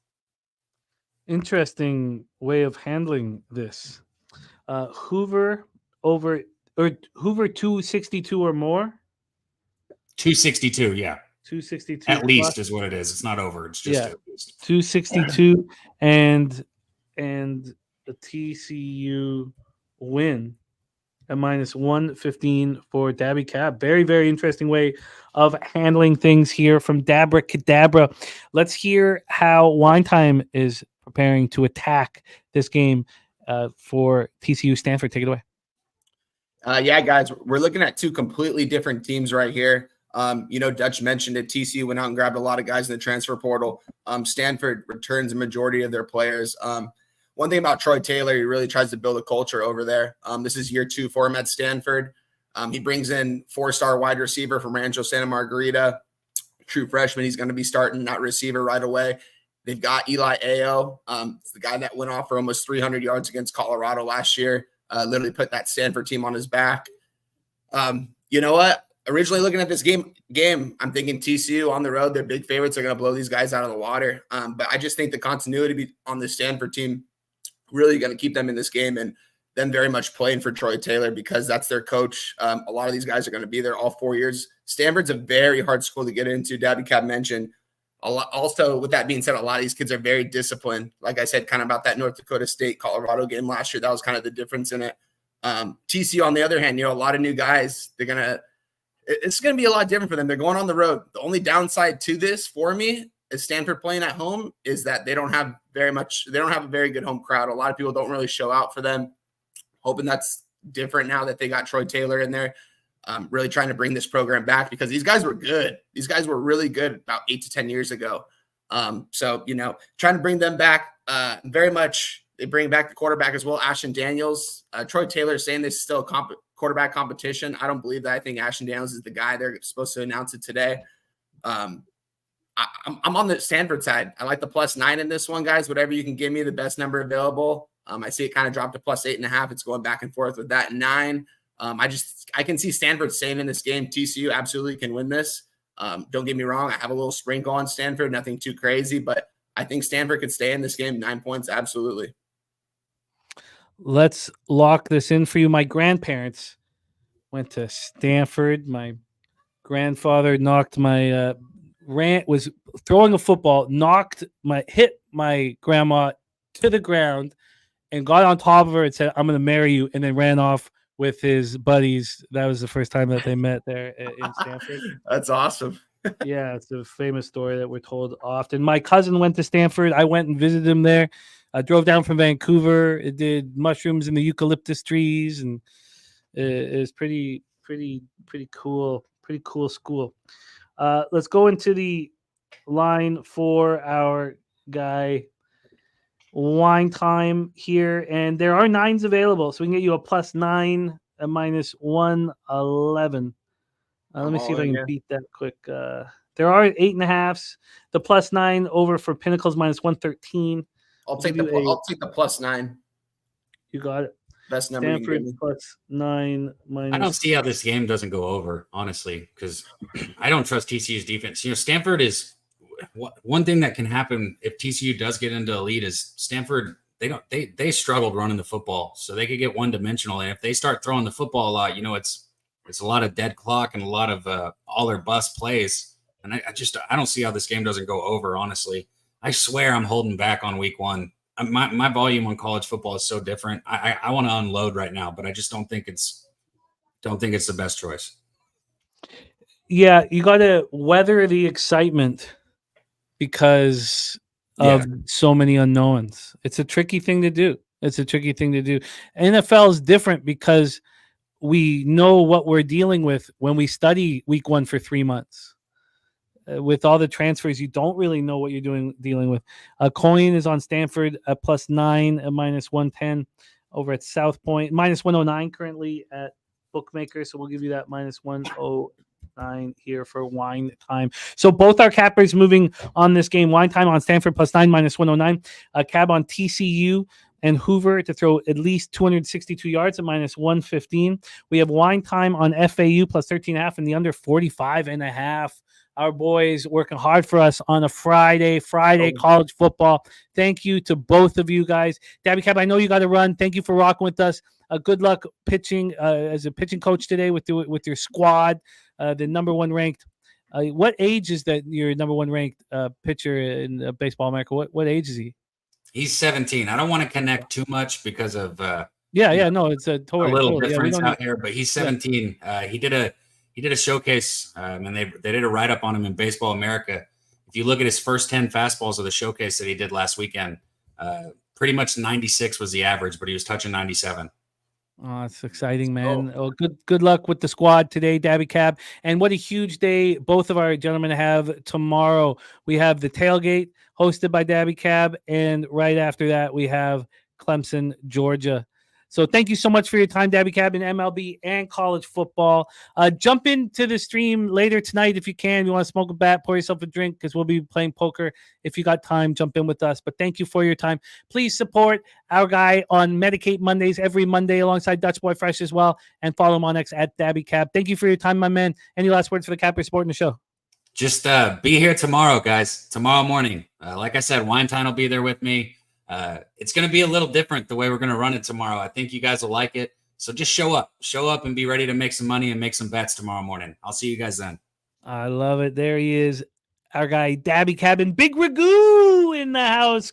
Interesting way of handling this. Hoover over or Hoover 262 or more. 262, yeah. 262 at least is what it is. It's not over. It's just at least 262 and the TCU win at minus 115 for Daby Cab. Very, very interesting way of handling things here from Dabra Cadabra. Let's hear how Wine Time is preparing to attack this game for TCU Stanford. Take it away. Yeah, guys, we're looking at two completely different teams right here. Dutch mentioned it. TCU went out and grabbed a lot of guys in the transfer portal. Stanford returns a majority of their players. One thing about Troy Taylor, he really tries to build a culture over there. This is year 2 for him at Stanford. He brings in 4-star wide receiver from Rancho Santa Margarita, true freshman. He's going to be starting that receiver right away. They've got Eli Ayo. It's the guy that went off for almost 300 yards against Colorado last year. Literally put that Stanford team on his back. You know what? Originally looking at this game, I'm thinking TCU on the road. They're big favorites. They're going to blow these guys out of the water. But I just think the continuity on the Stanford team really going to keep them in this game and them very much playing for Troy Taylor because that's their coach. A lot of these guys are going to be there all 4 years. Stanford's a very hard school to get into. Daby Cab mentioned. Also, with that being said, a lot of these kids are very disciplined. Like I said, kind of about that North Dakota State Colorado game last year. That was kind of the difference in it. TCU, on the other hand, a lot of new guys. It's going to be a lot different for them. They're going on the road. The only downside to this for me is Stanford playing at home is that they don't have a very good home crowd. A lot of people don't really show out for them. Hoping that's different now that they got Troy Taylor in there. Really trying to bring this program back because these guys were good. These guys were really good about 8 to 10 years ago. So, trying to bring them back very much. They bring back the quarterback as well, Ashton Daniels. Troy Taylor is saying this is still a quarterback competition. I don't believe that. I think Ashton Daniels is the guy. They're supposed to announce it today. I'm on the Stanford side. I like the +9 in this one, guys. Whatever you can give me, the best number available. I see it kind of dropped to +8.5. It's going back and forth with that 9. I can see Stanford staying in this game. TCU absolutely can win this. Don't get me wrong. I have a little sprinkle on Stanford, nothing too crazy, but I think Stanford could stay in this game. 9 points. Absolutely. Let's lock this in for you. My grandparents went to Stanford. My grandfather knocked my was throwing a football, hit my grandma to the ground and got on top of her and said, "I'm going to marry you," and then ran off with his buddies. That was the first time that they met there in Stanford. That's awesome. Yeah, it's a famous story that we're told often. My cousin went to Stanford. I went and visited him there. I drove down from Vancouver. It did mushrooms in the eucalyptus trees, and it was pretty cool. Pretty cool school. Let's go into the line for our guy Wine Time here, and there are 9s available, so we can get you a +9, a -111. Let me see if I can beat that quick. There are 8.5s. The +9 over for Pinnacles -113. I'll take the +9. You got it. Best number. Stanford +9 minus. I don't see how this game doesn't go over, honestly, because I don't trust TCU's defense. Stanford is one thing that can happen if TCU does get into elite is Stanford. They struggled running the football, so they could get one-dimensional. And if they start throwing the football a lot, it's a lot of dead clock and a lot of all or bust plays. And I don't see how this game doesn't go over, honestly. I swear I'm holding back on week 1. My volume on college football is so different. I want to unload right now, but I just don't think it's the best choice. Yeah, you got to weather the excitement because of so many unknowns. It's a tricky thing to do. NFL is different because we know what we're dealing with when we study week 1 for 3 months. With all the transfers, you don't really know what you're dealing with. Coin is on Stanford at +9, a -110 over at South Point, -109 currently at Bookmaker. So we'll give you that -109 here for Wine Time. So both our cappers moving on this game. Wine Time on Stanford +9, -109. Cab on TCU and Hoover to throw at least 262 yards at -115. We have Wine Time on FAU +13.5 and the under 45.5. Our boys working hard for us on a Friday college football. Thank you to both of you guys. Daby Cab, I know you got to run. Thank you for rocking with us. Good luck pitching as a pitching coach today with your squad, the number 1 ranked. What age is that your number 1 ranked pitcher in Baseball America? What age is he? He's 17. I don't want to connect too much because of no, it's a little difference out here, but he's 17. He did a showcase, and they did a write-up on him in Baseball America. If you look at his first 10 fastballs of the showcase that he did last weekend, pretty much 96 was the average, but he was touching 97. Oh, that's exciting, man. Oh, good luck with the squad today, Daby Cab. And what a huge day both of our gentlemen have tomorrow. We have the tailgate hosted by Daby Cab, and right after that, we have Clemson, Georgia. So thank you so much for your time, Daby Cab, in MLB and college football. Jump into the stream later tonight if you can. You want to smoke a bat, pour yourself a drink, because we'll be playing poker. If you got time, jump in with us. But thank you for your time. Please support our guy on Medicate Mondays every Monday alongside Dutch Boy Fresh as well. And follow him on X at Daby Cab. Thank you for your time, my man. Any last words for the Capper supporting the show? Just be here tomorrow, guys. Tomorrow morning. Like I said, Wine Time will be there with me. It's going to be a little different the way we're going to run it tomorrow. I think you guys will like it. So just show up and be ready to make some money and make some bets tomorrow morning. I'll see you guys then. I love it. There he is. Our guy, Daby Cab and Big Ragoo in the house.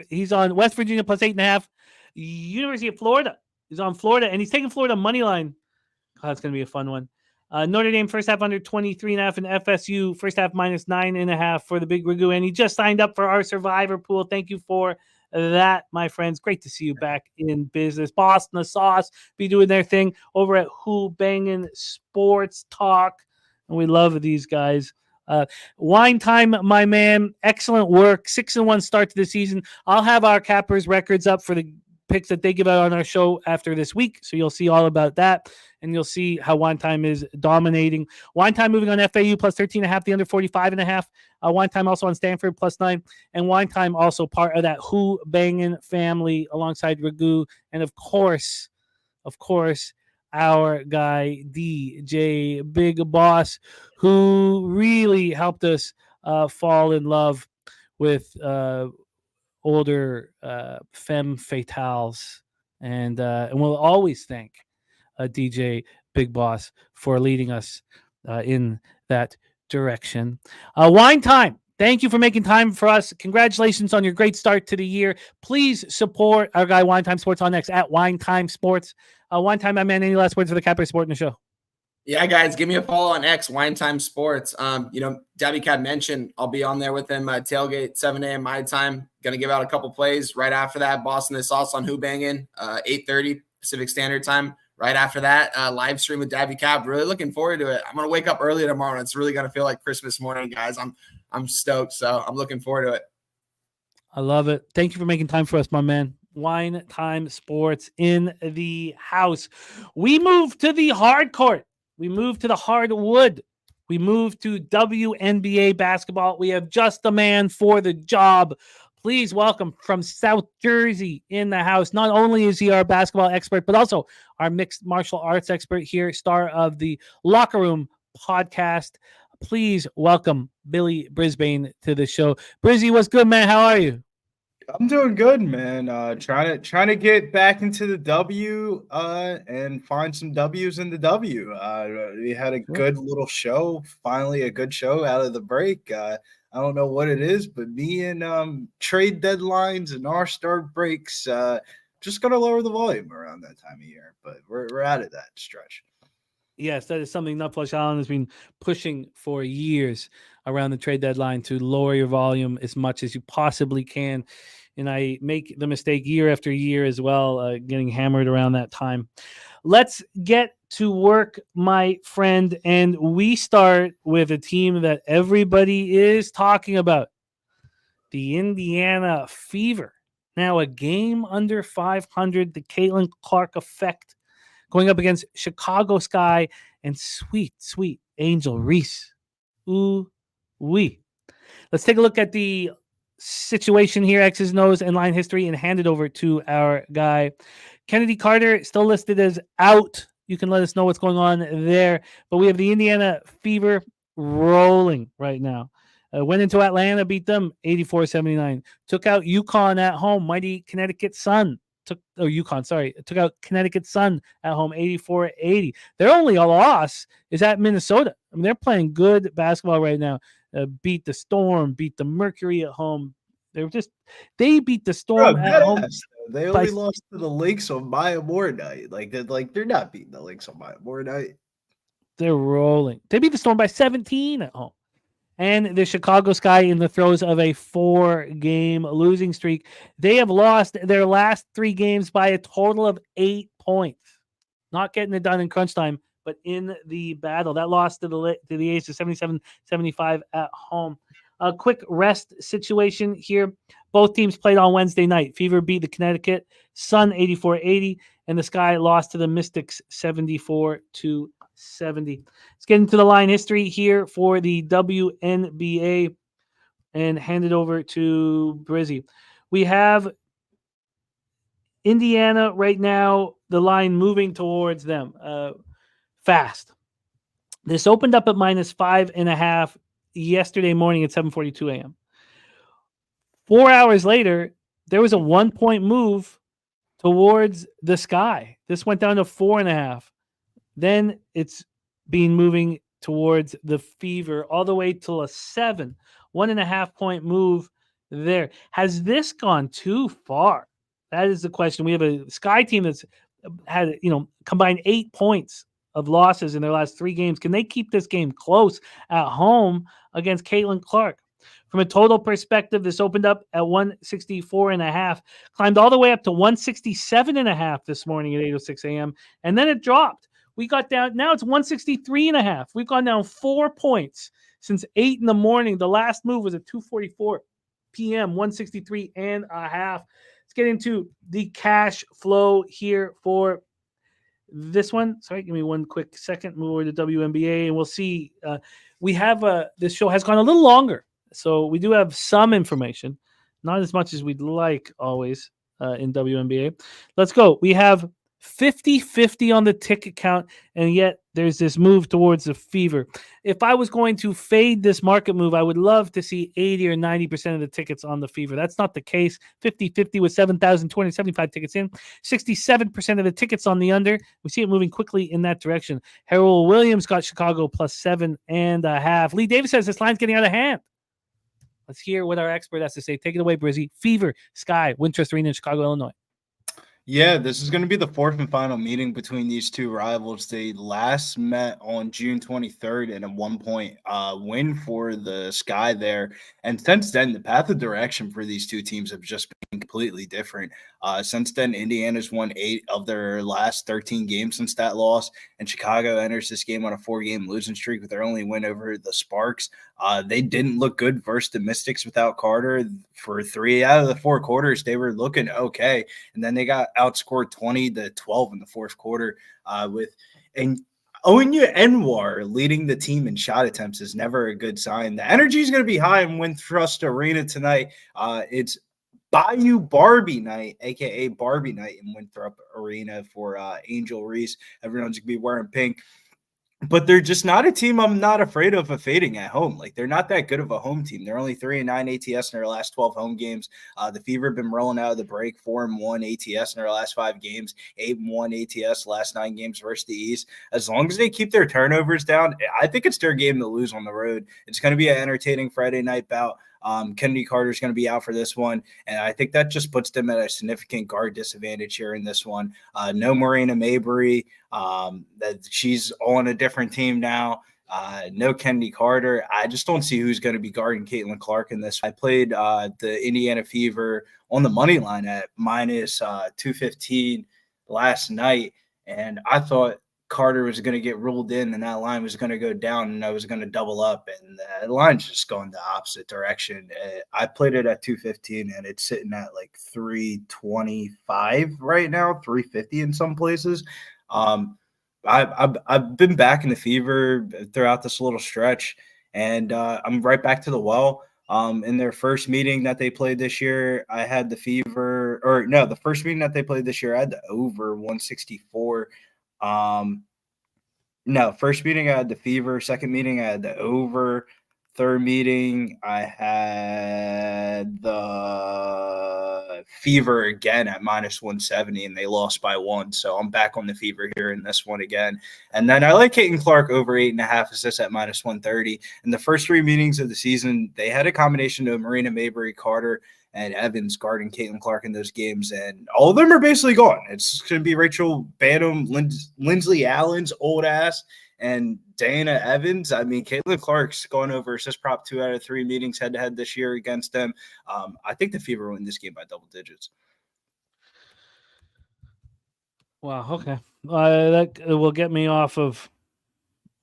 He's on West Virginia +8.5. University of Florida. He's on Florida, and he's taking Florida money line. Oh, that's going to be a fun one. Notre Dame first half under 23.5 and FSU first half -9.5 for the Big Ragoo. And he just signed up for our Survivor pool. Thank you for that, my friends. Great to see you back in business. Boston, the Sauce be doing their thing over at Who Bangin' Sports Talk. And we love these guys. Wine Time, my man. Excellent work. 6-1 start to the season. I'll have our Cappers records up for the picks that they give out on our show after this week. So you'll see all about that. And you'll see how Wine Time is dominating. Wine Time moving on FAU +13.5, the under 45.5. Wine Time also on Stanford +9. And Wine Time also part of that Who Bangin' family alongside Ragoo. And of course, our guy DJ Big Boss, who really helped us fall in love with older femme fatales, and we'll always thank DJ Big Boss for leading us in that direction. Wine time. Thank you for making time for us. Congratulations on your great start to the year. Please support our guy Wine Time Sports on X at Wine Time Sports. Wine Time, my man, any last words for the Cafe Sport in the show? Yeah, guys, give me a follow on X, Wine Time Sports. Daby Cab mentioned I'll be on there with him tailgate 7 a.m. my time. Going to give out a couple plays right after that. Boston the Sauce on Who Bangin', 8:30 Pacific Standard Time. Right after that, live stream with Daby Cab. Really looking forward to it. I'm going to wake up early tomorrow, and it's really going to feel like Christmas morning, guys. I'm stoked, so I'm looking forward to it. I love it. Thank you for making time for us, my man. Wine Time Sports in the house. We move to the hard court. We move to the hardwood. We move to WNBA basketball. We have just the man for the job. Please welcome from South Jersey in the house. Not only is he our basketball expert, but also our mixed martial arts expert here, star of the Locker Room podcast. Please welcome Billy Brisbane to the show. Brizzy, what's good, man? How are you? I'm doing good, man. Trying to get back into the W and find some W's in the W. We had a good little show, finally a good show out of the break. I don't know what it is, but me and trade deadlines and our start breaks just got to lower the volume around that time of year. But we're out of that stretch. Yes, that is something Nutflush Allen has been pushing for years around the trade deadline, to lower your volume as much as you possibly can. And I make the mistake year after year as well, getting hammered around that time. Let's get to work, my friend. And we start with a team that everybody is talking about, the Indiana Fever. Now a game under 500, the Caitlin Clark effect, going up against Chicago Sky and sweet, sweet Angel Reese. Ooh, wee. Let's take a look at the situation here, X's nose and line history, and hand it over to our guy. Kennedy Carter still listed as out. You can let us know what's going on there. But we have the Indiana Fever rolling right now. Went into Atlanta, beat them 84-79. Took out UConn at home. Mighty Connecticut Sun. Took out Connecticut Sun at home 84-80. Their only loss is at Minnesota. I mean, they're playing good basketball right now. Beat the Storm, beat the Mercury at home. They beat the Storm at home. They only lost to the Lynx on Maya Moore night. They're not beating the Lynx on Maya Moore night. They're rolling. They beat the Storm by 17 at home. And the Chicago Sky in the throes of a 4-game losing streak. They have lost their last 3 games by a total of 8 points. Not getting it done in crunch time, but in the battle. That loss to the A's to 77-75 at home. A quick rest situation here. Both teams played on Wednesday night. Fever beat the Connecticut Sun 84-80, and the Sky lost to the Mystics 74-70. Let's get into the line history here for the WNBA and hand it over to Brizzy. We have Indiana right now, the line moving towards them fast. This opened up at -5.5 yesterday morning at 7:42 a.m. 4 hours later, there was a 1-point move towards the Sky. This went down to 4.5. Then it's been moving towards the Fever all the way till a 1.5 point move there. Has this gone too far? That is the question. We have a Sky team that's had, combined 8 points of losses in their last 3 games. Can they keep this game close at home against Caitlin Clark? From a total perspective, this opened up at 164.5, climbed all the way up to 167.5 this morning at 8:06 a.m., and then it dropped. We got down. Now it's 163.5. We've gone down 4 points since 8 in the morning. The last move was at 2:44 p.m., 163.5. Let's get into the cash flow here for this one. Sorry, give me one quick second. Move over to WNBA, and we'll see. We have this show has gone a little longer, so we do have some information, not as much as we'd like always in WNBA. Let's go. We have 50-50 on the ticket count, and yet there's this move towards the Fever. If I was going to fade this market move, I would love to see 80 or 90% of the tickets on the Fever. That's not the case. 50-50 with 7,275 tickets in. 67% of the tickets on the under. We see it moving quickly in that direction. Harold Williams got Chicago plus 7.5. Lee Davis says this line's getting out of hand. Let's hear what our expert has to say. Take it away, Brizzy. Fever, Sky, Wintrust Arena in Chicago, Illinois. Yeah, this is going to be the fourth and final meeting between these two rivals. They last met on June 23rd in a 1-point win for the Sky there. And since then, the path of direction for these two teams have just been completely different. Since then, Indiana's won 8 of their last 13 games since that loss, and Chicago enters this game on a 4-game losing streak with their only win over the Sparks. They didn't look good versus the Mystics without Carter. For 3 out of the 4 quarters, they were looking okay, and then they got outscored 20-12 in the fourth quarter and Onya Enwar leading the team in shot attempts is never a good sign. The energy is going to be high in Wintrust Arena tonight. It's Bayou Barbie night, a.k.a. Barbie night in Winthrop Arena for Angel Reese. Everyone's going to be wearing pink. But they're just not a team I'm not afraid of fading at home. Like, they're not that good of a home team. They're only 3-9 ATS in their last 12 home games. The Fever have been rolling out of the break, 4-1 ATS in their last 5 games, 8-1 ATS last 9 games versus the East. As long as they keep their turnovers down, I think it's their game to lose on the road. It's going to be an entertaining Friday night bout. Kennedy Carter is going to be out for this one, and I think that just puts them at a significant guard disadvantage here in this one. No Marina Mabry. That she's on a different team now. No Kennedy Carter. I just don't see who's going to be guarding Caitlin Clark in this. I played the Indiana Fever on the money line at minus 215 last night, and I thought Carter was going to get ruled in and that line was going to go down and I was going to double up, and the line's just going the opposite direction. I played it at 215 and it's sitting at like 325 right now, 350 in some places. I've been back in the Fever throughout this little stretch, and I'm right back to the well. In their first meeting that they played this year, I had the Fever, or no, the first meeting that they played this year, I had the over 164. No, first meeting I had the Fever, second meeting I had the over, third meeting I had the Fever again at minus 170, and they lost by 1. So I'm back on the Fever here in this one again. And then I like Caitlin Clark over 8.5 assists at minus 130. In the first 3 meetings of the season, they had a combination of Marina Mabry, Carter, and Evans guarding Caitlin Clark in those games, and all of them are basically gone. It's going to be Rachel Banham, Lindsley Allen's old ass, and Dana Evans. I mean, Caitlin Clark's gone over assist prop 2 out of 3 meetings head-to-head this year against them. I think the Fever win this game by double digits. Wow, okay. That will get me off of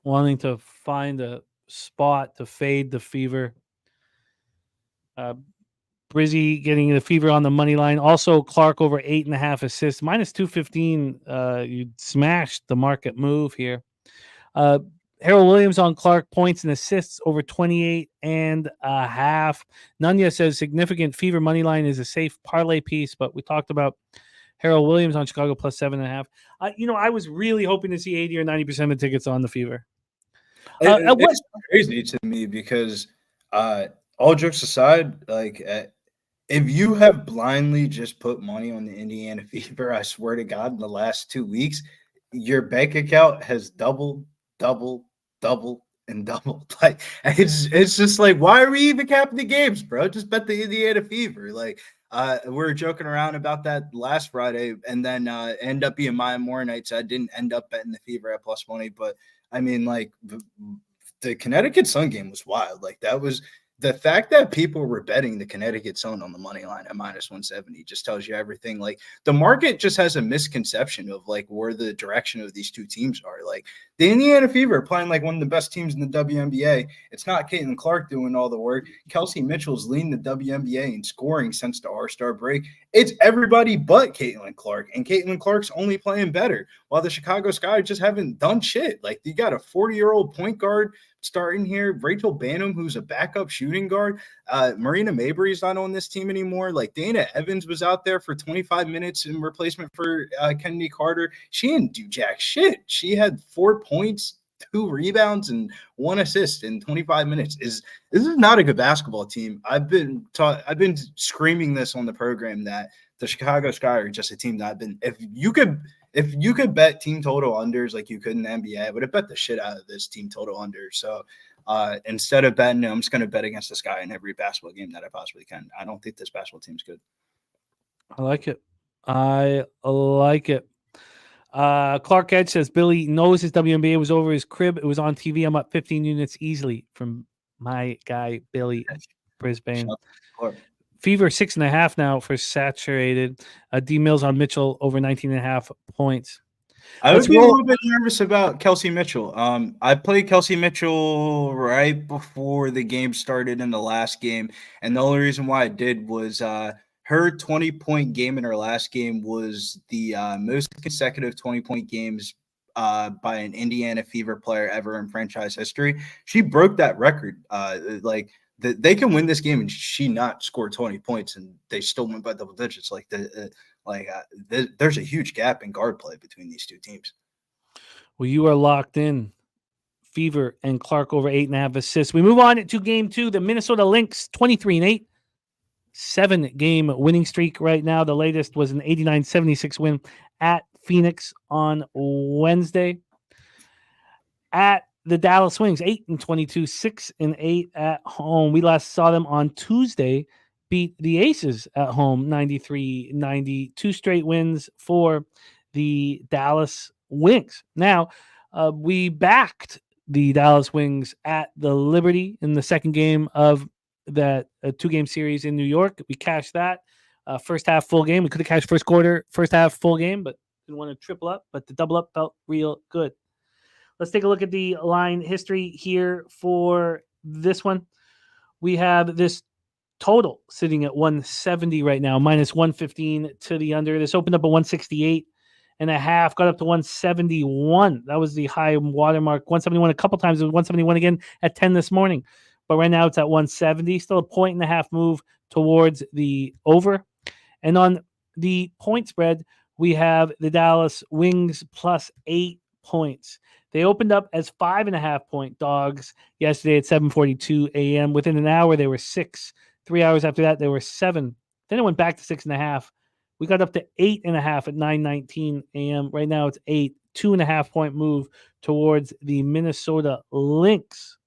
wanting to find a spot to fade the Fever. Brizzy getting the Fever on the money line. Also, Clark over 8.5 assists. Minus 215. You smashed the market move here. Harold Williams on Clark, points and assists over 28.5. Nunya says significant Fever money line is a safe parlay piece, but we talked about Harold Williams on Chicago plus 7.5. I was really hoping to see 80 or 90% of the tickets on the Fever. It's crazy to me because all jokes aside, if you have blindly just put money on the Indiana Fever, I swear to God, in the last 2 weeks, your bank account has doubled, and doubled. Like, it's just like, why are we even capping the games, bro? Just bet the Indiana Fever. Like, we were joking around about that last Friday, and then end up being my more nights. I didn't end up betting the Fever at plus money, but I mean, like, the Connecticut Sun game was wild. Like, that was. The fact that people were betting the Connecticut Sun on the money line at minus 170 just tells you everything. Like, the market just has a misconception of like where the direction of these two teams are. Like, the Indiana Fever are playing like one of the best teams in the WNBA. It's not Caitlin Clark doing all the work. Kelsey Mitchell's leading the WNBA in scoring since the All-Star break. It's everybody but Caitlin Clark, and Caitlin Clark's only playing better, while the Chicago Sky just haven't done shit. Like, you got a 40-year-old point guard starting here, Rachel Banham, who's a backup shooter shooting guard. Marina Mabry's not on this team anymore. Like Dana Evans was out there for 25 minutes in replacement for Kennedy Carter. She didn't do jack shit. She had 4 points, 2 rebounds, and 1 assist in 25 minutes. This is not a good basketball team. I've been screaming this on the program that the Chicago Sky are just a team that if you could bet team total unders like you could in the NBA, I would have bet the shit out of this team total under. So instead of betting, I'm just going to bet against the Sky in every basketball game that I possibly can. I don't think this basketball team's good. I like it. Clark Edge says Billy knows his WNBA was over his crib. It was on TV. I'm up 15 units easily from my guy Billy, Brisbane. Fever 6.5 now for saturated. D Mills on Mitchell over 19.5 points. I would be a little bit nervous about Kelsey Mitchell. I played Kelsey Mitchell right before the game started in the last game, and the only reason why I did was her 20-point game in her last game was the most consecutive 20-point games by an Indiana Fever player ever in franchise history. She broke that record. They can win this game and she not score 20 points and they still win by double digits. There's a huge gap in guard play between these two teams. Well, you are locked in. Fever and Clark over 8.5 assists. We move on to game 2. The Minnesota Lynx 23-8, 7-game winning streak right now. The latest was an 89-76 win at Phoenix on Wednesday. At the Dallas Wings, 8-22, 6-8 at home. We last saw them on Tuesday beat the Aces at home, 93-90. 2 straight wins for the Dallas Wings. Now, we backed the Dallas Wings at the Liberty in the second game of that 2-game series in New York. We cashed that first half full game. We could have cashed first quarter, first half full game, but didn't want to triple up. But the double up felt real good. Let's take a look at the line history here for this one. We have this total sitting at 170 right now, minus 115 to the under. This opened up at 168.5, got up to 171. That was the high watermark. 171 a couple times. It was 171 again at 10 this morning. But right now it's at 170. Still a 1.5 move towards the over. And on the point spread, we have the Dallas Wings plus 8 points. They opened up as 5.5-point dogs yesterday at 7:42 a.m. Within an hour, they were 6. 3 hours after that, they were 7. Then it went back to 6.5. We got up to 8.5 at 9:19 a.m. Right now, it's 8. 2.5-point move towards the Minnesota Lynx.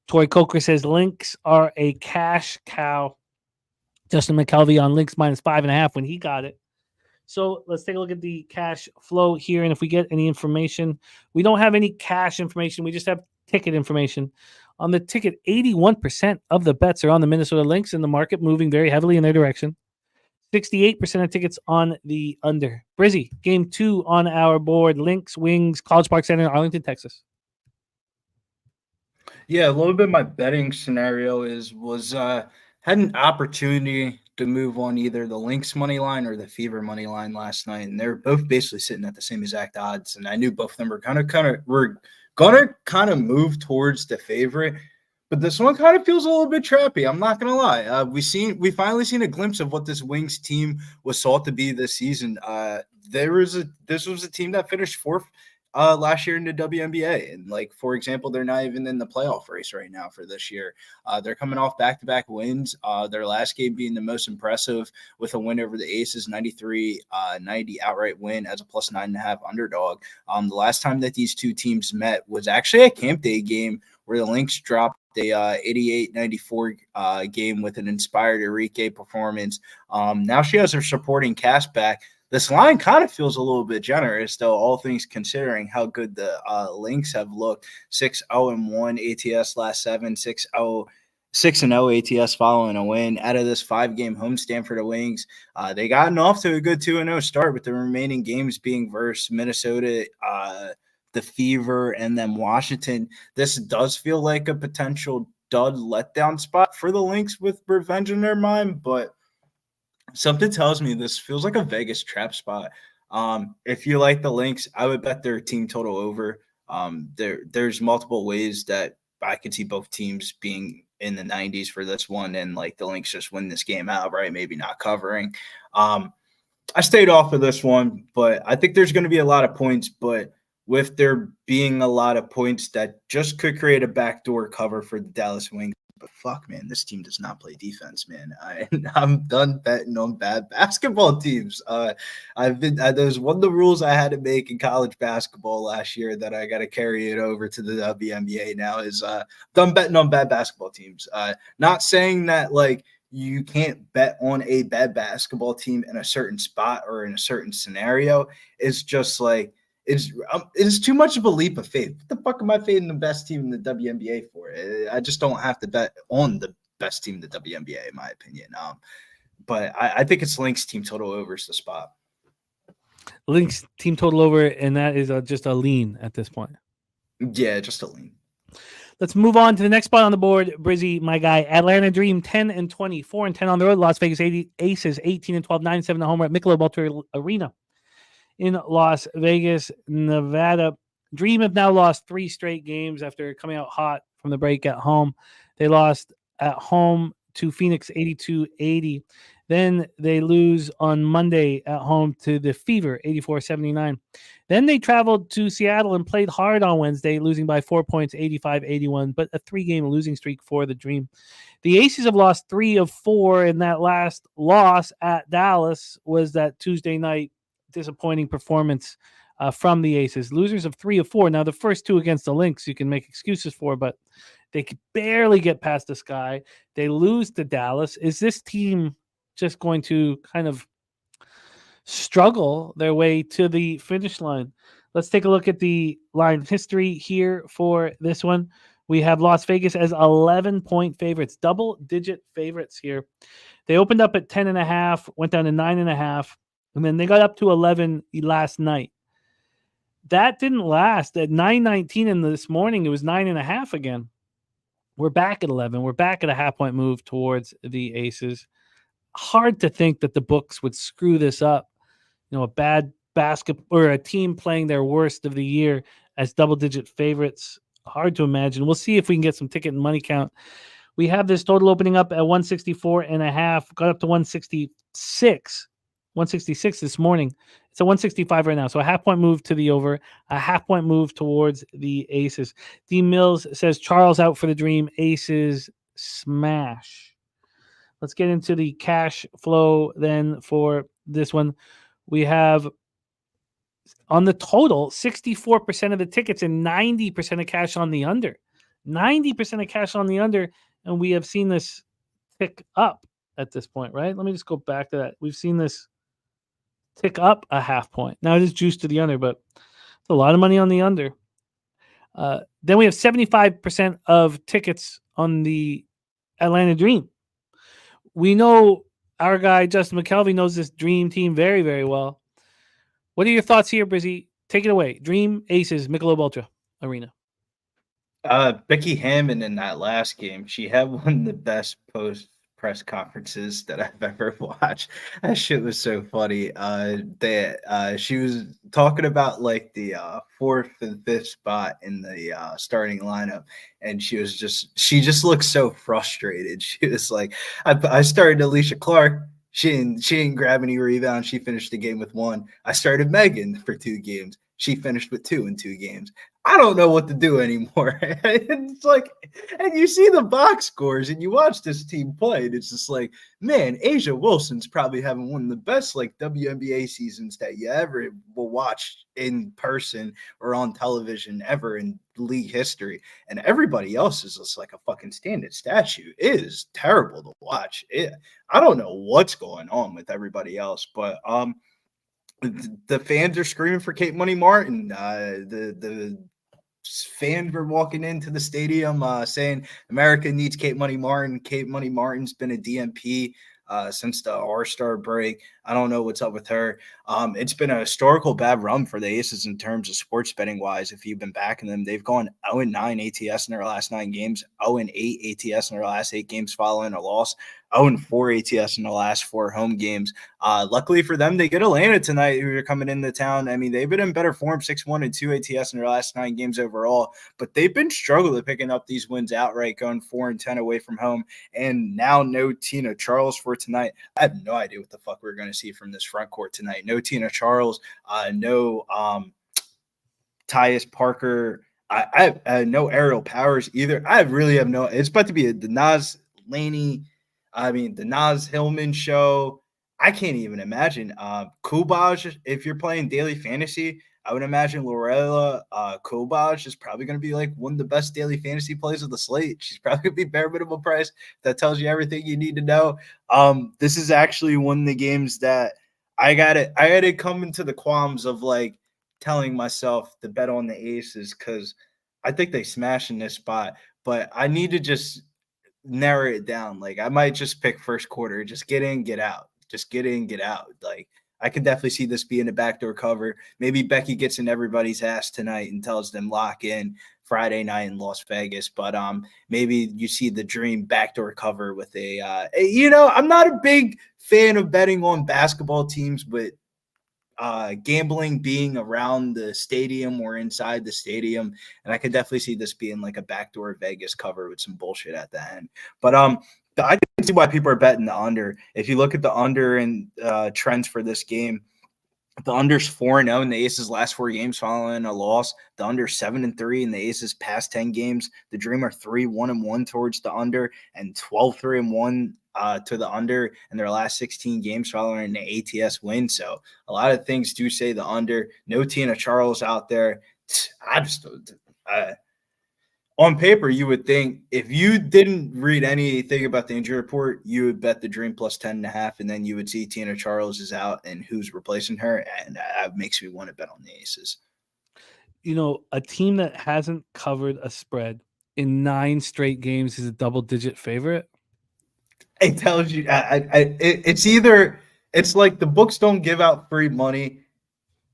Tori Coker says Lynx are a cash cow. Justin McKelvey on Lynx minus 5.5 when he got it. So let's take a look at the cash flow here. And if we get any information, we don't have any cash information. We just have ticket information. On the ticket, 81% of the bets are on the Minnesota Lynx in the market, moving very heavily in their direction. 68% of tickets on the under. Brizzy, game 2 on our board. Lynx, Wings, College Park Center, Arlington, Texas. Yeah, a little bit of my betting scenario had an opportunity to move on either the Lynx money line or the Fever money line last night, and they're both basically sitting at the same exact odds. And I knew both of them were gonna move towards the favorite, but this one kind of feels a little bit trappy. I'm not gonna lie. We finally seen a glimpse of what this Wings team was sought to be this season. This was a team that finished 4th last year in the WNBA. And for example, they're not even in the playoff race right now for this year. They're coming off back-to-back wins. Their last game being the most impressive with a win over the Aces, 93-90 outright win as a plus 9.5 underdog. The last time that these two teams met was actually a camp day game where the Lynx dropped a 88-94 game with an inspired Enrique performance. Now she has her supporting cast back. This line kind of feels a little bit generous, though, all things considering how good the Lynx have looked. 6-0-1 ATS last 7, 6-0 ATS following a win. Out of this 5-game homestand for the Wings, they gotten off to a good 2-0 start, with the remaining games being versus Minnesota, the Fever, and then Washington. This does feel like a potential dud letdown spot for the Lynx with revenge in their mind, but something tells me this feels like a Vegas trap spot. If you like the Lynx, I would bet their team total over. There's multiple ways that I could see both teams being in the 90s for this one, and like the Lynx just win this game outright, maybe not covering. I stayed off of this one, but I think there's going to be a lot of points, but with there being a lot of points, that just could create a backdoor cover for the Dallas Wings. But fuck, man, this team does not play defense, man. I'm done betting on bad basketball teams. There's one of the rules I had to make in college basketball last year that I got to carry it over to the WNBA now is done betting on bad basketball teams. Not saying that like you can't bet on a bad basketball team in a certain spot or in a certain scenario. It's just like, it's too much of a leap of faith. What the fuck am I fading the best team in the WNBA for? I just don't have to bet on the best team in the WNBA, in my opinion. But I think it's Lynx team total over is the spot. Lynx team total over, and that is just a lean at this point. Yeah, just a lean. Let's move on to the next spot on the board. Brizzy, my guy, Atlanta Dream 10-20, 4-10 on the road. Las Vegas Aces 18-12, 9-7 at home at Michelob Ultra Arena in Las Vegas, Nevada. Dream have now lost 3 straight games after coming out hot from the break at home. They lost at home to Phoenix 82-80. Then they lose on Monday at home to the Fever 84-79. Then they traveled to Seattle and played hard on Wednesday, losing by 4 points, 85-81, but a 3-game losing streak for the Dream. The Aces have lost 3 of 4, and that last loss at Dallas was that Tuesday night disappointing performance from the Aces. Losers of 3 of 4. Now, the first 2 against the Lynx you can make excuses for, but they could barely get past the Sky. They lose to Dallas. Is this team just going to kind of struggle their way to the finish line? Let's take a look at the line history here for this one. We have Las Vegas as 11-point favorites, double-digit favorites here. They opened up at 10.5, went down to 9.5, and then they got up to 11 last night. That didn't last. At 9:19 in this morning, it was 9.5 again. We're back at 11. We're back at a half-point move towards the Aces. Hard to think that the books would screw this up. You know, a bad basketball or a team playing their worst of the year as double-digit favorites. Hard to imagine. We'll see if we can get some ticket and money count. We have this total opening up at 164.5, got up to 166 this morning. It's a 165 right now. So a half-point move to the over, a half-point move towards the Aces. D. Mills says Charles out for the Dream. Aces smash. Let's get into the cash flow then for this one. We have on the total 64% of the tickets and 90% of cash on the under. 90% of cash on the under, and we have seen this tick up at this point, right? Let me just go back to that. We've seen this tick up a half point. Now it is juiced to the under, but it's a lot of money on the under. Then we have 75% of tickets on the Atlanta Dream. We know our guy, Justin McKelvey, knows this Dream team very, very well. What are your thoughts here, Brizzy? Take it away. Dream, Aces, Michelob Ultra Arena. Becky Hammond in that last game, she had one of the best post press conferences that I've ever watched. That shit was so funny. She was talking about like the 4th and 5th spot in the starting lineup, and she just looked so frustrated. She was like, I started Alicia Clark. She didn't grab any rebounds. She finished the game with 1. I started Megan for 2 games. She finished with 2 in 2 games. I don't know what to do anymore. It's like, and you see the box scores and you watch this team play, and it's just like, man, Asia Wilson's probably having one of the best like WNBA seasons that you ever will watch in person or on television ever in league history. And everybody else is just like a fucking standing statue. It is terrible to watch. I don't know what's going on with everybody else, but the fans are screaming for Kate Money Martin. The fans were walking into the stadium saying America needs Kate Money Martin. Kate Money Martin's been a DMP since the All-Star break. I don't know what's up with her. It's been a historical bad run for the Aces in terms of sports betting wise. If you've been backing them, they've gone 0-9 ATS in their last 9 games, 0-8 ATS in their last 8 games following a loss, 0-4 ATS in the last 4 home games. Luckily for them, they get Atlanta tonight, who are coming into town. I mean, they've been in better form, 6-1-2 ATS in their last 9 games overall, but they've been struggling picking up these wins outright, going 4-10 away from home. And now no Tina Charles for tonight. I have no idea what the fuck we're going to see from this front court tonight. No Tina Charles, no Tyus Parker. I no Aerial Powers either. I really have no. It's about to be the Naz Hillman show. I can't even imagine. Kubaj, if you're playing daily fantasy, I would imagine Lorella Kubaj is probably going to be like one of the best daily fantasy plays of the slate. She's probably going to be bare minimum price. That tells you everything you need to know. This is actually one of the games that I got to come into the qualms of like telling myself to bet on the Aces because I think they smash in this spot, but I need to just narrow it down. Like I might just pick first quarter, just get in, get out, just get in, get out. Like I can definitely see this being a backdoor cover. Maybe Becky gets in everybody's ass tonight and tells them lock in Friday night in Las Vegas, but maybe you see the dream backdoor cover with I'm not a big fan of betting on basketball teams, but gambling being around the stadium or inside the stadium, and I could definitely see this being like a backdoor Vegas cover with some bullshit at the end. But I can see why people are betting the under. If you look at the under and trends for this game, the under's 4-0 in the Aces' last 4 games following a loss. The under 7-3 in the Aces' past 10 games. The Dream are 3-1-1 towards the under and 12-3-1 to the under in their last 16 games following an ATS win. So a lot of things do say the under. No Tina Charles out there. On paper, you would think if you didn't read anything about the injury report, you would bet the Dream plus 10.5, and then you would see Tina Charles is out and who's replacing her, and that makes me want to bet on the Aces. You know, a team that hasn't covered a spread in 9 straight games is a double-digit favorite. It tells you it's either it's like the books don't give out free money,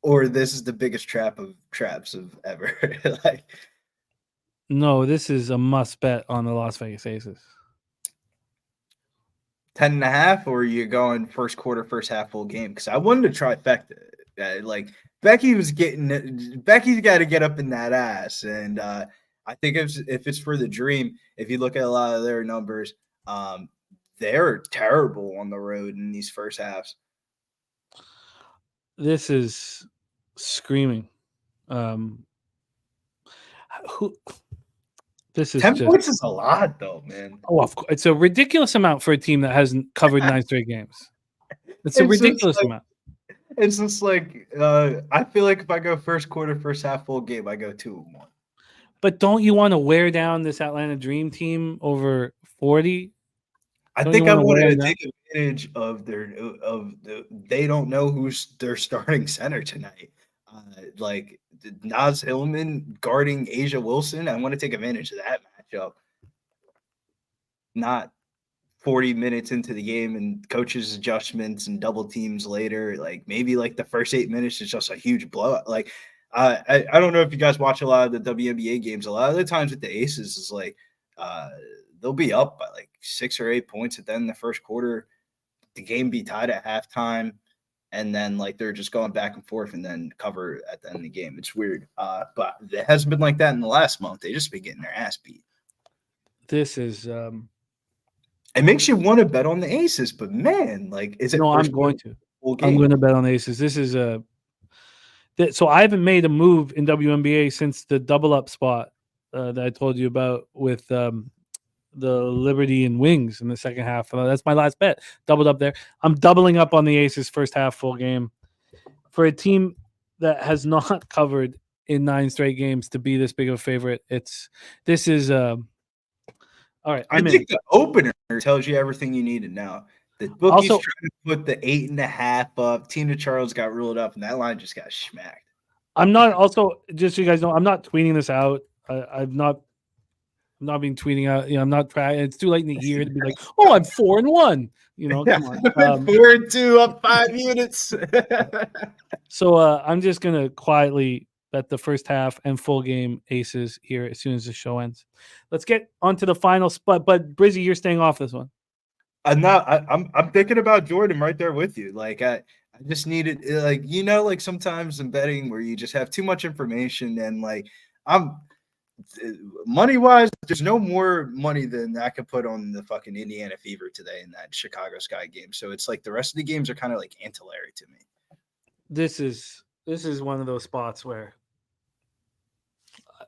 or this is the biggest traps of ever. Like. No, this is a must bet on the Las Vegas Aces. 10.5, or you going first quarter, first half full game? Because I wanted to trifecta. Like Becky's got to get up in that ass, and I think if it's for the Dream, if you look at a lot of their numbers, they're terrible on the road in these first halves. This is screaming. This is 10 points is a lot, though, man. Oh, of course. It's a ridiculous amount for a team that hasn't covered 9 straight games. It's a ridiculous amount. It's just like I feel like if I go first quarter, first half full game, I go 2-1. But don't you want to wear down this Atlanta Dream team over 40? I think I want to take advantage of they don't know who's their starting center tonight. Like Naz Hillman guarding Asia Wilson. I want to take advantage of that matchup. Not 40 minutes into the game and coaches adjustments and double teams later. Like maybe like the first 8 minutes is just a huge blowout. Like I don't know if you guys watch a lot of the WNBA games. A lot of the times with the Aces is like they'll be up by like 6 or 8 points at the end of the first quarter. The game be tied at halftime, and then like they're just going back and forth and then cover at the end of the game. It's weird. But it hasn't been like that in the last month. They just been getting their ass beat. This is it makes you want to bet on the Aces, but man, like is it no, I'm going to. I'm going to bet on the Aces. This is so I haven't made a move in WNBA since the double up spot that I told you about with the Liberty and Wings in the second half. That's my last bet. Doubled up there. I'm doubling up on the Aces first half full game. For a team that has not covered in 9 straight games to be this big of a favorite, this is all right. I think the opener tells you everything you need to know. The bookies Also, trying to put the 8.5 up. Tina Charles got ruled up, and that line just got smacked. I'm not also just so you guys know, I'm not tweeting this out. I'm not being tweeting out. You know, I'm not trying. It's too late in the year to be like, oh, I'm 4-1. You know, come on. 4-2 up 5 units. So I'm just gonna quietly bet the first half and full game Aces here as soon as the show ends. Let's get onto the final spot. But Brizzy, you're staying off this one. I'm thinking about Jordan right there with you. Like I just needed like like sometimes in betting where you just have too much information and like I'm money wise, there's no more money than I could put on the fucking Indiana Fever today in that Chicago Sky game. So it's like the rest of the games are kind of like ancillary to me. This is one of those spots where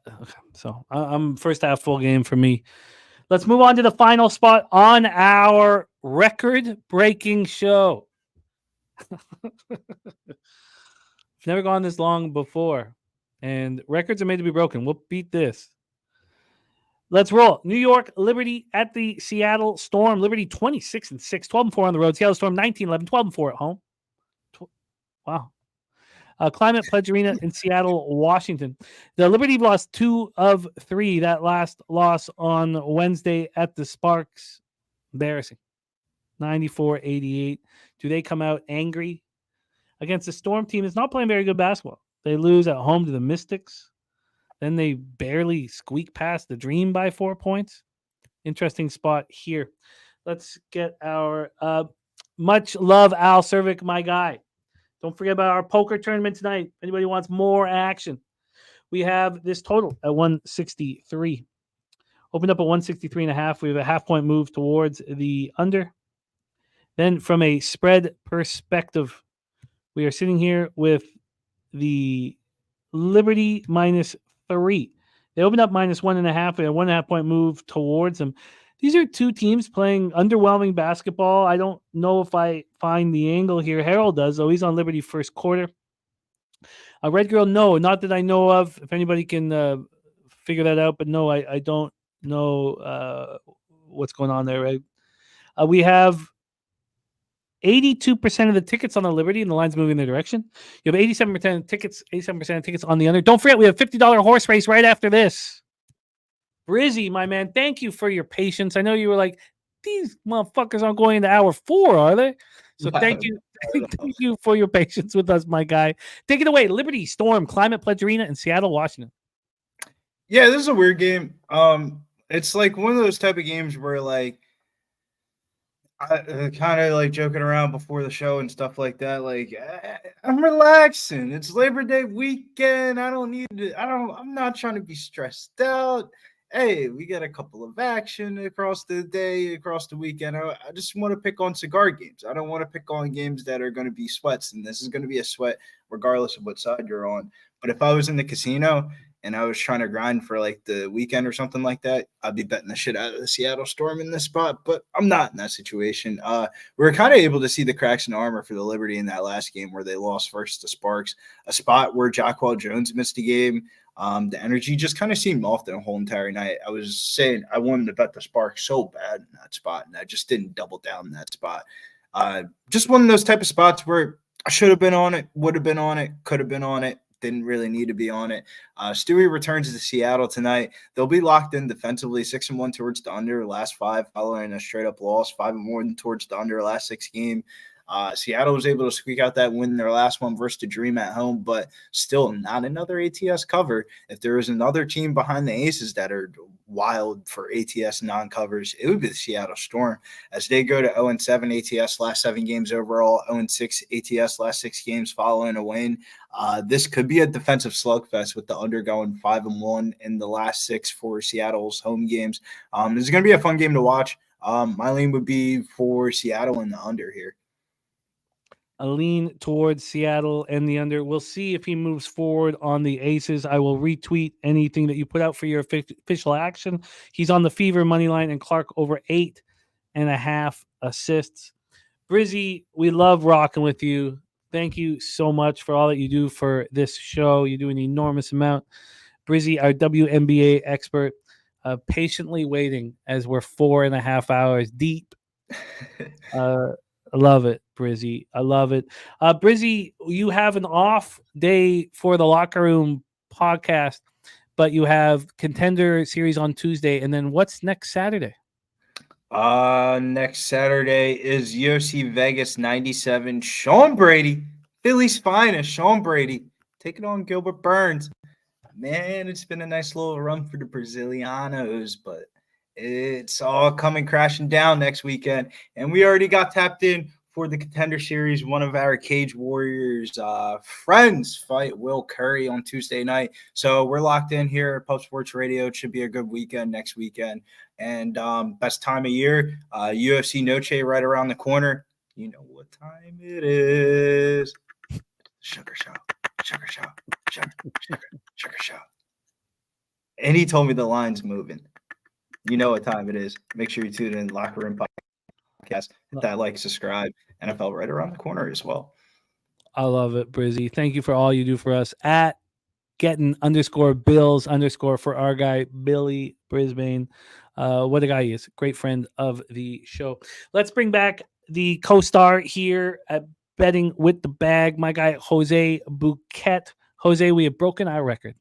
okay, so I'm first half full game for me. Let's move on to the final spot on our record-breaking show. Never gone this long before, and records are made to be broken. We'll beat this. Let's roll. New York Liberty at the Seattle Storm. Liberty 26-6, 12-4 on the road. Seattle Storm 19-11, 12-4 at home. Wow. Climate Pledge Arena in Seattle, Washington. The Liberty lost 2 of 3. That last loss on Wednesday at the Sparks. Embarrassing. 94-88. Do they come out angry against the Storm team? It's not playing very good basketball. They lose at home to the Mystics. Then they barely squeak past the Dream by 4 points. Interesting spot here. Let's get our much love, Al Cervic, my guy. Don't forget about our poker tournament tonight. Anybody wants more action? We have this total at 163. Opened up at 163.5. We have a half-point move towards the under. Then from a spread perspective, we are sitting here with the Liberty -3. They opened up -1.5. We have a 1.5-point move towards them. These are two teams playing underwhelming basketball. I don't know if I find the angle here. Harold does, though. He's on Liberty first quarter. Red Girl, no, not that I know of. If anybody can figure that out, but no, I don't know what's going on there. Right? We have 82% of the tickets on the Liberty, and the line's moving in their direction. You have 87% of tickets on the under. Don't forget, we have a $50 horse race right after this. Brizzy, my man, thank you for your patience. I know you were like, these motherfuckers aren't going into hour 4, are they? So thank you. Thank you for your patience with us, my guy. Take it away. Liberty Storm, Climate Pledge Arena in Seattle, Washington. Yeah, this is a weird game. It's like one of those type of games where like I kind of like joking around before the show and stuff like that. Like I'm relaxing. It's Labor Day weekend. I'm not trying to be stressed out. Hey, we got a couple of action across the day, across the weekend. I just want to pick on cigar games. I don't want to pick on games that are going to be sweats, and this is going to be a sweat regardless of what side you're on. But if I was in the casino and I was trying to grind for like the weekend or something like that, I'd be betting the shit out of the Seattle Storm in this spot, but I'm not in that situation. We were kind of able to see the cracks in armor for the Liberty in that last game where they lost first to Sparks, a spot where Jacquel Jones missed a game. The energy just kind of seemed off the whole entire night. I was saying I wanted to bet the Sparks so bad in that spot, and I just didn't double down in that spot. Just one of those type of spots where I should have been on it, would have been on it, could have been on it. Didn't really need to be on it. Stewie returns to Seattle tonight. They'll be locked in defensively, 6-1 towards the under last 5, following a straight-up loss, 5-1 towards the under last 6 game. Seattle was able to squeak out that win in their last one versus the Dream at home, but still not another ATS cover. If there is another team behind the Aces that are wild for ATS non-covers, it would be the Seattle Storm, as they go to 0-7 ATS last 7 games overall, 0-6 ATS last 6 games following a win. This could be a defensive slugfest with the under going 5-1 in the last 6 for Seattle's home games. This is going to be a fun game to watch. My lean would be for Seattle in the under here. A lean towards Seattle and the under. We'll see if he moves forward on the Aces. I will retweet anything that you put out for your official action. He's on the Fever money line and Clark over 8.5 assists. Brizzy, we love rocking with you. Thank you so much for all that you do for this show. You do an enormous amount. Brizzy, our WNBA expert, patiently waiting as we're 4.5 hours deep. I love it, Brizzy. I love it. Brizzy, you have an off day for the Locker Room podcast, but you have Contender Series on Tuesday. And then what's next Saturday? Next Saturday is UFC Vegas 97. Sean Brady, Philly's finest, Sean Brady, taking on Gilbert Burns. Man, it's been a nice little run for the Brazilianos, but It's all coming crashing down next weekend. And we already got tapped in for the Contender Series. One of our Cage Warriors friends fight Will Curry on Tuesday night. So we're locked in here at Pub Sports Radio. It should be a good weekend next weekend. And best time of year, UFC Noche right around the corner. You know what time it is. Sugar Show, Sugar Show, Sugar Show. And he told me the line's moving. You know what time it is. Make sure you tune in Locker Room Podcast. Hit that like, subscribe. NFL right around the corner as well. I love it, Brizzy. Thank you for all you do for us at getting_Bills_ for our guy, Billy Brisbane. What a guy he is. Great friend of the show. Let's bring back the co-star here at Betting with the Bag, my guy, Jose Bouquet. Jose, we have broken our record.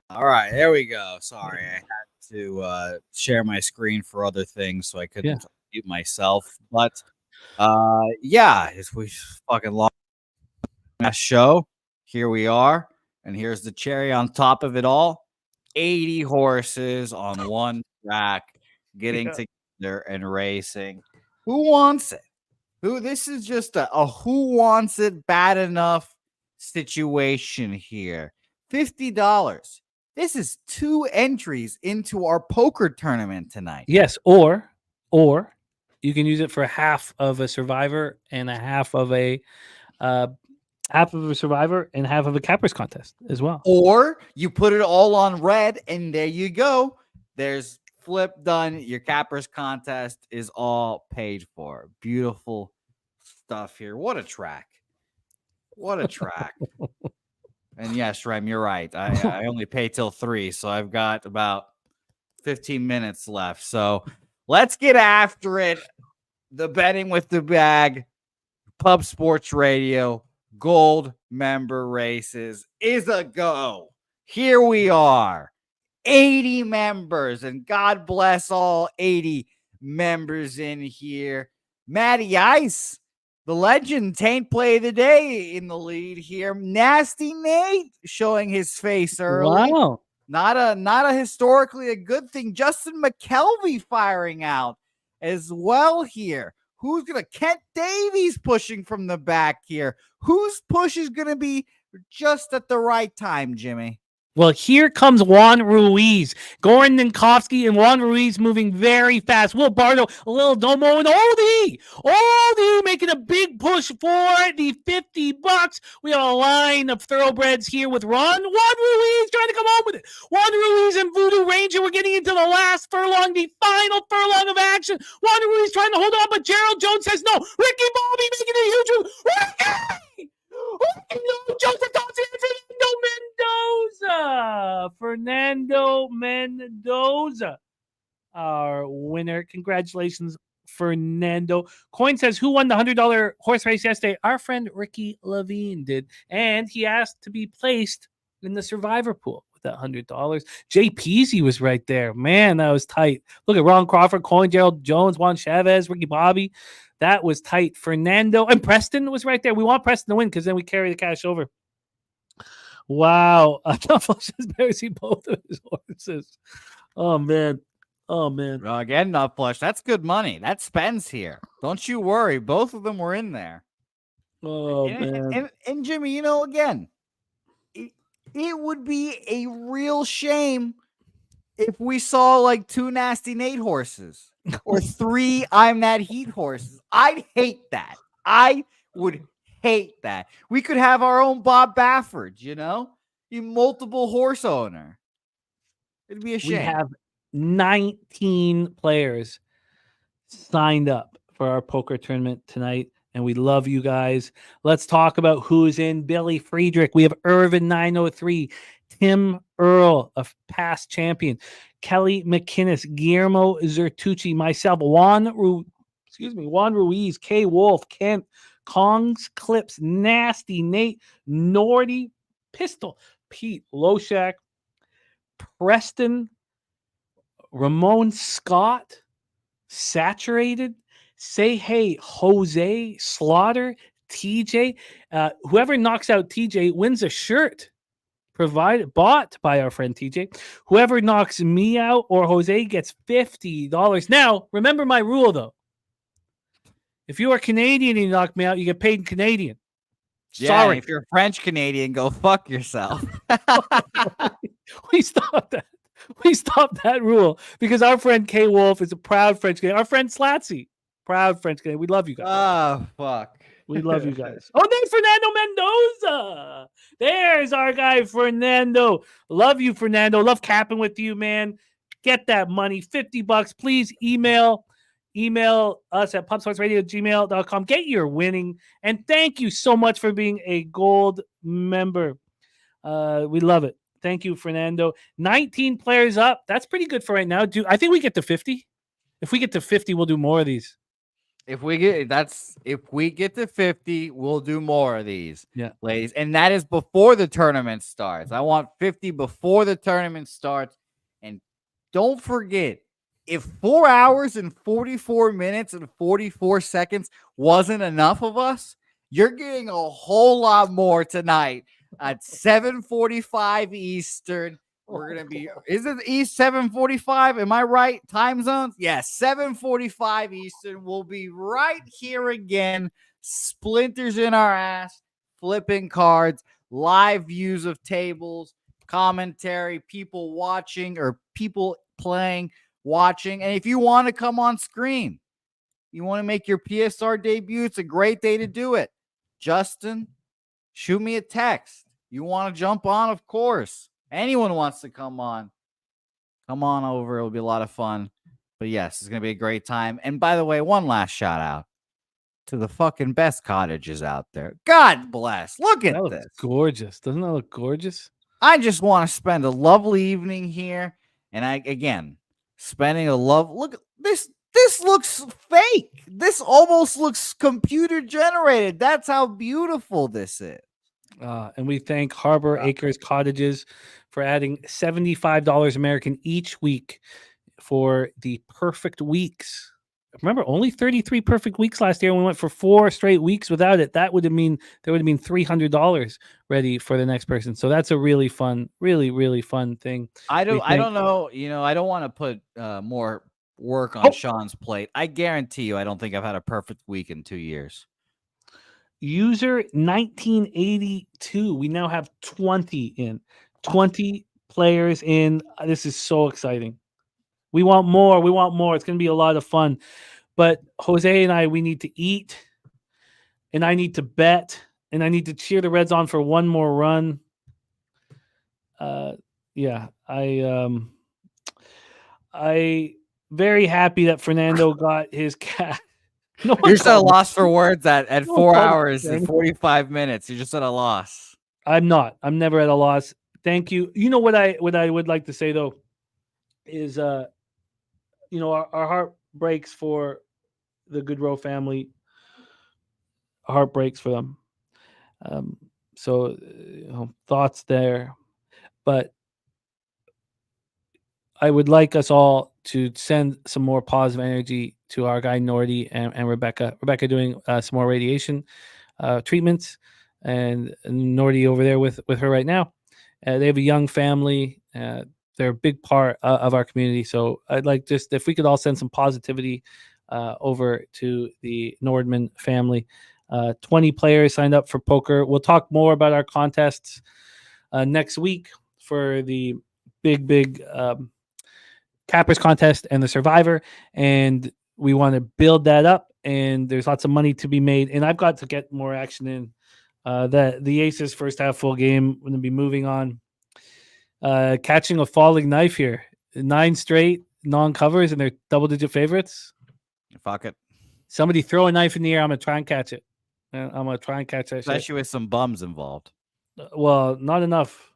All right, there we go. Sorry, I had to share my screen for other things, so I couldn't mute myself. But yeah, we fucking long show. Here we are, and here's the cherry on top of it all: 80 horses on one track, getting together and racing. Who wants it? This is just a who wants it bad enough situation here. $50. This is 2 entries into our poker tournament tonight. Yes, or you can use it for half of a survivor and a half of a survivor and half of a cappers contest as well. Or you put it all on red, and there you go. There's flip done. Your cappers contest is all paid for. Beautiful stuff here. What a track. What a track. And yes, Rem, you're right. I only pay till 3, so I've got about 15 minutes left. So let's get after it. The Betting with the Bag, Pub Sports Radio, Gold Member Races is a go. Here we are, 80 members, and God bless all 80 members in here. Matty Ice, the legend, taint play of the day in the lead here. Nasty Nate showing his face early. Wow. Not a historically a good thing. Justin McKelvey firing out as well here. Who's going to Kent Davies pushing from the back here? Whose push is going to be just at the right time, Jimmy? Well, here comes Juan Ruiz. Goran Ninkovsky and Juan Ruiz moving very fast. Will Bardo, a little Domo, and Oldie making a big push for the $50. We have a line of thoroughbreds here with Juan Ruiz trying to come home with it. Juan Ruiz and Voodoo Ranger. We're getting into the last furlong, the final furlong of action. Juan Ruiz trying to hold on, but Gerald Jones says no. Ricky Bobby making a huge move. Ricky! No, Joseph Thompson and Fernando Mendoza, our winner. Congratulations, Fernando. Coin says, who won the $100 horse race yesterday? Our friend Ricky Levine did, and he asked to be placed in the survivor pool with that $100. Jay Peasy was right there. Man, that was tight. Look at Ron Crawford, Coin, Gerald Jones, Juan Chavez, Ricky Bobby. That was tight. Fernando and Preston was right there. We want Preston to win because then we carry the cash over. Wow. Nutflush is embarrassing both of his horses. Oh, man. Oh, man. Well, again, Nutflush, that's good money. That spends here. Don't you worry. Both of them were in there. Oh, man. And Jimmy, again, it would be a real shame if we saw like 2 Nasty Nate horses or 3 I'm That Heat horses. I'd hate that. I would hate that. We could have our own Bob Baffert, you multiple horse owner. It'd be a shame. We have 19 players signed up for our poker tournament tonight, and we love you guys. Let's talk about who's in. Billy Friedrich. We have Irvin 903, Tim Earl, a past champion, Kelly McInnes, Guillermo Zertucci, myself, Juan Ruiz, K. Wolf, Kent, Kongs, Clips, Nasty Nate, Nordy, Pistol, Pete Loshak, Preston, Ramon Scott, Saturated, Say Hey, Jose, Slaughter, TJ. Whoever knocks out TJ wins a shirt bought by our friend TJ. Whoever knocks me out or Jose gets $50. Now, remember my rule, though. If you are Canadian and you knock me out, you get paid in Canadian. Yeah, Sorry. if you're French Canadian, go fuck yourself. We stopped that. We stopped that rule because our friend K Wolf is a proud French Canadian. Our friend Slatsy, proud French Canadian. We love you guys. Oh, fuck. We love you guys. Oh, there's Fernando Mendoza. There's our guy, Fernando. Love you, Fernando. Love capping with you, man. Get that money. $50. Please email us at pubsportsradio@gmail.com. Get your winning. And thank you so much for being a gold member. We love it. Thank you, Fernando. 19 players up. That's pretty good for right now. I think we get to 50. If we get to 50, we'll do more of these. If we get to 50, we'll do more of these. Yeah. Ladies. And that is before the tournament starts. I want 50 before the tournament starts. And don't forget, if 4 hours and 44 minutes and 44 seconds wasn't enough of us, you're getting a whole lot more tonight at 7:45 Eastern. We're going to be, is it East 7:45? Am I right? Time zones? Yes, 7:45 Eastern. We'll be right here again. Splinters in our ass, flipping cards, live views of tables, commentary, people watching or people playing, watching. And if you want to come on screen, you want to make your PSR debut, it's a great day to do it. Justin, shoot me a text. You want to jump on? Of course. Anyone wants to come on over. It'll be a lot of fun. But yes, it's going to be a great time. And by the way, one last shout out to the fucking best cottages out there. God bless. Look at this. Gorgeous. Doesn't that look gorgeous? I just want to spend a lovely evening here. And spending a look at this. This looks fake. This almost looks computer generated. That's how beautiful this is. And we thank Harbor Acres Cottages for adding $75 American each week for the perfect weeks. Remember, only 33 perfect weeks last year. And we went for 4 straight weeks without it. There would have been $300 ready for the next person. So that's a really fun, really, really fun thing. I don't know. I don't want to put more work on Sean's plate. I guarantee you, I don't think I've had a perfect week in 2 years. User 1982. We now have 20 players in. This is so exciting. We want more. It's going to be a lot of fun. But Jose and I, we need to eat, and I need to bet, and I need to cheer the Reds on for one more run. I very happy that Fernando got his cat. No, you're just at a loss for words at 4 hours and 45 minutes. You're just at a loss. I'm not. I'm never at a loss. Thank you. You know what I would like to say though is our heart breaks for the Goodrow family. Our heart breaks for them. Thoughts there, but I would like us all to send some more positive energy to our guy Nordy and Rebecca. Rebecca doing some more radiation treatments, and Nordy over there with her right now. They have a young family. They're a big part of our community. So I'd like if we could all send some positivity over to the Nordman family. 20 players signed up for poker. We'll talk more about our contests next week for the big Cappers contest and the Survivor, and we want to build that up, and there's lots of money to be made, and I've got to get more action in. The Aces first half full game, going to be moving on. Catching a falling knife here. 9 straight non-covers, and they're double-digit favorites. Fuck it. Somebody throw a knife in the air. I'm going to try and catch it. I'm going to try and catch that shit. Especially with some bums involved. Well, not enough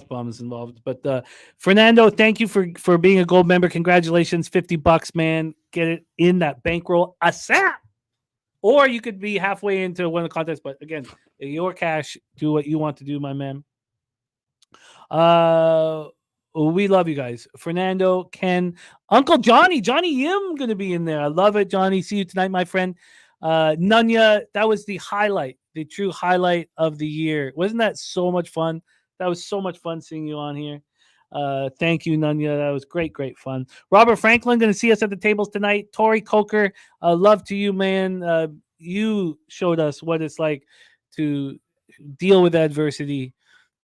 bums involved. But Fernando, thank you for being a gold member. Congratulations. $50, man. Get it in that bankroll ASAP. Or you could be halfway into one of the contests. But again, your cash, do what you want to do, my man. We love you guys. Fernando, Ken, Uncle Johnny Yim going to be in there. I love it, Johnny. See you tonight, my friend. Nunya, that was the highlight, the true highlight of the year. Wasn't that so much fun? That was so much fun seeing you on here. Thank you, Nunya. That was great fun. Robert Franklin going to see us at the tables tonight. Tori Coker, love to you, man. You showed us what it's like to deal with adversity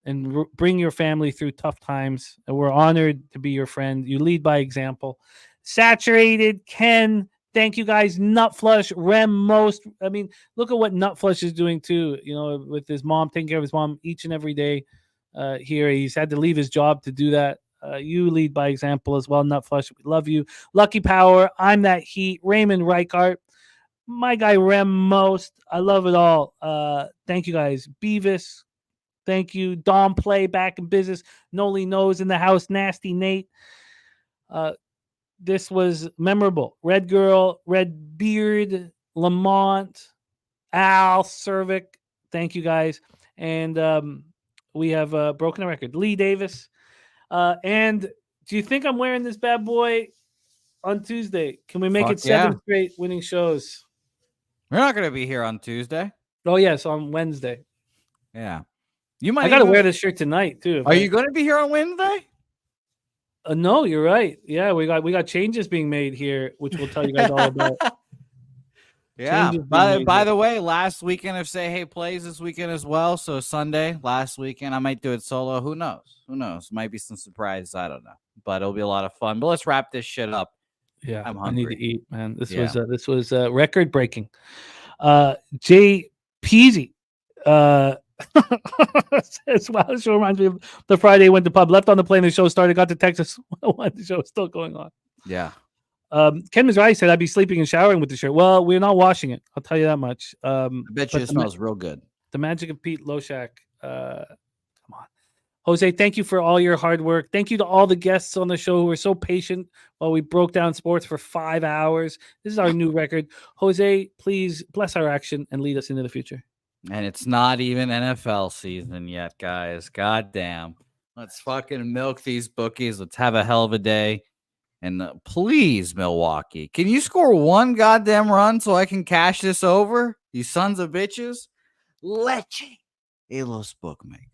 and bring your family through tough times. And we're honored to be your friend. You lead by example. Saturated, Ken, thank you guys. Nutflush, Rem Most. I mean, look at what Nutflush is doing too, with his mom, taking care of his mom each and every day here. He's had to leave his job to do that. You lead by example as well, Nutflush. We love you. Lucky Power, I'm That Heat. Raymond Reichart, my guy Rem Most. I love it all. Thank you guys. Beavis, thank you. Dom Play back in business. Noli Knows in the house. Nasty Nate. This was memorable. Red Girl, Red Beard, Lamont, Al, Cervic. Thank you guys. And we have broken a record. Lee Davis. And do you think I'm wearing this bad boy on Tuesday? Can we make it 7 straight winning shows? We're not going to be here on Tuesday. Oh, yes, on Wednesday. Yeah. You might. I got to wear this shirt tonight, too. Are you going to be here on Wednesday? No, you're right. Yeah, we got changes being made here, which we'll tell you guys all about. Yeah. By the way, last weekend of Say Hey plays this weekend as well. So Sunday, last weekend, I might do it solo. Who knows? Might be some surprises. I don't know, but it'll be a lot of fun. But let's wrap this shit up. Yeah, I'm hungry. I need to eat, man. This was record breaking. Jay Peasy. Says, wow, this show reminds me of the Friday went to pub, left on the plane, the show started, got to Texas while the show was still going on. Yeah. Ken Mizrahi said I'd be sleeping and showering with the shirt. Well, we're not washing it. I'll tell you that much. I bet you it smells real good. The magic of Pete Loshak. Come on. Jose, thank you for all your hard work. Thank you to all the guests on the show who were so patient while we broke down sports for 5 hours. This is our new record. Jose, please bless our action and lead us into the future. And it's not even NFL season yet, guys. God damn. Let's fucking milk these bookies. Let's have a hell of a day. And please, Milwaukee, can you score one goddamn run so I can cash this over? You sons of bitches. Leche. A los bookmakers.